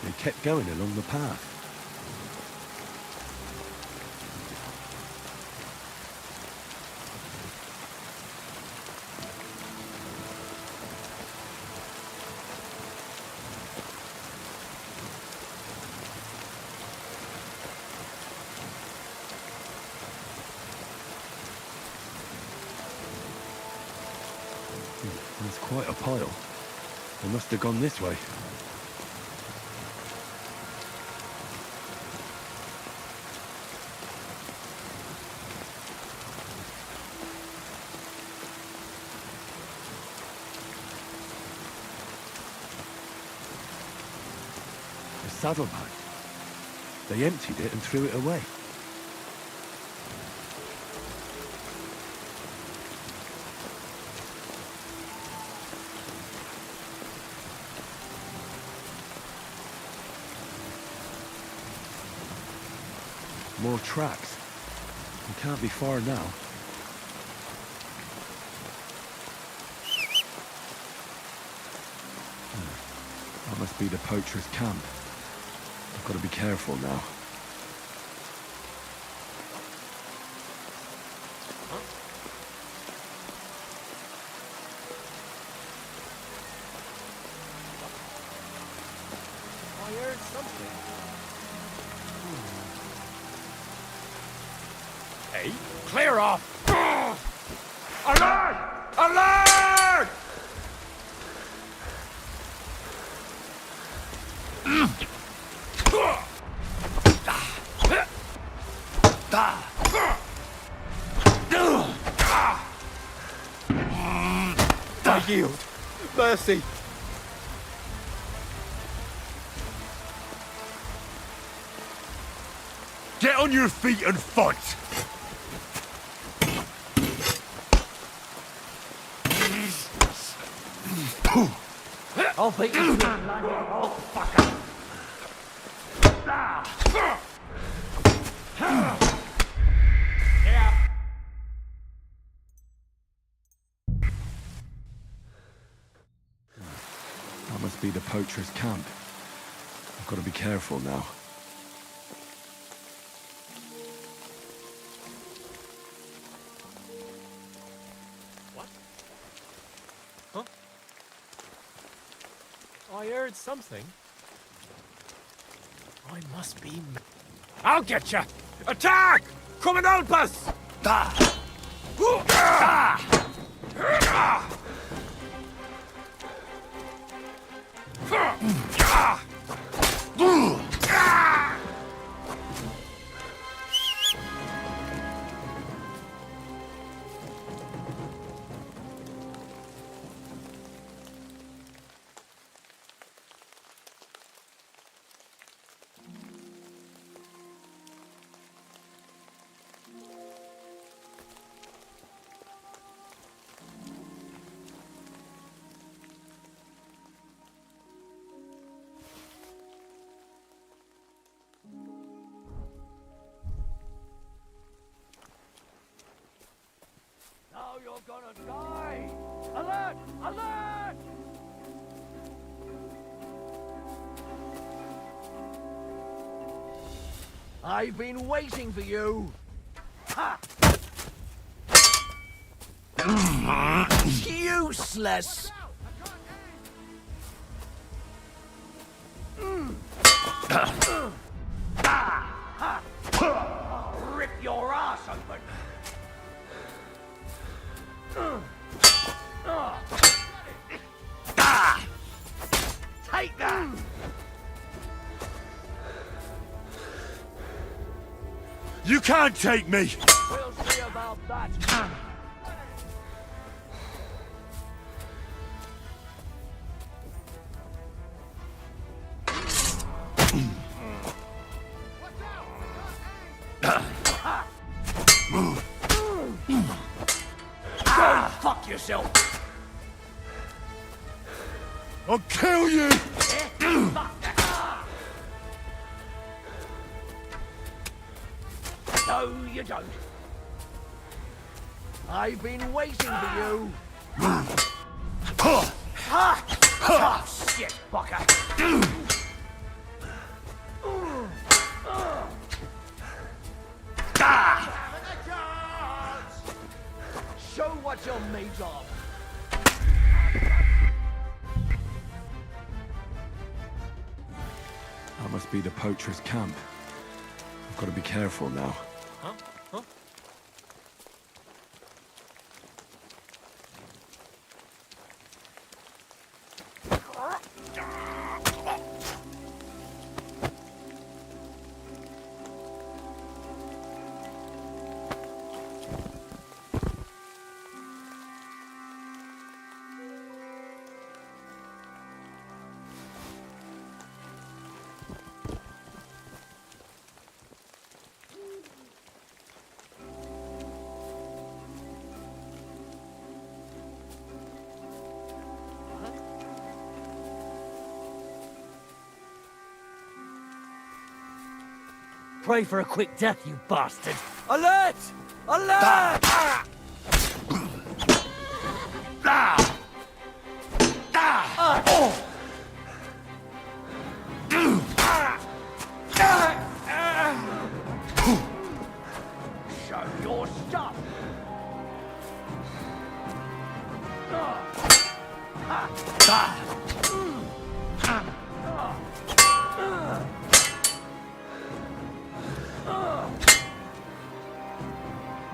They kept going along the path. There's quite a pile. They must have gone this way. A saddlebag. They emptied it and threw it away. More tracks. We can't be far now. That must be the poacher's camp. I've got to be careful now. I heard something. Hey, clear off! Alert! Alert! I yield. Mercy. Get on your feet and fight! I'll beat you to it, old fucker. That must be the poacher's camp. I've got to be careful now. I heard something. I must be. I'll get you! Attack! Come and help us! Now you're gonna die! Alert! Alert! I've been waiting for you! Ha! Useless! I'll rip your ass open! Take that! You can't take me! We'll see about that. Go fuck yourself! I'll kill you! No, you don't. I've been waiting for you. Tough shit, fucker. Show what you're made of. That must be the poacher's camp. I've got to be careful now. Huh? Huh? Pray for a quick death, you bastard! Alert! Alert! Show your stuff!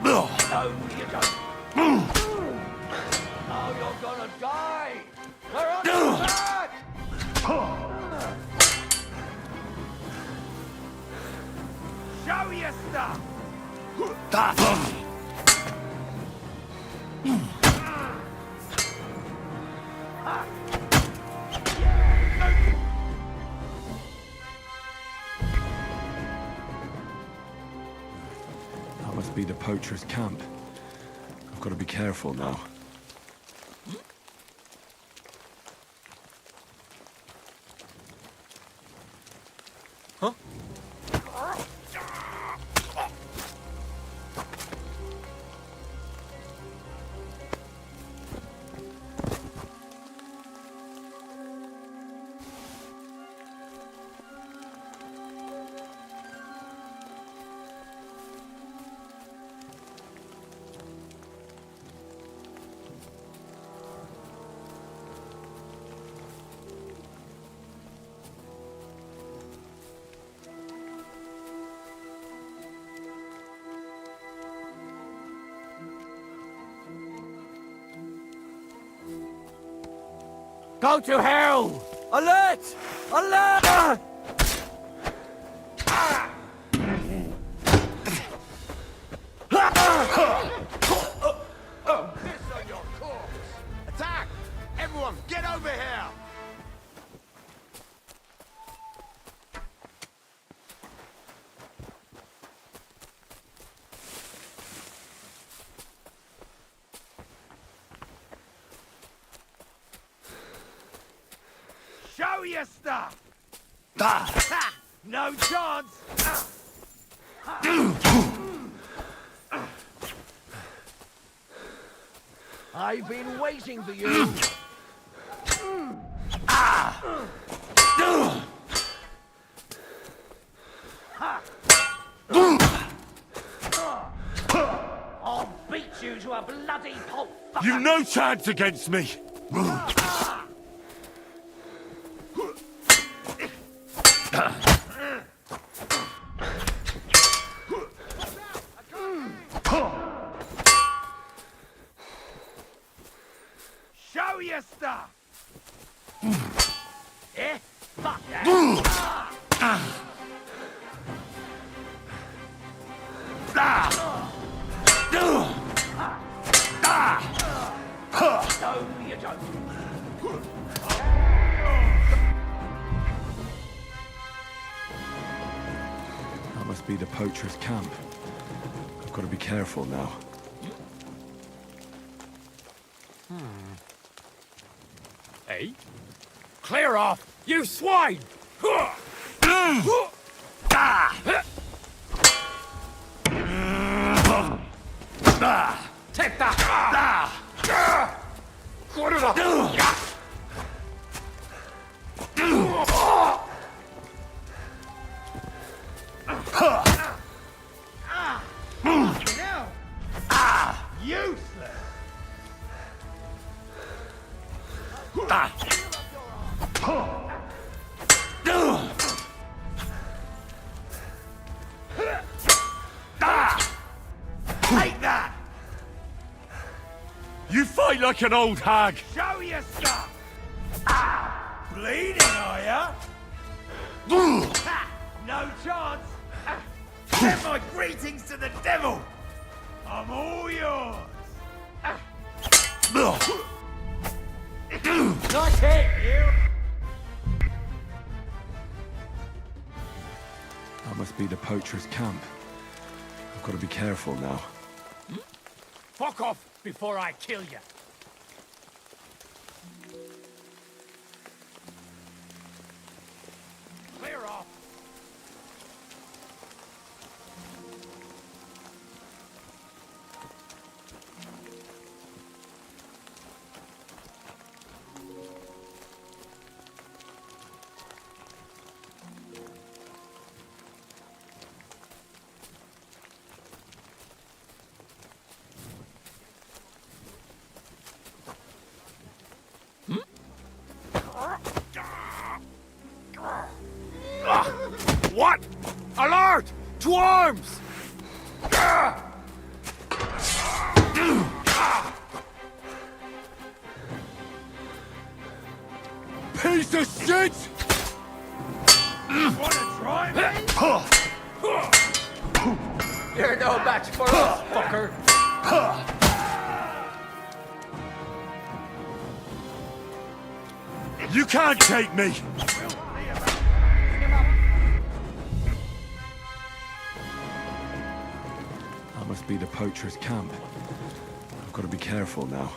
No, you don't. Now you're gonna die. They're on your back. Show your stuff. That must be the poacher's camp. I've got to be careful now. Huh? Go to hell! Alert! Alert! Piss on your corpse! Attack! Everyone, get over here! Show your stuff! Ha! No chance! I've been waiting for you. I'll beat you to a bloody pulp. You've no chance against me! Show your stuff! Eh? Fuck that! No, you don't. That must be the poacher's camp. I've got to be careful now. Hey? Clear off, you swine! Take that! What is up? Useless! Take that! You fight like an old hag! Show your stuff! Bleeding, are ya? Ha! No chance! Send my greetings to the devil! I'm all yours! Nice hit, you! That must be the poacher's camp. I've got to be careful now. Fuck off before I kill you. Clear off. What? Alert! To arms! Piece of shit! Wanna try me? You're no match for us, fucker. You can't take me! That must be the poacher's camp. I've got to be careful now.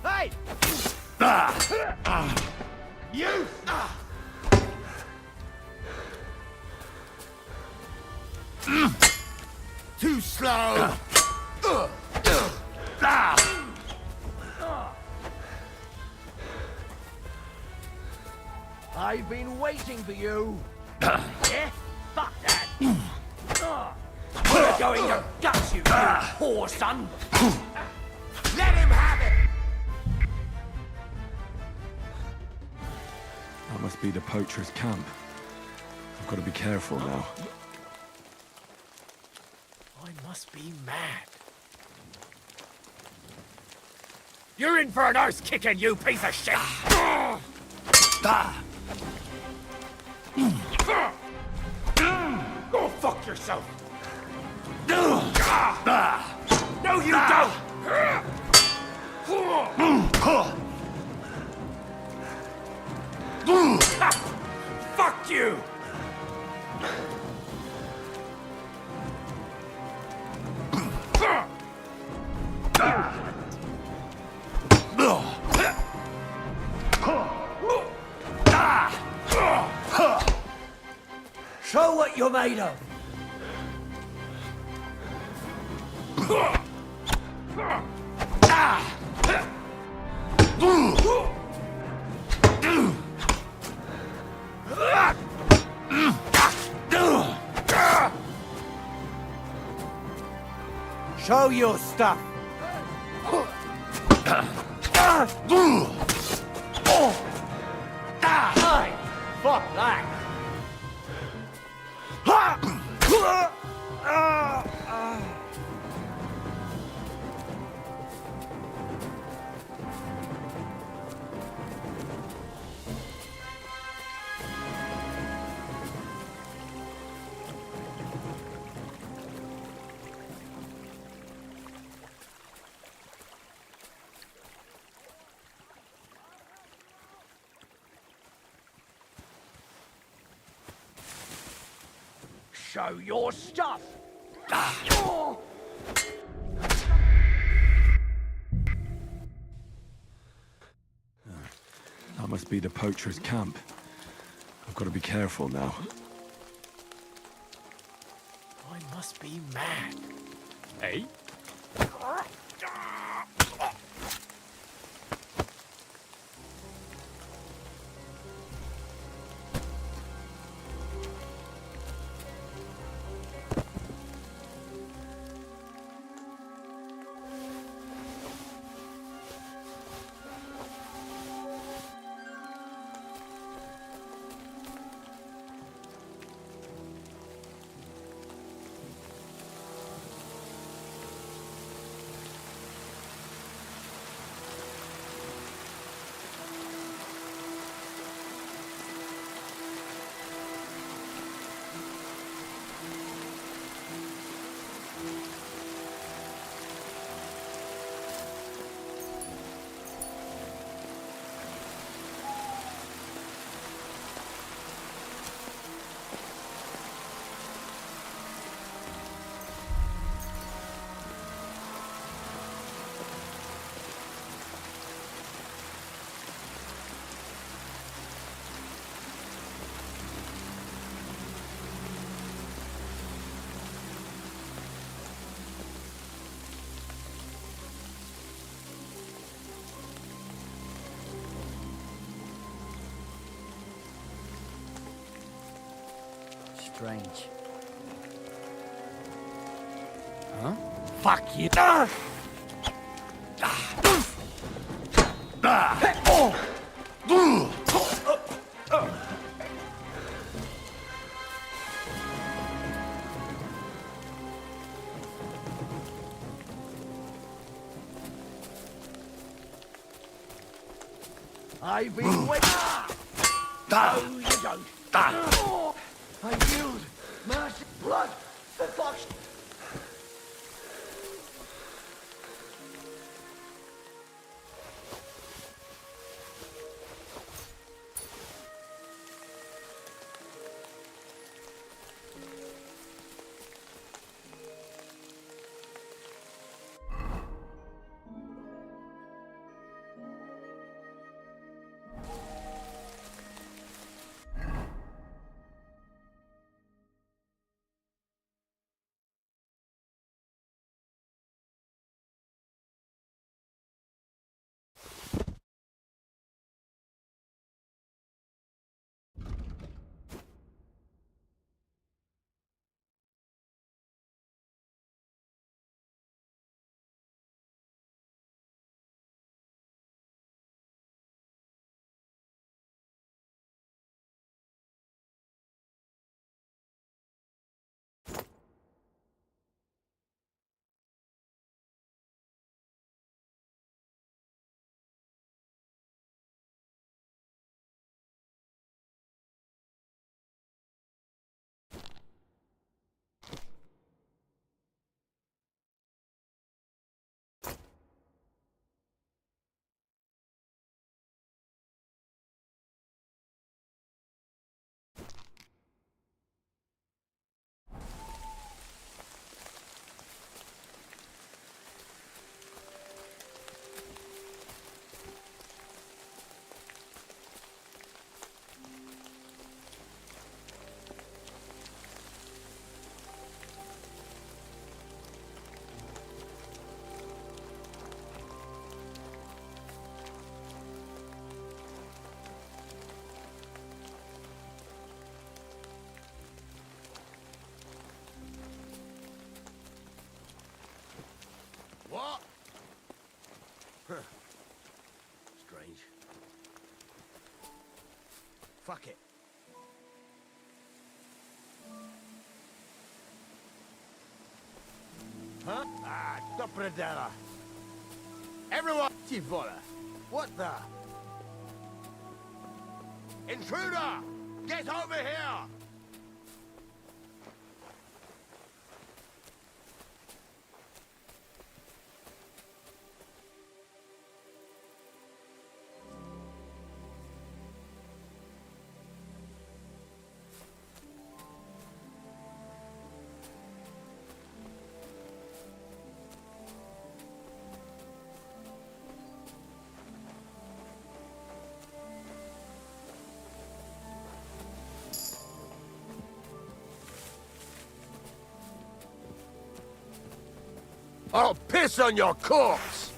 Hey! You! Too slow! I've been waiting for you. Yeah? Fuck that. We're going to gut you, you whore son. Let him have it. That must be the poacher's camp. I've got to be careful now. I must be mad. You're in for an arse kicking, you piece of shit! Go fuck yourself! No, you don't! Fuck you! Show what you're made of. Show your stuff. Fuck that. Show your stuff. That must be the poacher's camp. I've got to be careful now. I must be mad. Hey? Strange. Huh? Fuck you. I've been waiting. No, you don't. I yield. Mercy, blood, for fuck's... What? Huh. Strange. Fuck it. Huh? Ah, Dopredella. Everyone, Tivola. What the? Intruder! Get over here! I'll piss on your corpse!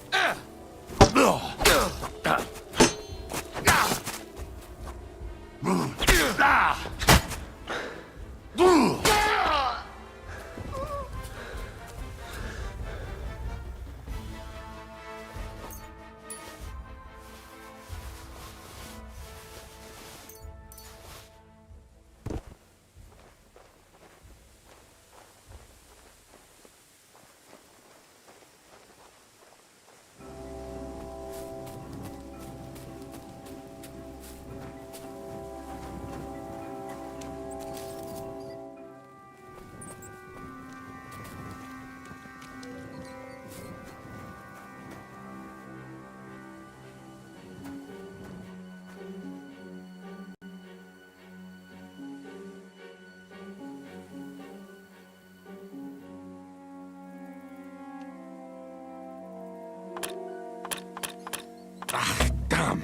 Damn.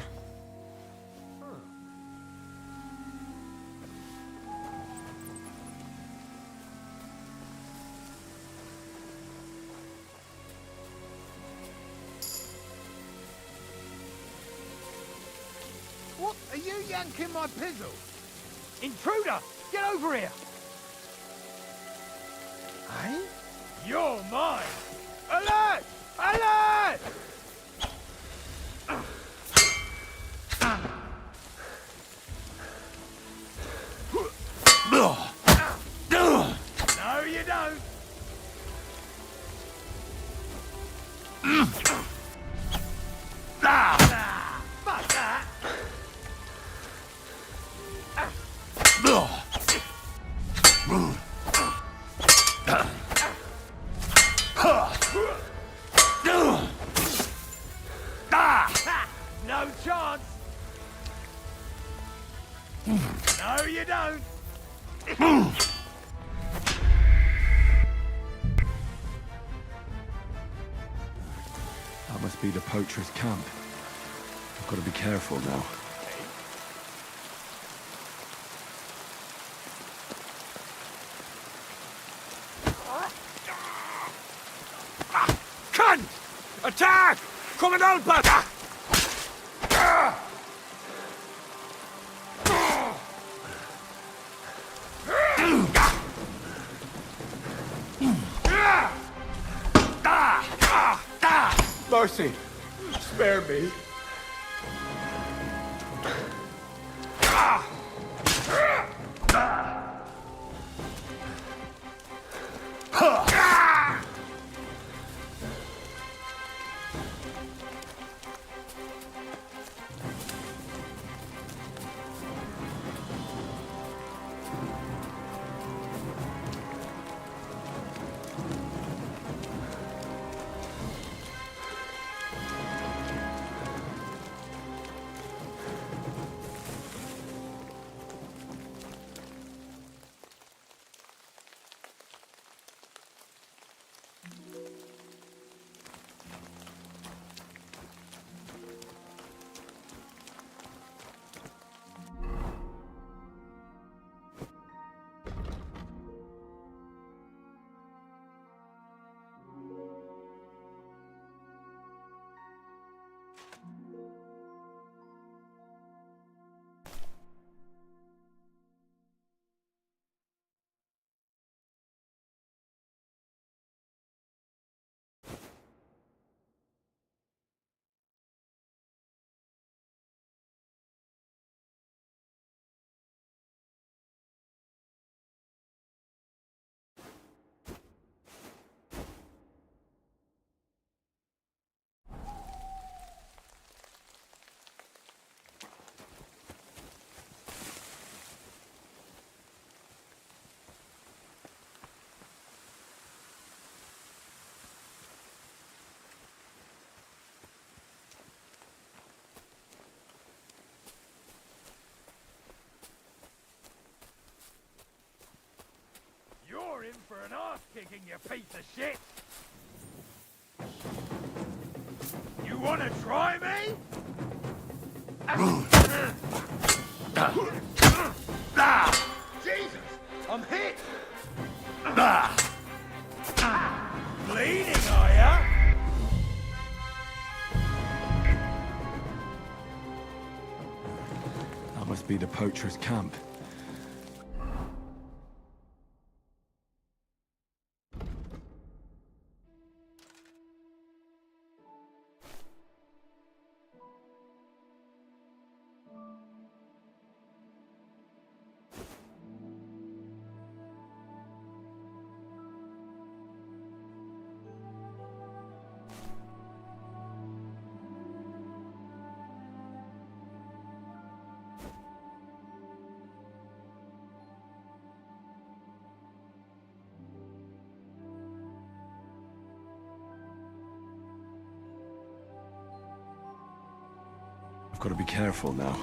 What? Are you yanking my pizzle? Intruder! Get over here! Hey? You're mine! Alert! Alert! No, you don't! Fuck that! No, you don't. That must be the poacher's camp. I've got to be careful now. Cunt! Attack! Coming on, but. Mercy, spare me. You're in for an arse-kicking, you piece of shit! You wanna try me? Jesus! I'm hit! Bleeding, are ya? That must be the poacher's camp. I've got to be careful now.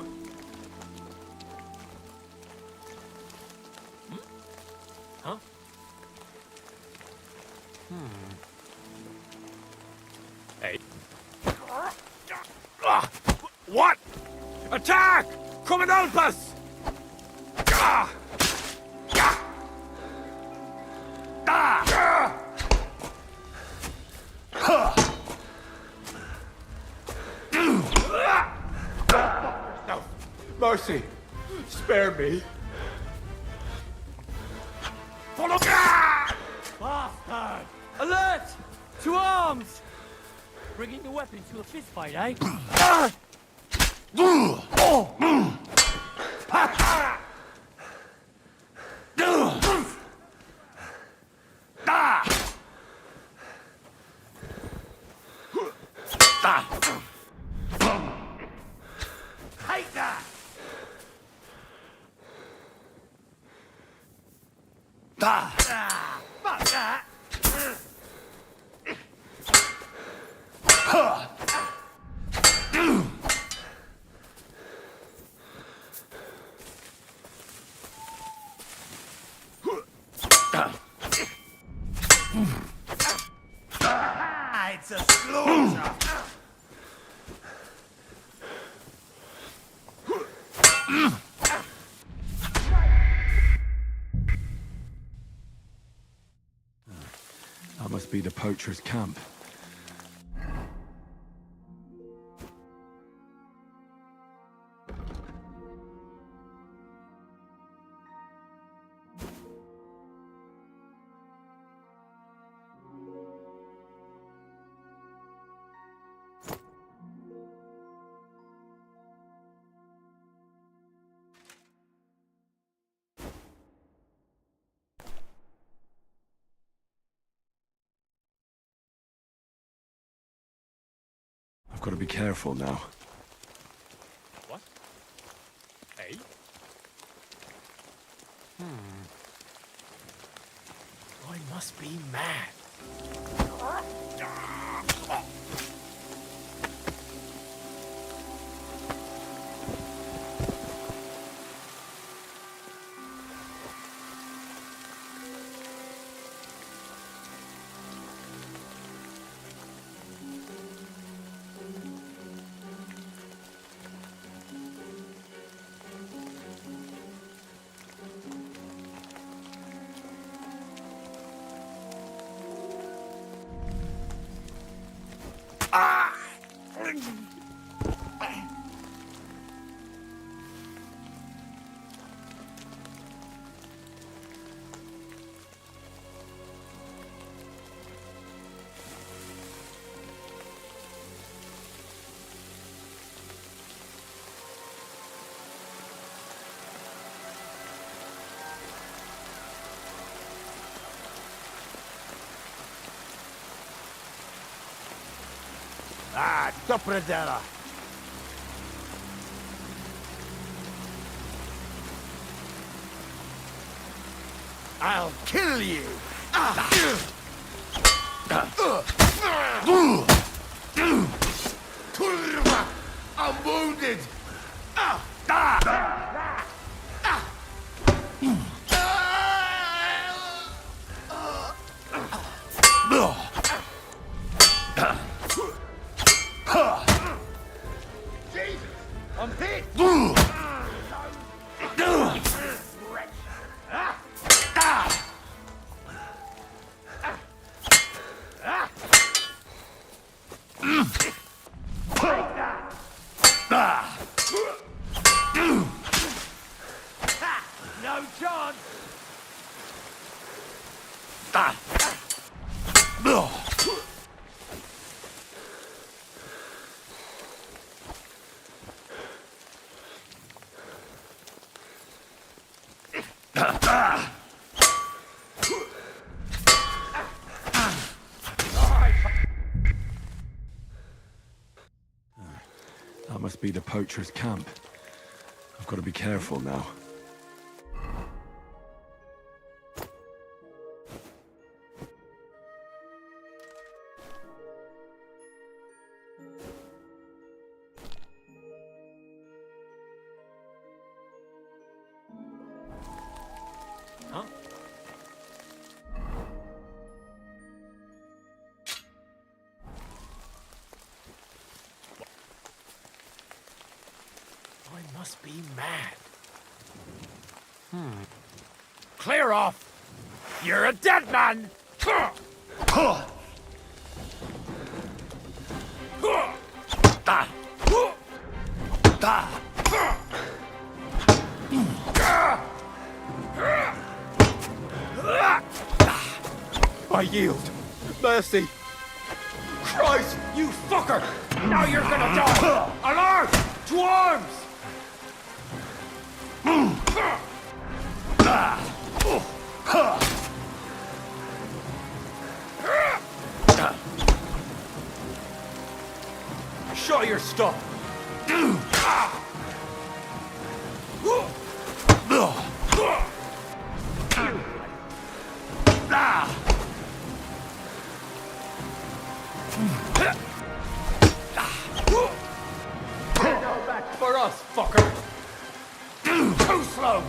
Huh? Hey. What? Attack! Coming on, bus! Mercy, spare me. Follow! Bastard! Alert! To arms! Bringing the weapon to a fistfight, eh? Take that! Fuck that! That must be the poacher's camp. I've got to be careful now. What? Hey? I must be mad. Ah, Topradella! I'll kill you! Kurva! I'm wounded! Jesus! I'm hit! No chance! That must be the poacher's camp. I've got to be careful now. Huh? I must be mad. Clear off! You're a dead man! I yield. Mercy. Christ, You fucker! Now you're gonna die! Alarm! To arms! show your stuff. For us, fucker! Too slow!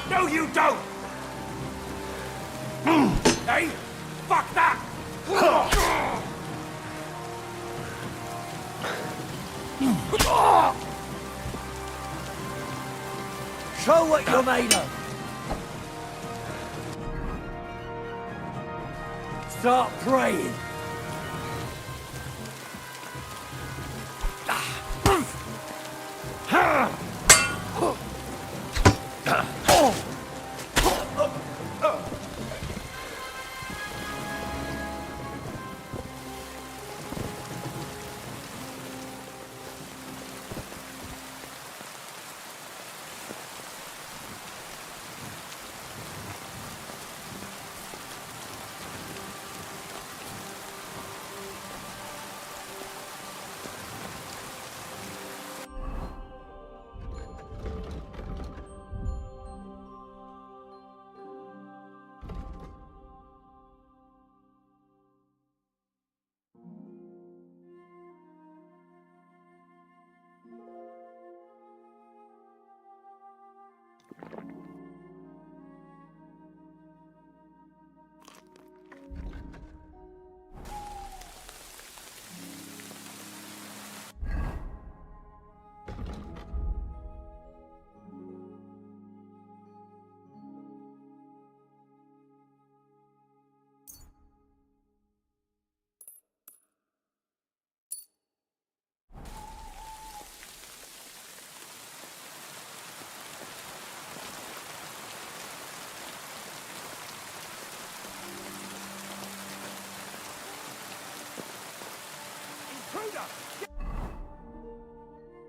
No, you don't! Hey, fuck that! Show what you're made of. Start praying.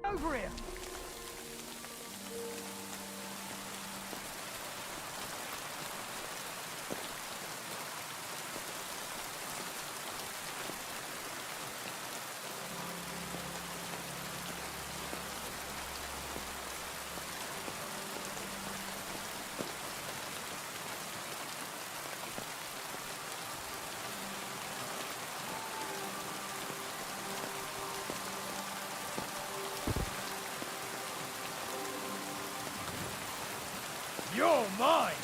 Over here! You're mine!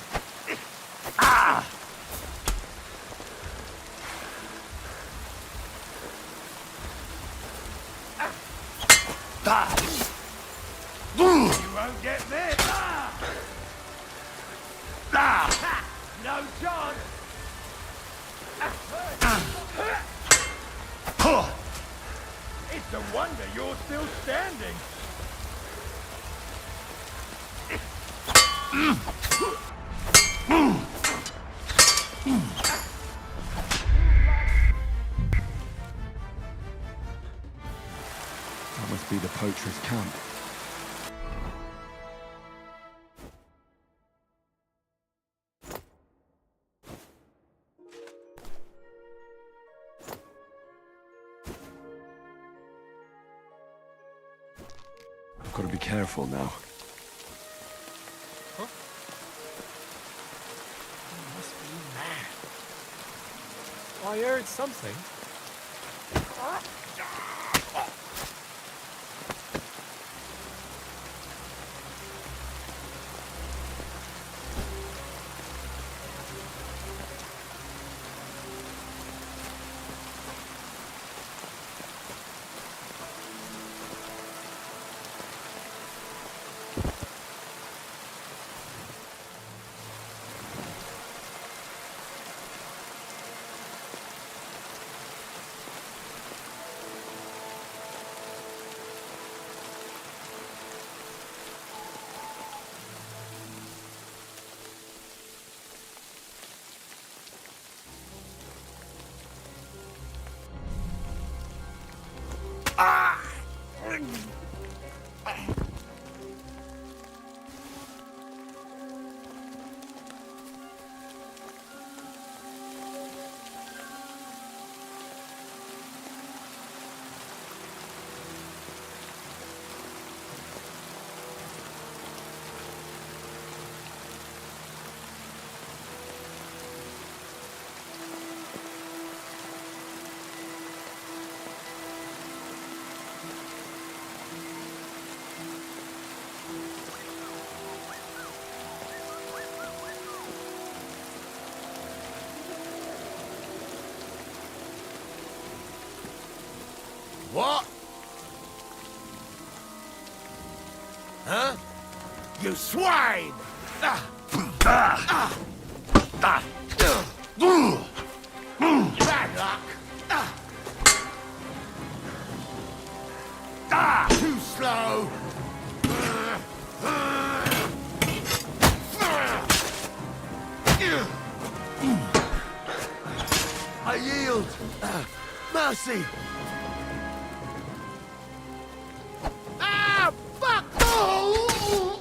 Ah! Ah! You won't get this! Ah! Ah! Ha! No chance! It's a wonder you're still standing! That must be the poacher's camp. I've got to be careful now. I heard something. What? Huh? You swine! Bad luck! Too slow! I yield! Mercy! Ah! Fuck! Oh!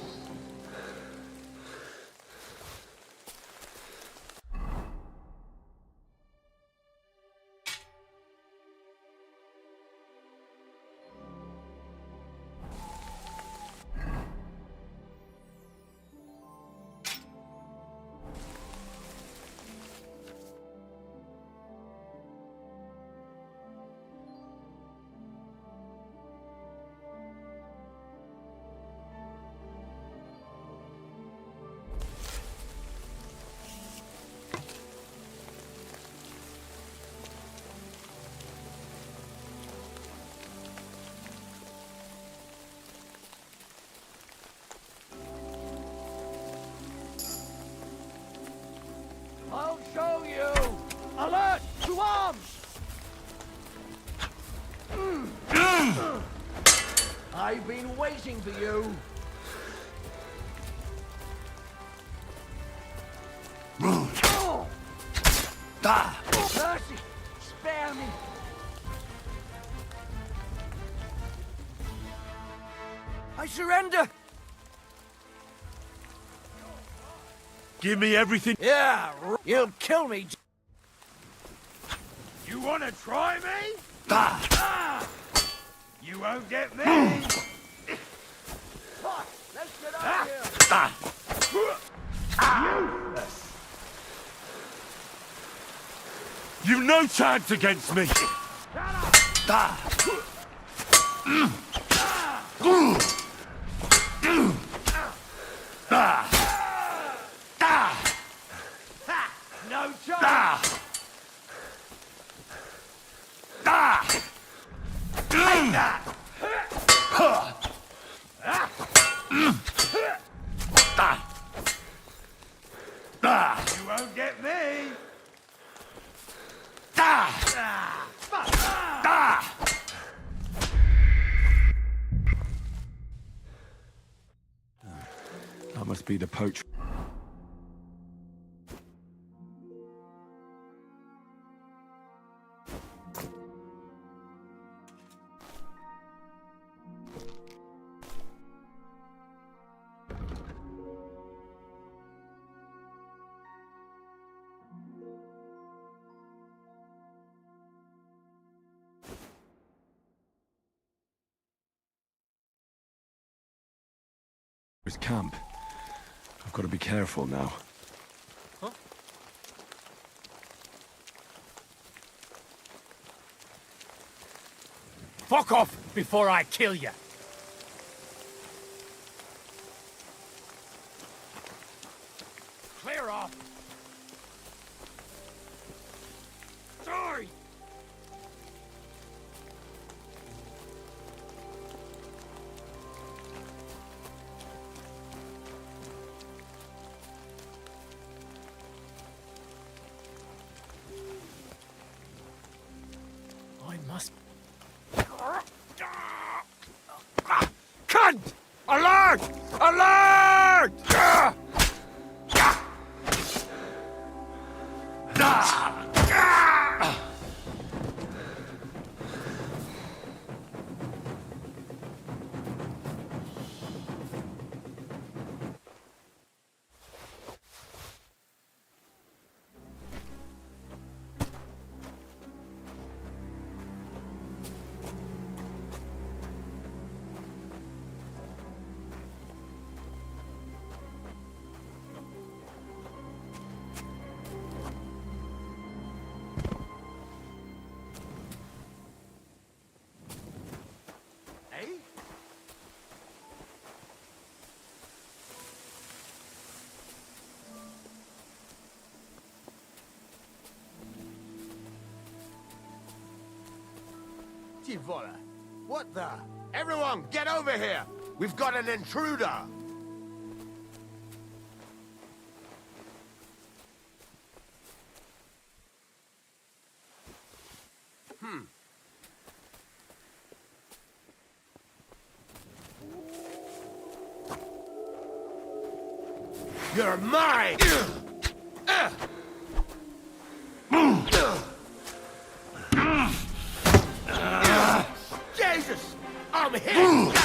I'll show you! Alert! To arms! I've been waiting for you. Mercy! Spare me! I surrender! Give me everything. Yeah, you'll kill me. You want to try me? You won't get me. Let's get out of here. Useless. You've no chance against me. No chance. Take that. You won't get me. That must be the poacher. His camp. I've got to be careful now. Fuck off before I kill you. Clear off. Sorry. I must. Cunt! Alert! Alert! Tivola, what the? Everyone, get over here! We've got an intruder! You're mine! Jesus! I'm hit!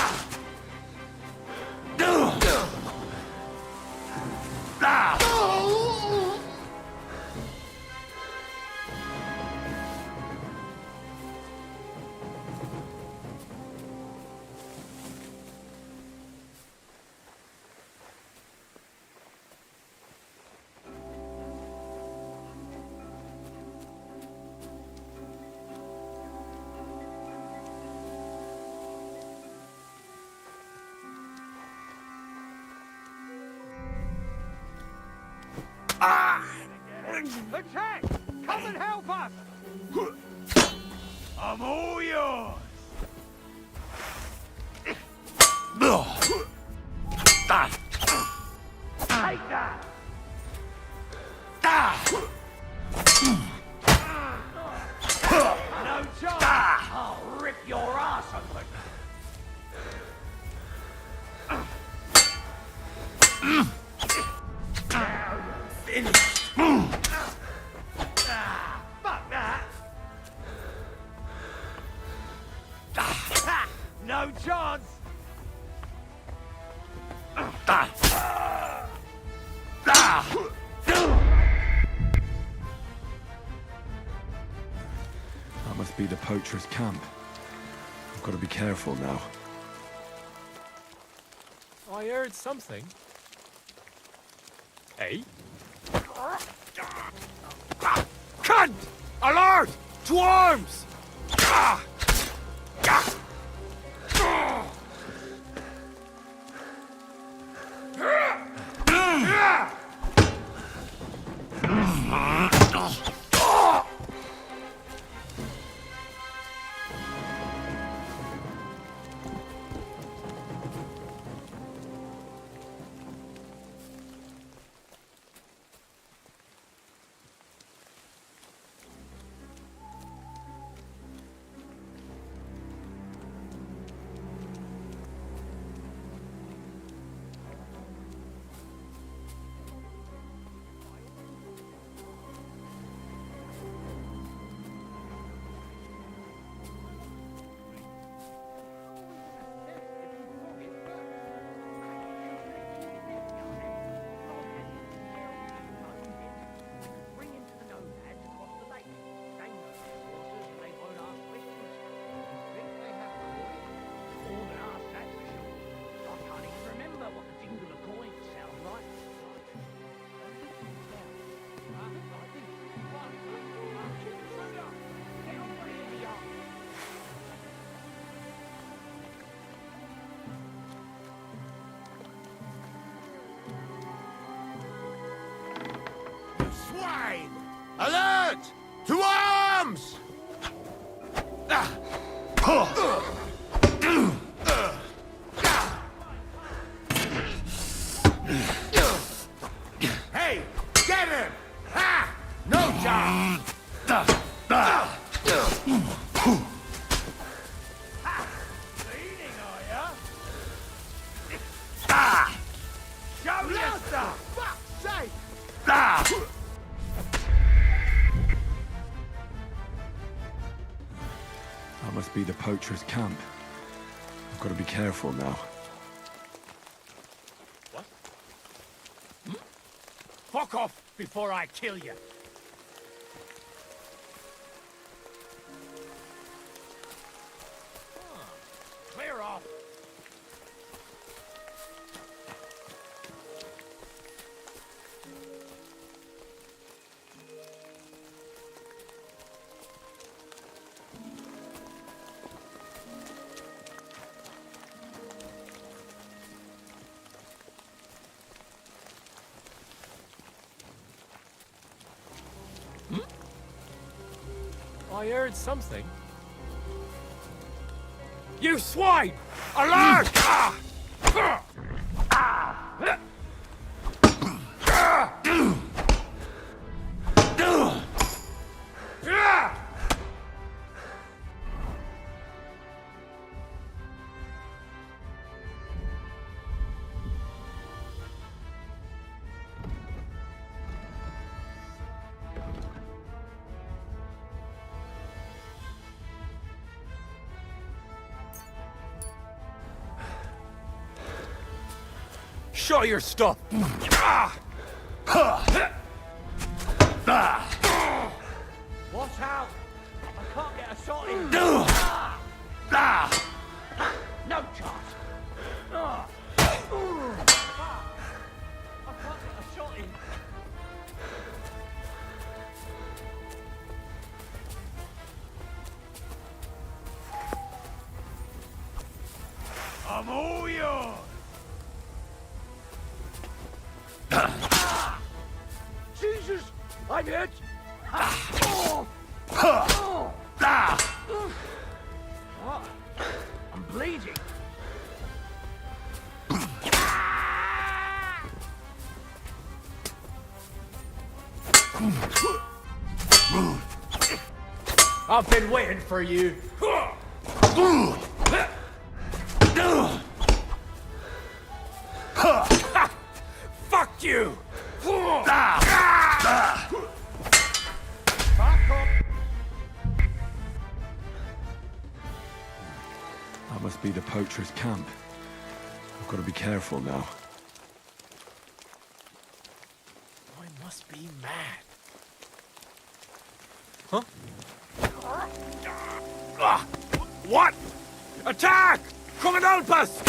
Attack! Come and help us! I'm all yours! Take that! No chance! I'll rip your ass open! Finished! Fuck that! No chance! That must be the poacher's camp. I've got to be careful now. I heard something. Hey? Cunt! Alert! To arms! Swine! Alert! To arms! Hey, get him! Ha! No chance! Bleeding, are ya? Show yourself! Fuck's sake! That must be the poacher's camp. I've got to be careful now. Fuck off before I kill you! Clear off! I heard something. You swine! Alert! Show your stuff! Watch out! I can't get a shot in. No chance. I can't get a shot in. I'm all yours! Jesus! I'm hit! I'm bleeding. I've been waiting for you. Fuck you! That must be the poacher's camp. I've got to be careful now. I must be mad. Huh? What? Attack! Come and help us!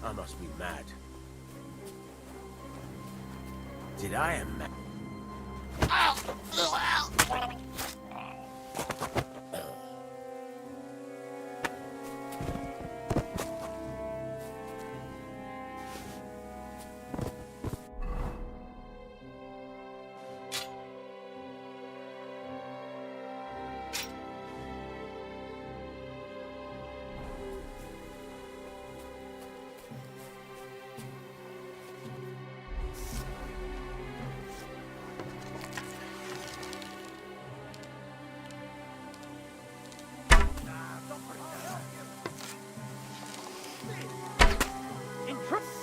I must be mad. Did I am mad?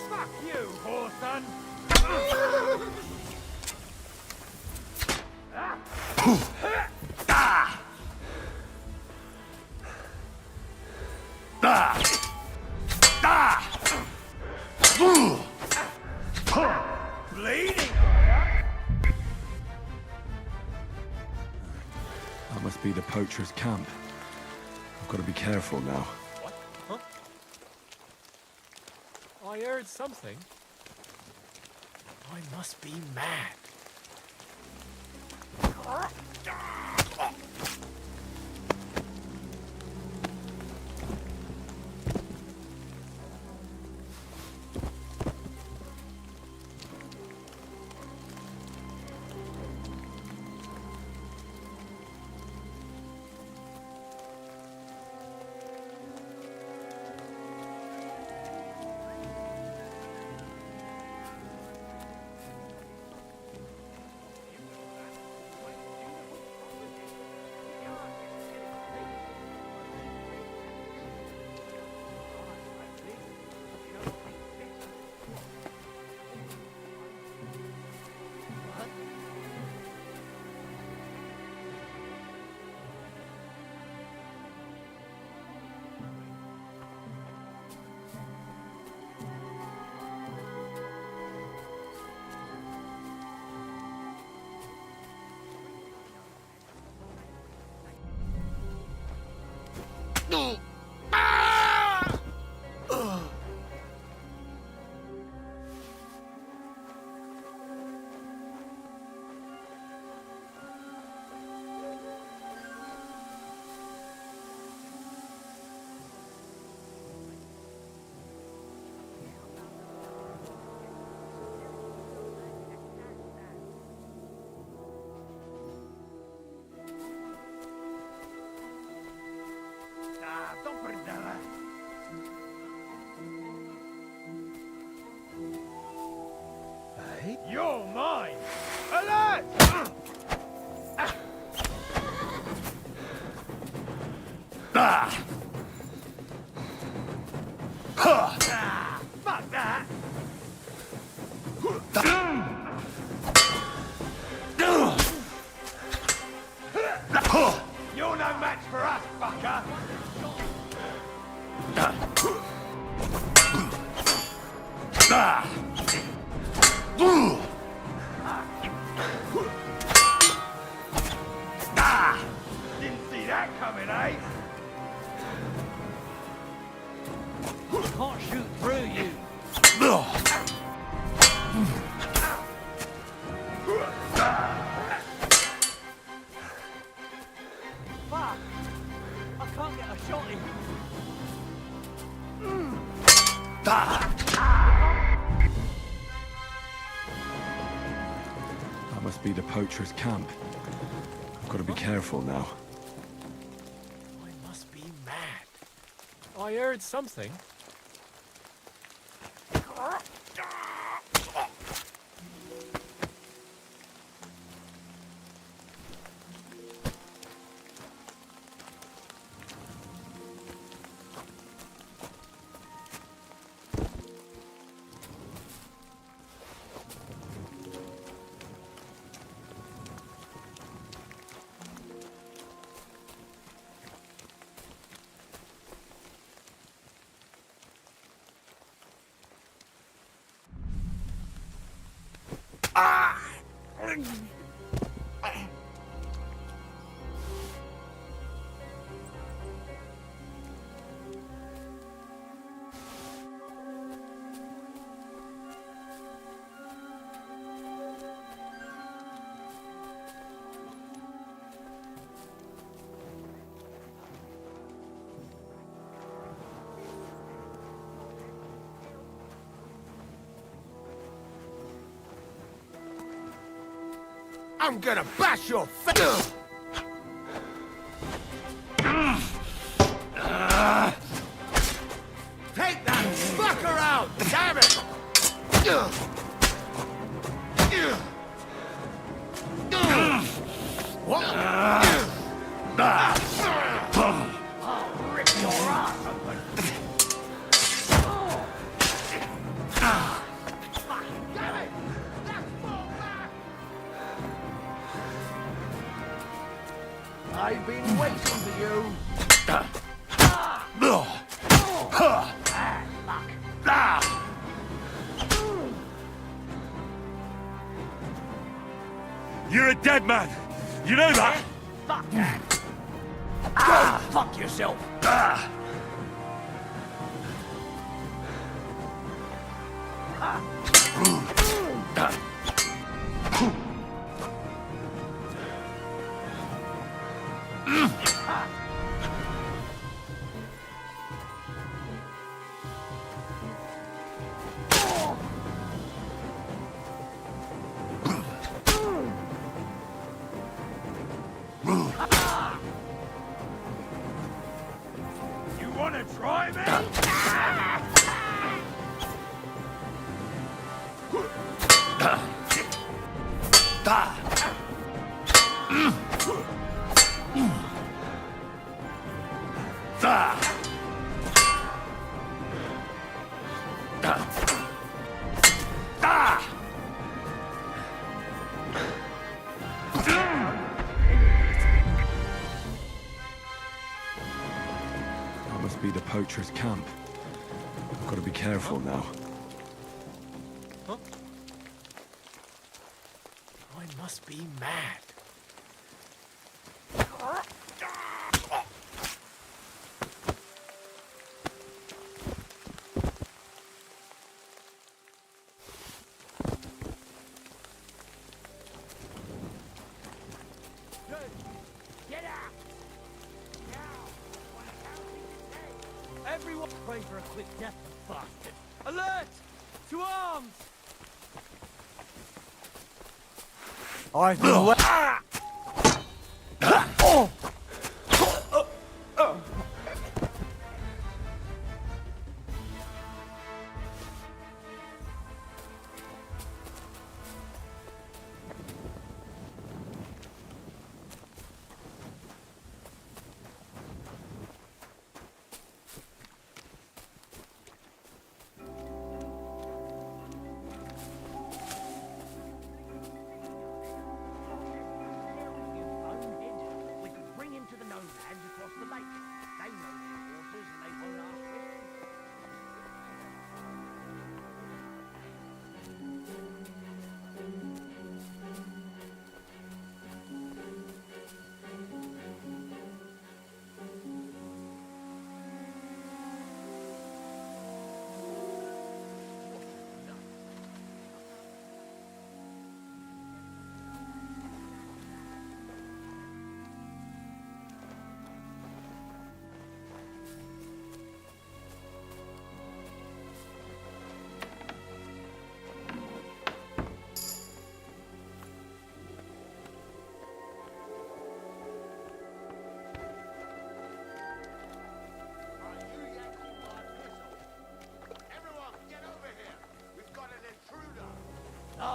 Fuck you, whoreson! Bleeding, That must be the poacher's camp. I've got to be careful now. What? Huh? I heard something. I must be mad. Don't bring that up. Hey? You're mine! Alert! Fuck that! You're no match for us, fucker! Didn't see that coming, eh? Can't shoot through you. Fuck! I can't get a shot in. That must be the poacher's camp. I've got to be careful now. I must be mad. I heard something. I'm gonna bash your face! Take that fucker out! Damn it! What? I'll rip your ass open! Fucking damn it! That's more back! I've been waiting for you! You're a dead man! You know that? Fuck that! Go fuck yourself! That must be the poacher's camp. I've got to be careful now. I must be mad. Get out! Everyone pray for a quick death, bastard! Alert! To arms! I've been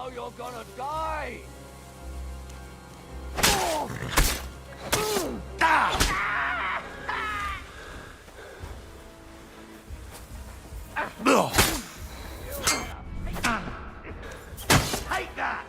Now you're gonna die! Take that!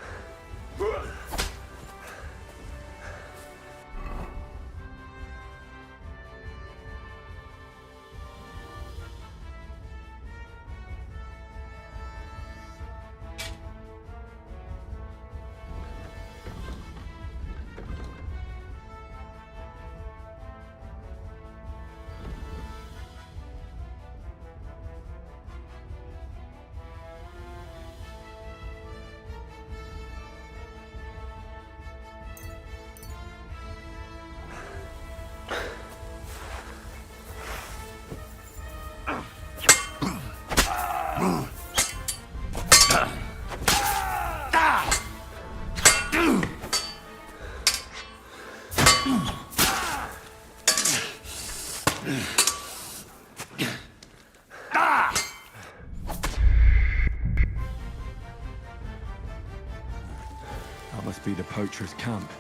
That must be the poacher's camp.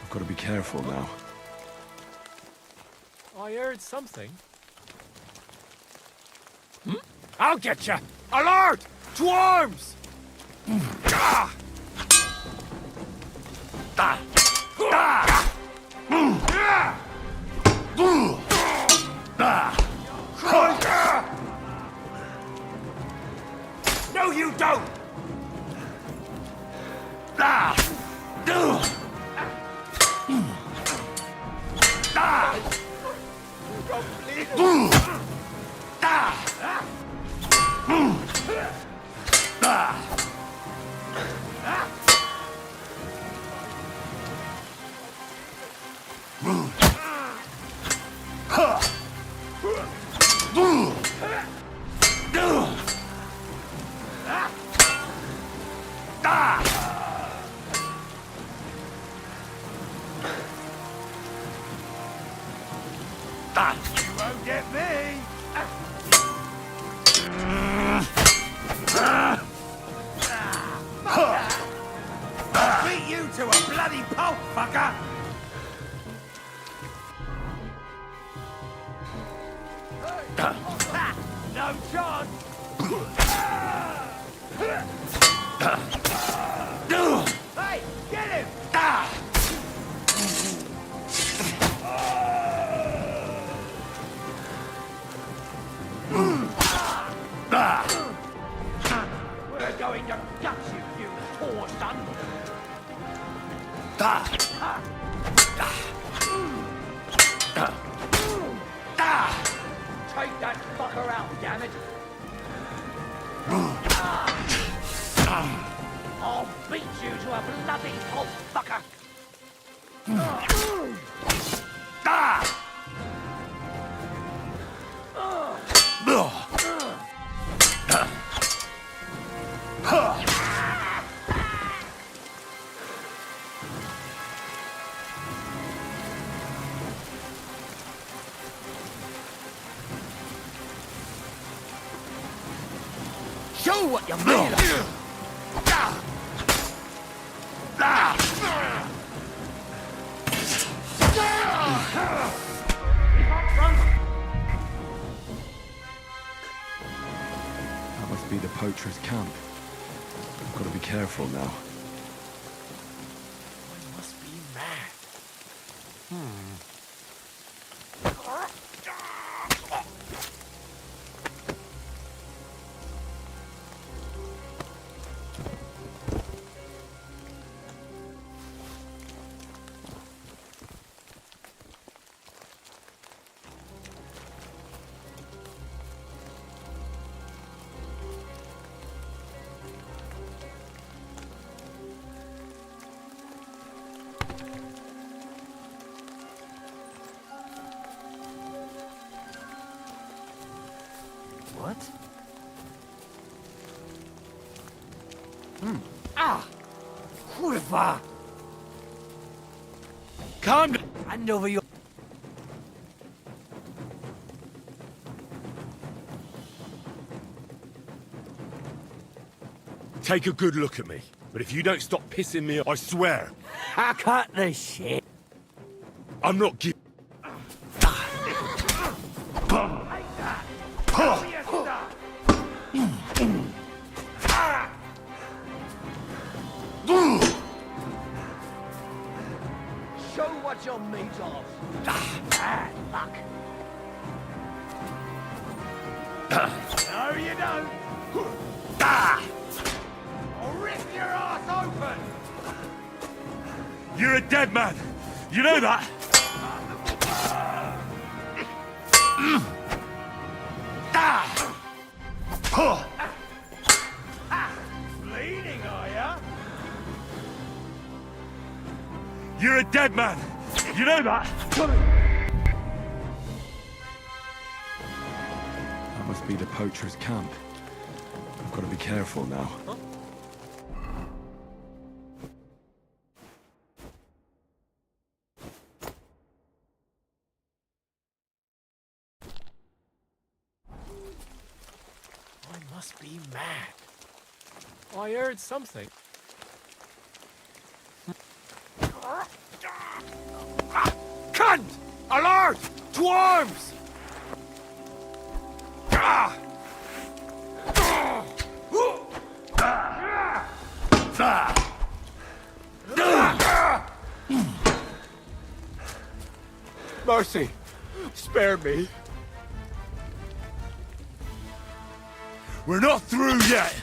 I've got to be careful now. I heard something. I'll get you! Alert! To arms! No, you don't! You won't get me! beat you to a bloody pulp, fucker! No chance! Hey, get him! We're going to gut you, you poor son! Take that fucker out, damn it! I'll beat you to a bloody pulp, fucker! Show what you're made of! That must be the poacher's camp. I've got to be careful now. I must be mad. What? Kurwa! Calm down. Hand over your... Take a good look at me. But if you don't stop pissing me off, I swear, Cut the shit. I'm not giving... Show what you're made of. Bad luck. No, you don't! I'll rip your ass open! You're a dead man! You know that? Bleeding, are ya? You're a dead man! You know that? That must be the poacher's camp. I've got to be careful now. I must be mad. I heard something. Cunt! Alert! To arms! Mercy. Spare me. We're not through yet!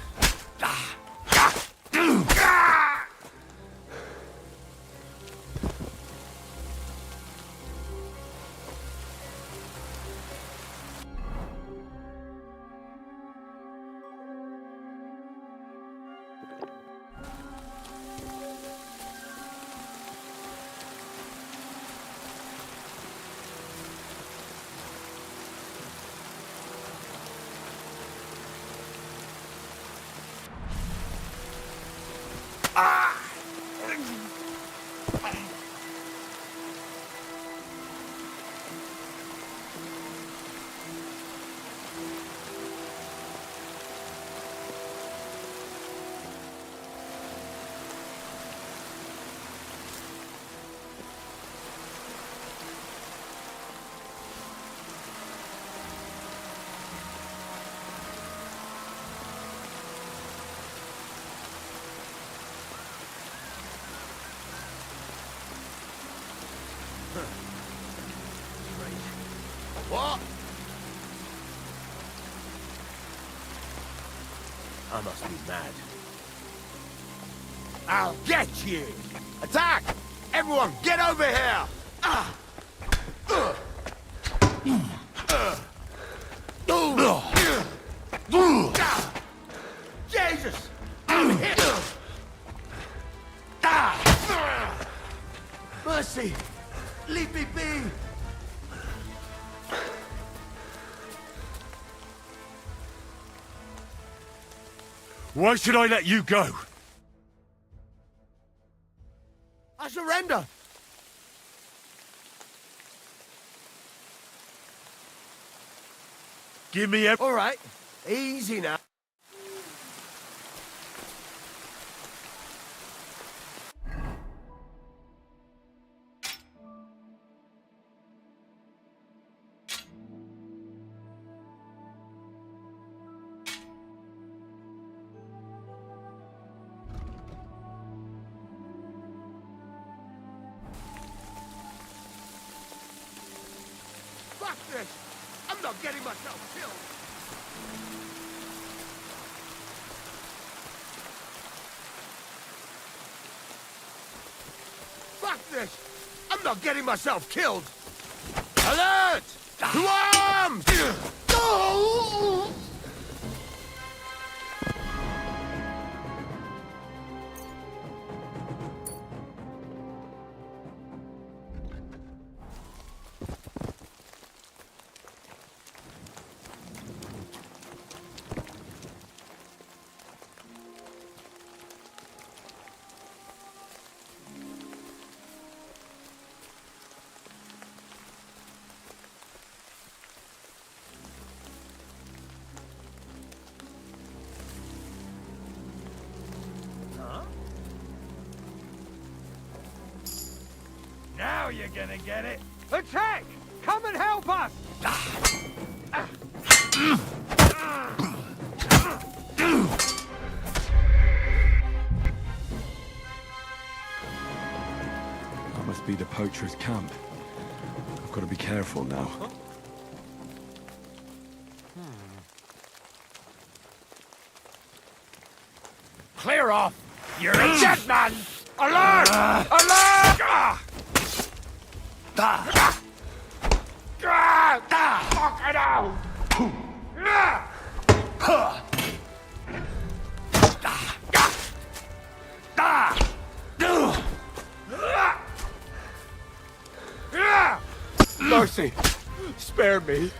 What? I must be mad. I'll get you! Attack! Everyone, get over here! Jesus! I'm hit! Mercy! Leave me be! Why should I let you go? I surrender! Give me a... All right, easy now. Fuck this! I'm not getting myself killed! Fuck this! I'm not getting myself killed! Alert! To arms! Now you're gonna get it. Attack! Come and help us! That must be the poacher's camp. I've got to be careful now. Clear off! You're a dead man! Alert! Alert! Fuck it out! Mercy! Spare me!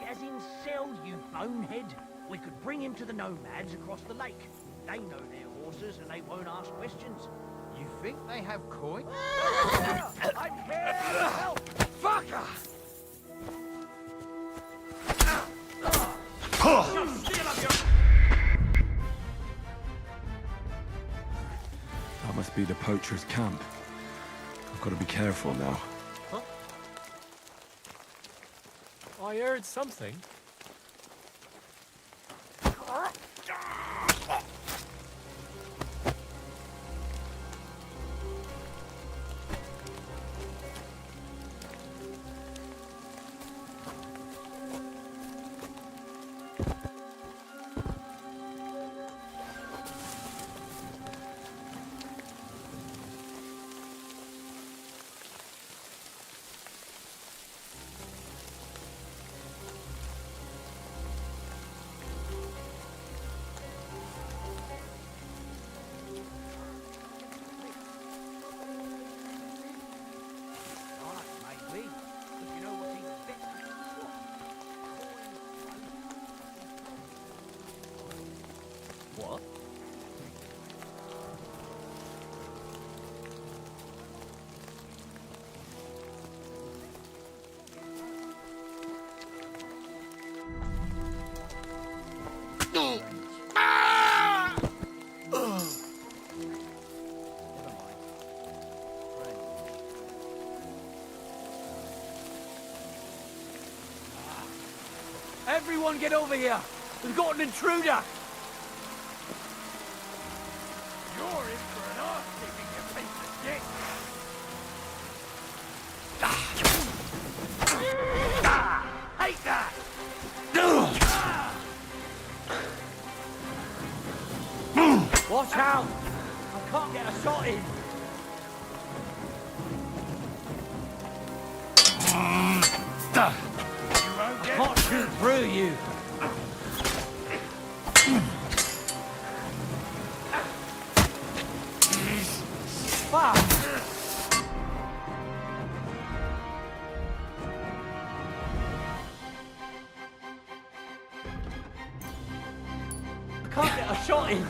As in sell, you bonehead. We could bring him to the nomads across the lake. They know their horses and they won't ask questions. You think they have coin? I'm here to help! Fucker! That must be the poacher's camp. I've got to be careful now. I heard something. What? Everyone get over here! We've got an intruder! You're in for an arse-kicking, you piece of shit! Hate that! Watch out! I can't get a shot in! I can't shoot through you! Fuck! I can't get a shot in!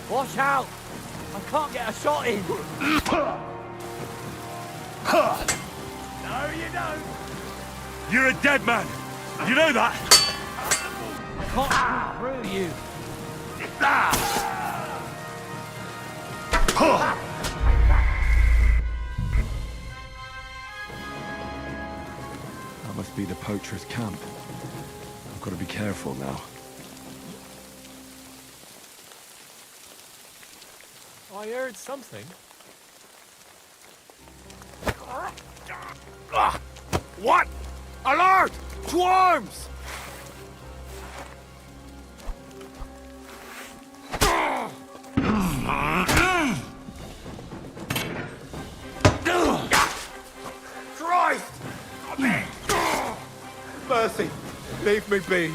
Watch out! I can't get a shot in! No, you don't! You're a dead man! You know that? I can't shoot through you! That must be the poacher's camp. I've got to be careful now. I heard something. What? Alert! Swarms! Christ! Mercy, leave me be.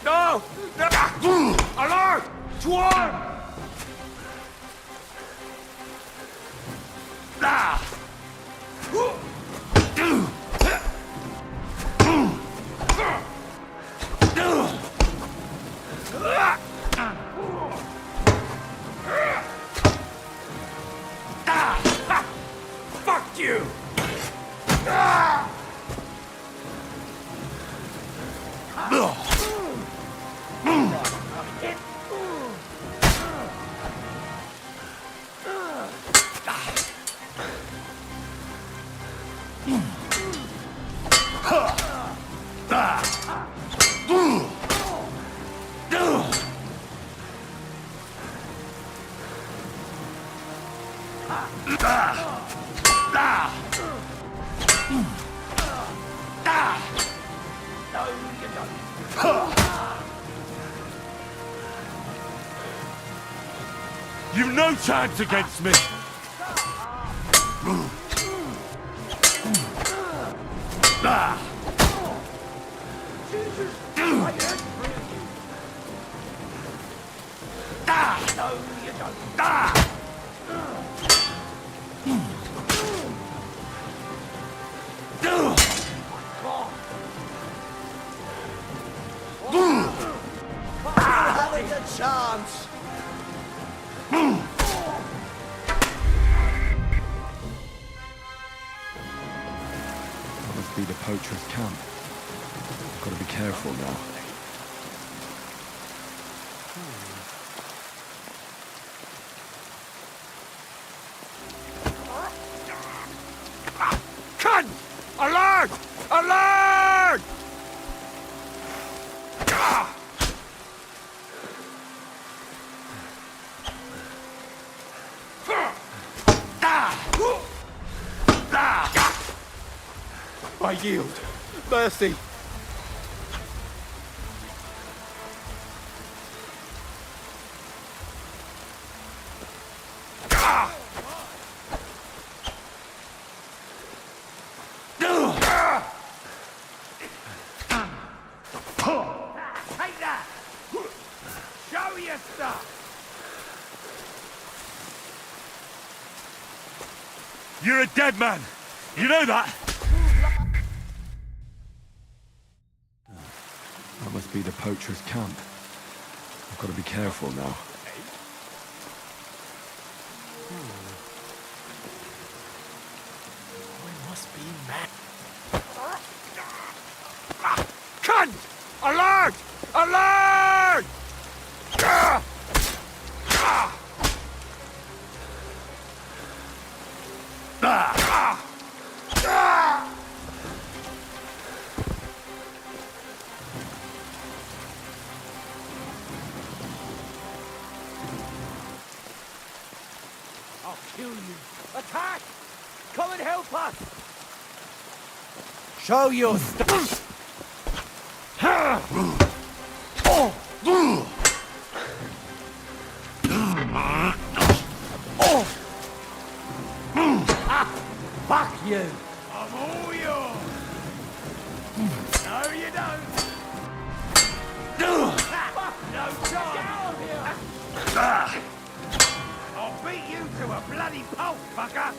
No! No! Alert! Swarm! Ah! Fuck you! You've no chance against me! Having a chance! That must be the poacher's camp. I've got to be careful now. Cunt! Alert! Alert! I yield. Mercy. Take that! Show your stuff! You're a dead man! You know that? That must be the poacher's camp. I've got to be careful now. I must be mad. Cunt! Alert! Alert! I'll kill you. Attack! Come and help us! Show your stuff! Fuck you! I'm all yours! No, you don't! Fuck no chance! Get out of here! I'll beat you to a bloody pulp, fucker!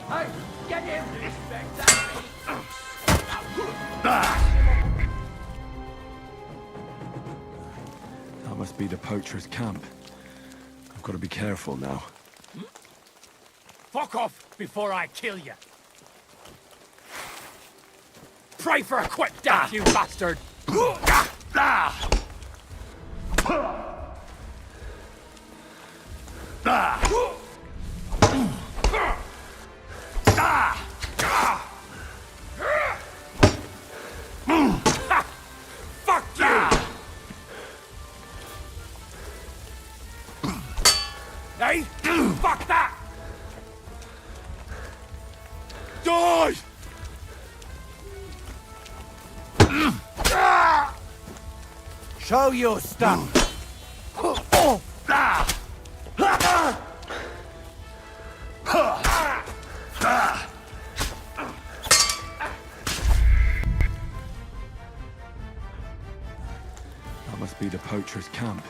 Hey, get him! That must be the poacher's camp. I've got to be careful now. Fuck off before I kill you. Pray for a quick death, you bastard! Fuck you! Hey, fuck that! Die! Show your stuff! That must be the poacher's camp.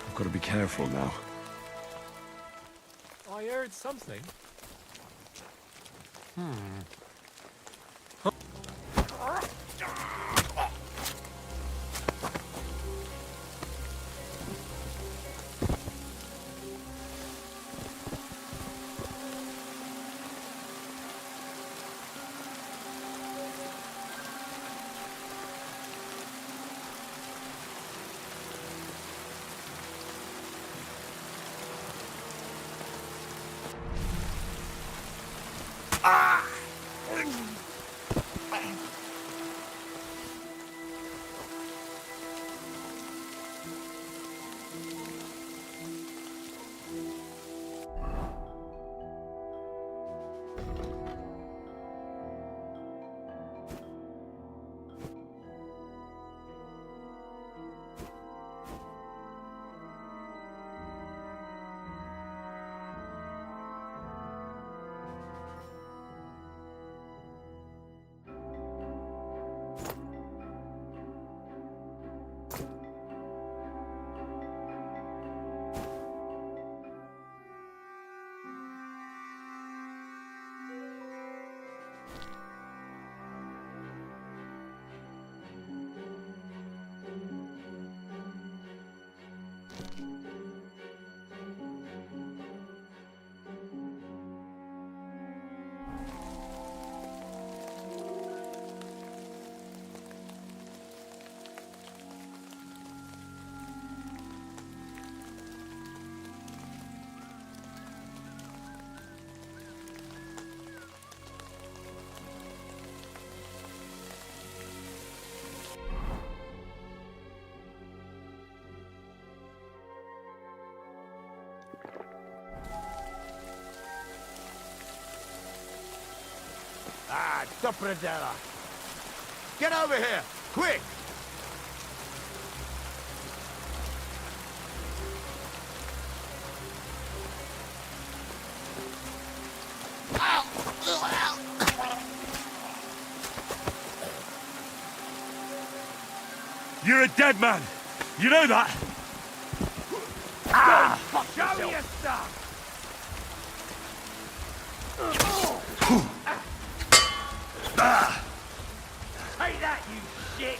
I've got to be careful now. I heard something. Ah, Topradella! Get over here! Quick! You're a dead man! You know that? Show your stuff! Take that, you shit!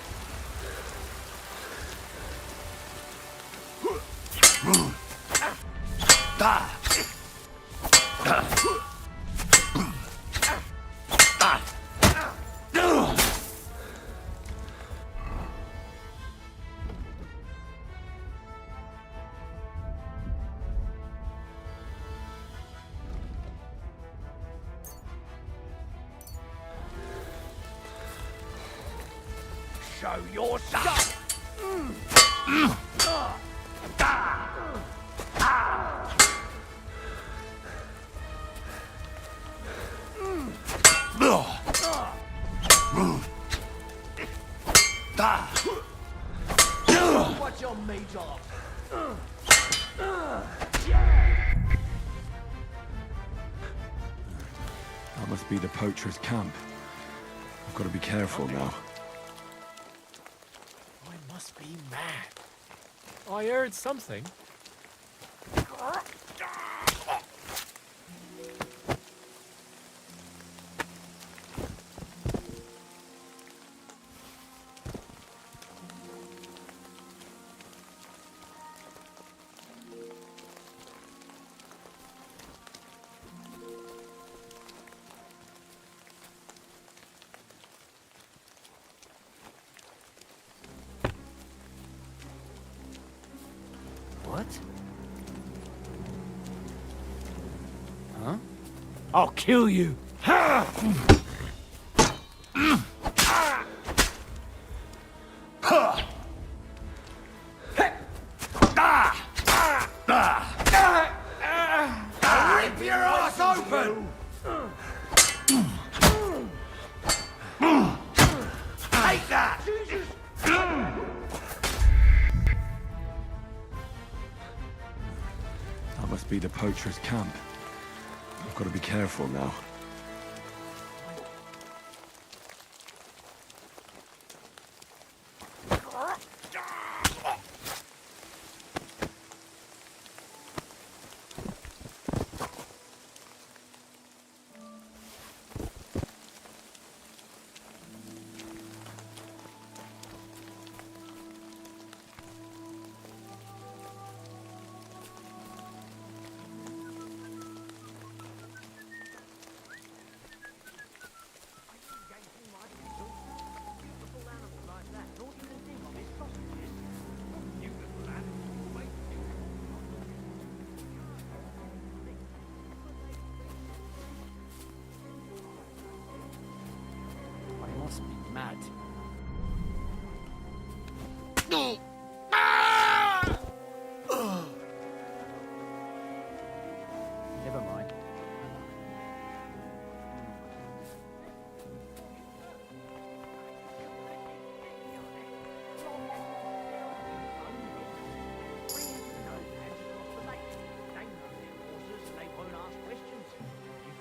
Show your stuff! What's your meat off? That must be the poacher's camp. I've got to be careful now. I must be mad. I heard something. What? Huh? I'll kill you! Rip your ass open! Take that! That must be the poacher's camp. I've got to be careful now. I must be mad. Never mind.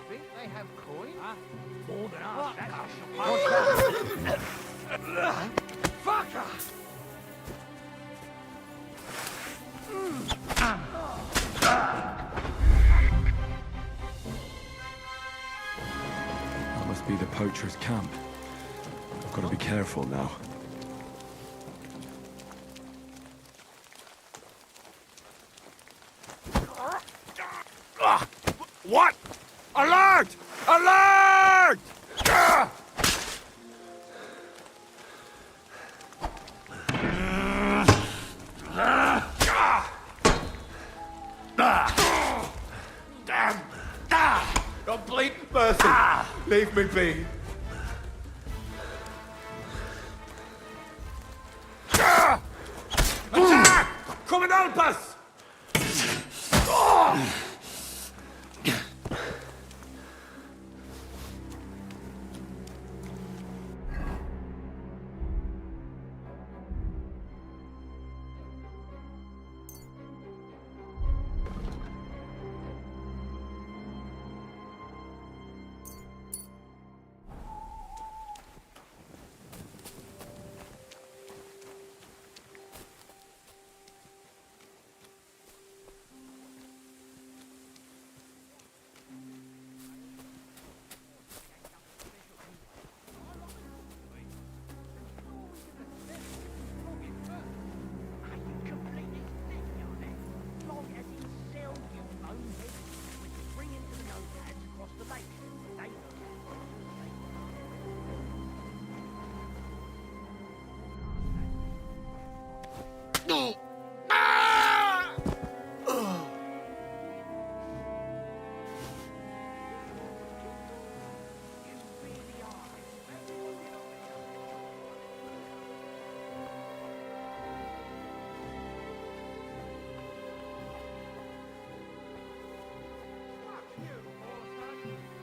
They have coin? More than us, that's Fucker! That must be the poacher's camp. I've got to be careful now. What? Alert! Alert! Damn! Complete mercy! Leave me be! Attack! Come and help us!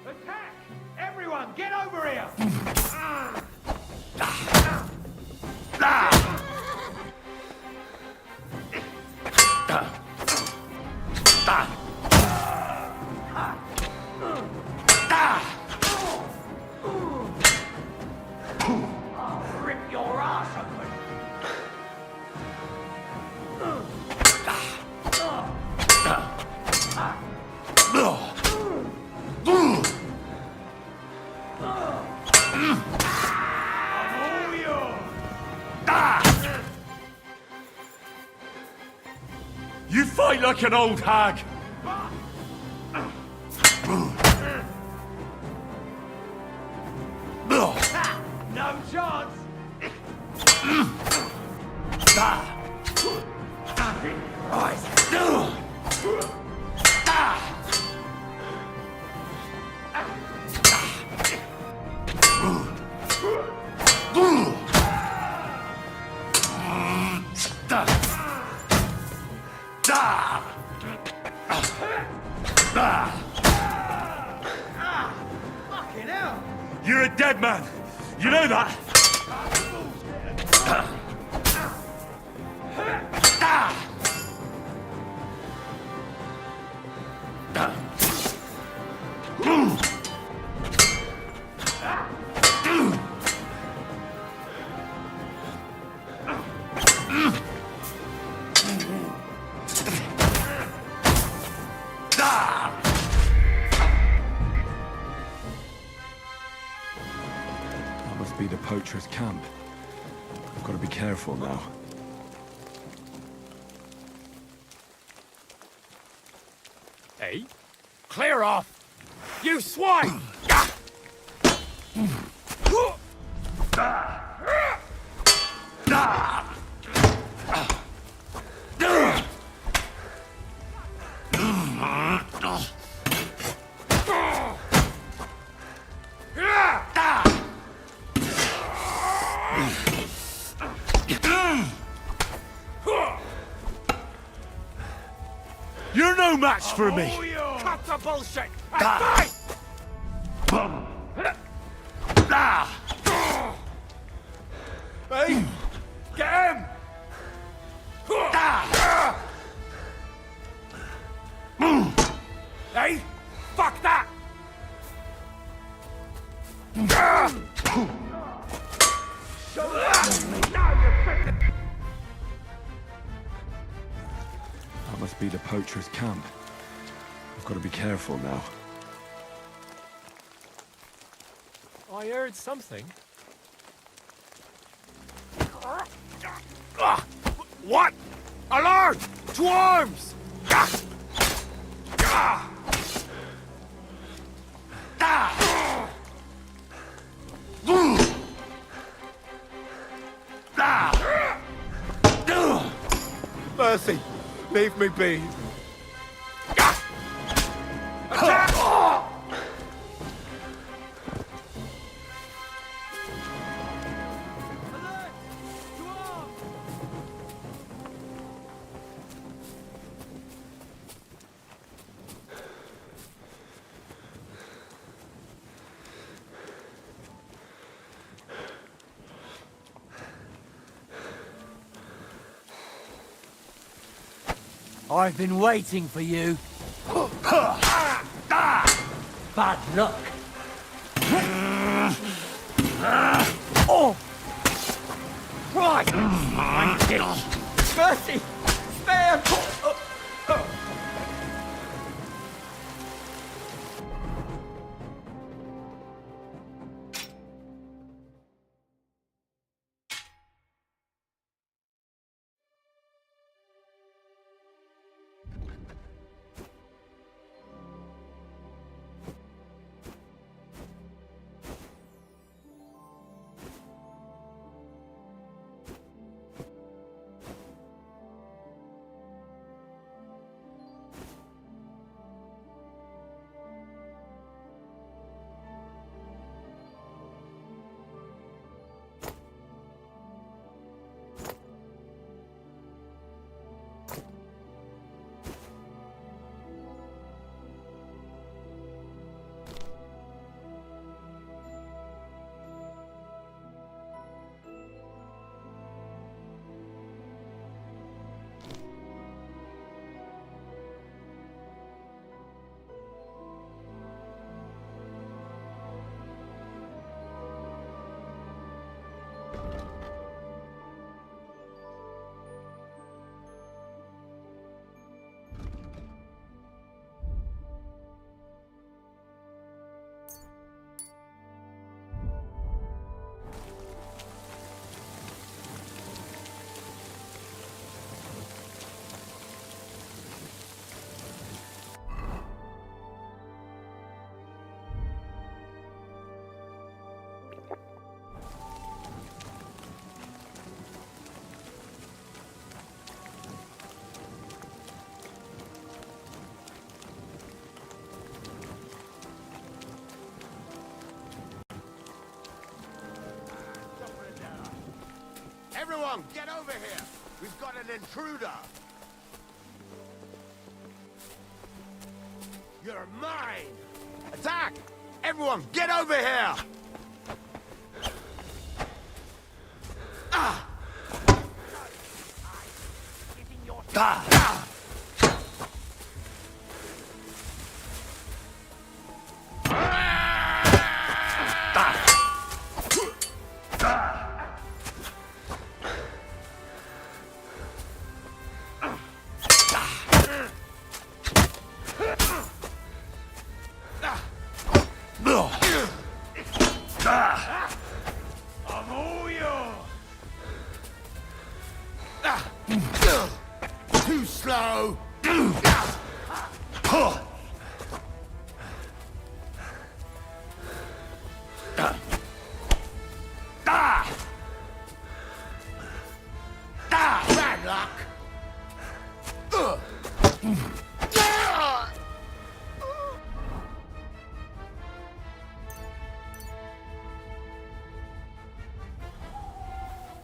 Attack! Everyone, get over here! Rip your ass open! You fight like an old hag! No chance! Fucking hell! You're a dead man! You know that? That must be the poacher's camp. I've got to be careful now. Hey? Clear off! You swine! You're no match for me! Cut the bullshit! And fight! Hey! Get him! Hey! Fuck that! That must be the poacher's camp. I've got to be careful now. I heard something. What? Alarm! To arms! Mercy, leave me be. I've been waiting for you. Bad luck. Oh! Right! Thank you. Mercy! Spare! Everyone, get over here! We've got an intruder! You're mine! Attack! Everyone, get over here! Ah! Ah! Too slow! Bad luck!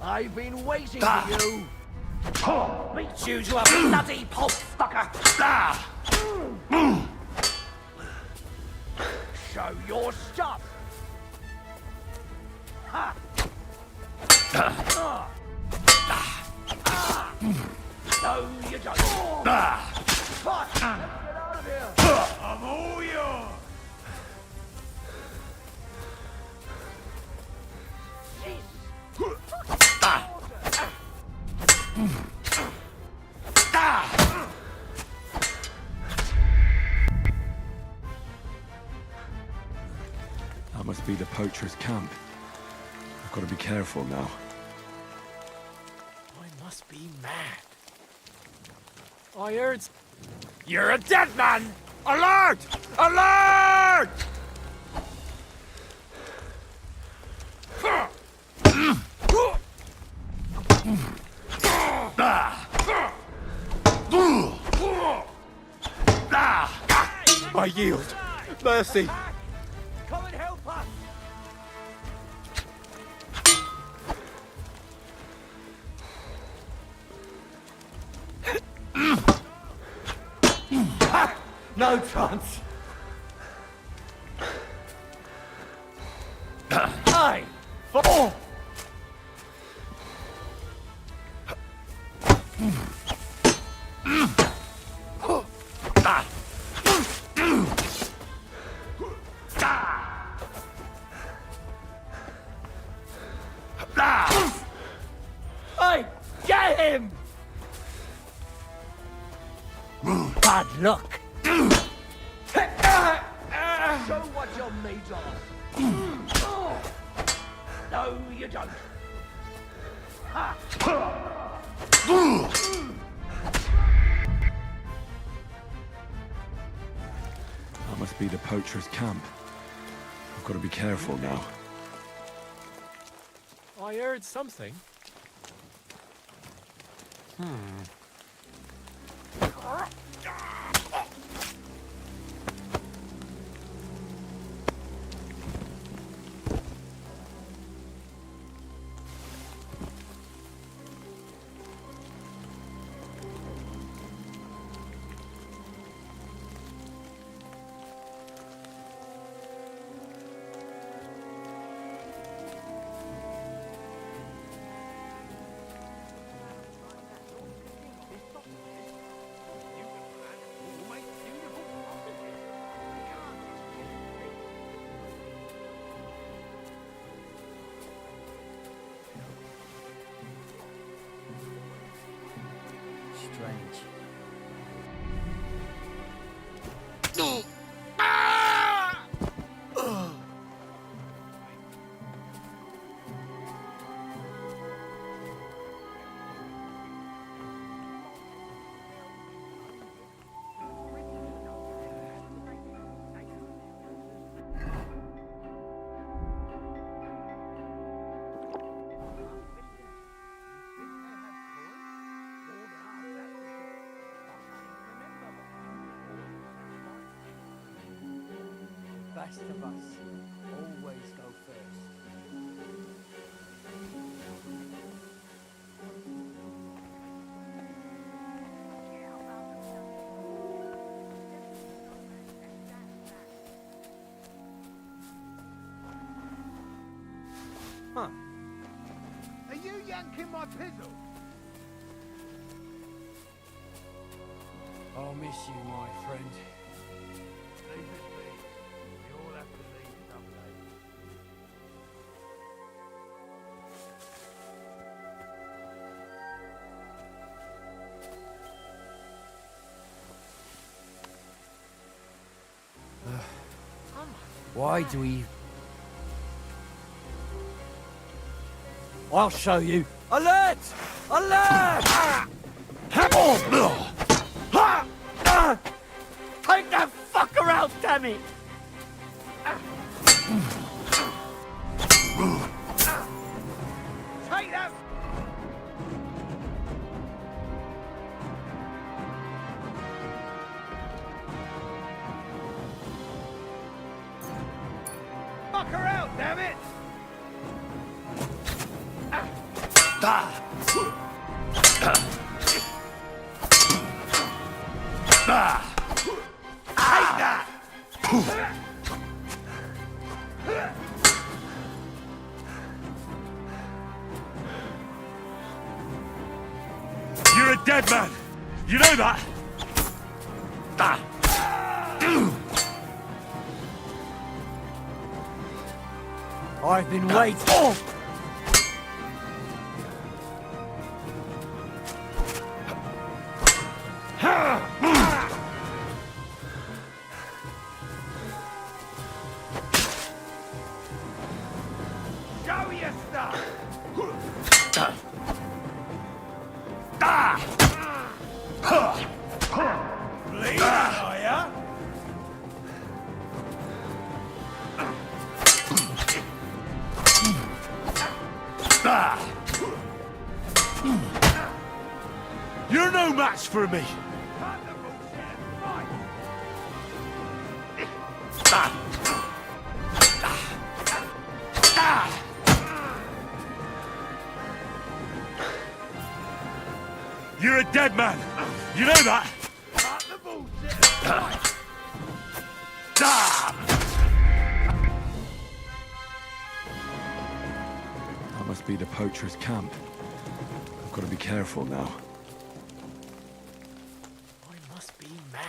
I've been waiting for you. Beat you to a bloody pulp, fucker. Show your stuff. Ha. No, you don't. Fuck! Let's get out of here. I'm all yours. That must be the poacher's camp. I've got to be careful now. I must be mad. I heard... You're a dead man! Alert! Alert! I yield. Mercy. Come and help us. No chance. Aye. Oh. Hey, get him! Bad luck. Show what you're made of. No, you don't. Ha. That must be the poacher's camp. I've got to be careful now. I heard something. Strange. Best of us always go first. Huh. Are you yanking my pizzle? I'll miss you, my friend. Leave it be. We all have to leave someday. Why do we... I'll show you. Alert! Alert! Take that fucker out, damn it! Take that! Fucker out, damn it! You're a dead man! You know that? I've been waiting. Show your stuff! Bleeding, are ya? You're no match for me! Cut the bullshit and fight! You're a dead man! You know that? Cut the bullshit and fight! That must be the poacher's camp. I've got to be careful now. I must be mad.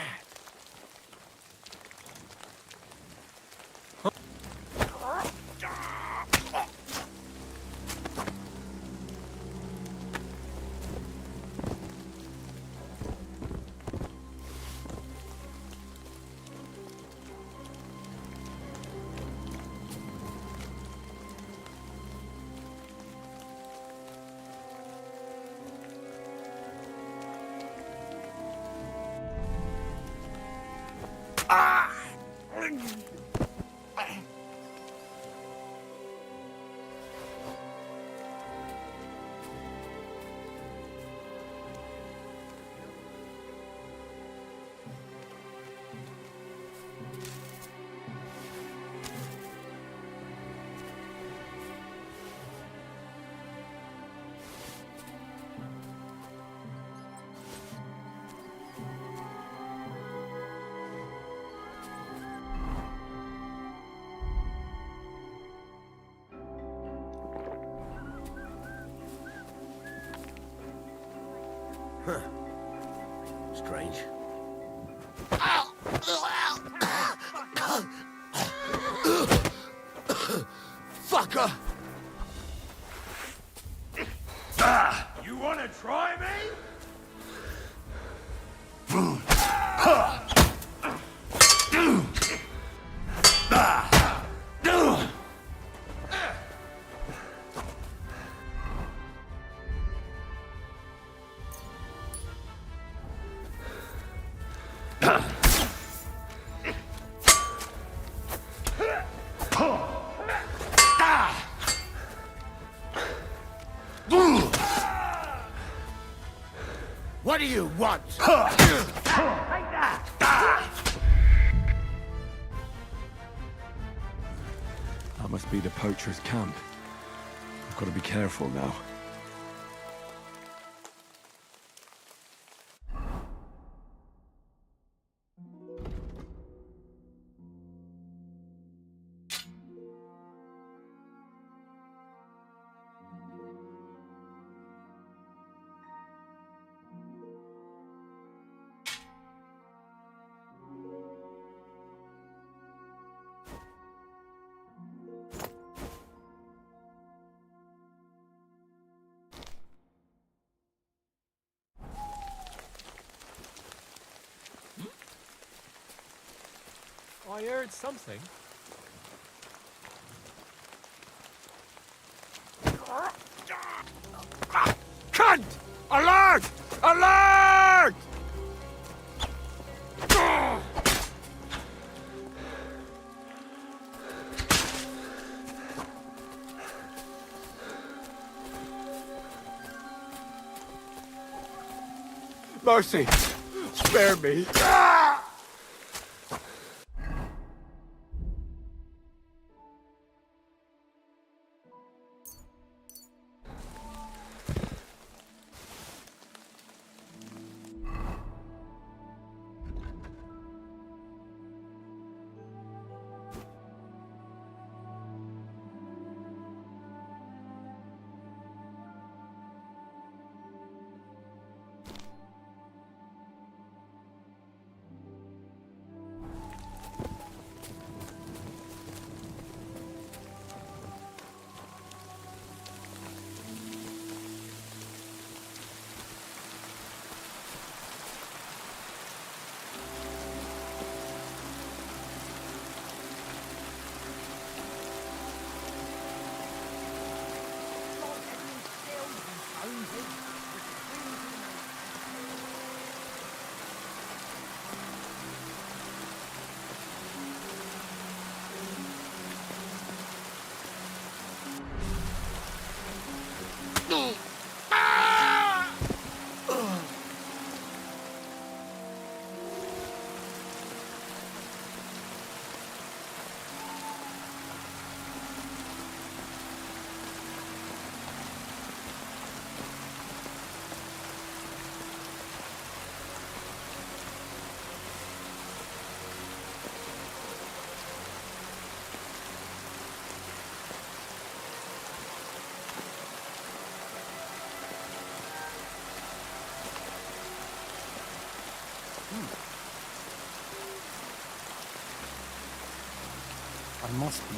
Strange. Fucker! You wanna try me? What do you want? That must be the poacher's camp. I've got to be careful now. I heard something. Cunt! Alert! Alert! Mercy! Spare me! I must be.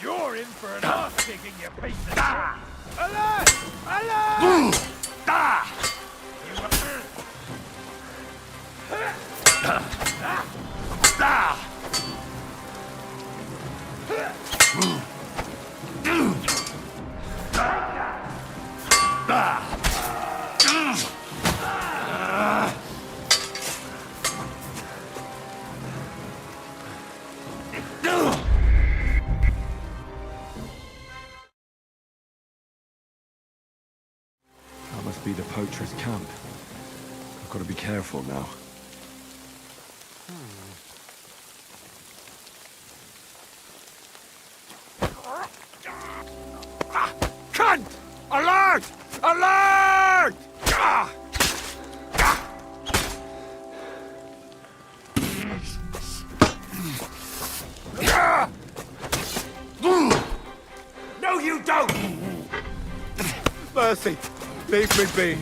You're in for an ass-kicking, you piece of shit! Alert! Alert! That must be the poacher's camp. I've got to be careful now. Cunt! Alert! Alert! don't! Mercy, leave me be.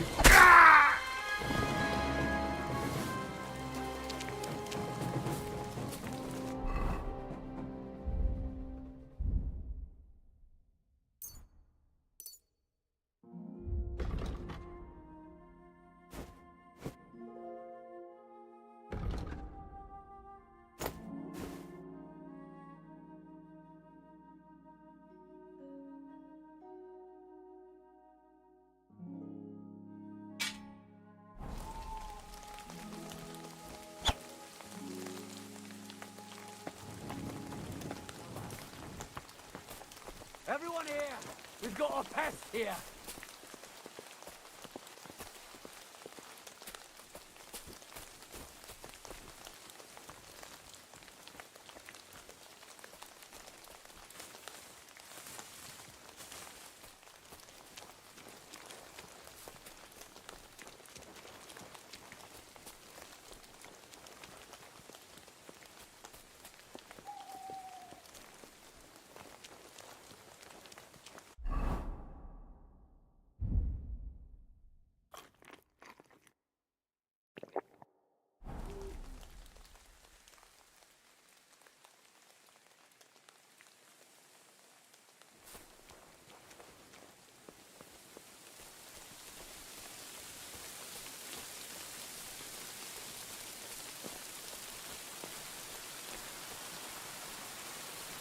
Everyone here! We've got a pest here!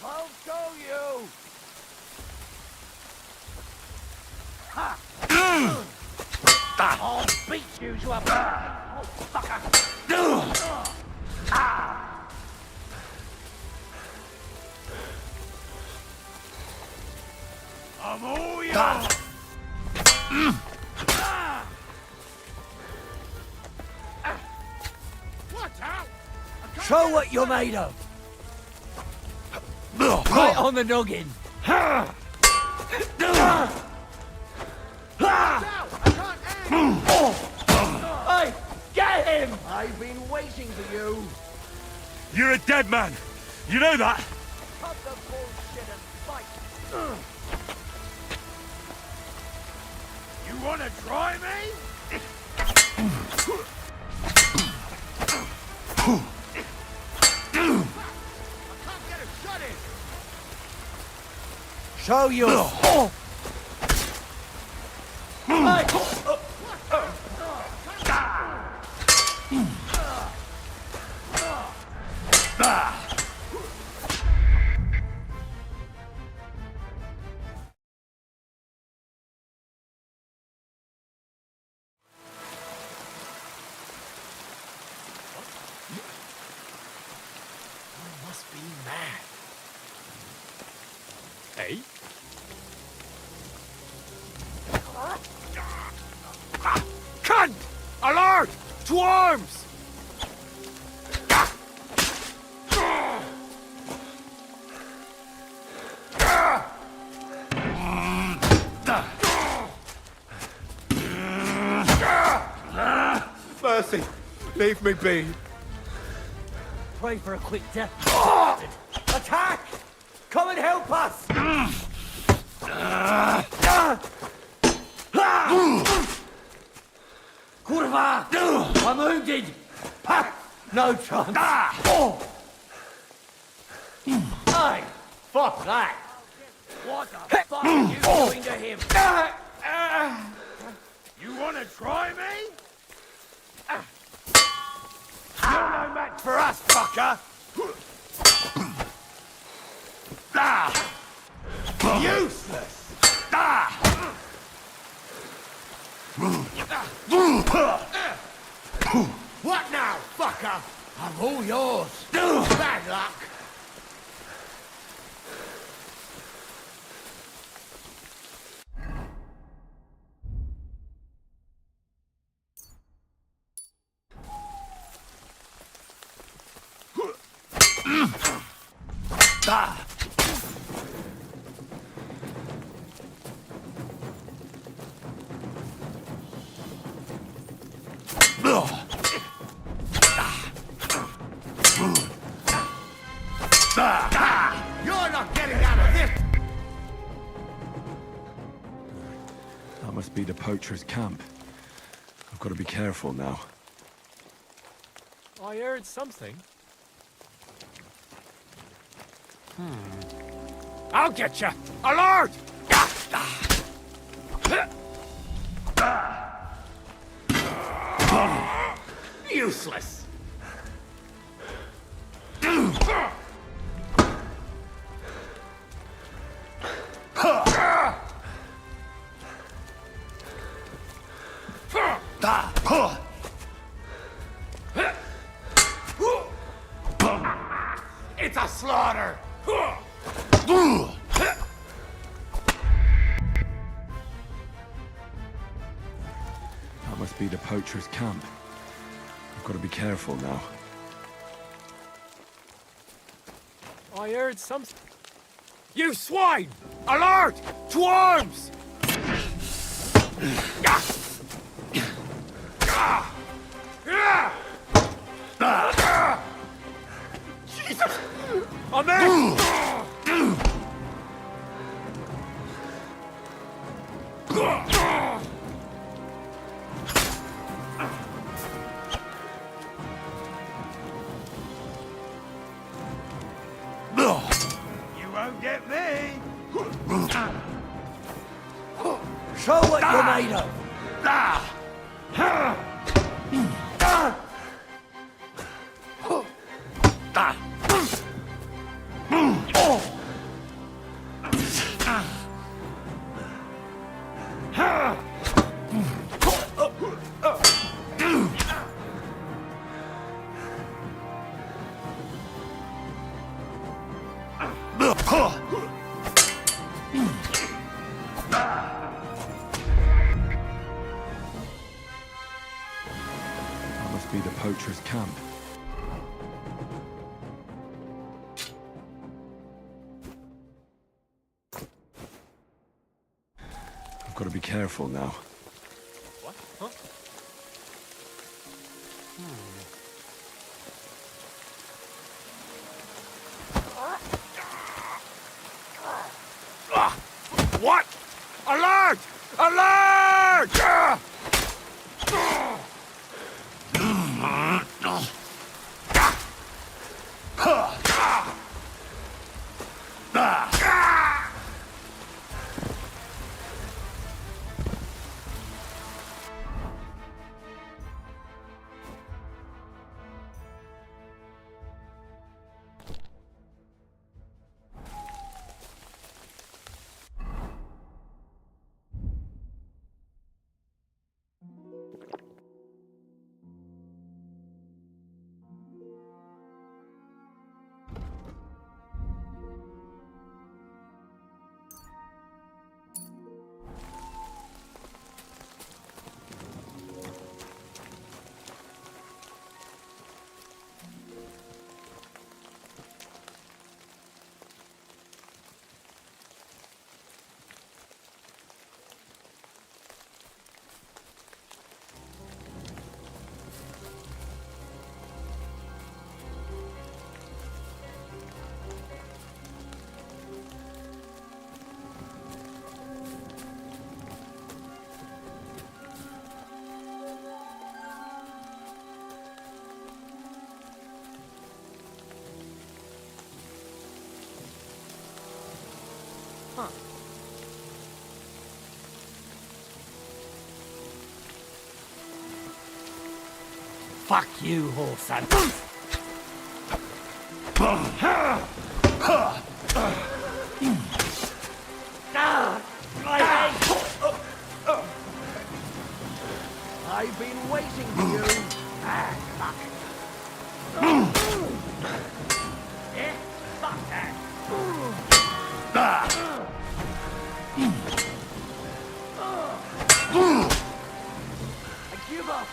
I'll show you! Ha! I'll beat you to a oh, fucker! Ah! I'm all yours! Watch out! Show what you're made of! Right on the noggin! Hey, get him! I've been waiting for you! You're a dead man! You know that? Cut the bullshit and fight! You wanna try me? Show you! Must be mad. Hey? Cunt! Alert! To arms! Mercy, leave me be. Pray for a quick death. Attack! Come and help us! Kurva! I'm wounded! No chance! Hey! Fuck that! What the fuck are you doing to him? You wanna try me? You're no match for us, fucker! Useless! What now, fucker? I'm all yours! Bad luck! You're not getting out of this! be the poacher's camp. I've got to be careful now. I heard something. I'll get you! Alert! Useless! It's a slaughter! That must be the poacher's camp. I've got to be careful now. I heard something. You swine! Alert! To arms! Jesus! I'm in! You won't get me! Show what you're made of! That must be the poacher's camp. I've got to be careful now. What? Huh? What? Alert! Alert! Huh. Fuck you, whoreson. I've been waiting for you. Ah, fuck. Yeah, fuck that. I give up.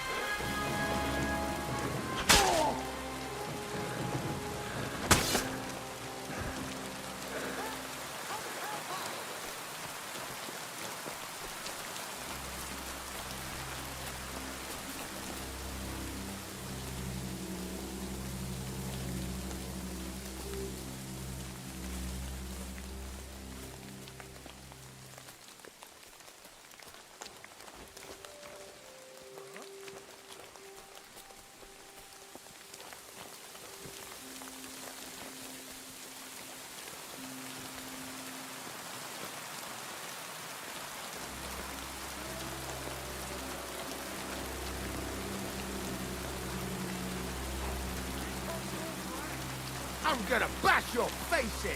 I'm gonna bash your face in!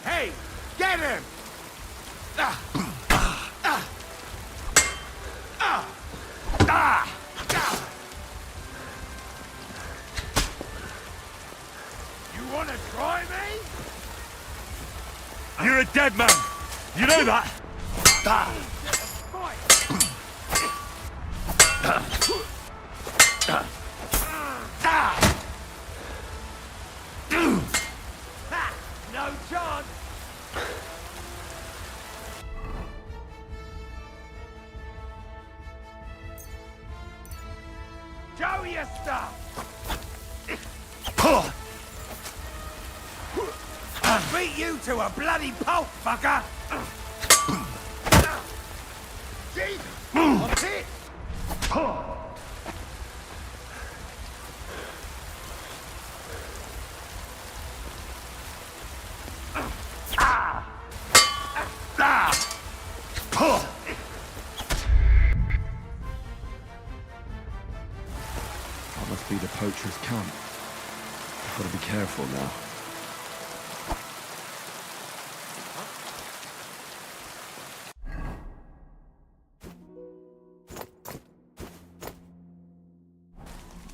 Hey, get him! You wanna try me? You're a dead man! You know that? No chance! Show your stuff! I'll beat you to a bloody pulp, fucker! Jesus! What's it? That must be the poacher's camp. I've got to be careful now.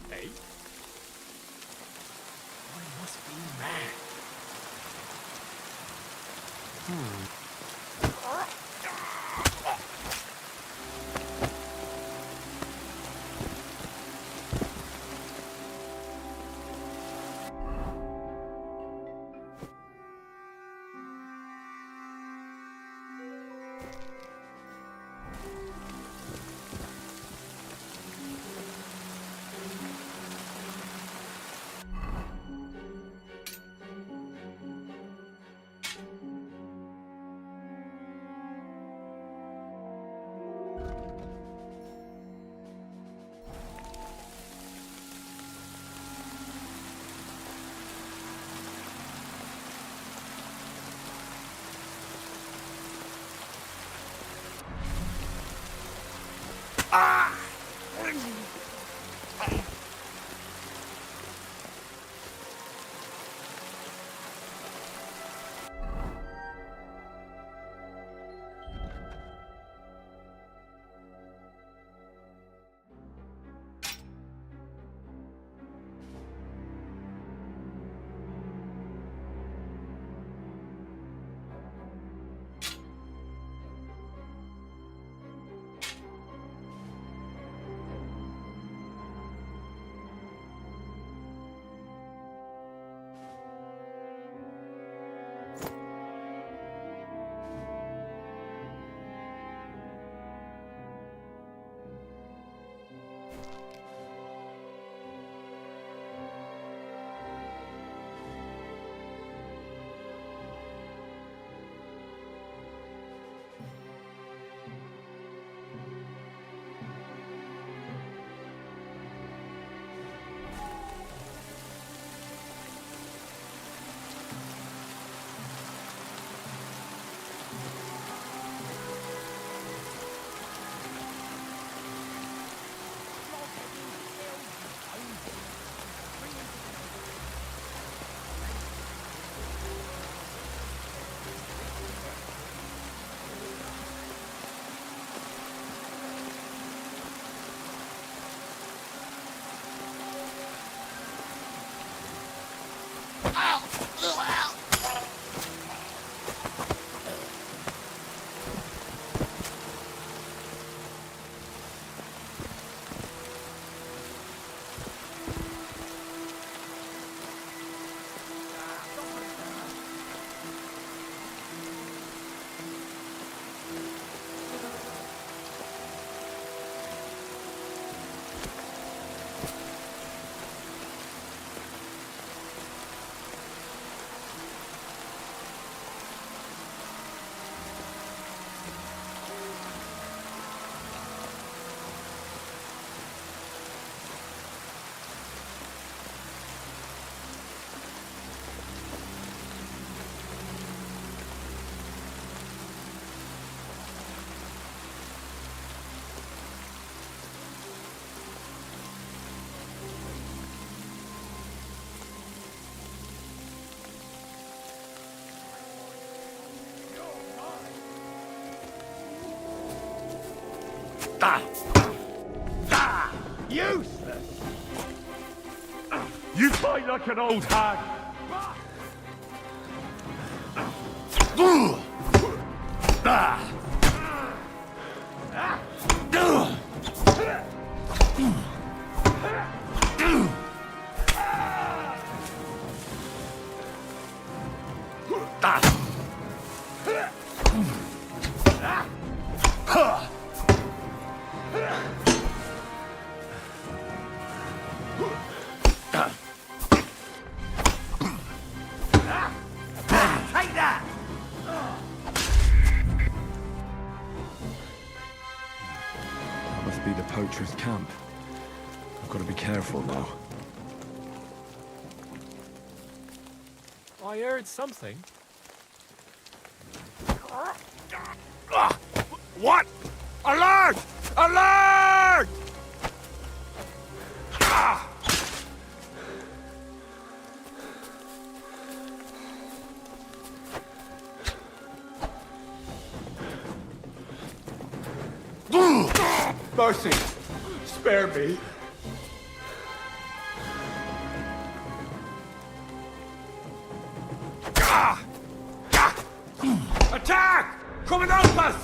Hey? I must be mad. Useless! You fight like an old hag! Take that! That must be the poacher's camp. I've got to be careful now. I heard something. What? Alert! Alert! Mercy! Spare me! Attack! Come and help us!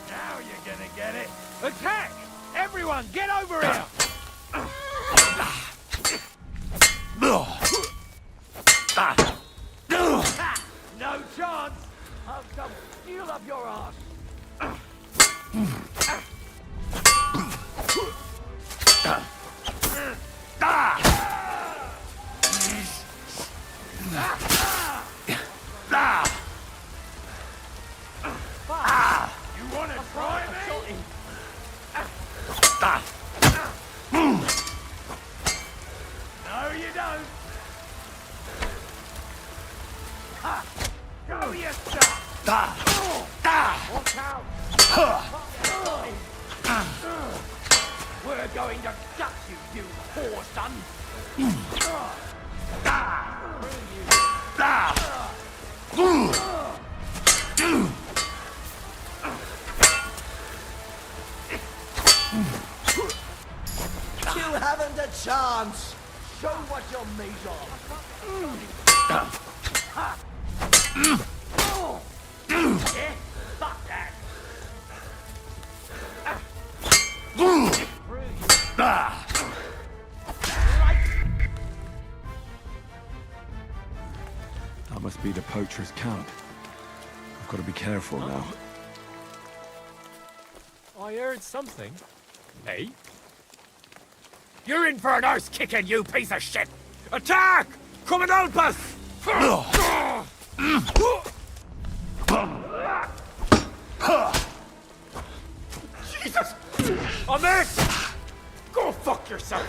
Now you're gonna get it. Attack! Everyone, get over here! No chance! I'll come steal up your ass! You wanna try me? No, you don't. Go yourself. Watch out. We're going to gut you, you whore son. You haven't a chance. Show what you're made of. Yeah, fuck that. That must be the poacher's camp. I've got to be careful now. I heard something. Hey? You're in for an arse kicking, you piece of shit! Attack! Come and help us! Jesus! A miss! Go fuck yourself!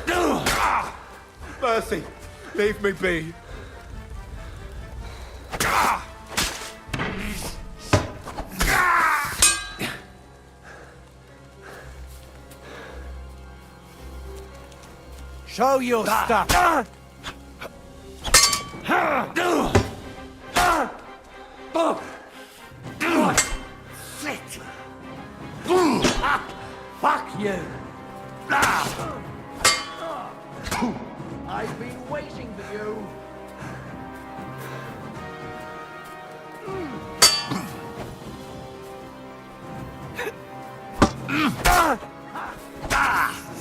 mercy. Leave me be. Show your stuff. Shit. Fuck you. I've been waiting for you.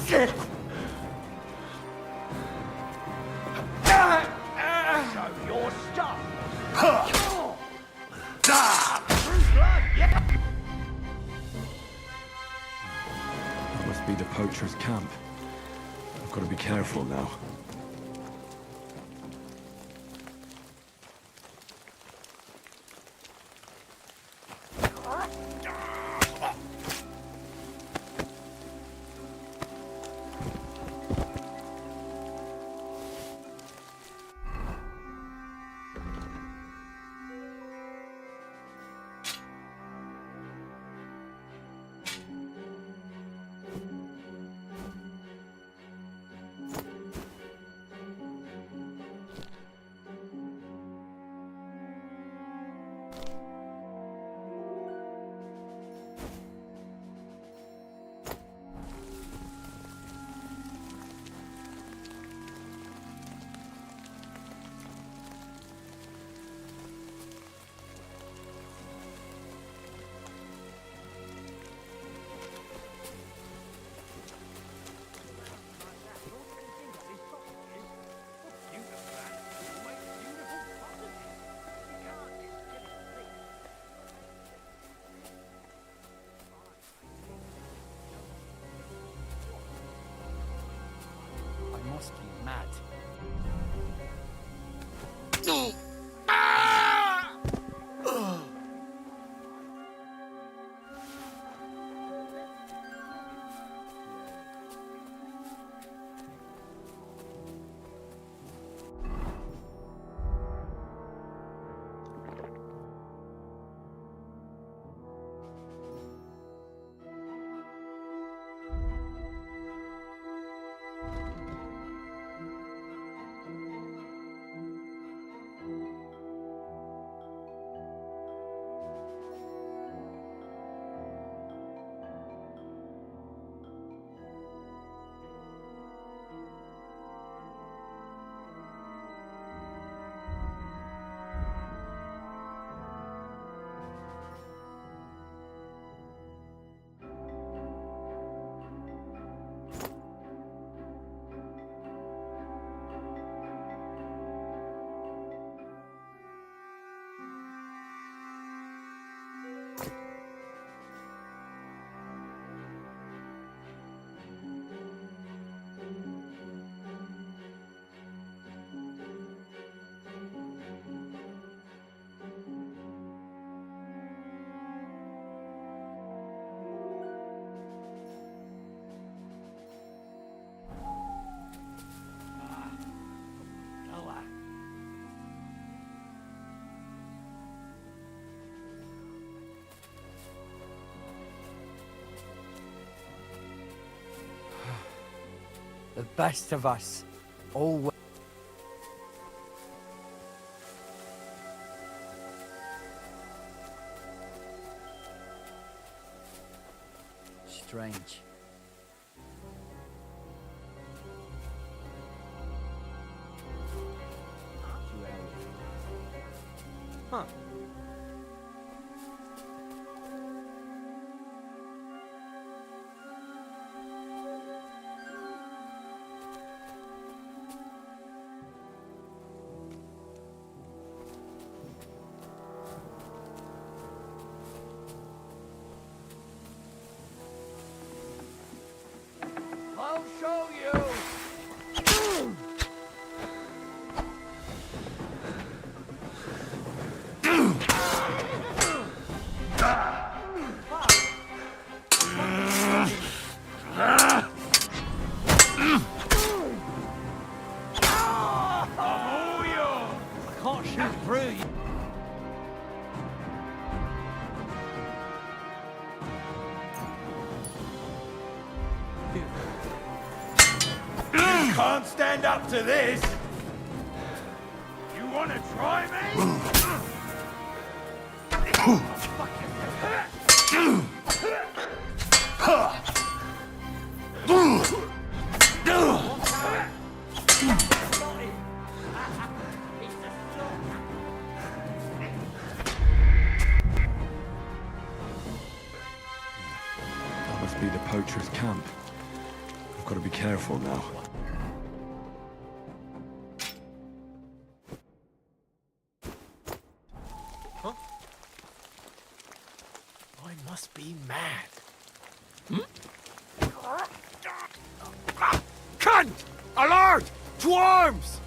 Shit. Show your stuff. That must be the poacher's camp. I've got to be careful now. Must be mad. The best of us. Always. Strange. Huh. I'll show you! can't stand up to this. You wanna try me? That must be the poacher's camp. I've got to be careful now. Huh? I must be mad. Cunt! Alert! To arms!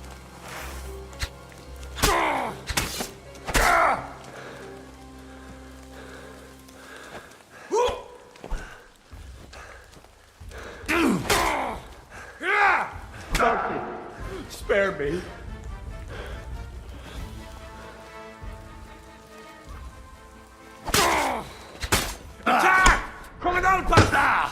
Spare me. Attack! Crocodile pasta!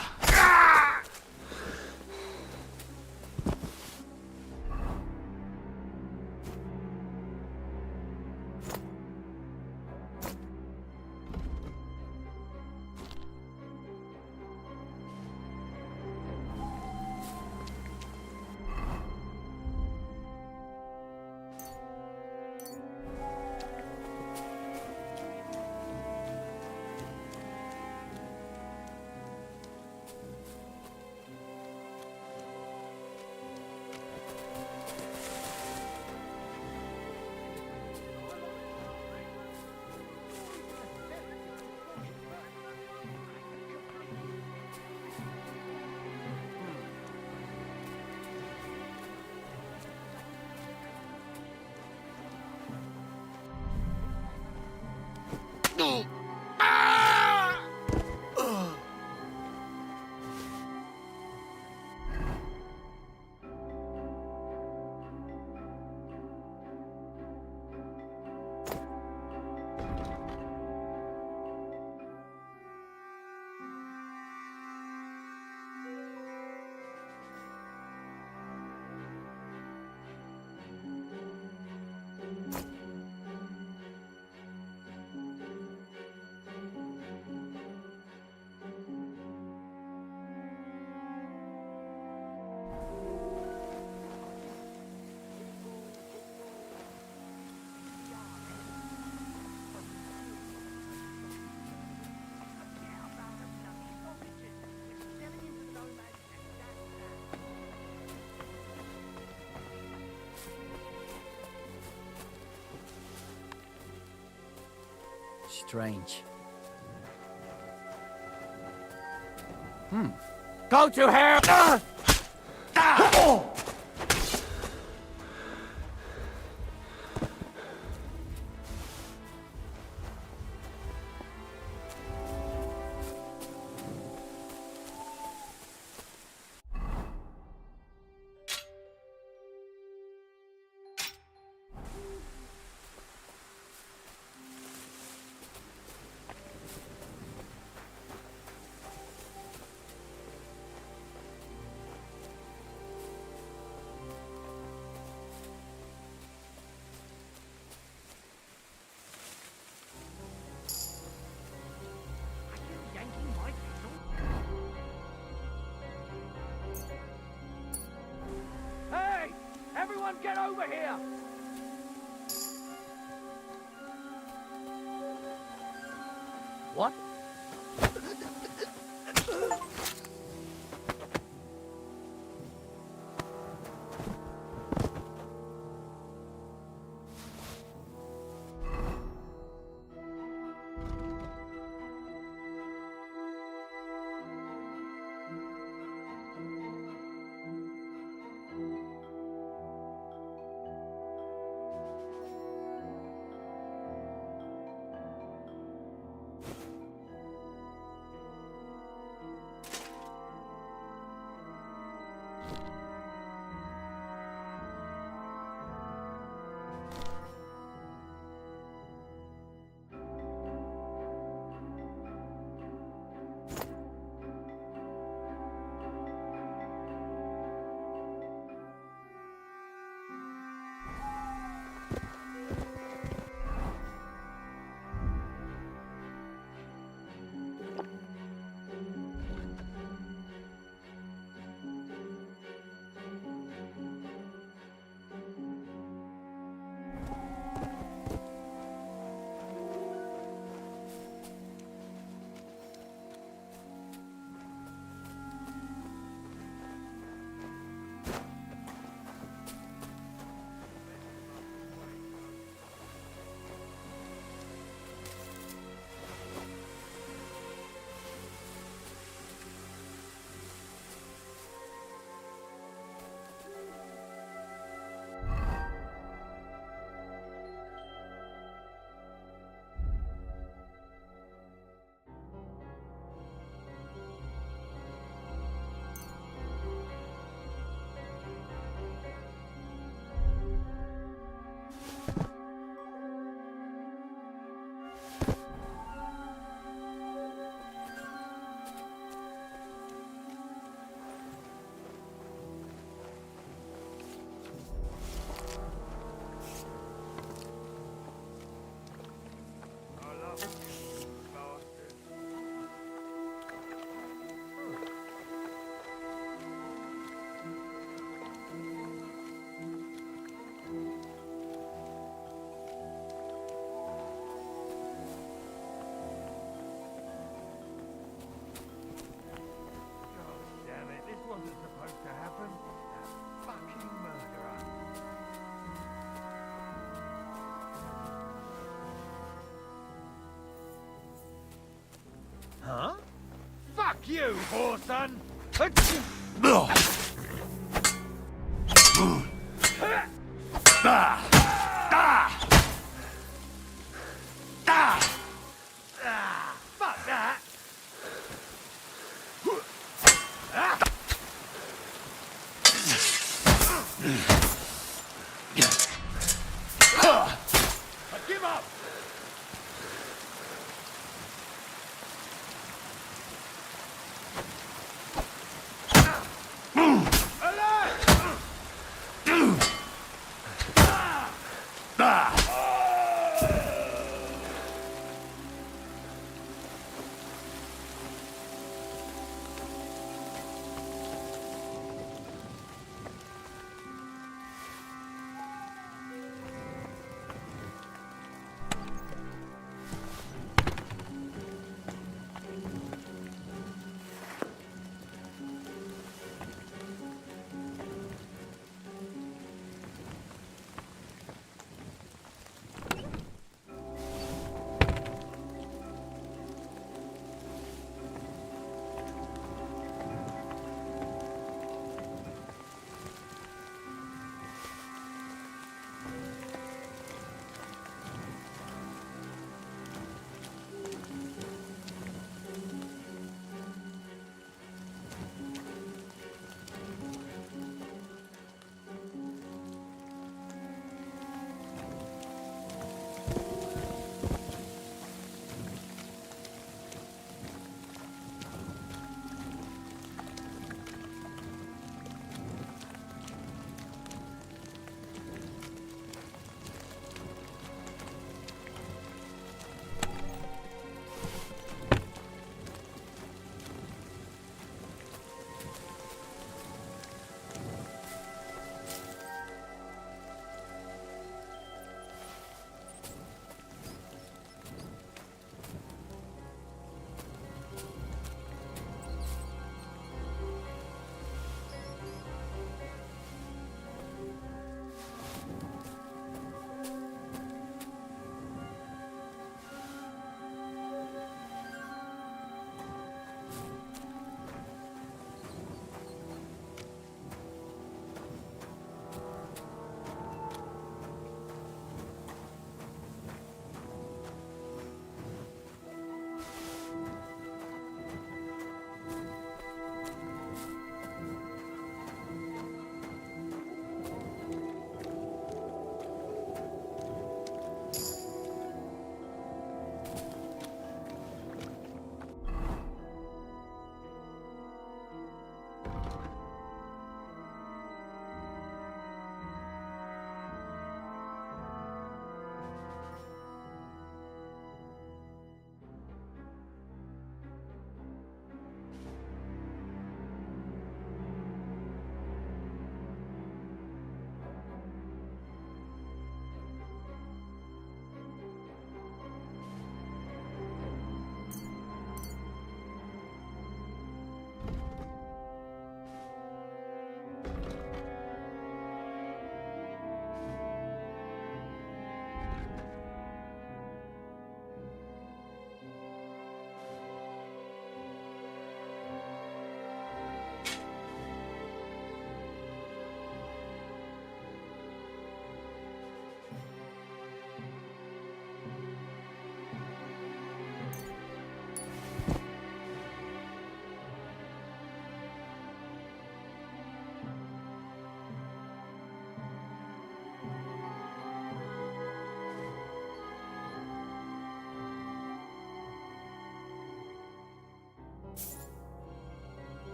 Strange. Go to hell! Hey! Everyone get over here! What? Damn it, this wasn't supposed to happen. That fucking murderer. Huh? Fuck you, whoreson! Fuck that! Give up! Alert!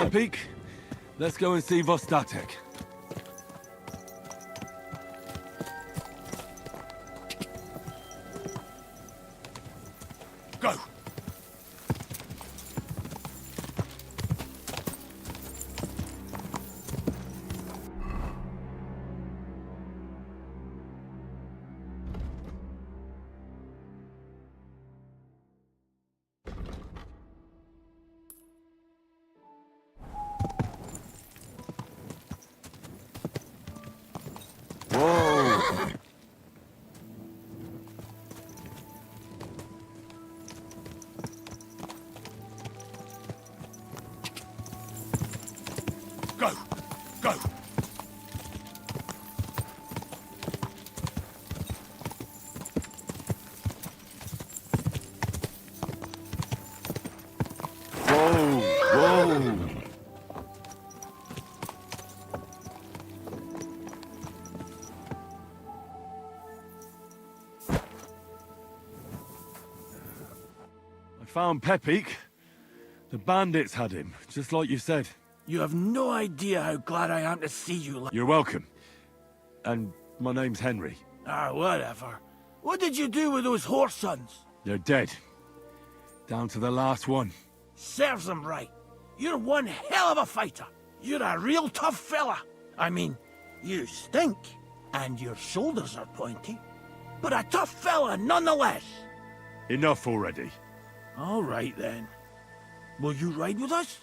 Pepik, let's go and see Vostatek. Go! Whoa! Go! Go! Whoa! Whoa! I found Pepik. The bandits had him, just like you said. You have no idea how glad I am to see you. You're welcome. And my name's Henry. Ah, whatever. What did you do with those horse sons? They're dead. Down to the last one. Serves them right. You're one hell of a fighter. You're a real tough fella. I mean, you stink, and your shoulders are pointy. But a tough fella nonetheless. Enough already. All right then. Will you ride with us?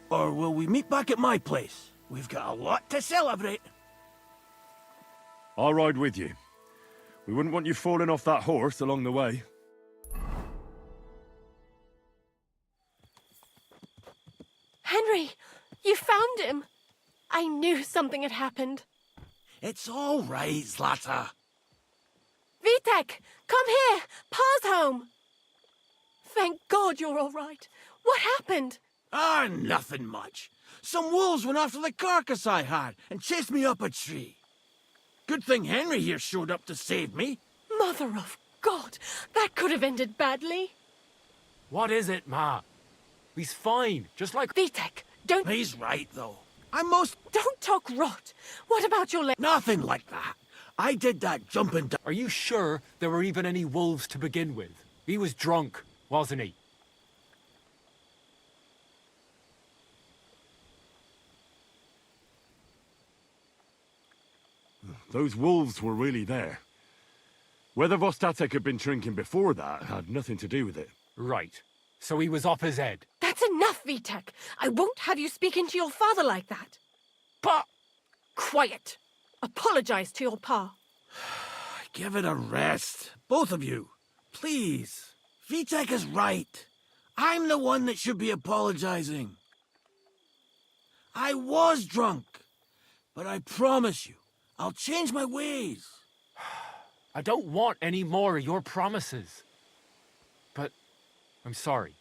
Or will we meet back at my place? We've got a lot to celebrate. I'll ride with you. We wouldn't want you falling off that horse along the way. Henry, you found him. I knew something had happened. It's all right, Zlata. Vitek, come here. Pa's home. Thank God you're all right. What happened? Ah, nothing much. Some wolves went after the carcass I had and chased me up a tree. Good thing Henry here showed up to save me. Mother of God, that could have ended badly. What is it, Ma? He's fine, just like... Vitek, don't... He's right, though. Don't talk rot. What about your leg? Nothing like that. I did that jumping... Are you sure there were even any wolves to begin with? He was drunk, wasn't he? Those wolves were really there. Whether Vostatek had been drinking before that had nothing to do with it. Right. So he was off his head. That's enough, Vitek. I won't have you speaking to your father like that. Pa! Quiet. Apologize to your pa. Give it a rest. Both of you. Please. Vitek is right. I'm the one that should be apologizing. I was drunk. But I promise you, I'll change my ways. I don't want any more of your promises. But I'm sorry.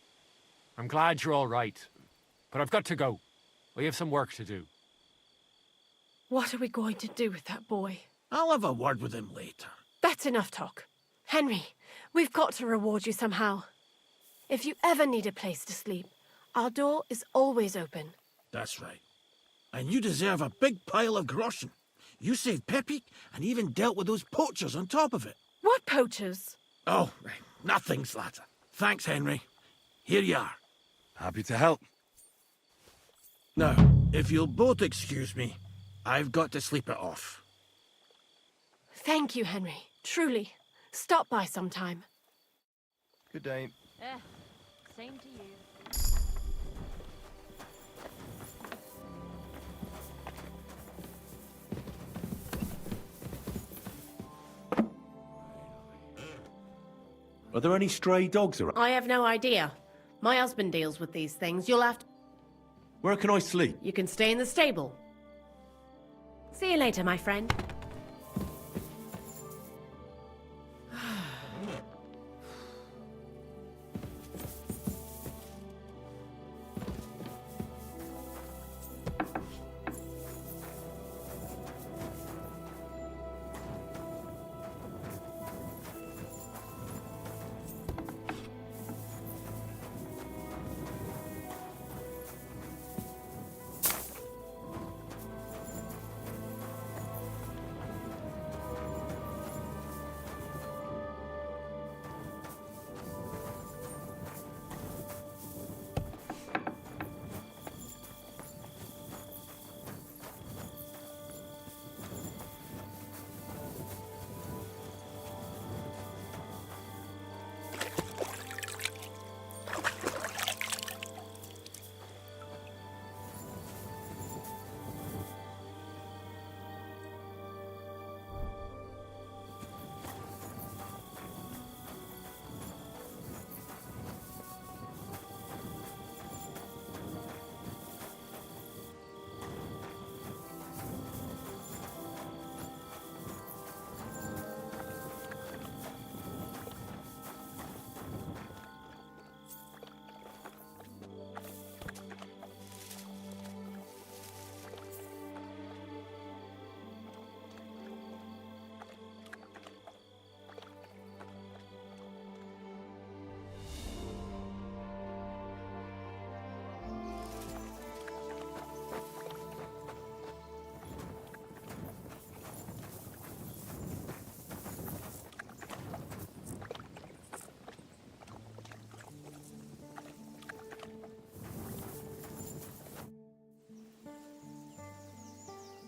I'm glad you're all right. But I've got to go. We have some work to do. What are we going to do with that boy? I'll have a word with him later. That's enough talk. Henry, we've got to reward you somehow. If you ever need a place to sleep, our door is always open. That's right. And you deserve a big pile of groschen. You saved Pepik and even dealt with those poachers on top of it. What poachers? Oh, nothing, Zlata. Thanks, Henry. Here you are. Happy to help. Now, if you'll both excuse me, I've got to sleep it off. Thank you, Henry. Truly. Stop by sometime. Good day. Same to you. Are there any stray dogs around? I have no idea. My husband deals with these things. You'll have to... Where can I sleep? You can stay in the stable. See you later, my friend.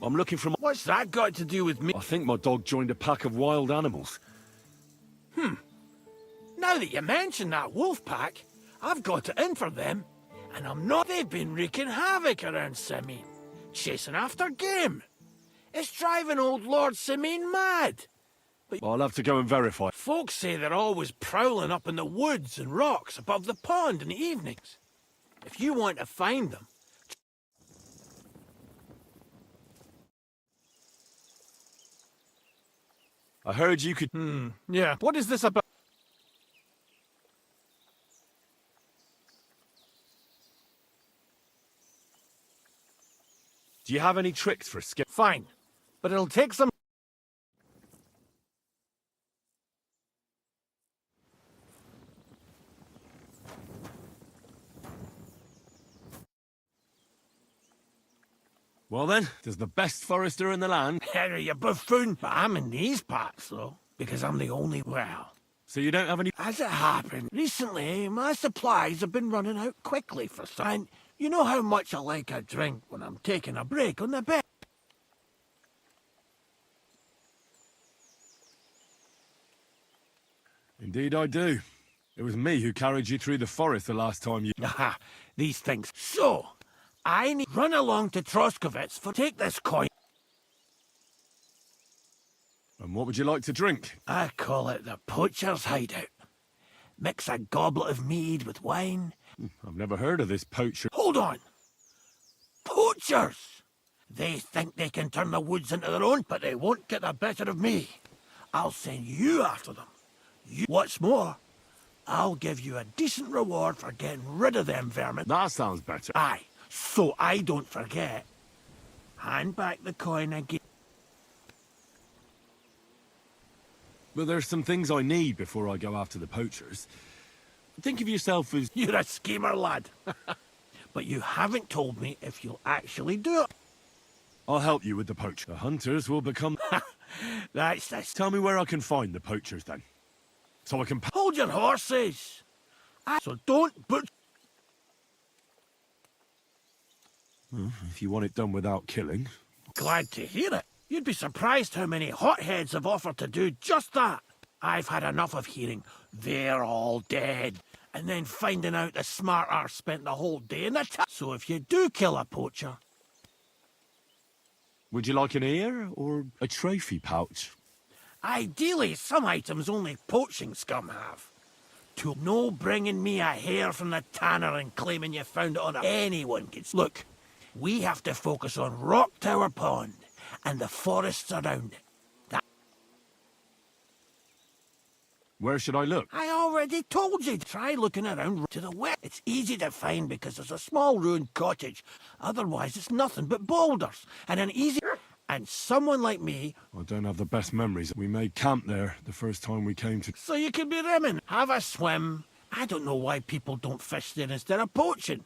I'm looking for my... What's that got to do with me? I think my dog joined a pack of wild animals. Now that you mention that wolf pack, I've got it in for them. And I'm not... They've been wreaking havoc around Simene, chasing after game. It's driving old Lord Simene mad. But I'll have to go and verify. folks say they're always prowling up in the woods and rocks above the pond in the evenings. If you want to find them... I heard you could... yeah. What is this about? Do you have any tricks for skip? Fine. But it'll take some... Well then, there's the best forester in the land. Henry, you buffoon. But I'm in these parts, though, because I'm the only... Well... So you don't have any... As it happened, recently my supplies have been running out quickly for some... And you know how much I like a drink when I'm taking a break on the bed. Indeed I do. It was me who carried you through the forest the last time you... Aha, these things. So, I need... Run along to Troskovitz for... Take this coin. And what would you like to drink? I call it the poacher's hideout. Mix a goblet of mead with wine. I've never heard of this poacher. Hold on! Poachers! They think they can turn the woods into their own, but they won't get the better of me. I'll send you after them. What's more, I'll give you a decent reward for getting rid of them vermin. That sounds better. Aye, so I don't forget. Hand back the coin again. But there's some things I need before I go after the poachers. Think of yourself as... You're a schemer, lad. But you haven't told me if you'll actually do it. I'll help you with the poacher. The hunters will become... That's this. Tell me where I can find the poachers, then. So I can... Hold your horses. So don't butcher... If you want it done without killing... Glad to hear it. You'd be surprised how many hotheads have offered to do just that. I've had enough of hearing, they're all dead, and then finding out the smart arse spent the whole day in the So if you do kill a poacher... Would you like an ear or a trophy pouch? Ideally, some items only poaching scum have. To no bringing me a hair from the tanner and claiming you found it on a... Anyone can... Look, we have to focus on Rock Tower Pond and the forests around it. Where should I look? I already told you. Try looking around to the west. It's easy to find because there's a small ruined cottage. Otherwise, it's nothing but boulders and an easy... And someone like me... I don't have the best memories. We made camp there the first time we came to... So you could be rimming, have a swim. I don't know why people don't fish there instead of poaching.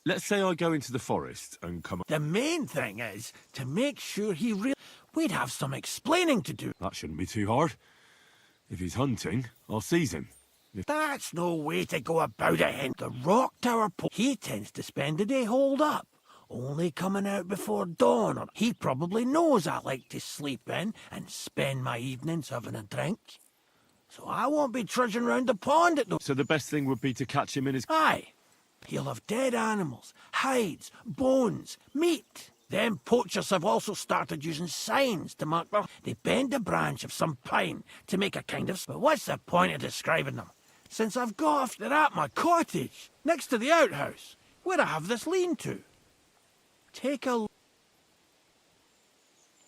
Let's say I go into the forest and come... The main thing is to make sure he really... We'd have some explaining to do. That shouldn't be too hard. If he's hunting, I'll seize him. That's no way to go about it, Hen. The Rock Tower he tends to spend the day holed up, only coming out before dawn. Or he probably knows I like to sleep in and spend my evenings having a drink. So I won't be trudging round the pond at those... So the best thing would be to catch him in his... Aye. He'll have dead animals, hides, bones, meat. Them poachers have also started using signs to mark them. They bend a branch of some pine to make a kind of... But what's the point of describing them? Since I've got off, they're at my cottage, next to the outhouse, where I have this lean-to. Take a...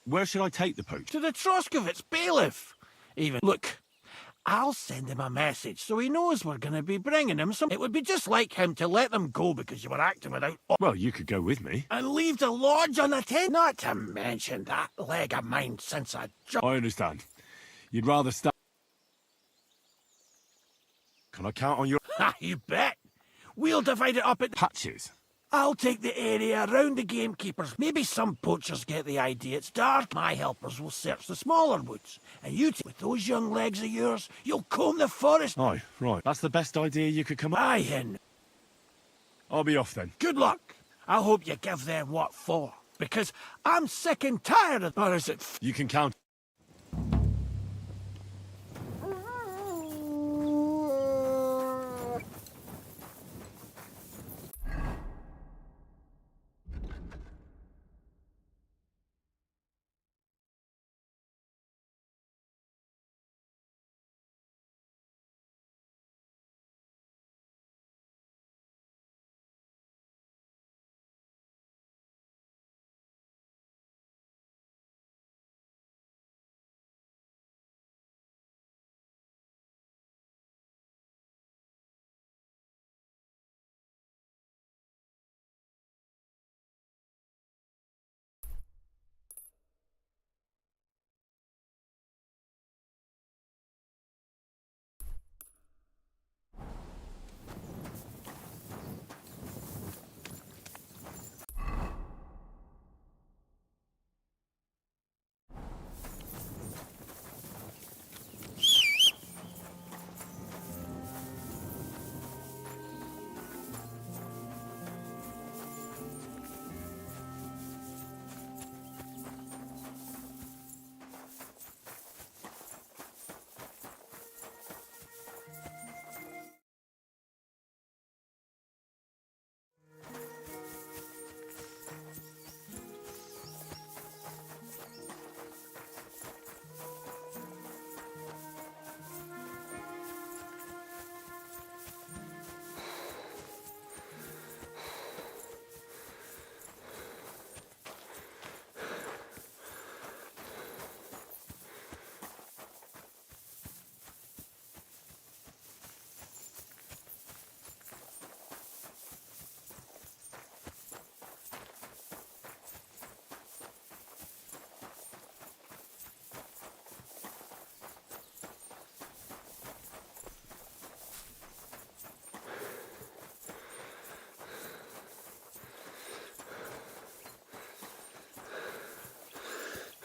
Where should I take the poach? To the Troskovitz bailiff. Even... Look, I'll send him a message so he knows we're going to be bringing him some... It would be just like him to let them go because you were acting without... Well, you could go with me. And leave the lodge on the tent. Not to mention that leg of mine since I... I understand. You'd rather stay... Can I count on your... Ha, you bet. We'll divide it up in... Patches? I'll take the area around the gamekeepers. Maybe some poachers get the idea it's dark. My helpers will search the smaller woods. And you, with those young legs of yours, you'll comb the forest. Aye, right. That's the best idea you could come up... Aye, Hen. I'll be off then. Good luck. I hope you give them what for, because I'm sick and tired of... Or is it... You can count.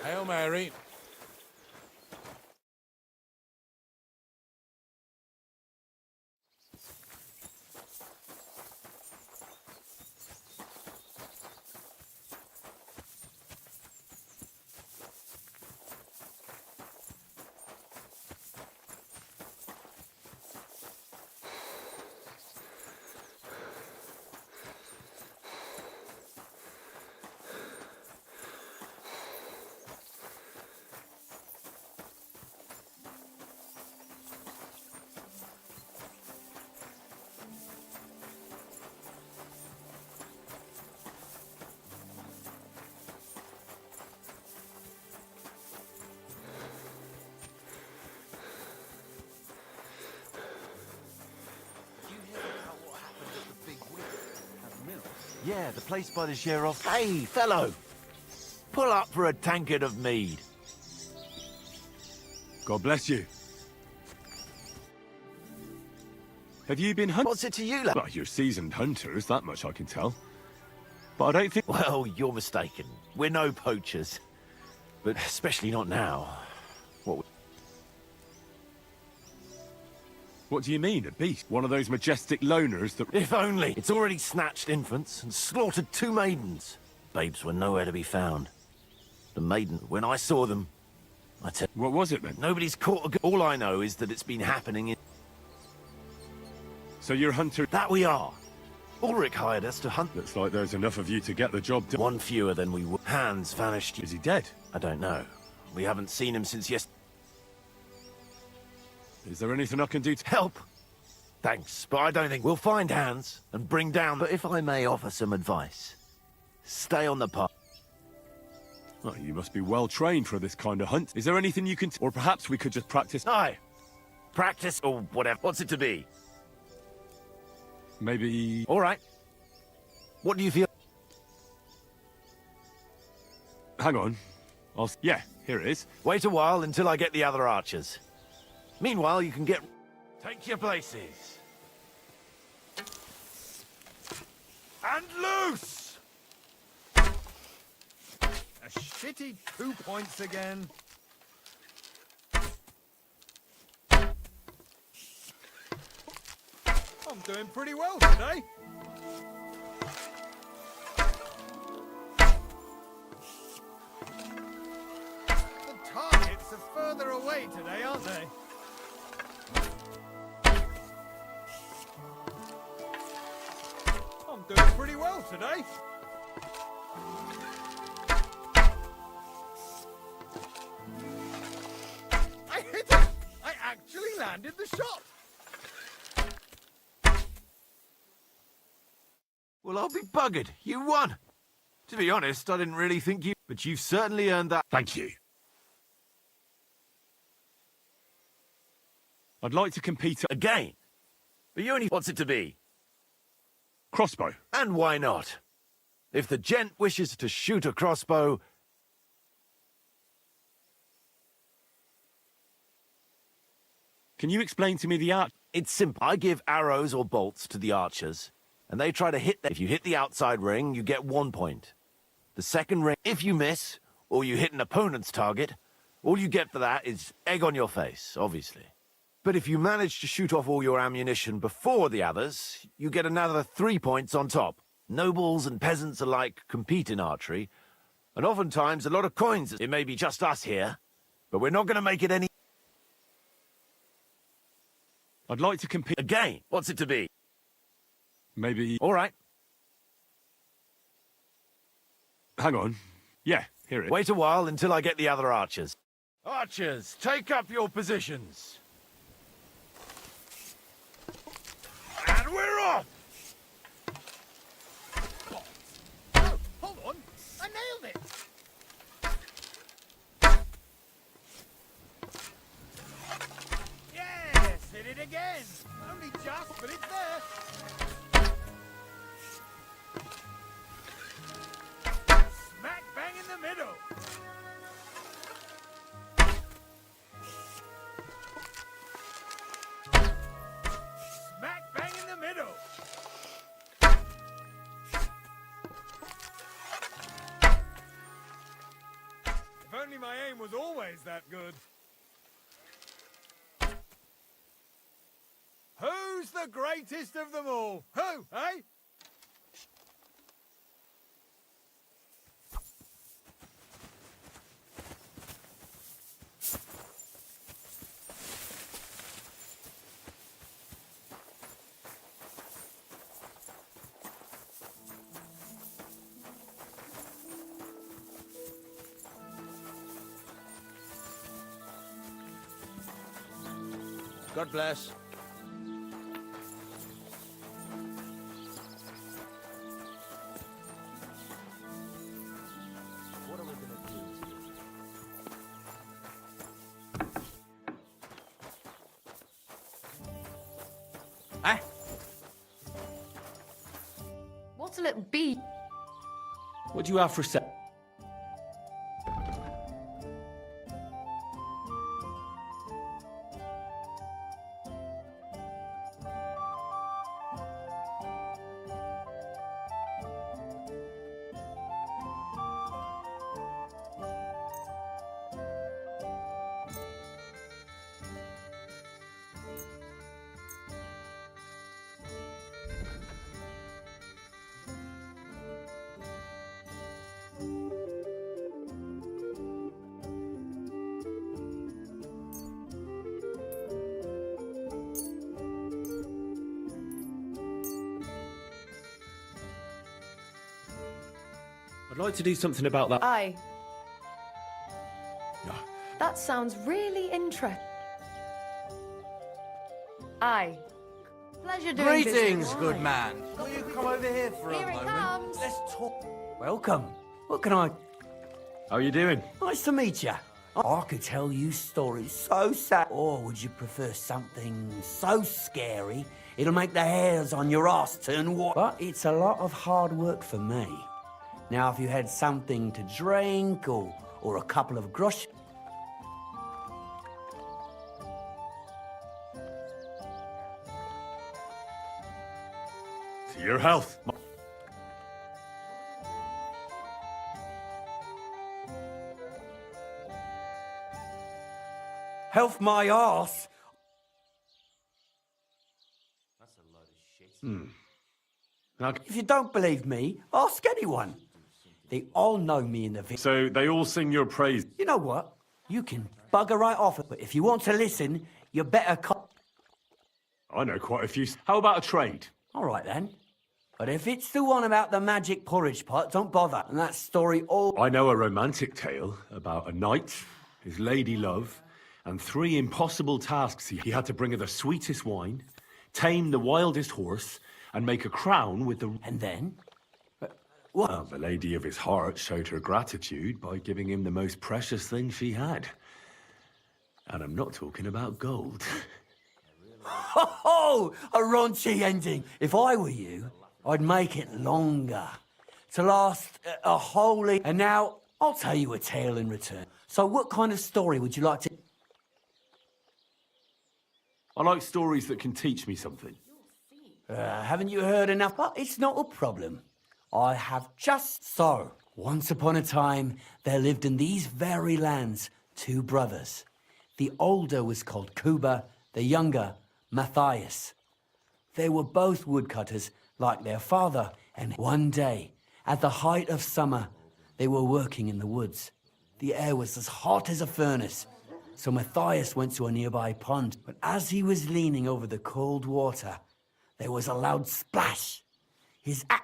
Hail Mary. Yeah, the place by the sheriff. Hey, fellow! Pull up for a tankard of mead. God bless you. Have you been hunting? What's it to you, lad? Well, you're seasoned hunters, that much I can tell. But I don't think... Well, you're mistaken. We're no poachers. But especially not now. What do you mean, a beast? One of those majestic loners that... If only! It's already snatched infants and slaughtered 2 maidens. Babes were nowhere to be found. The maidens, when I saw them, I tell... What was it then? Nobody's caught a... All I know is that it's been happening in... So you're hunter... That we are. Ulrich hired us to hunt. Looks like there's enough of you to get the job done. 1 fewer than we would. Hans vanished. Is he dead? I don't know. We haven't seen him since yesterday. Is there anything I can do to help? Thanks, but I don't think we'll find Hans and bring down... But if I may offer some advice, stay on the path. Oh, you must be well trained for this kind of hunt. Is there anything you can... Or perhaps we could just practice... Aye. Practice or whatever. What's it to be? Maybe... All right. What do you feel? Hang on. Yeah, here it is. Wait a while until I get the other archers. Meanwhile, you can get... Take your places. And loose! A shitty 2 points again. I'm doing pretty well today. Targets are further away today, aren't they? I'm doing pretty well today. I hit it! I actually landed the shot! Well, I'll be buggered. You won. To be honest, I didn't really think you... But you've certainly earned that. Thank you. I'd like to compete again. But you only... What's it to be? Crossbow. And why not? If the gent wishes to shoot a crossbow... Can you explain to me the art? It's simple. I give arrows or bolts to the archers, and they try to hit them. If you hit the outside ring, you get 1 point. The second ring, if you miss, or you hit an opponent's target, all you get for that is egg on your face, obviously. But if you manage to shoot off all your ammunition before the others, you get another 3 points on top. Nobles and peasants alike compete in archery, and oftentimes a lot of coins. It may be just us here, but we're not going to make it any... I'd like to compete... Again, what's it to be? Maybe... All right. Hang on. Yeah, here it is. Wait a while until I get the other archers. Archers, take up your positions. And we're off! Oh, hold on. I nailed it! Yes, hit it again. Only just, but it's there. Smack bang in the middle. Smack bang in the middle. If only my aim was always that good. Who's the greatest of them all? Who, eh? God bless. What are we gonna do? Eh? What's a little bee? What do you have for set? I'd like to do something about that. Aye. That sounds really interesting. Aye. Pleasure doing business. Greetings, good man. Will you come over here for Here a it moment? comes. Let's talk. Welcome. What can I... How are you doing? Nice to meet you. I could tell you stories so sad. Or would you prefer something so scary it'll make the hairs on your ass turn white? But it's a lot of hard work for me. Now, if you had something to drink or a couple of grosh... To your health. Health my arse? Now, If you don't believe me, ask anyone. They all know me in the village. so they all sing your praise. You know what? You can bugger right off, but if you want to listen, you better I know quite a few. How about a trade? All right, then. But if it's the one about the magic porridge pot, don't bother. And that story all... I know a romantic tale about a knight, his lady love, and 3 impossible tasks. He had to bring her the sweetest wine, tame the wildest horse, and make a crown with the... And then? What? Well, the lady of his heart showed her gratitude by giving him the most precious thing she had. And I'm not talking about gold. Ho ho! A raunchy ending. If I were you, I'd make it longer. To last a whole... And now, I'll tell you a tale in return. So what kind of story would you like to... I like stories that can teach me something. Haven't you heard enough? But it's not a problem. I have just so. Once upon a time, there lived in these very lands 2 brothers. The older was called Kuba, the younger, Matthias. They were both woodcutters, like their father, and one day, at the height of summer, they were working in the woods. The air was as hot as a furnace, so Matthias went to a nearby pond, but as he was leaning over the cold water, there was a loud splash.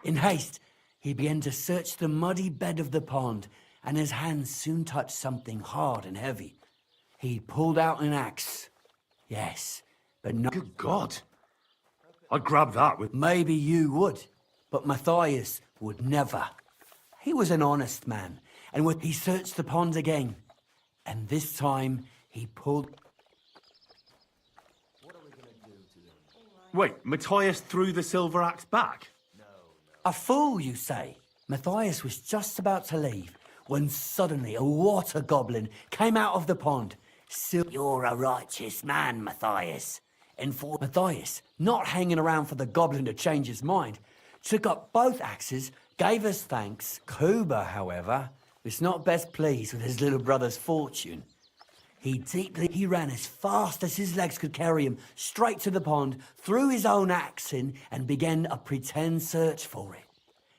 In haste, he began to search the muddy bed of the pond, and his hands soon touched something hard and heavy. He pulled out an axe. Yes, but no... Good God! I'd grab that with... Maybe you would, but Matthias would never. He was an honest man, and he searched the pond again. And this time, he pulled... Wait, Matthias threw the silver axe back? A fool, you say? Matthias was just about to leave, when suddenly a water goblin came out of the pond. You're a righteous man, Matthias. And for Matthias, not hanging around for the goblin to change his mind, took up both axes, gave us thanks. Kuba, however, was not best pleased with his little brother's fortune. He ran as fast as his legs could carry him, straight to the pond, threw his own axe in, and began a pretend search for it.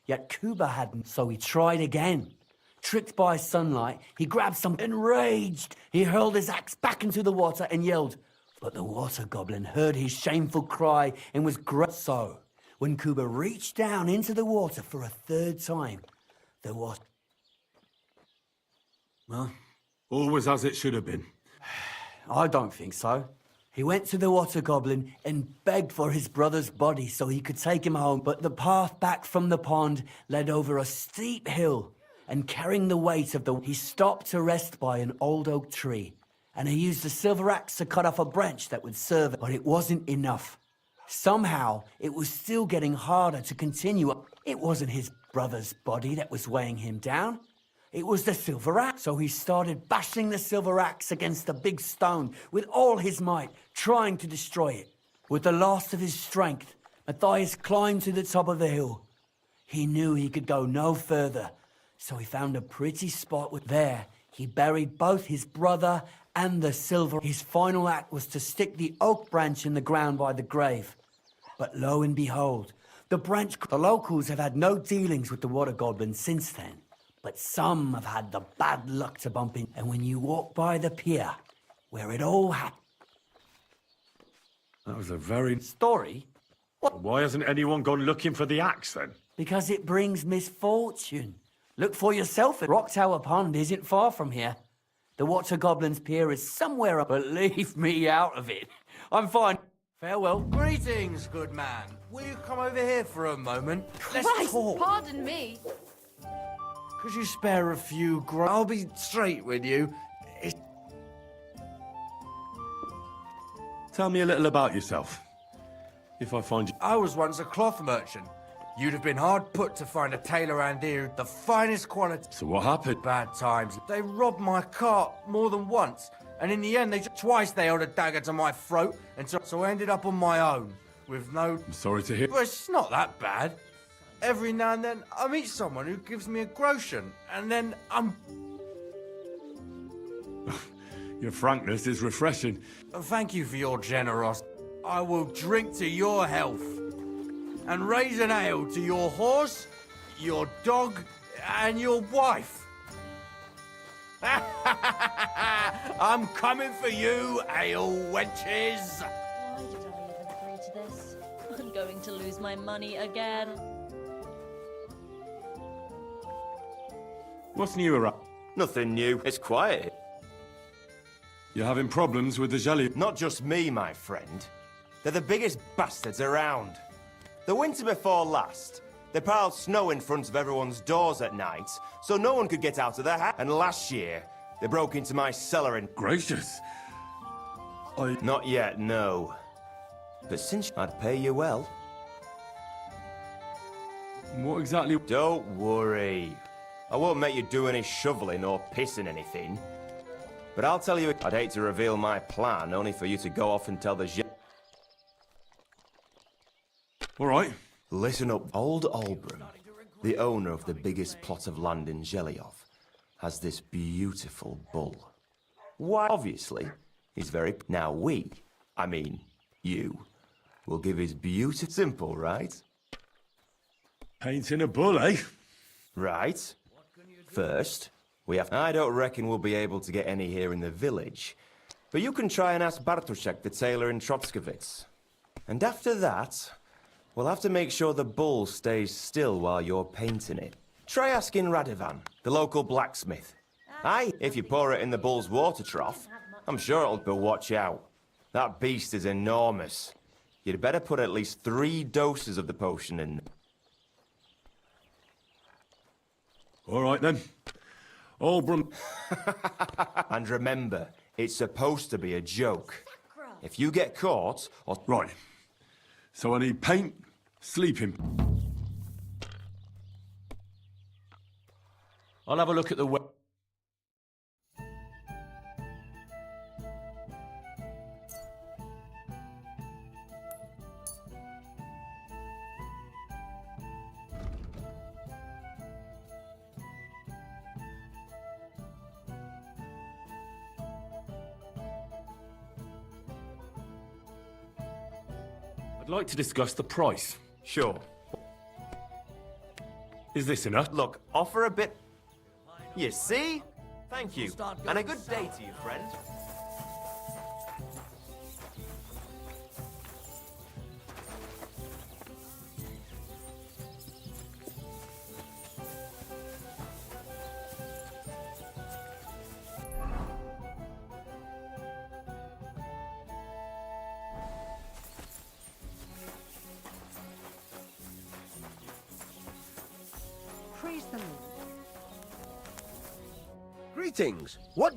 Yet Kuba hadn't, so he tried again. Tricked by sunlight, he grabbed something. Enraged, he hurled his axe back into the water and yelled. But the water goblin heard his shameful cry and was so. When Kuba reached down into the water for a 3rd time, the water... Well, all was as it should have been. I don't think so. He went to the water goblin and begged for his brother's body so he could take him home, but the path back from the pond led over a steep hill, and carrying the weight of he stopped to rest by an old oak tree, and he used the silver axe to cut off a branch that would serve it, but it wasn't enough. Somehow, it was still getting harder to continue. It wasn't his brother's body that was weighing him down. It was the silver axe. So he started bashing the silver axe against the big stone with all his might, trying to destroy it. With the last of his strength, Matthias climbed to the top of the hill. He knew he could go no further, so he found a pretty spot. There, he buried both his brother and the silver. His final act was to stick the oak branch in the ground by the grave. But lo and behold, the locals have had no dealings with the water goblin since then. But some have had the bad luck to bump in. And when you walk by the pier, where it all happened... That was a very... Story? What? Why hasn't anyone gone looking for the axe, then? Because it brings misfortune. Look for yourself. Rock Tower Pond isn't far from here. The Water Goblin's pier is somewhere up... But leave me out of it. I'm fine. Farewell. Greetings, good man. Will you come over here for a moment? Let's talk. Pardon me. Could you spare a few I'll be straight with you. Tell me a little about yourself. If I find you... I was once a cloth merchant. You'd have been hard put to find a tailor around here, the finest quality. So what happened? Bad times. They robbed my cart more than once. And in the end, twice they held a dagger to my throat. And so I ended up on my own. With no... I'm sorry to hear... Well, it's not that bad. Every now and then, I meet someone who gives me a groschen, and then I'm... Your frankness is refreshing. Thank you for your generosity. I will drink to your health, and raise an ale to your horse, your dog, and your wife. I'm coming for you, ale wenches! Why did I even agree to this? I'm going to lose my money again. What's new around? Nothing new. It's quiet. You're having problems with the jelly? Not just me, my friend. They're the biggest bastards around. The winter before last, they piled snow in front of everyone's doors at night, so no one could get out of their house. And last year, they broke into my cellar and... Gracious. Not yet, no. But since I'd pay you well. What exactly... Don't worry. I won't make you do any shoveling or pissing anything. But I'll tell you, I'd hate to reveal my plan, only for you to go off and tell the All right. Listen up. Old Albram, the owner of the biggest plot of land in Zhelyov, has this beautiful bull. Why, obviously, he's very... Now I mean, you, will give his beauty... Simple, right? Painting a bull, eh? Right. First, we have... I don't reckon we'll be able to get any here in the village, but you can try and ask Bartoszek, the tailor in Trotskovitz. And after that, we'll have to make sure the bull stays still while you're painting it. Try asking Radovan, the local blacksmith. Aye, if you pour it in the bull's water trough, I'm sure it'll... But watch out. That beast is enormous. You'd better put at least 3 doses of the potion in. All right, then. Albram... And remember, it's supposed to be a joke. If you get caught, or... Right. So I need paint, sleeping... I'll have a look at the... I'd like to discuss the price. Sure. Is this enough? Look, offer a bit... You see? Thank you. And a good day to you, friend. Praise the Lord. Greetings. What?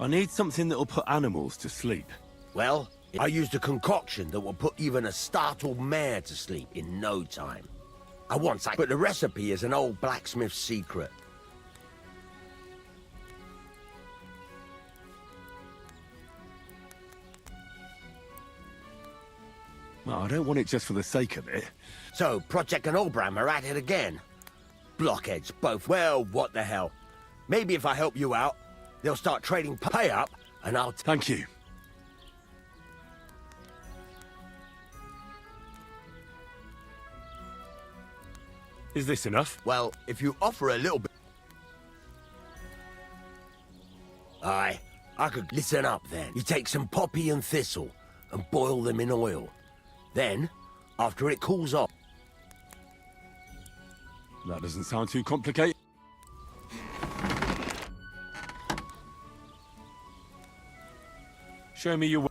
I need something that'll put animals to sleep. Well, I used a concoction that will put even a startled mare to sleep in no time. But the recipe is an old blacksmith's secret. Well, I don't want it just for the sake of it. So, Project and Albram are at it again. Blockheads, both. Well, what the hell. Maybe if I help you out, they'll start trading pay up, and I'll... Thank you. Is this enough? Well, if you offer a little bit... Aye, I could... Listen up, then. You take some poppy and thistle, and boil them in oil. Then, after it cools off... That doesn't sound too complicated. Show me your...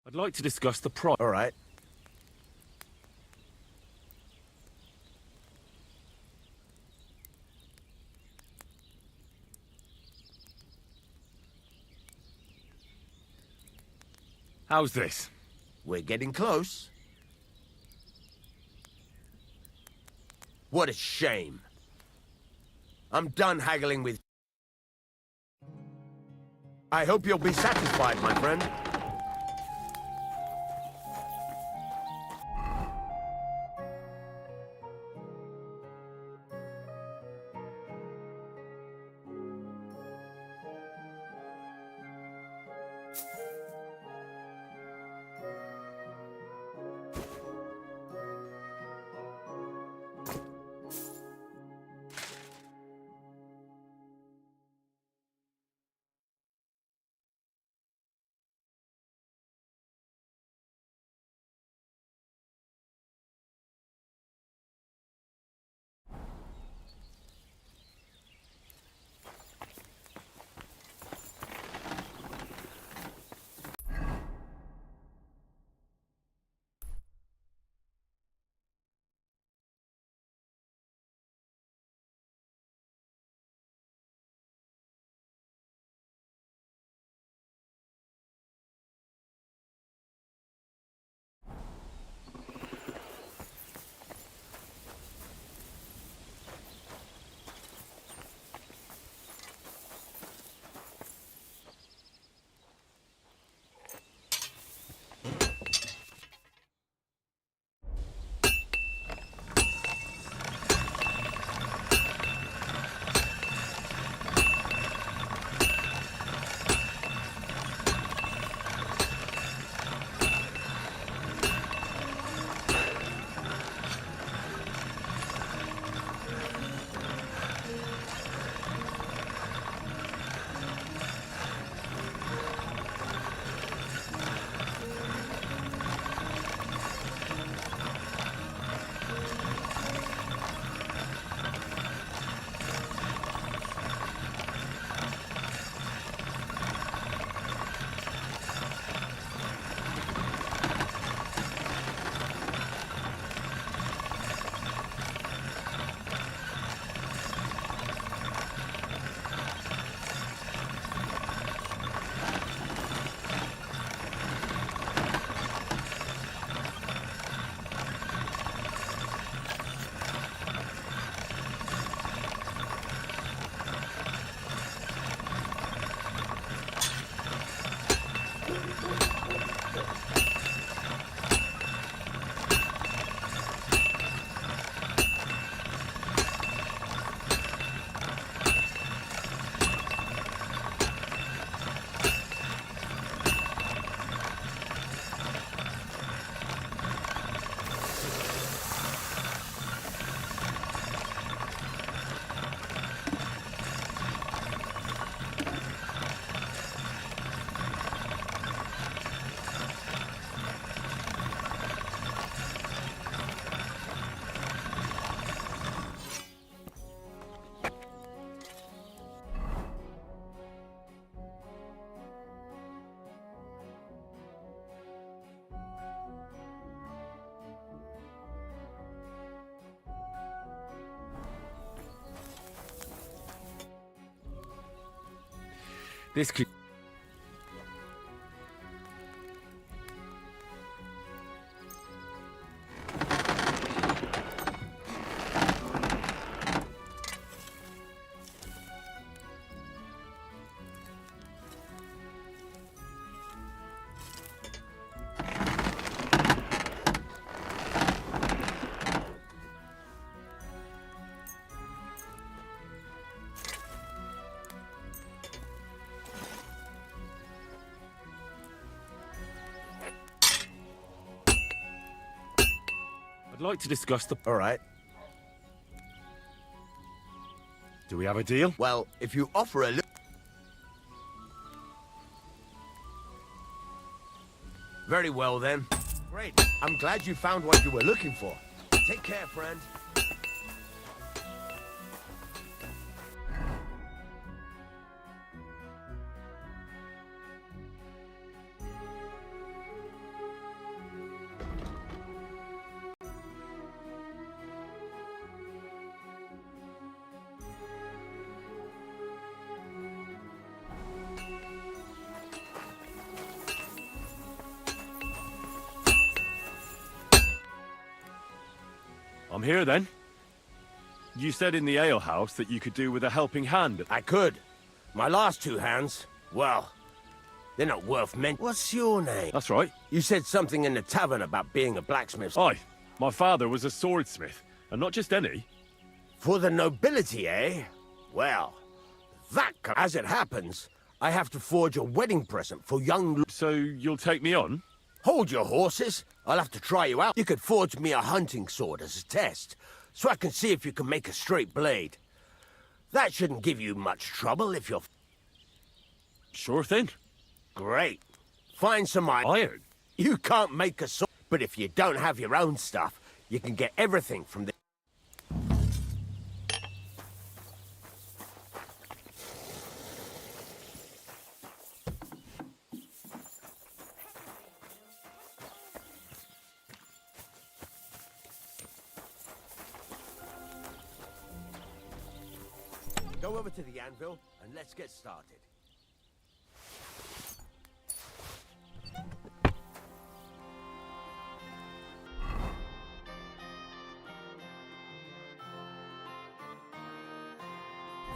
I'd like to discuss the price. All right. How's this? We're getting close. What a shame. I'm done haggling with... I hope you'll be satisfied, my friend. This could... I'd like to discuss the... All right. Do we have a deal? Well, if you offer a little... Very well, then. Great. I'm glad you found what you were looking for. Take care, friend. I'm here then. You said in the alehouse that you could do with a helping hand. I could. My last two hands, well, they're not worth What's your name? That's right. You said something in the tavern about being a blacksmith. Aye. My father was a swordsmith, and not just any. For the nobility, eh? Well, as it happens, I have to forge a wedding present for young... So you'll take me on? Hold your horses. I'll have to try you out. You could forge me a hunting sword as a test, so I can see if you can make a straight blade. That shouldn't give you much trouble if you're... Sure thing. Great. Find some iron. You can't make a sword, but if you don't have your own stuff, you can get everything from the... Go over to the anvil and let's get started.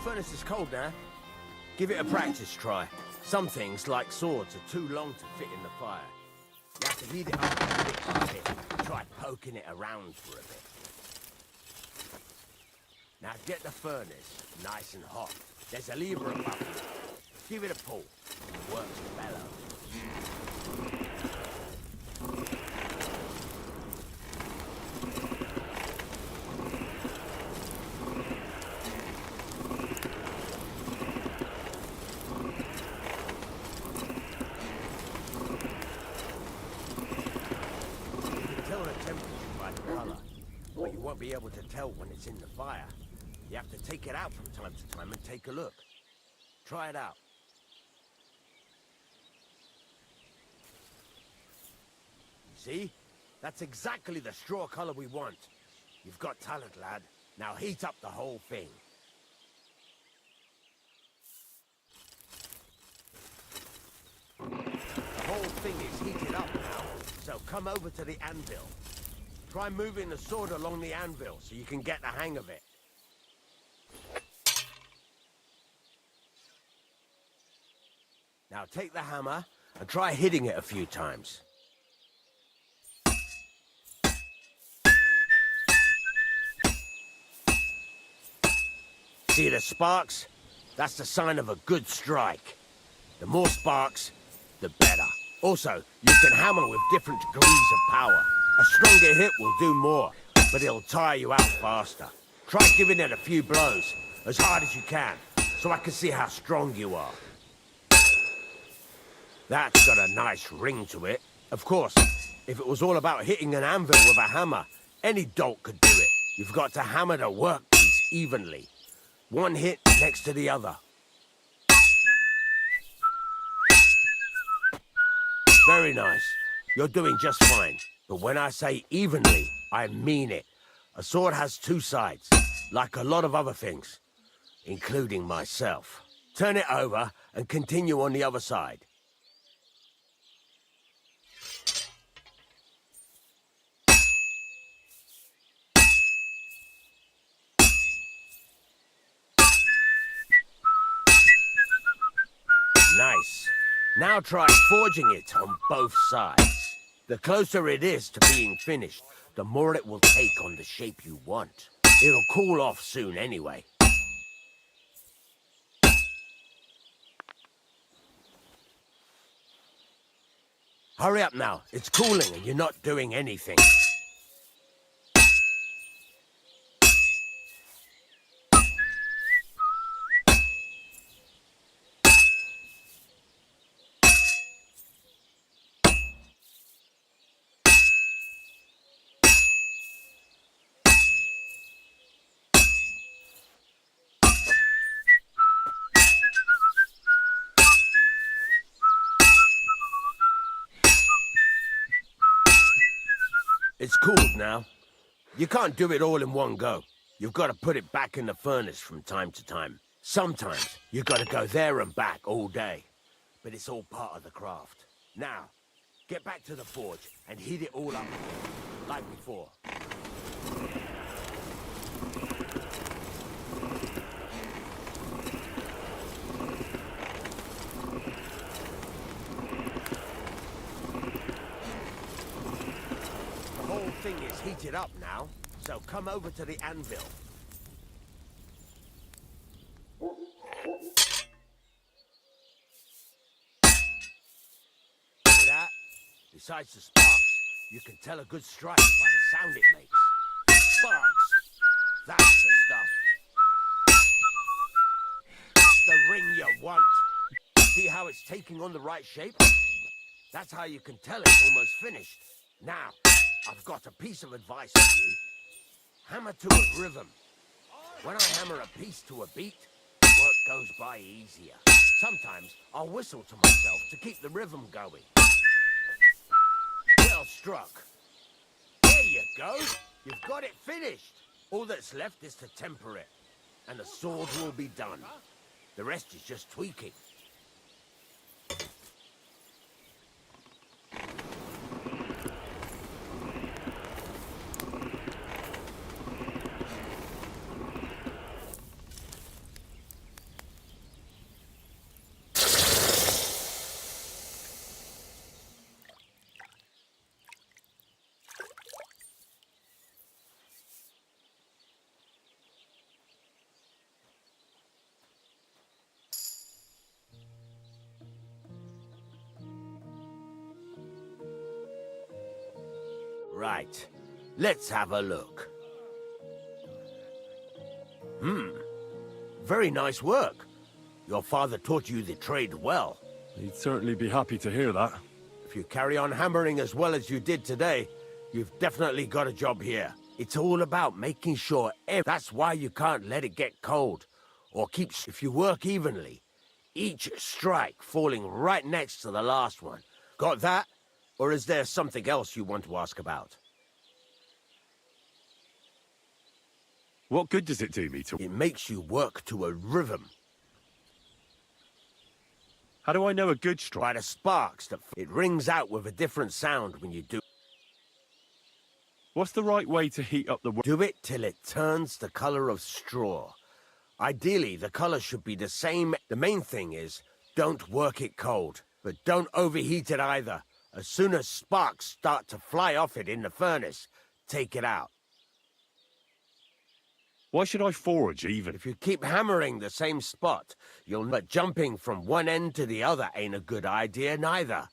Furnace is cold now. Give it a practice try. Some things, like swords, are too long to fit in the fire. You have to heat it up bit by bit. Try poking it around for a bit. Now get the furnace nice and hot. There's a lever above it. Give it a pull. It works bellows. But you won't be able to tell when it's in the fire. You have to take it out from time to time and take a look. Try it out. See? That's exactly the straw color we want. You've got talent, lad. Now heat up the whole thing. The whole thing is heated up now, so come over to the anvil. Try moving the sword along the anvil so you can get the hang of it. Now take the hammer and try hitting it a few times. See the sparks? That's the sign of a good strike. The more sparks, the better. Also, you can hammer with different degrees of power. A stronger hit will do more, but it'll tire you out faster. Try giving it a few blows, as hard as you can, so I can see how strong you are. That's got a nice ring to it. Of course, if it was all about hitting an anvil with a hammer, any dolt could do it. You've got to hammer the workpiece evenly. One hit next to the other. Very nice. You're doing just fine. But when I say evenly, I mean it. A sword has two sides, like a lot of other things, including myself. Turn it over and continue on the other side. Nice. Now try forging it on both sides. The closer it is to being finished, the more it will take on the shape you want. It'll cool off soon anyway. Hurry up now. It's cooling and you're not doing anything. It's cooled now. You can't do it all in one go. You've got to put it back in the furnace from time to time. Sometimes you've got to go there and back all day. But it's all part of the craft. Now, get back to the forge and heat it all up again, like before. Everything is heated up now, so come over to the anvil. See that? Besides the sparks, you can tell a good strike by the sound it makes. Sparks! That's the stuff. The ring you want. See how it's taking on the right shape? That's how you can tell it's almost finished. Now, I've got a piece of advice for you. Hammer to a rhythm. When I hammer a piece to a beat, work goes by easier. Sometimes I'll whistle to myself to keep the rhythm going. Well struck. There you go. You've got it finished. All that's left is to temper it, and the sword will be done. The rest is just tweaking. Right. Let's have a look. Very nice work. Your father taught you the trade well. He'd certainly be happy to hear that. If you carry on hammering as well as you did today, you've definitely got a job here. It's all about making sure that's why you can't let it get cold. Or if you work evenly, each strike falling right next to the last one. Got that? Or is there something else you want to ask about? What good does it do me to... It makes you work to a rhythm. How do I know a good strike? By the sparks that... It rings out with a different sound when you do... What's the right way to heat up the... Do it till it turns the color of straw. Ideally, the color should be the same. The main thing is, don't work it cold, but don't overheat it either. As soon as sparks start to fly off it in the furnace, take it out. Why should I forge even? If you keep hammering the same spot, but jumping from one end to the other ain't a good idea neither.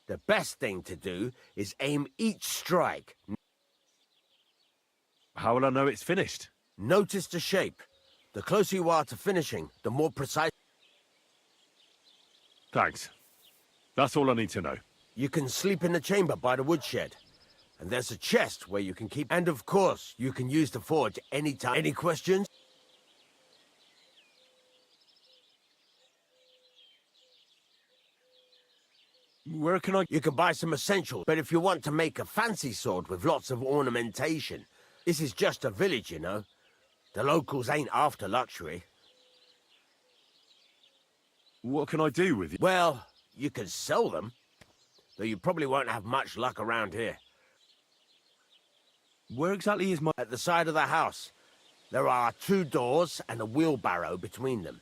The best thing to do is aim each strike. How will I know it's finished? Notice the shape. The closer you are to finishing, the more precise... Thanks. That's all I need to know. You can sleep in the chamber by the woodshed. And there's a chest where you can keep... And of course, you can use the forge anytime. Any questions? Where can I... You can buy some essentials, but if you want to make a fancy sword with lots of ornamentation, this is just a village, you know. The locals ain't after luxury. What can I do with it? Well, you can sell them, though you probably won't have much luck around here. Where exactly is my... At the side of the house. There are 2 doors and a wheelbarrow between them.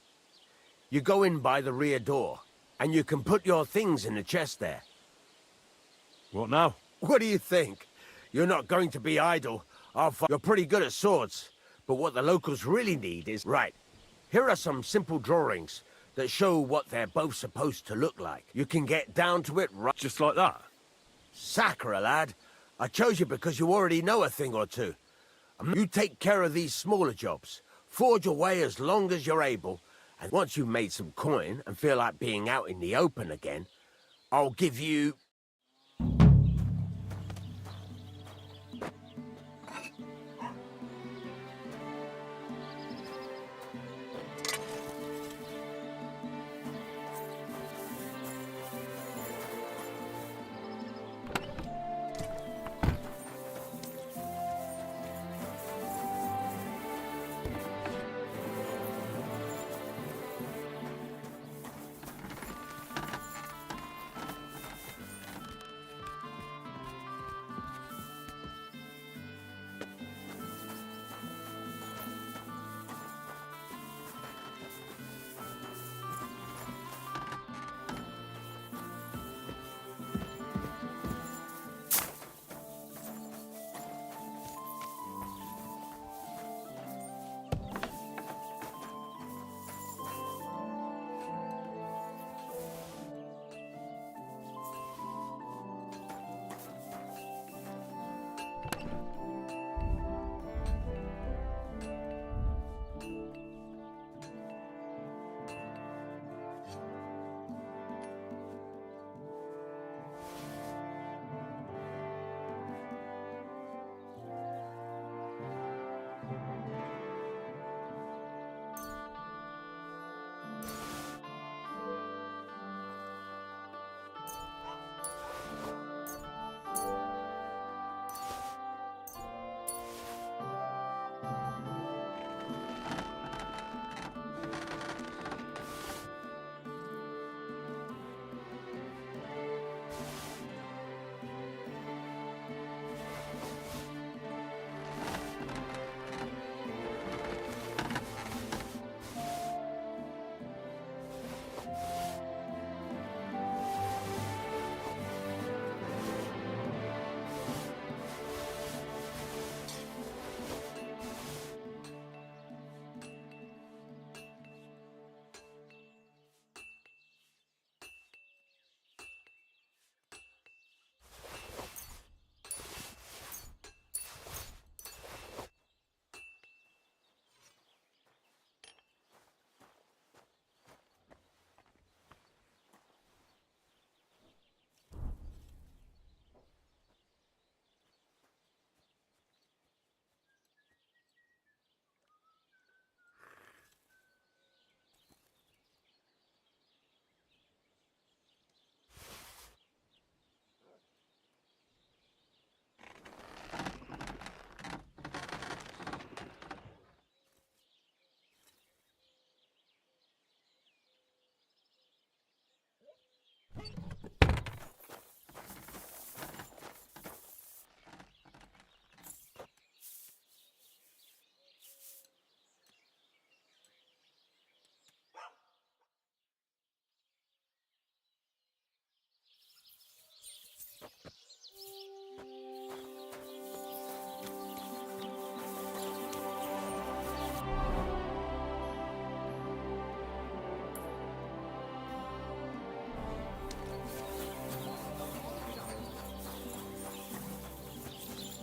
You go in by the rear door, and you can put your things in the chest there. What now? What do you think? You're not going to be idle. You're pretty good at swords, but what the locals really need is... Right, here are some simple drawings that show what they're both supposed to look like. You can get down to it right... Just like that? Sacre, lad. I chose you because you already know a thing or two. You take care of these smaller jobs. Forge away as long as you're able, and once you've made some coin and feel like being out in the open again, I'll give you...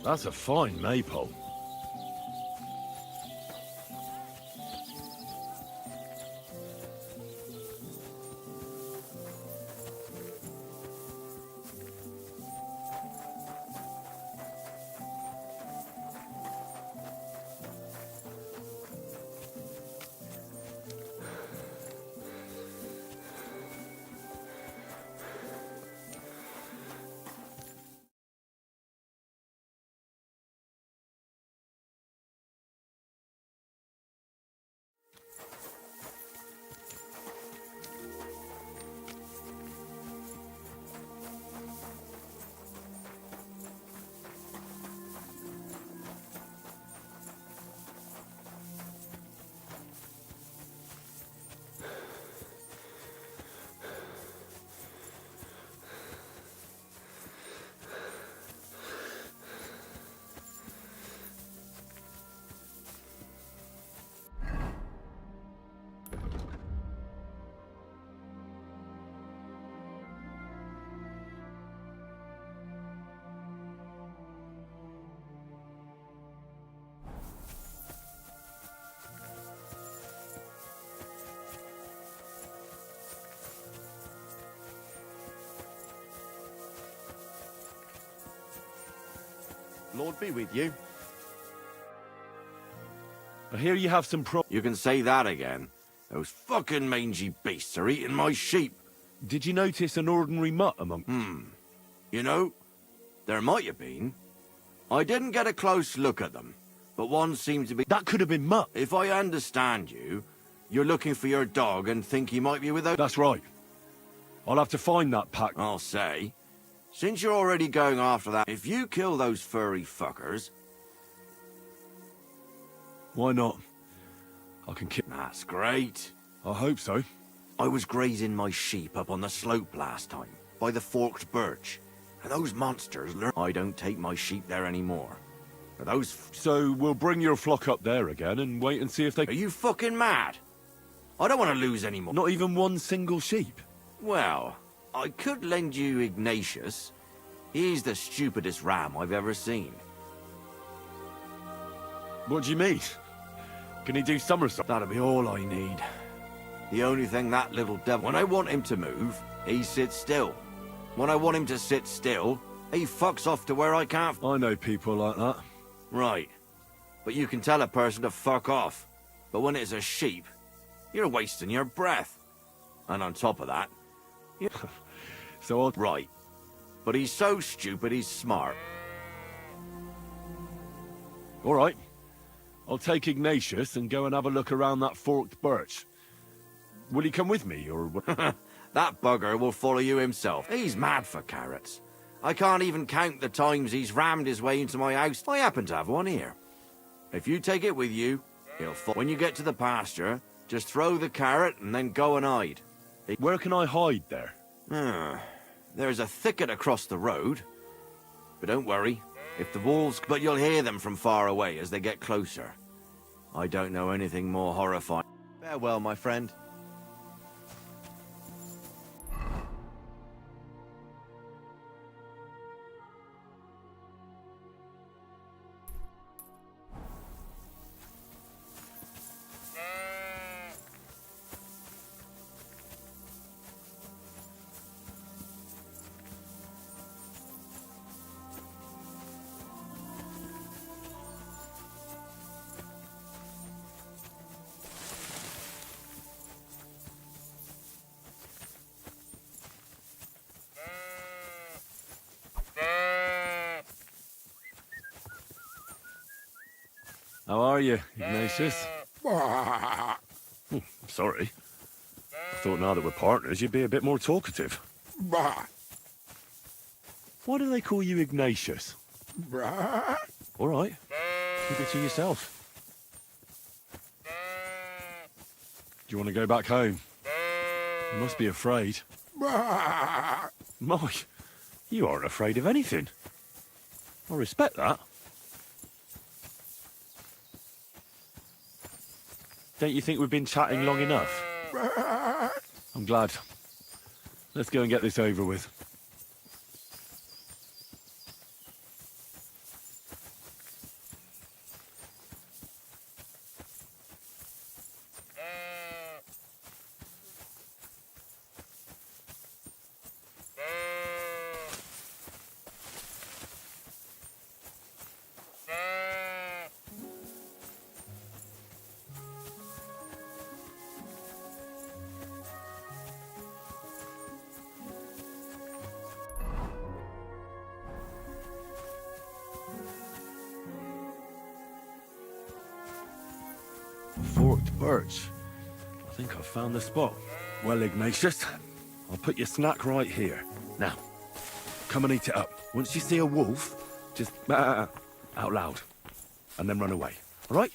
That's a fine maypole. Lord be with you. I hear you have some You can say that again. Those fucking mangy beasts are eating my sheep. Did you notice an ordinary mutt among... You know, there might have been. I didn't get a close look at them, but one seemed to be... That could have been mutt. If I understand you, you're looking for your dog and think he might be with those... That's right. I'll have to find that pack. I'll say. Since you're already going after that, if you kill those furry fuckers... Why not? I can kill... That's great. I hope so. I was grazing my sheep up on the slope last time, by the forked birch. And those monsters learn... I don't take my sheep there anymore. But those... So we'll bring your flock up there again and wait and see if they... Are you fucking mad? I don't want to lose any more. Not even one single sheep? Well, I could lend you Ignatius. He's the stupidest ram I've ever seen. What do you mean? Can he do somersaults? That'll be all I need. The only thing that little devil... When I want him to move, he sits still. When I want him to sit still, he fucks off to where I can't... I know people like that. Right. But you can tell a person to fuck off. But when it's a sheep, you're wasting your breath. And on top of that... So I'll... Right. But he's so stupid he's smart. All right. I'll take Ignatius and go and have a look around that forked birch. Will he come with me, or... That bugger will follow you himself. He's mad for carrots. I can't even count the times he's rammed his way into my house. I happen to have one here. If you take it with you, he'll fall. When you get to the pasture, just throw the carrot and then go and hide. Where can I hide there? There's a thicket across the road. But don't worry. If the wolves... But you'll hear them from far away as they get closer. I don't know anything more horrifying. Farewell, my friend. How are you, Ignatius? Sorry. I thought now that we're partners, you'd be a bit more talkative. Why do they call you Ignatius? All right. Keep it to yourself. Do you want to go back home? You must be afraid. Mike, you aren't afraid of anything. I respect that. Don't you think we've been chatting long enough? I'm glad. Let's go and get this over with. Forked birch. I think I've found the spot. Well, Ignatius, I'll put your snack right here. Now, come and eat it up. Once you see a wolf, just out loud, and then run away. All right?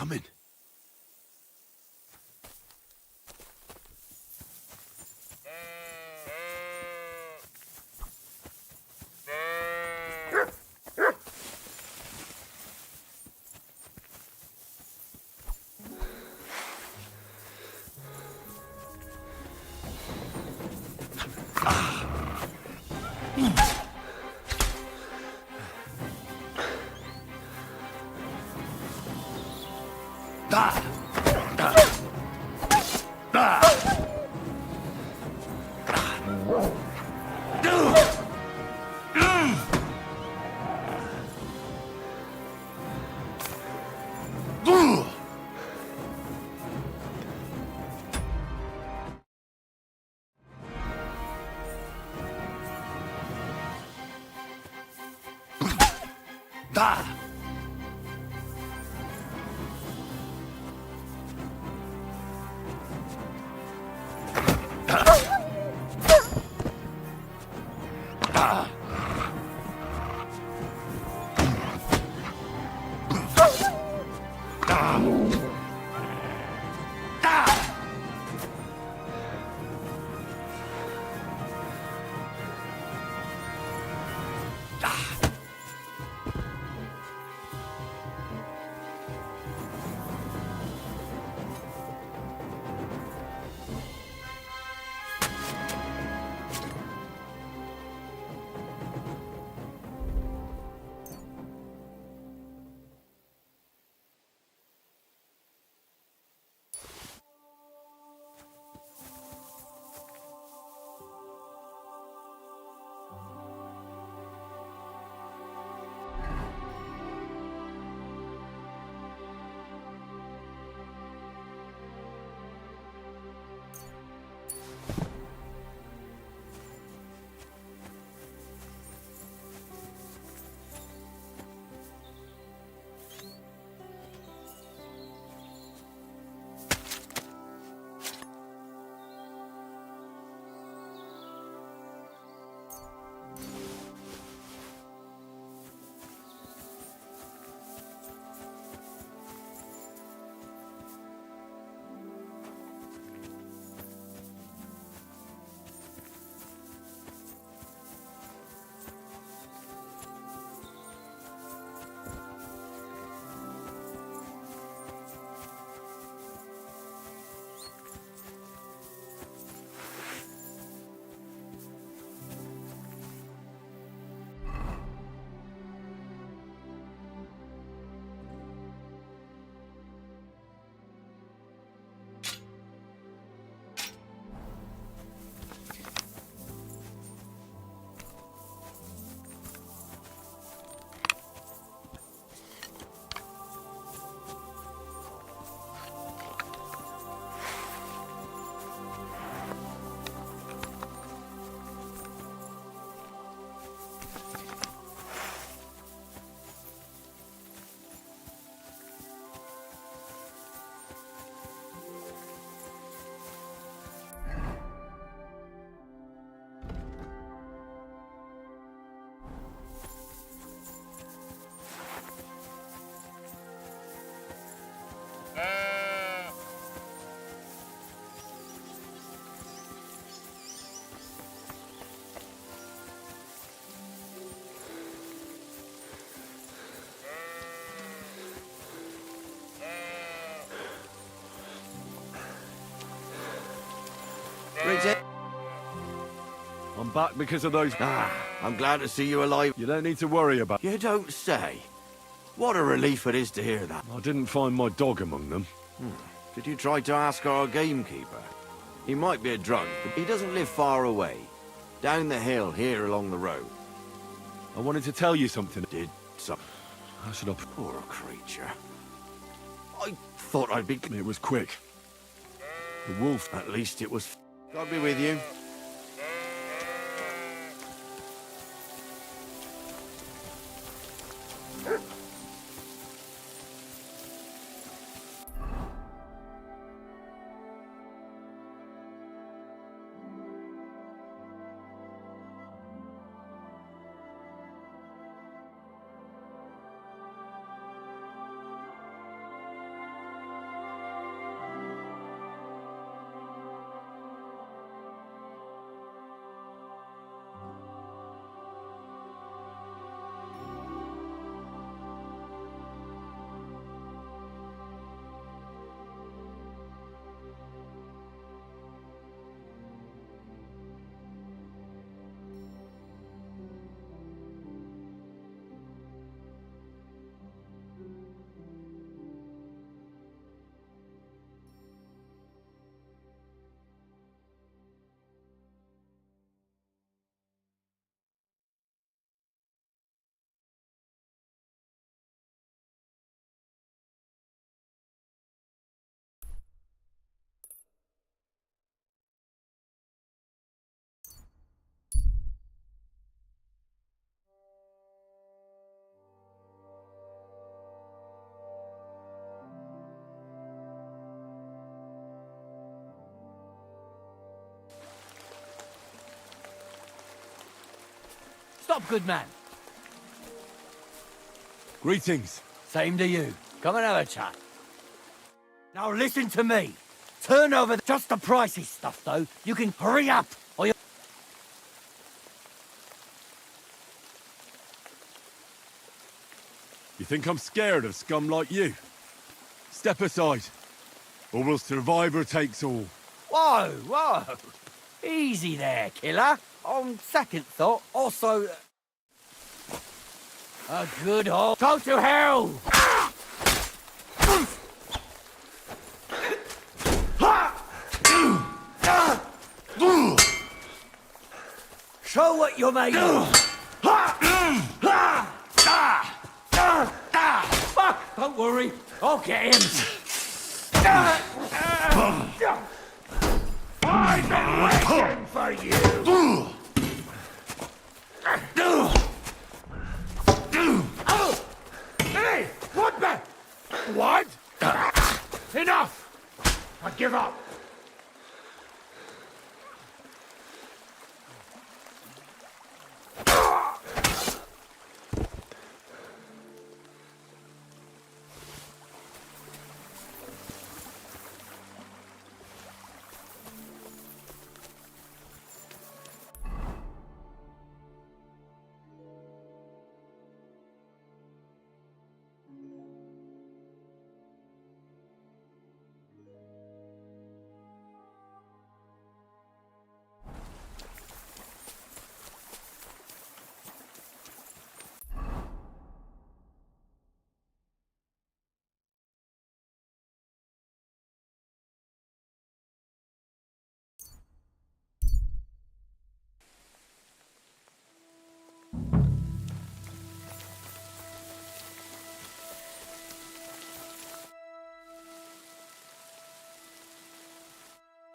coming. I'm back because of those... I'm glad to see you alive. You don't need to worry about... You don't say. What a relief it is to hear that. I didn't find my dog among them. Did you try to ask our gamekeeper? He might be a drunk, but he doesn't live far away. Down the hill, here along the road. I wanted to tell you something. Did something? How should I... Poor creature. I thought I'd be... It was quick. The wolf... At least it was... God be with you. Sup, good man? Greetings. Same to you. Come and have a chat. Now listen to me. Turn over just the pricey stuff, though. You can hurry up, or you... You think I'm scared of scum like you? Step aside, or will survivor takes all. Whoa, whoa. Easy there, killer. On second thought, also... a good old... Go to hell! Show what you're made of. Fuck! Don't worry, I'll get him. I've been waiting for you! Hey! What the... What? Enough! I give up.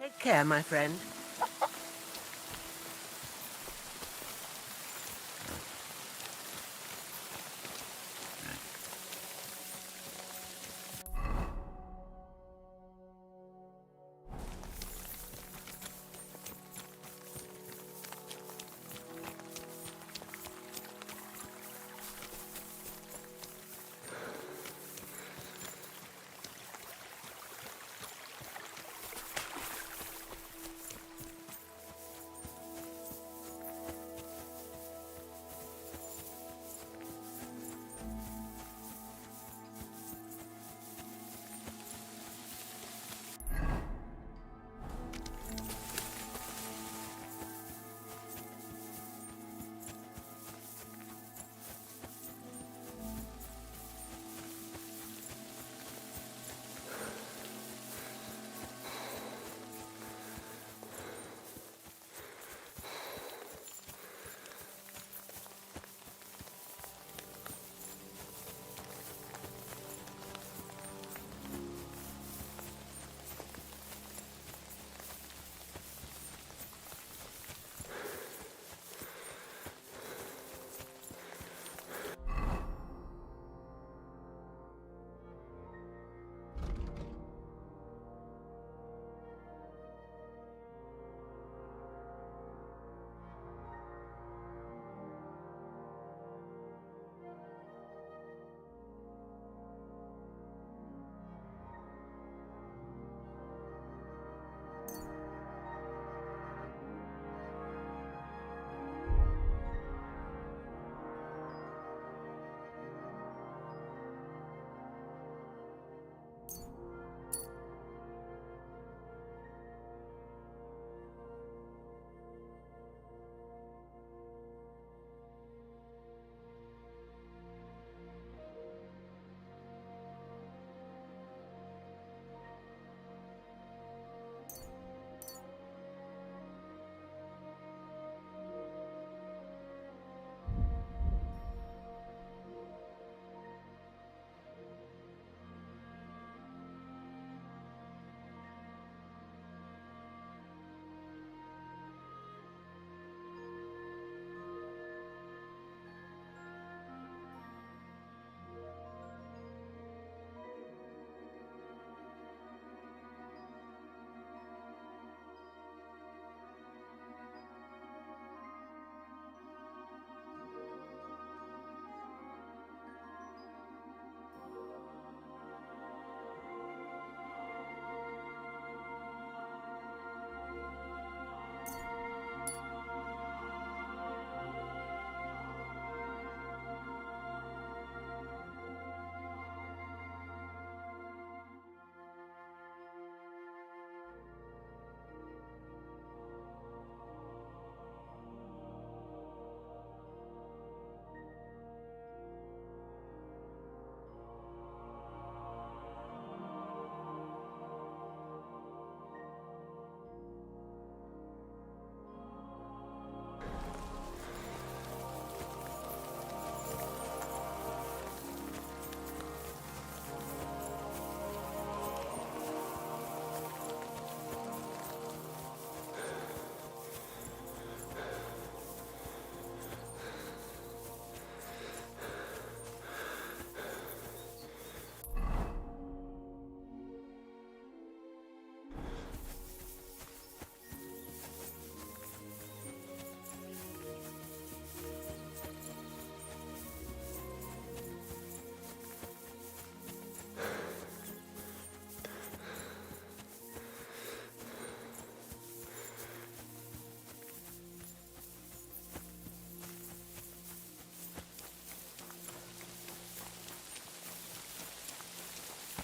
Take care, my friend.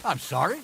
I'm sorry.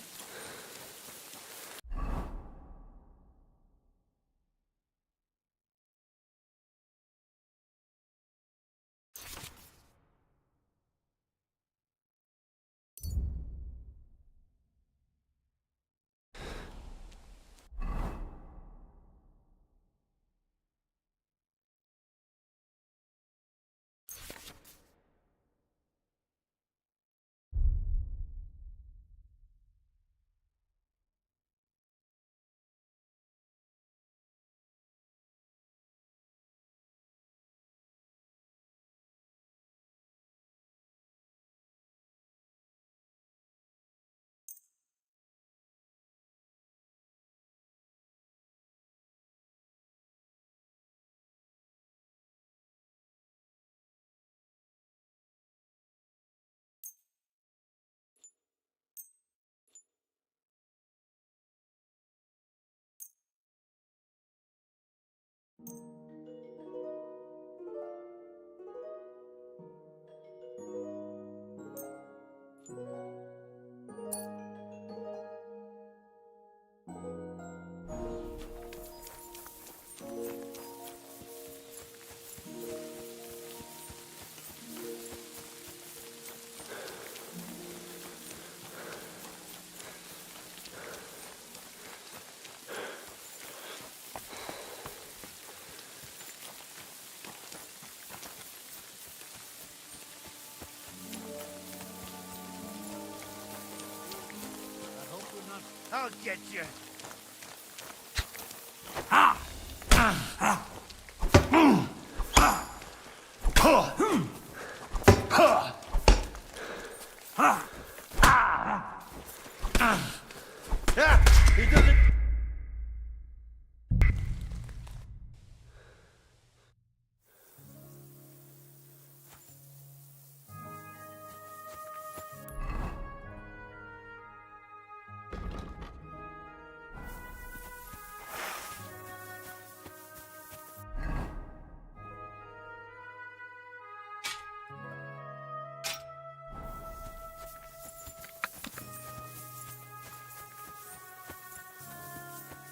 I'll get you. He doesn't...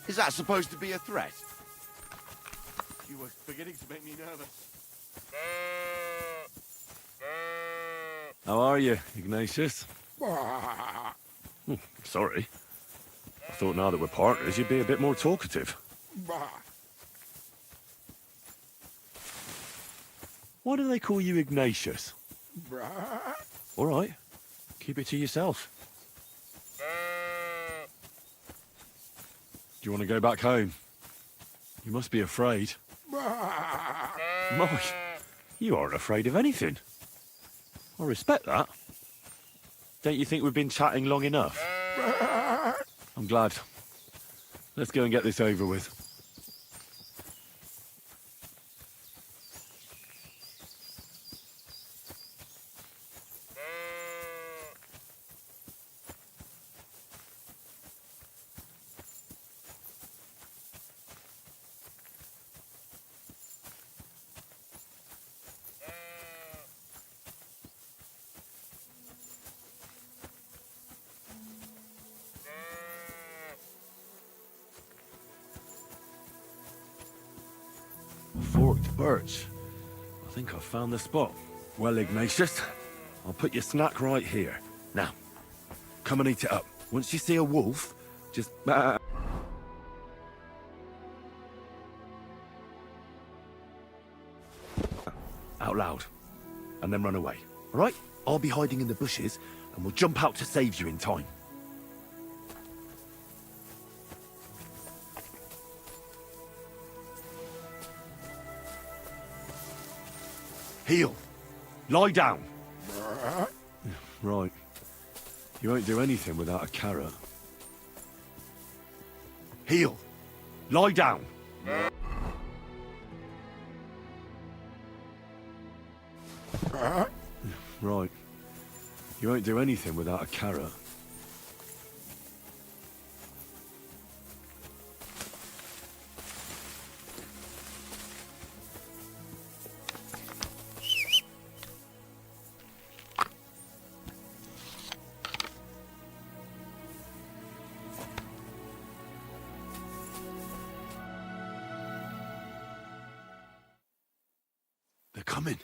Is that supposed to be a threat? You were beginning to make me nervous. How are you, Ignatius? Sorry. I thought now that we're partners, you'd be a bit more talkative. Why do they call you Ignatius? All right. Keep it to yourself. Do you want to go back home? You must be afraid. Mike, you aren't afraid of anything. I respect that. Don't you think we've been chatting long enough? I'm glad. Let's go and get this over with. Forked birch. I think I've found the spot. Well, Ignatius, I'll put your snack right here. Now, come and eat it up. Once you see a wolf, just... out loud. And then run away. All right? I'll be hiding in the bushes, and we'll jump out to save you in time. Heel. Lie down. Right. You won't do anything without a carrot. Heel. Lie down. Right. You won't do anything without a carrot. coming.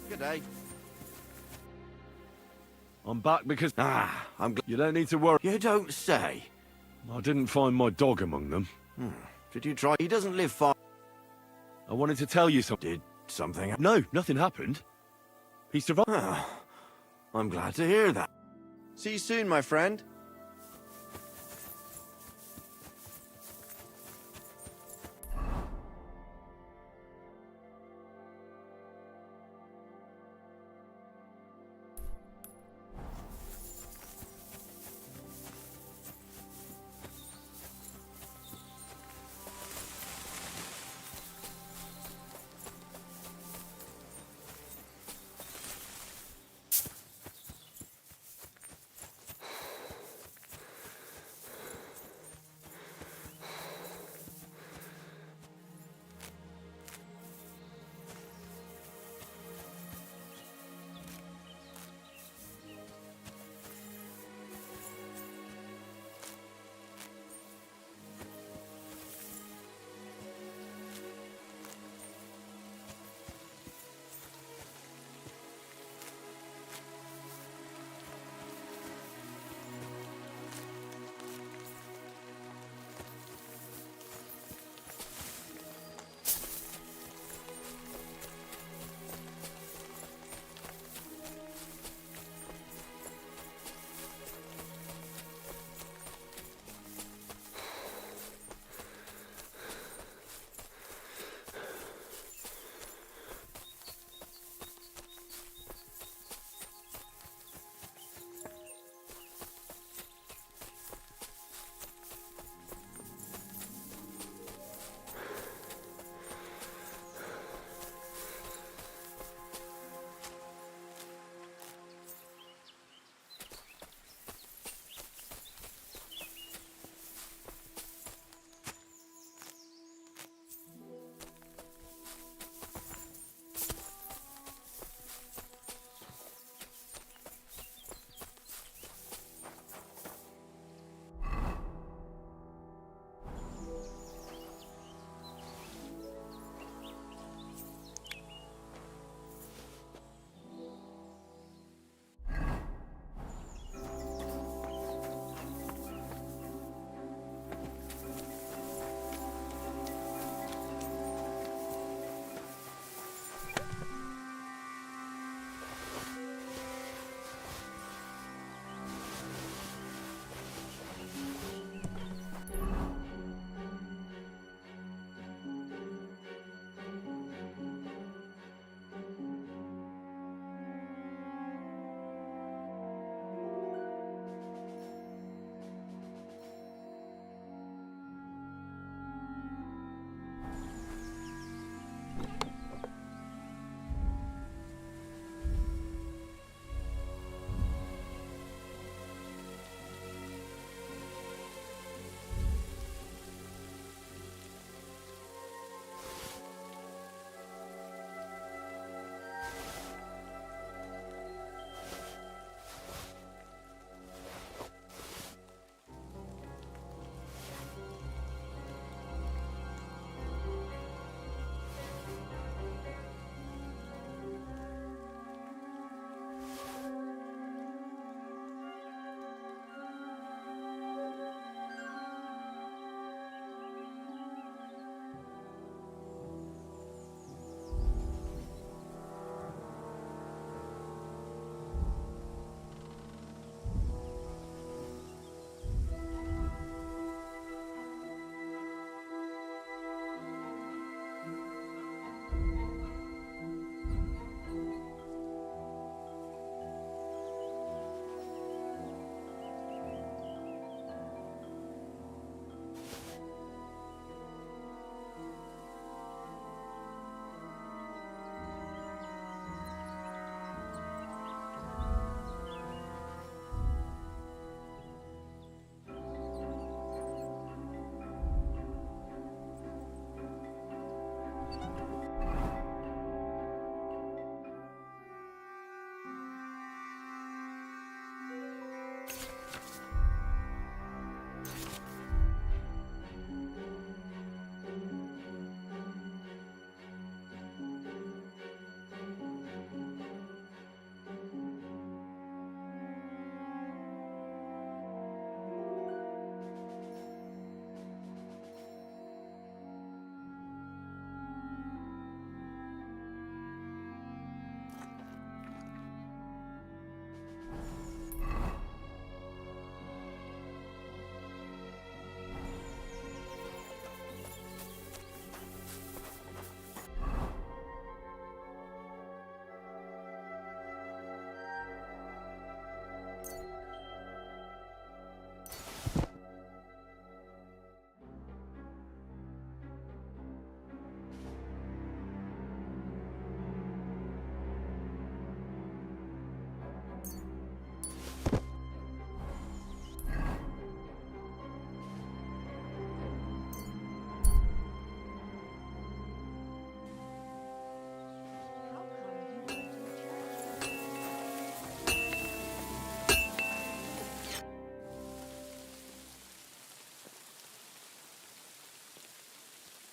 Good day. I'm back because... I'm glad. You don't need to worry. You don't say. I didn't find my dog among them. Did you try? He doesn't live far. I wanted to tell you something. Did something? No, nothing happened. He survived. I'm glad to hear that. See you soon, my friend.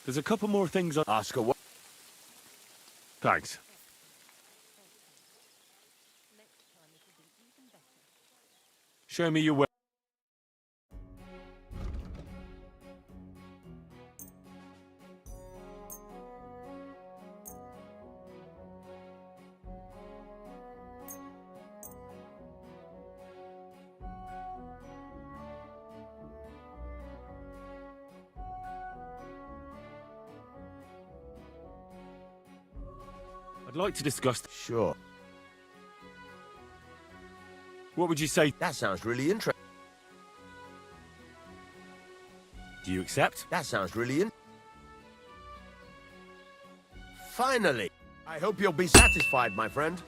There's a couple more things I... Ask her what... Thanks. Show me your way. I'd like to discuss... Sure. What would you say? That sounds really interesting. Do you accept? That sounds really Finally! I hope you'll be satisfied, my friend.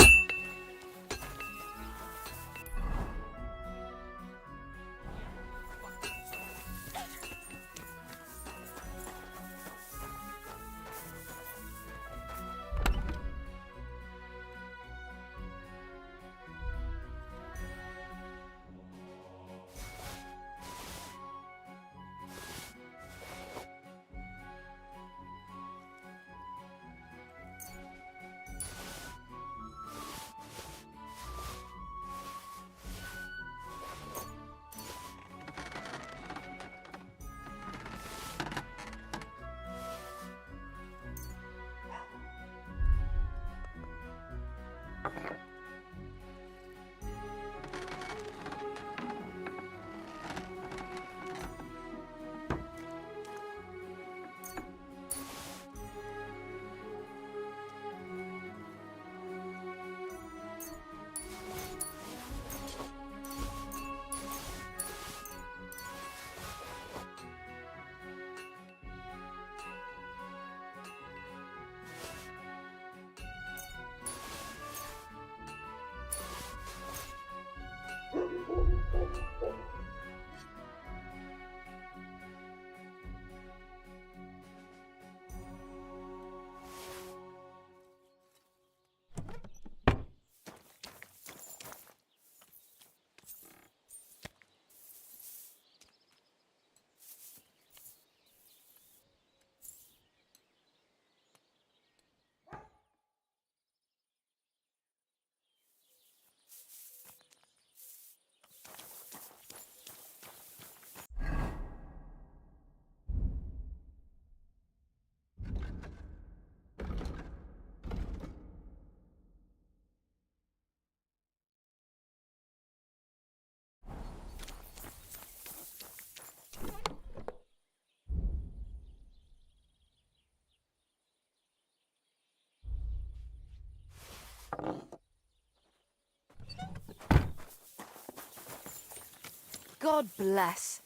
God bless.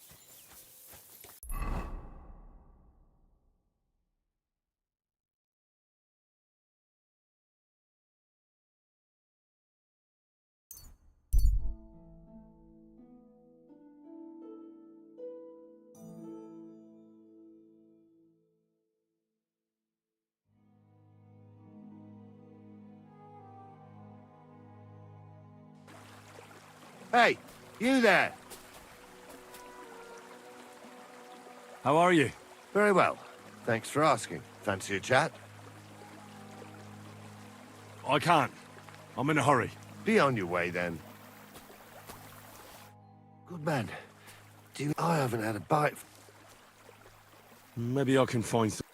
Hey, you there! How are you? Very well. Thanks for asking. Fancy a chat? I can't. I'm in a hurry. Be on your way, then. Good man. I haven't had a bite. Maybe I can find some...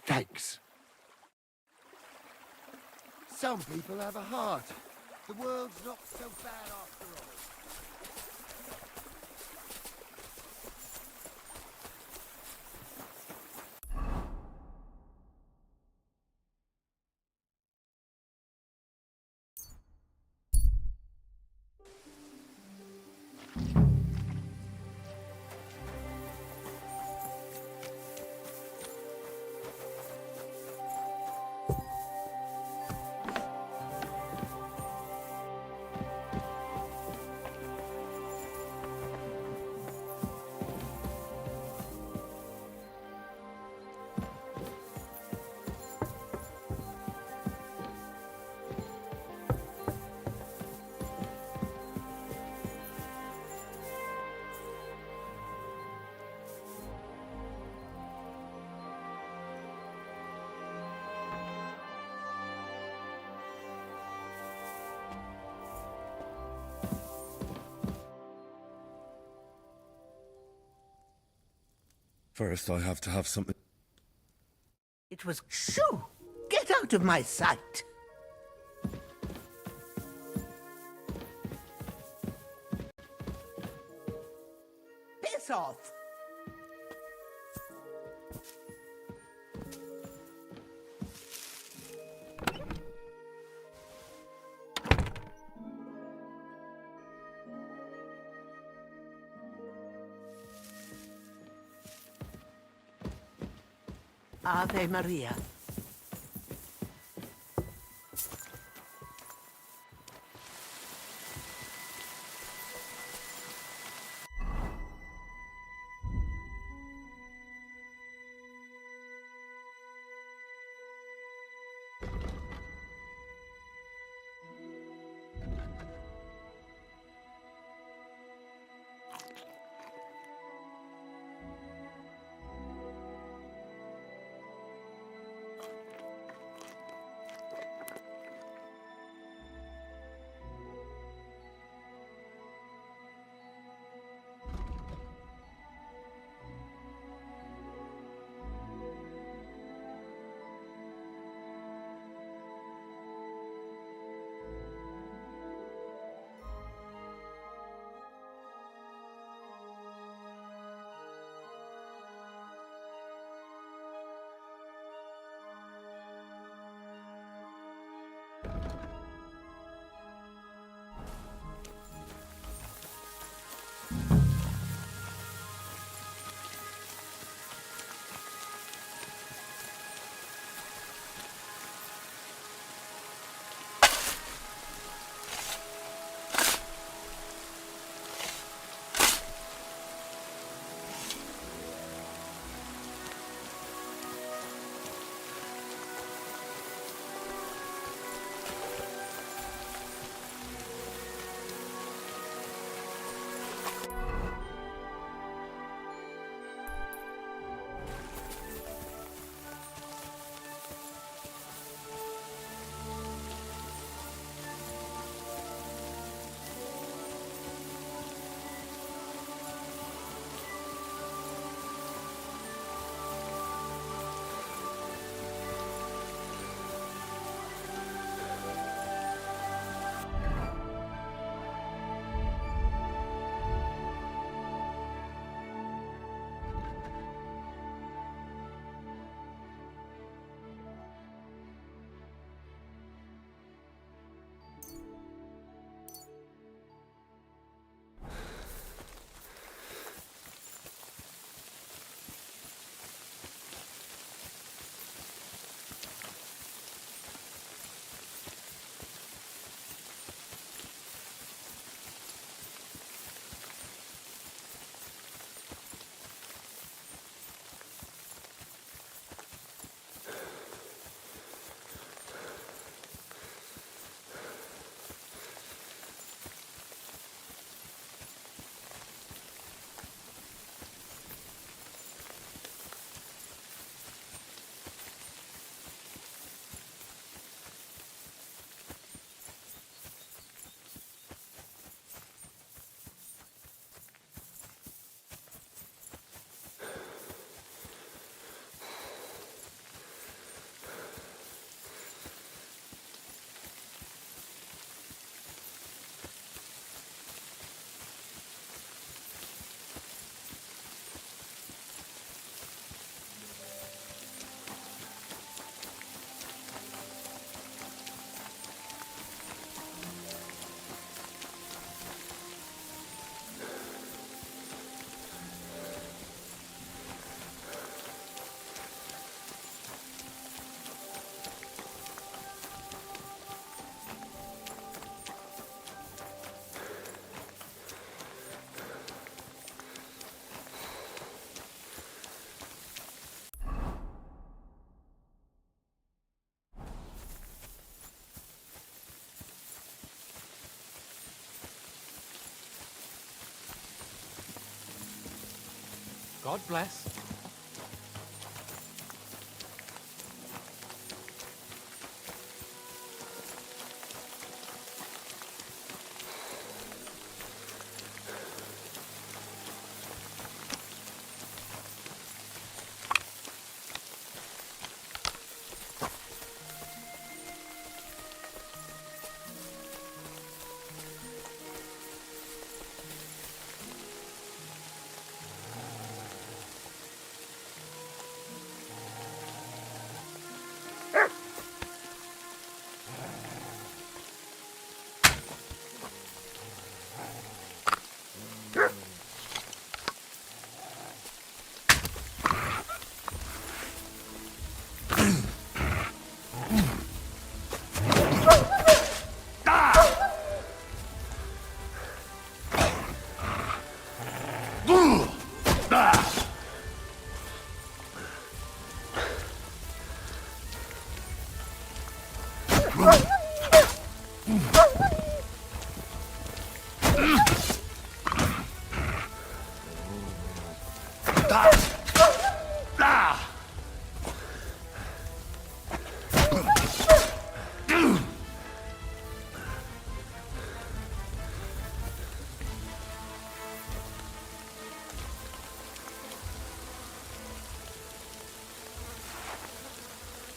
Thanks. Some people have a heart. The world's not so bad after all. First, I have to have something. It was... Shoo! Get out of my sight! Piss off! Ave Maria. God bless.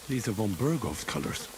These are von Bergov's colors.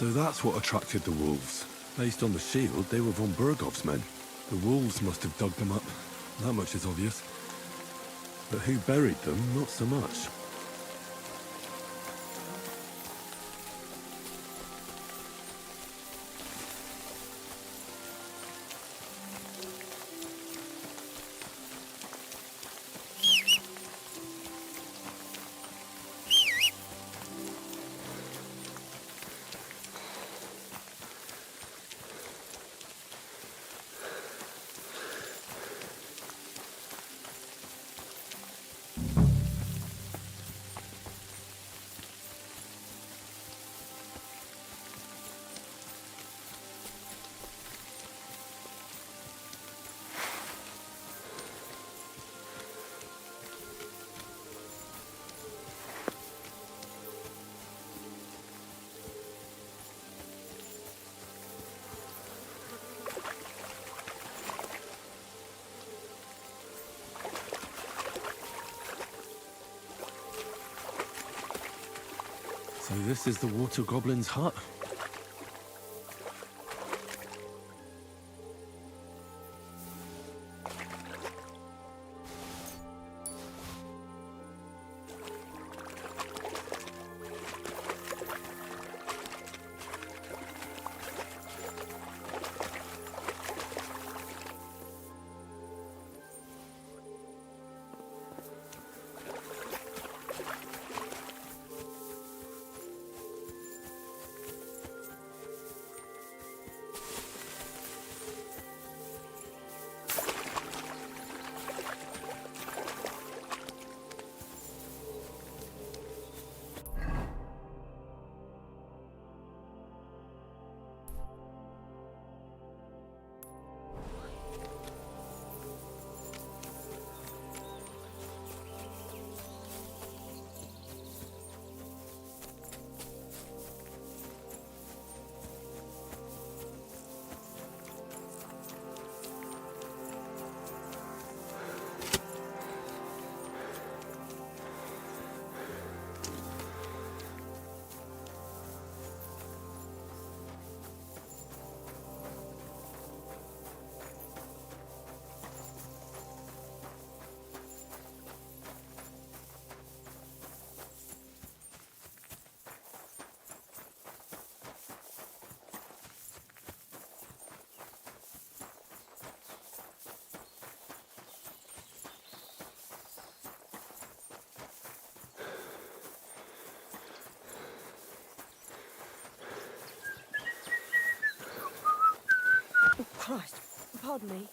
So that's what attracted the wolves. Based on the shield, they were von Bergov's men. The wolves must have dug them up. That much is obvious. But who buried them, not so much. So this is the water goblin's hut? Oh, Christ. Pardon me.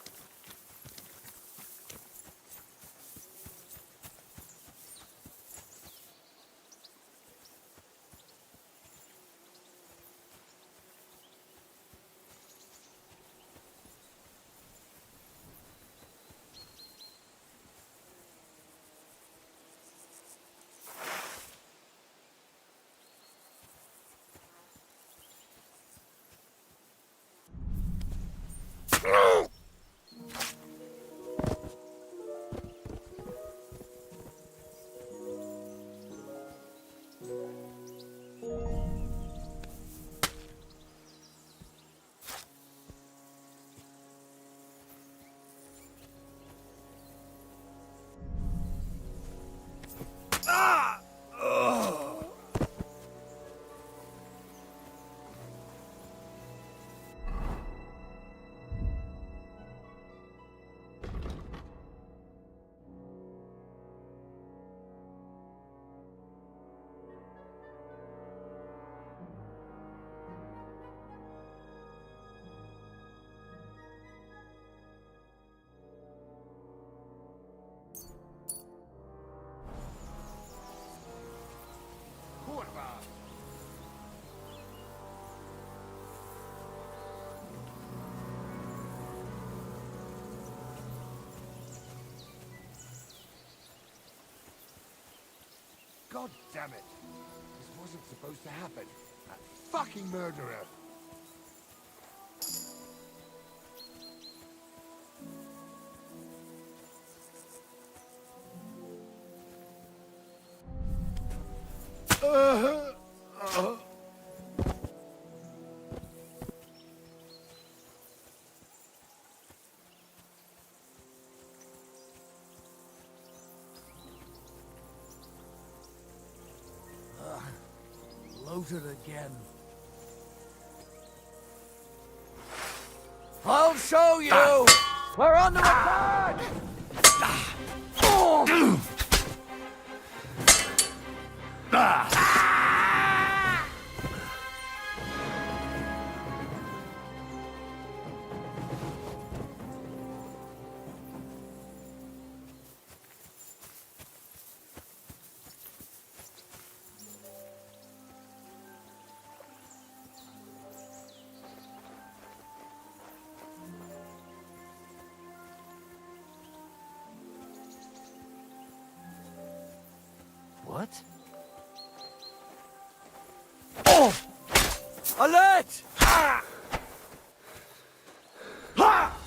God damn it! This wasn't supposed to happen. That fucking murderer! Bloated again. I'll show you! We're under attack! What? Oh! Alert! Ah! Ah!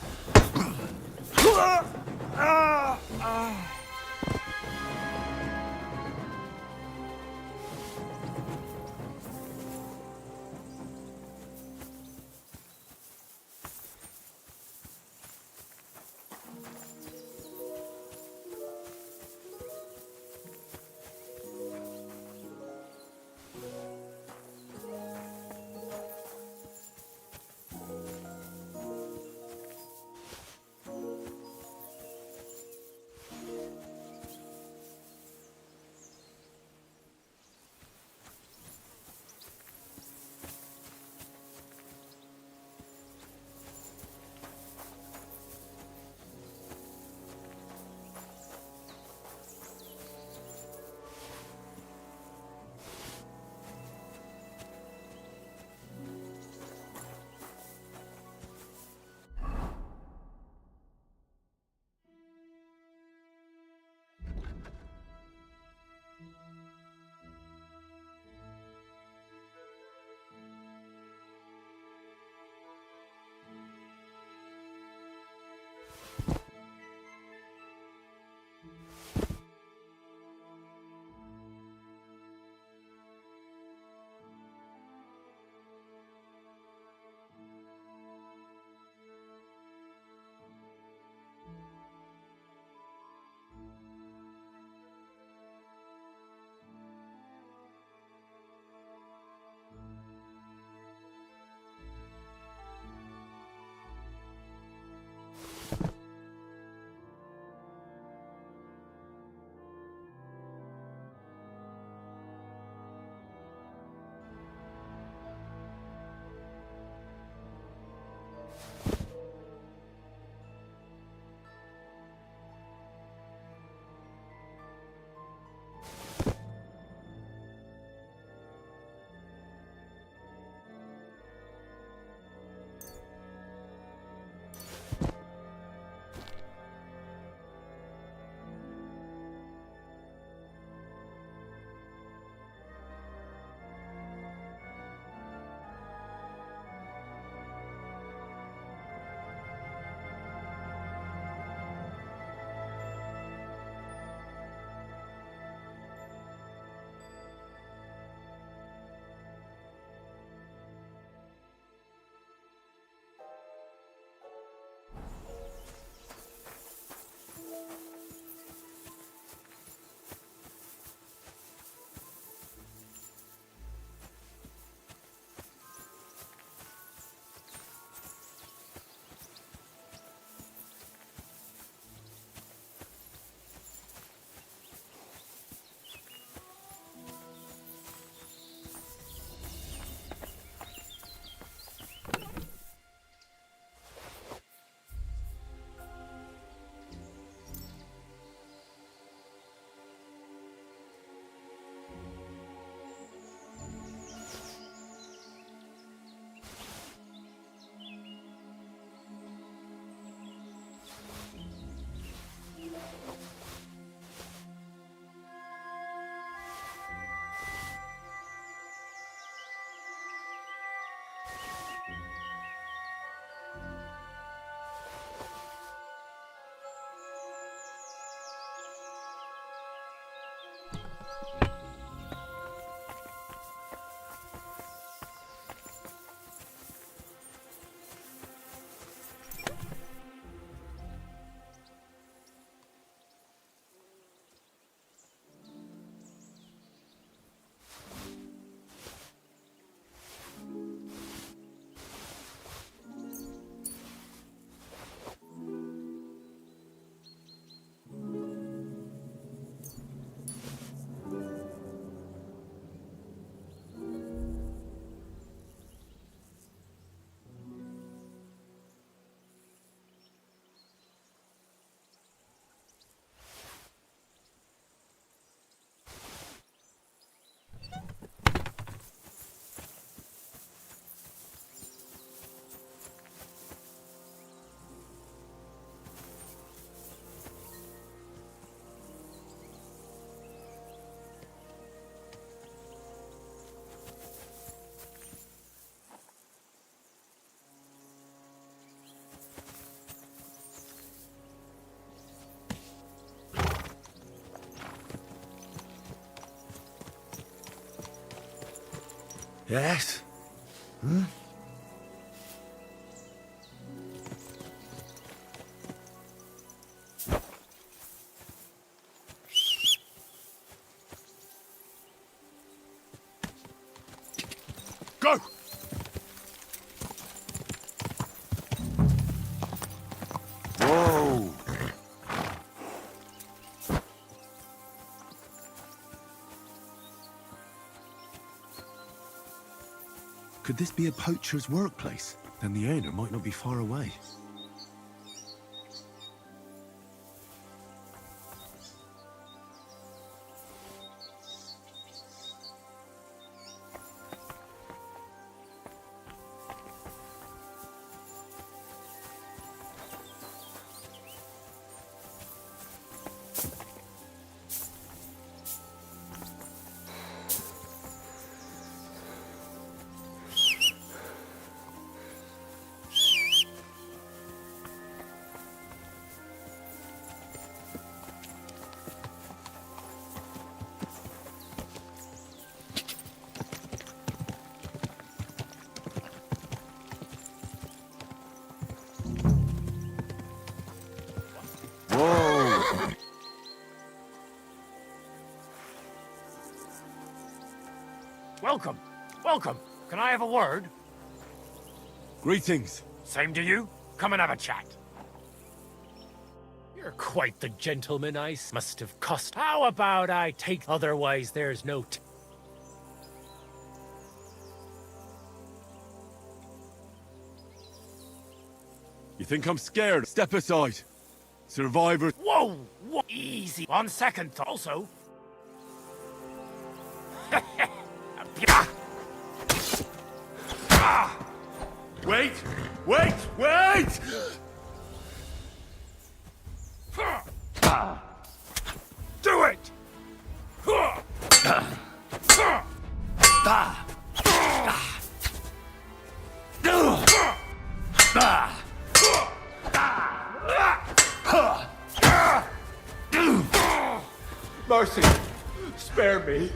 Yes? Hmm? Go! Whoa! Could this be a poacher's workplace? Then the owner might not be far away. Whoa! Welcome. Welcome. Can I have a word? Greetings. Same to you. Come and have a chat. You're quite the gentleman I must have cost. How about I take... Otherwise, there's no... You think I'm scared? Step aside. Survivors... Whoa! Whoa! Easy. On second thought, also... Wait! Wait! Wait! Do it! Mercy! Spare me!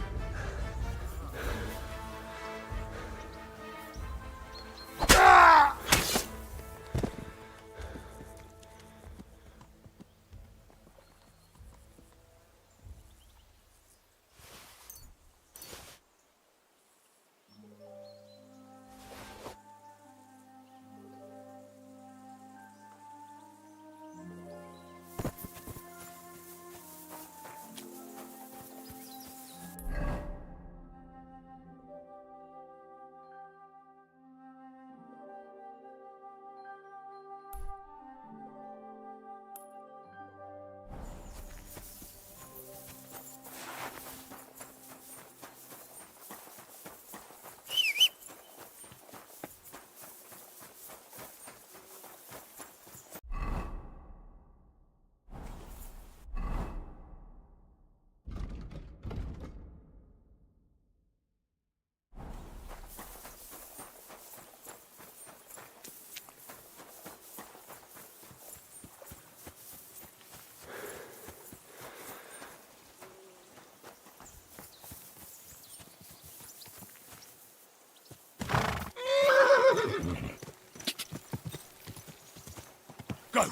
Go!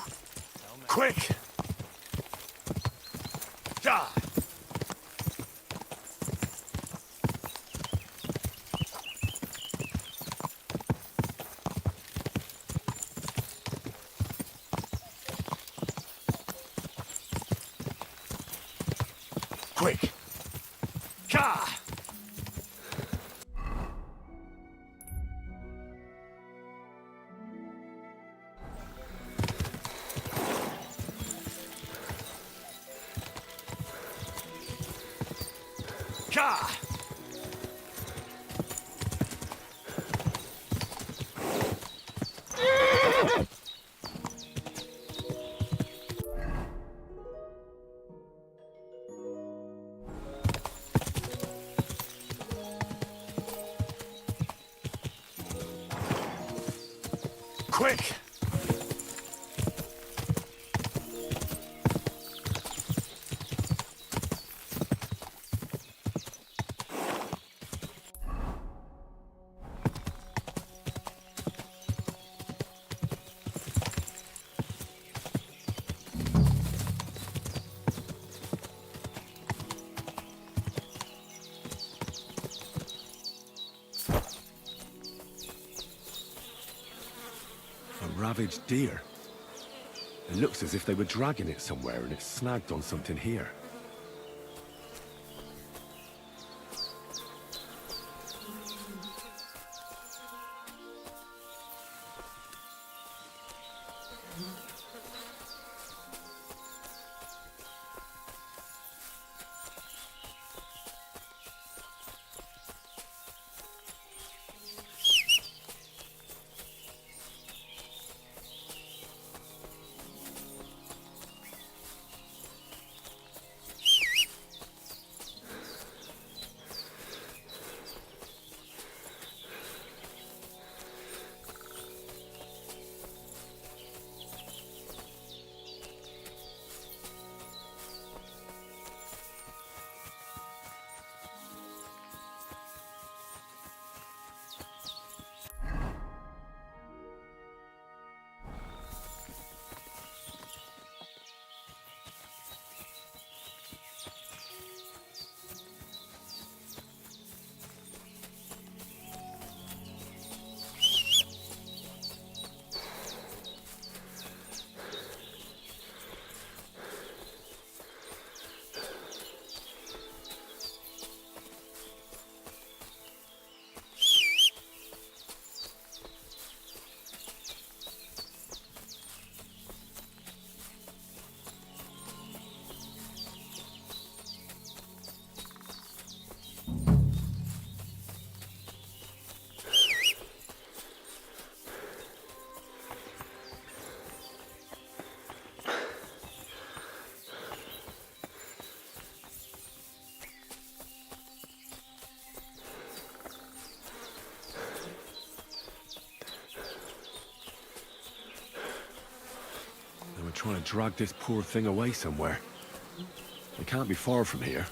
Quick! Ja! Quick! Ja! Ja! Quick! A ravaged deer. It looks as if they were dragging it somewhere and it's snagged on something here. They were trying to drag this poor thing away somewhere. It can't be far from here.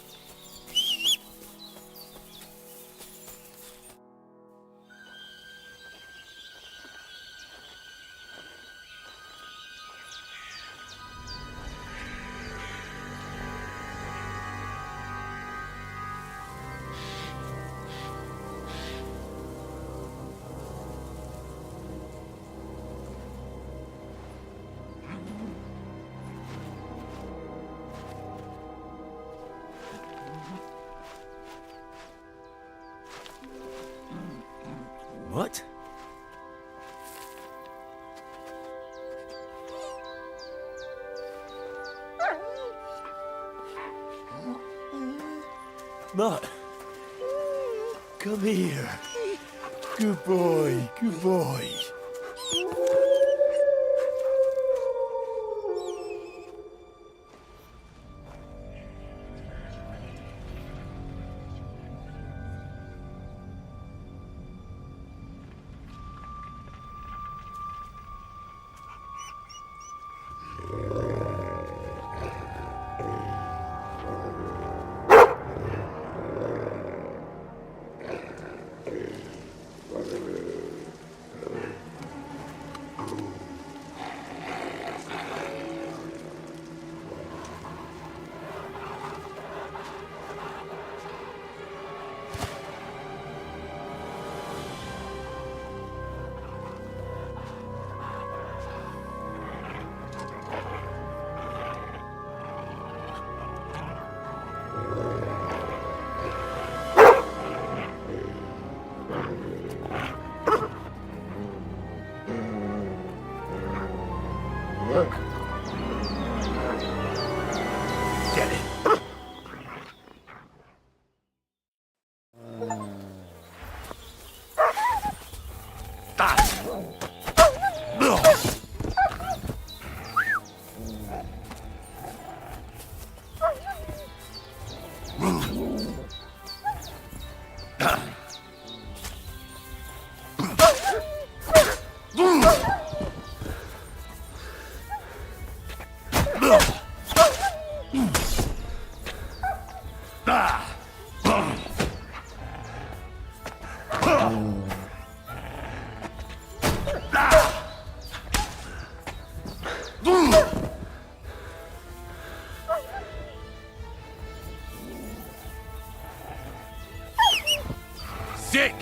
What? Mutt, come here. Good boy, good boy. Get it. Sick!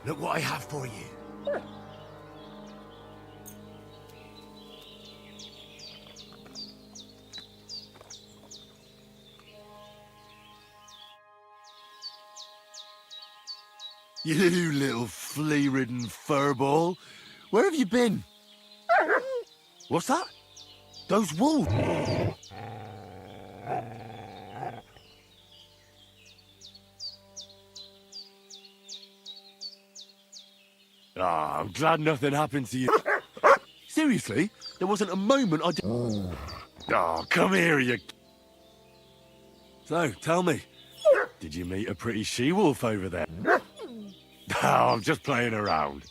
Look what I have for you. You little flea-ridden furball. Where have you been? What's that? Those wolves. Ah, I'm glad nothing happened to you. Seriously? There wasn't a moment I did... Oh, come here, you... So, tell me, did you meet a pretty she-wolf over there? Oh, I'm just playing around.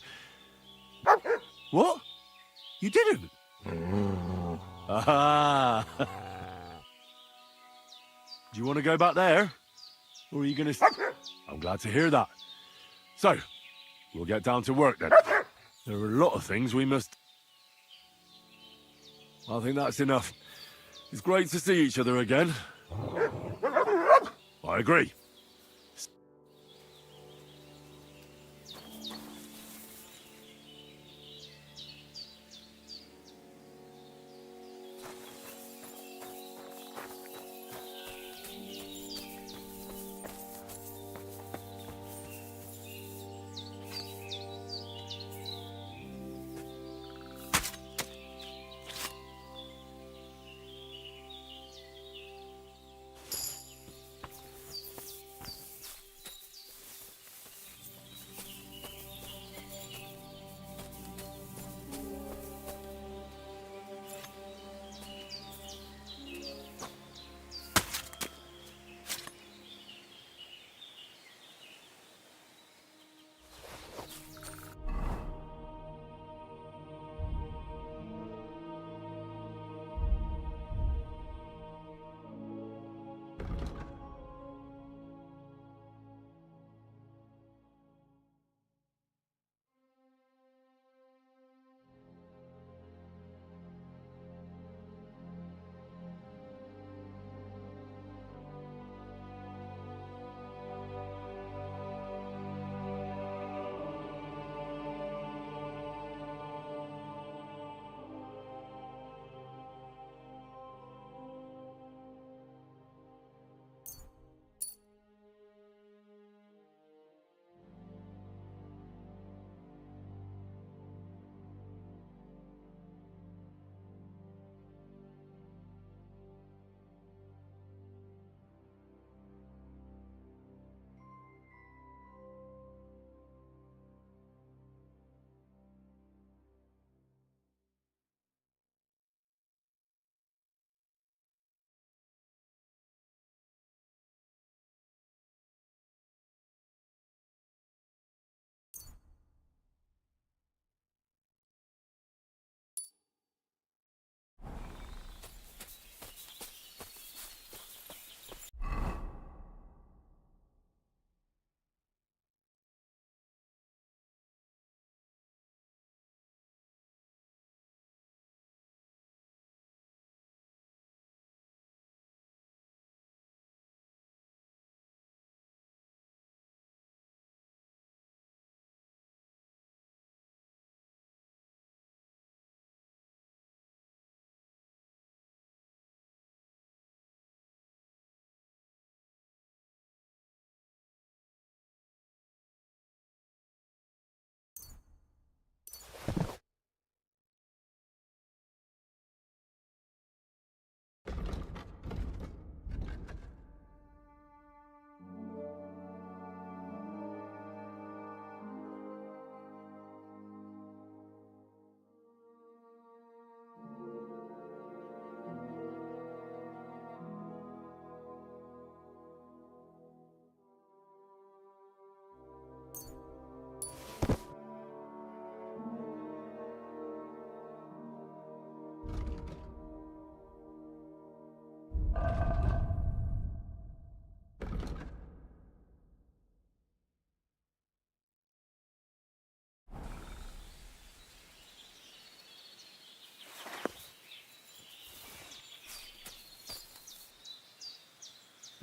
What? You didn't? Ah. Do you want to go back there? Or are you going to... I'm glad to hear that. So, we'll get down to work then. There are a lot of things we must... I think that's enough. It's great to see each other again. I agree.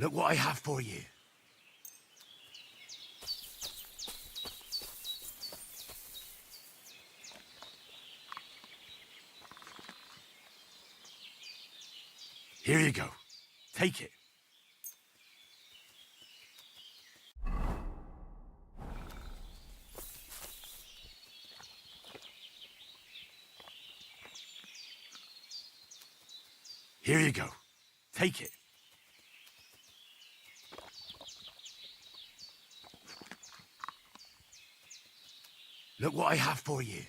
Look what I have for you. Here you go. Take it. Here you go. Take it. Look what I have for you.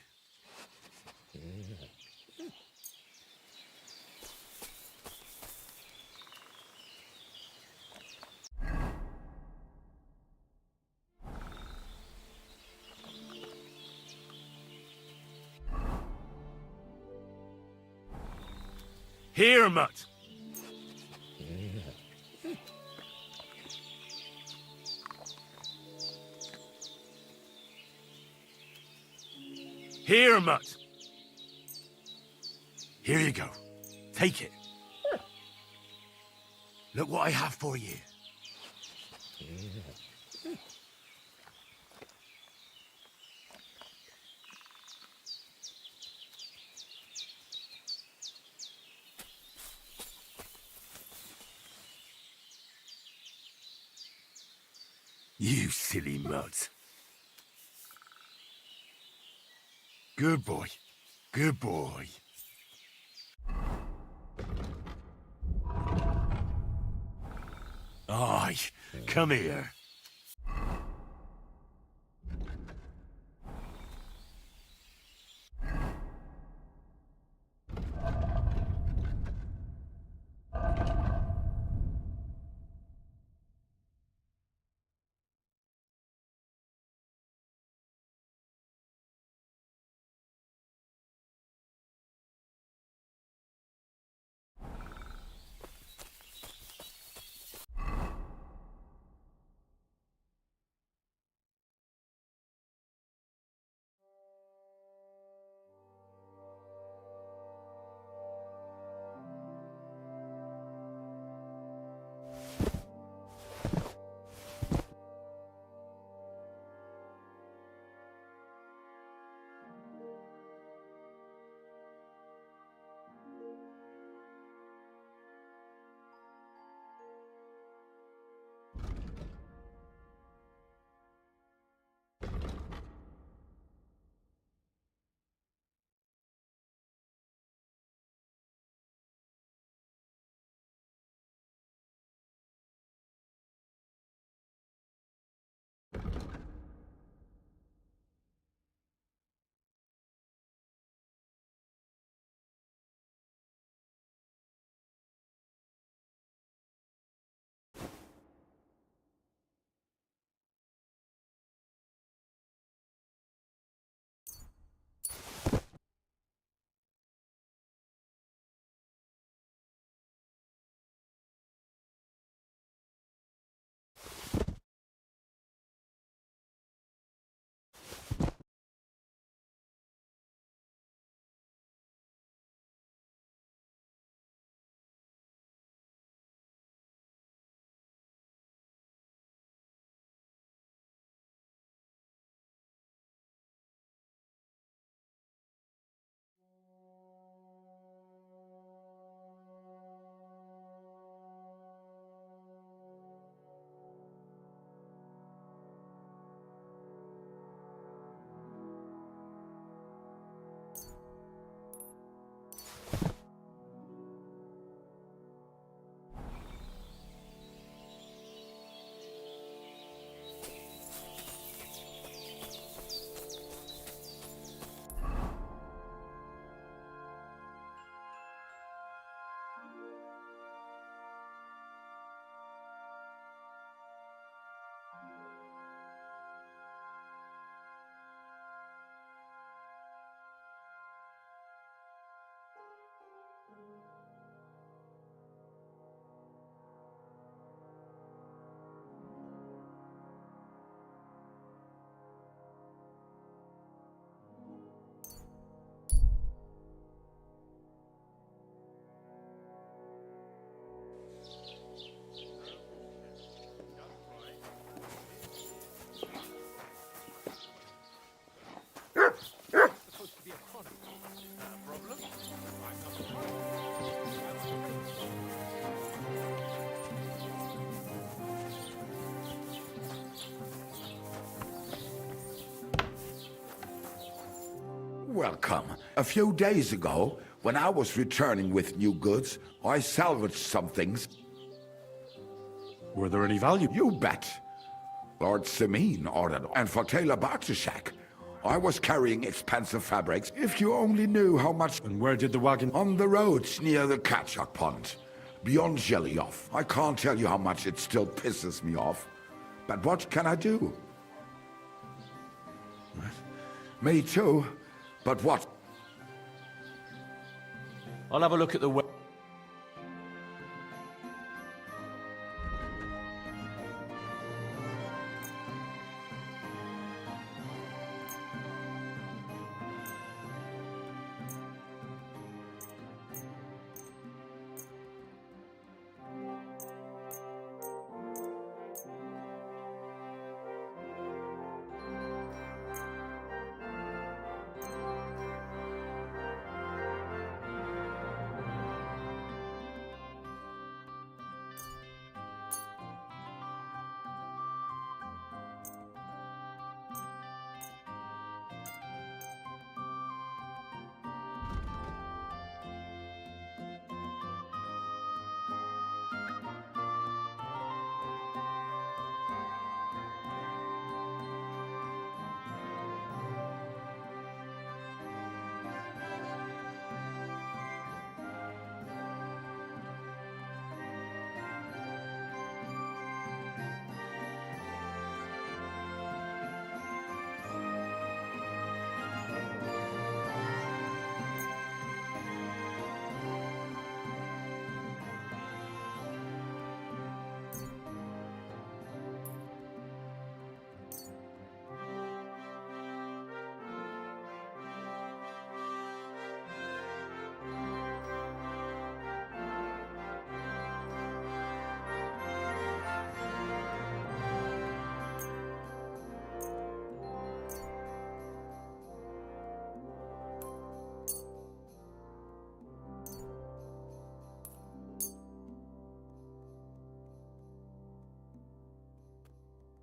Here, mutt. Here, mutt. Here you go. Take it. Look what I have for you. You silly mutt. Good boy. Good boy. Aye, come here. welcome. A few days ago, when I was returning with new goods, I salvaged some things. Were there any value? You bet. Lord Semin ordered, and for Taylor Bartushak, I was carrying expensive fabrics. If you only knew how much... And where did the wagon... On the roads near the Katchak Pond, beyond Zhelyov. I can't tell you how much it still pisses me off. But what can I do? Me too. But what? I'll have a look at the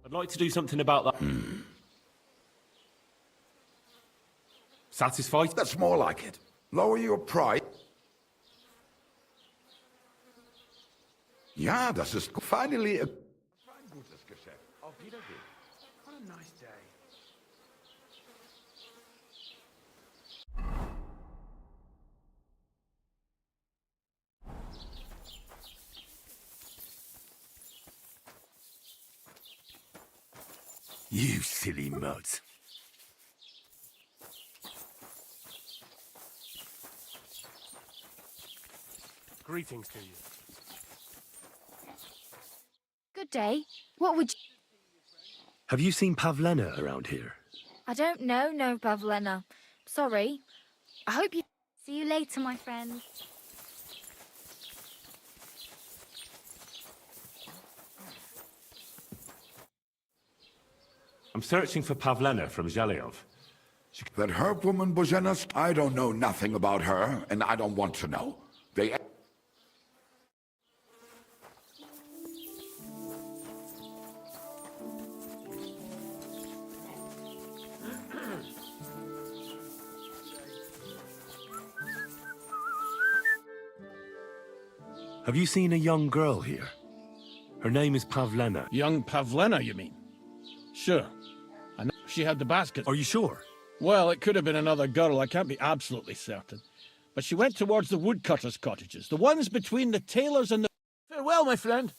I'd like to do something about that. Satisfied? That's more like it. Lower your pride. Ja, das ist finally a... Gutes Geschäft. Auf Wiedersehen. What a nice day. You silly muds. Greetings to you. Good day. What would you... Have you seen Pavlena around here? I don't know, no, Pavlena. Sorry. I hope you... See you later, my friend. I'm searching for Pavlena from Zhelyov. That herb woman Bozenas, I don't know nothing about her, and I don't want to know. They... Have you seen a young girl here? Her name is Pavlena. Young Pavlena, you mean? Sure. I know she had the basket. Are you sure? Well, it could have been another girl. I can't be absolutely certain. But she went towards the woodcutters' cottages, the ones between the tailors and the... Farewell, my friend.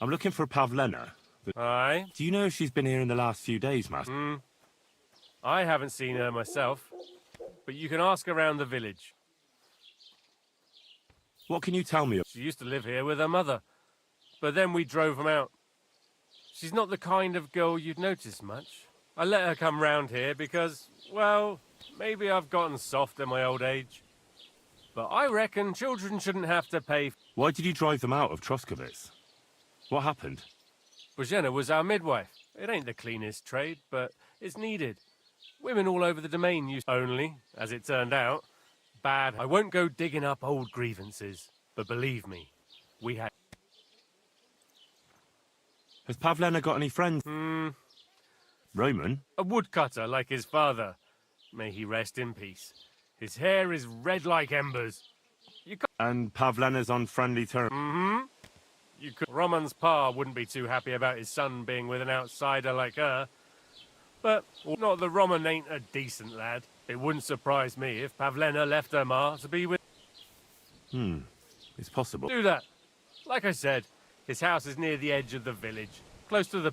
I'm looking for Pavlena. Aye? Do you know if she's been here in the last few days, Master? I haven't seen her myself, but you can ask around the village. What can you tell me? She used to live here with her mother, but then we drove them out. She's not the kind of girl you'd notice much. I let her come round here because, well, maybe I've gotten soft in my old age. But I reckon children shouldn't have to pay... Why did you drive them out of Troskovitz? What happened? Bożena was our midwife. It ain't the cleanest trade, but it's needed. Women all over the domain used only, as it turned out, bad. I won't go digging up old grievances, but believe me, we had... Has Pavlena got any friends? Roman? A woodcutter like his father. May he rest in peace. His hair is red like embers. And Pavlena's on friendly terms? Roman's pa wouldn't be too happy about his son being with an outsider like her. But not that Roman ain't a decent lad. It wouldn't surprise me if Pavlena left her ma to be with... It's possible. Do that. Like I said, his house is near the edge of the village, close to the...